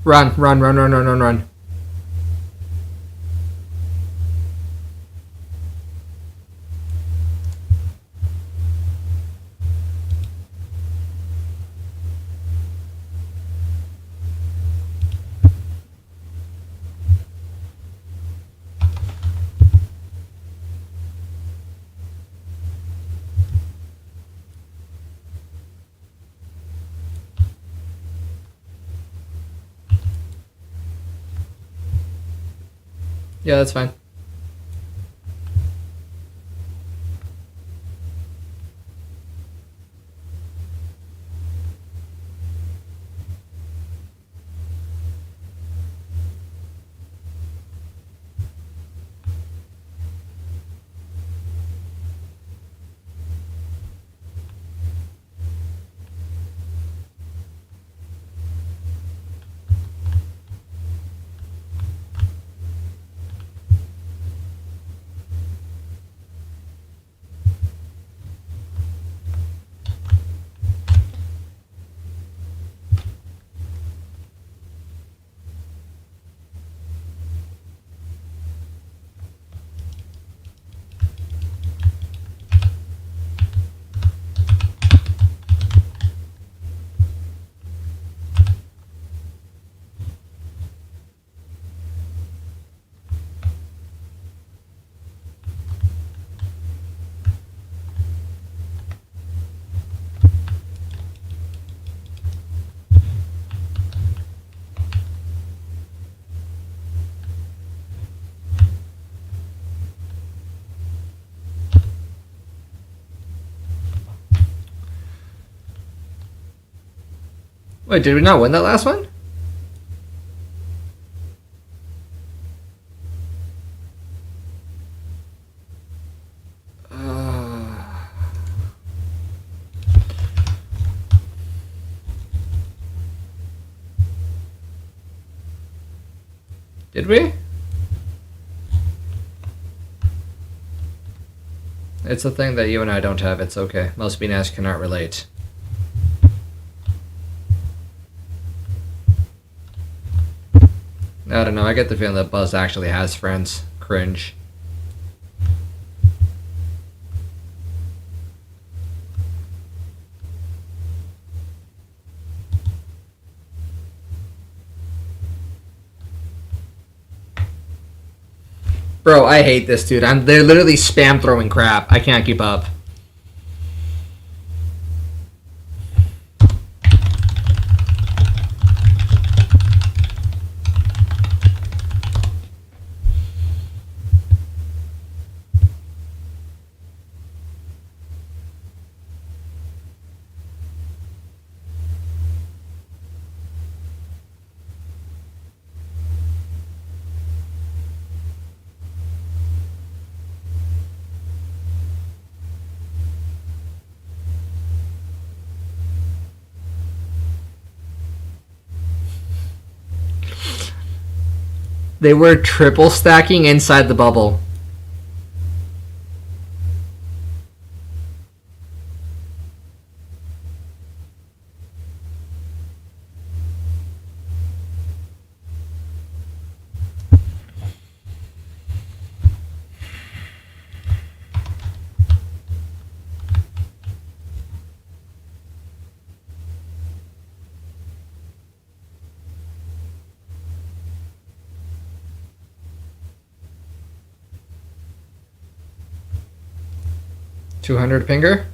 Run, run, run, run, run, run, run. Yeah, that's fine. Wait, did we not win that last one? Did we? It's a thing that you and I don't have. It's okay. Most BNAS cannot relate. I don't know. I get the feeling that Buzz actually has friends. Cringe. Bro, I hate this dude. They're literally spam throwing crap. I can't keep up. They were triple stacking inside the bubble. $200 pinger.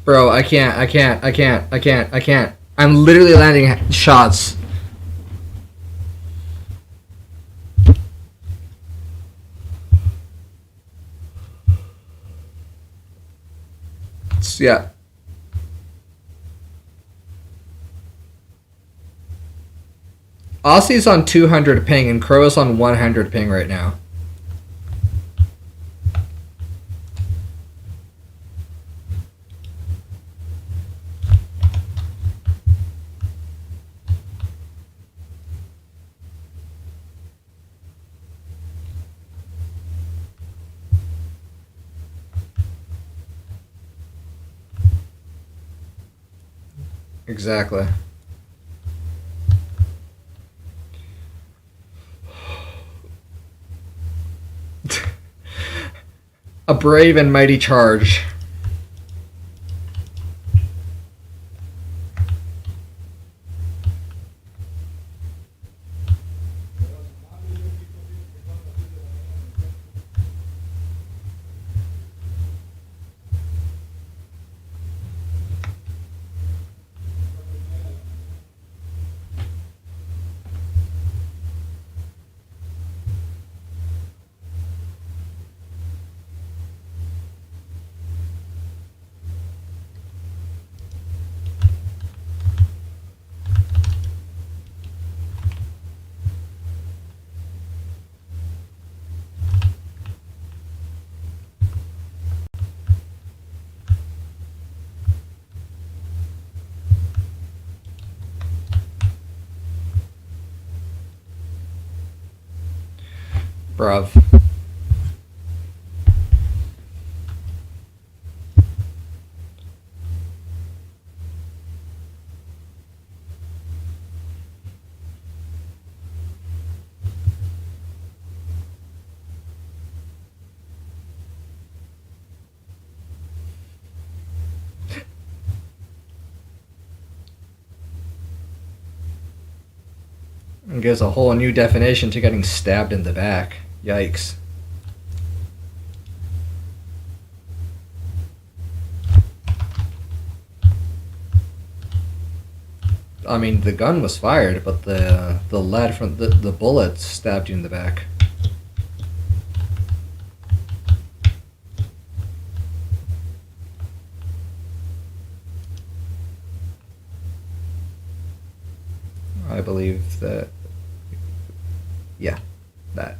Bro, I can't. I'm literally landing shots. Yeah. Aussie's on 200 ping and Crow is on 100 ping right now. Exactly. A brave and mighty charge. Bruv. It gives a whole new definition to getting stabbed in the back. Yikes. I mean, the gun was fired, but the lead from the bullet stabbed you in the back. I believe that. Yeah, that.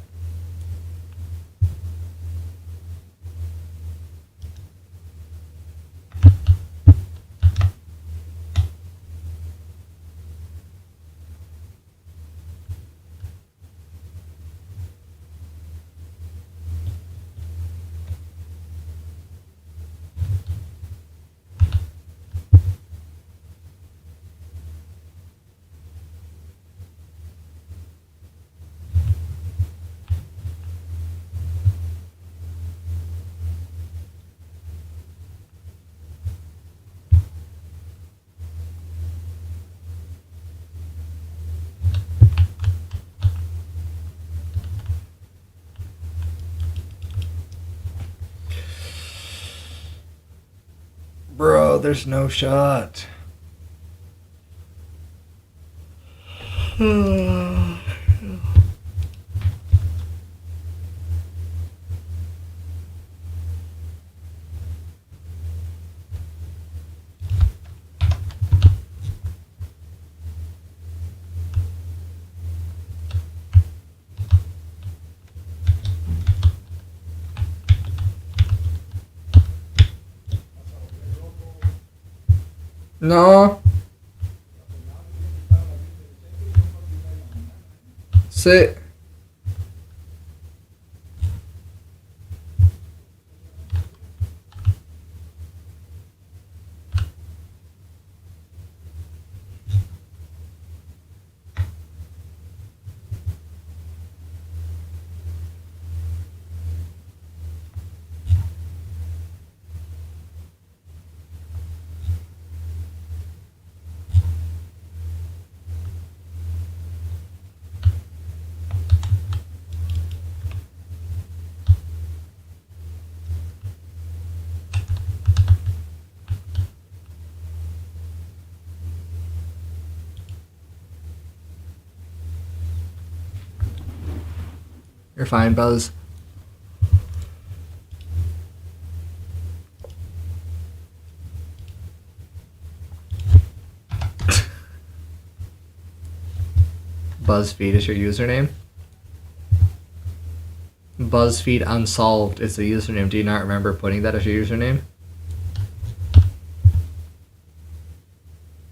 Bro, there's no shot. No. Sit. You're fine, Buzz. BuzzFeed is your username? BuzzFeed Unsolved is the username. Do you not remember putting that as your username?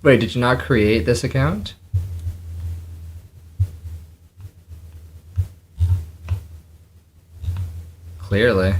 Wait, did you not create this account? Clearly.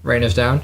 Rain is down.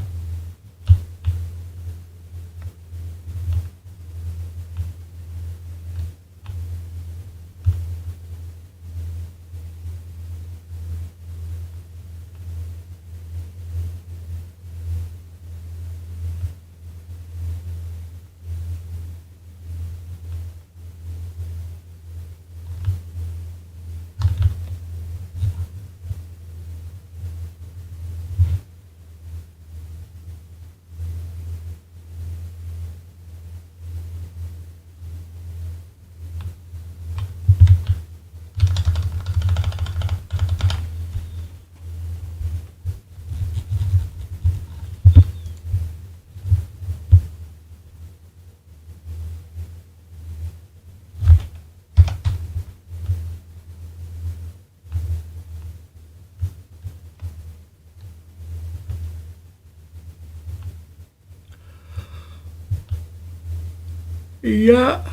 Yeah.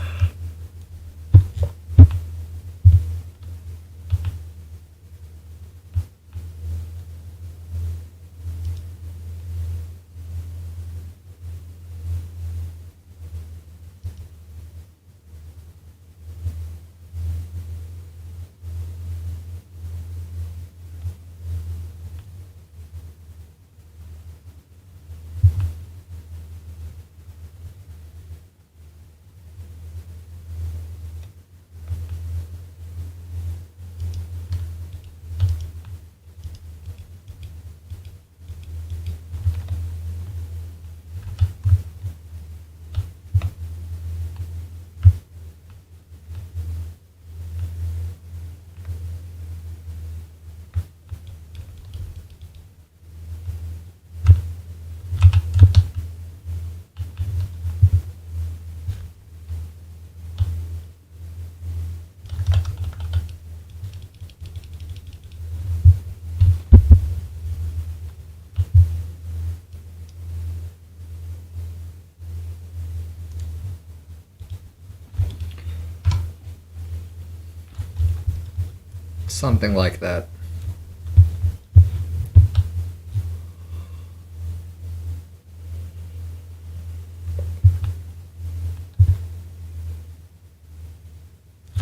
Something like that.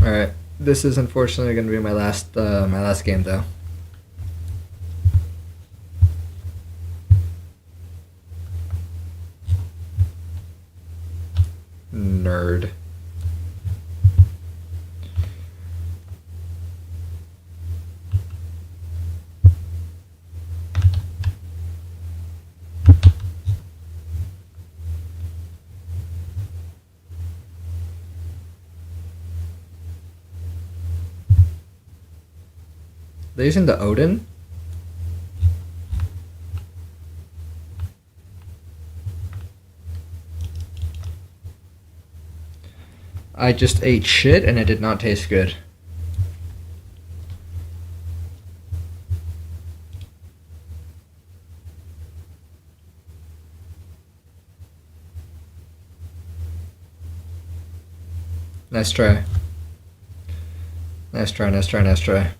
All right, this is unfortunately going to be my last game though. Nerd. They're using the Odin? I just ate shit and it did not taste good. Nice try. Nice try, nice try, nice try.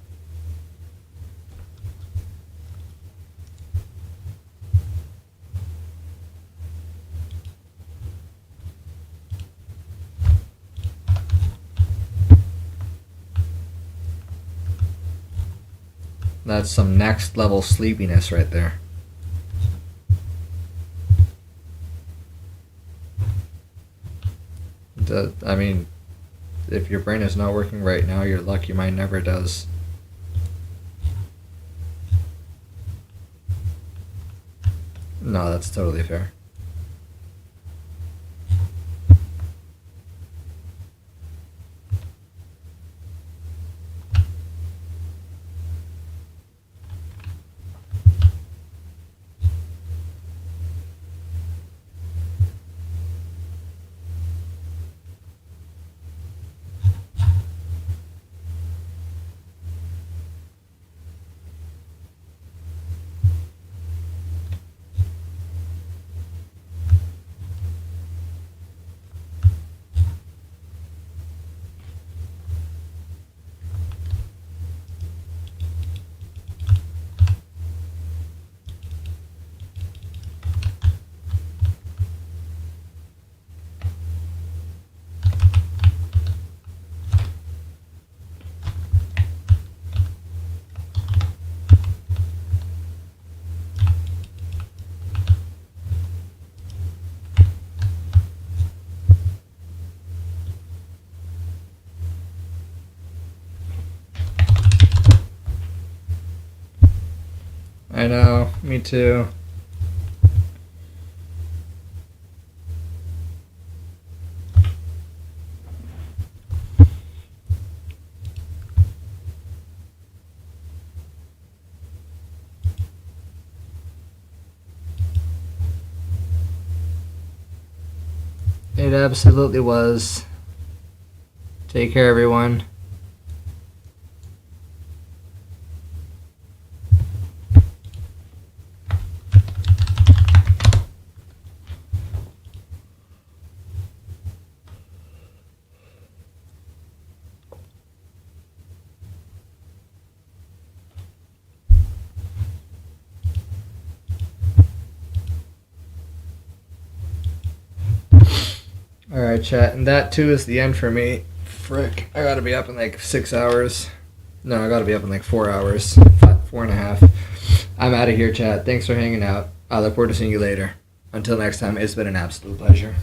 That's some next level sleepiness right there. I mean, if your brain is not working right now, you're lucky mine never does. No, that's totally fair. I know. Me too. It absolutely was. Take care, everyone. Alright, chat, and that too is the end for me. Frick. I gotta be up in like 6 hours. No, I gotta be up in like 4 hours. 4.5. I'm out of here, chat. Thanks for hanging out. I look forward to seeing you later. Until next time, it's been an absolute pleasure.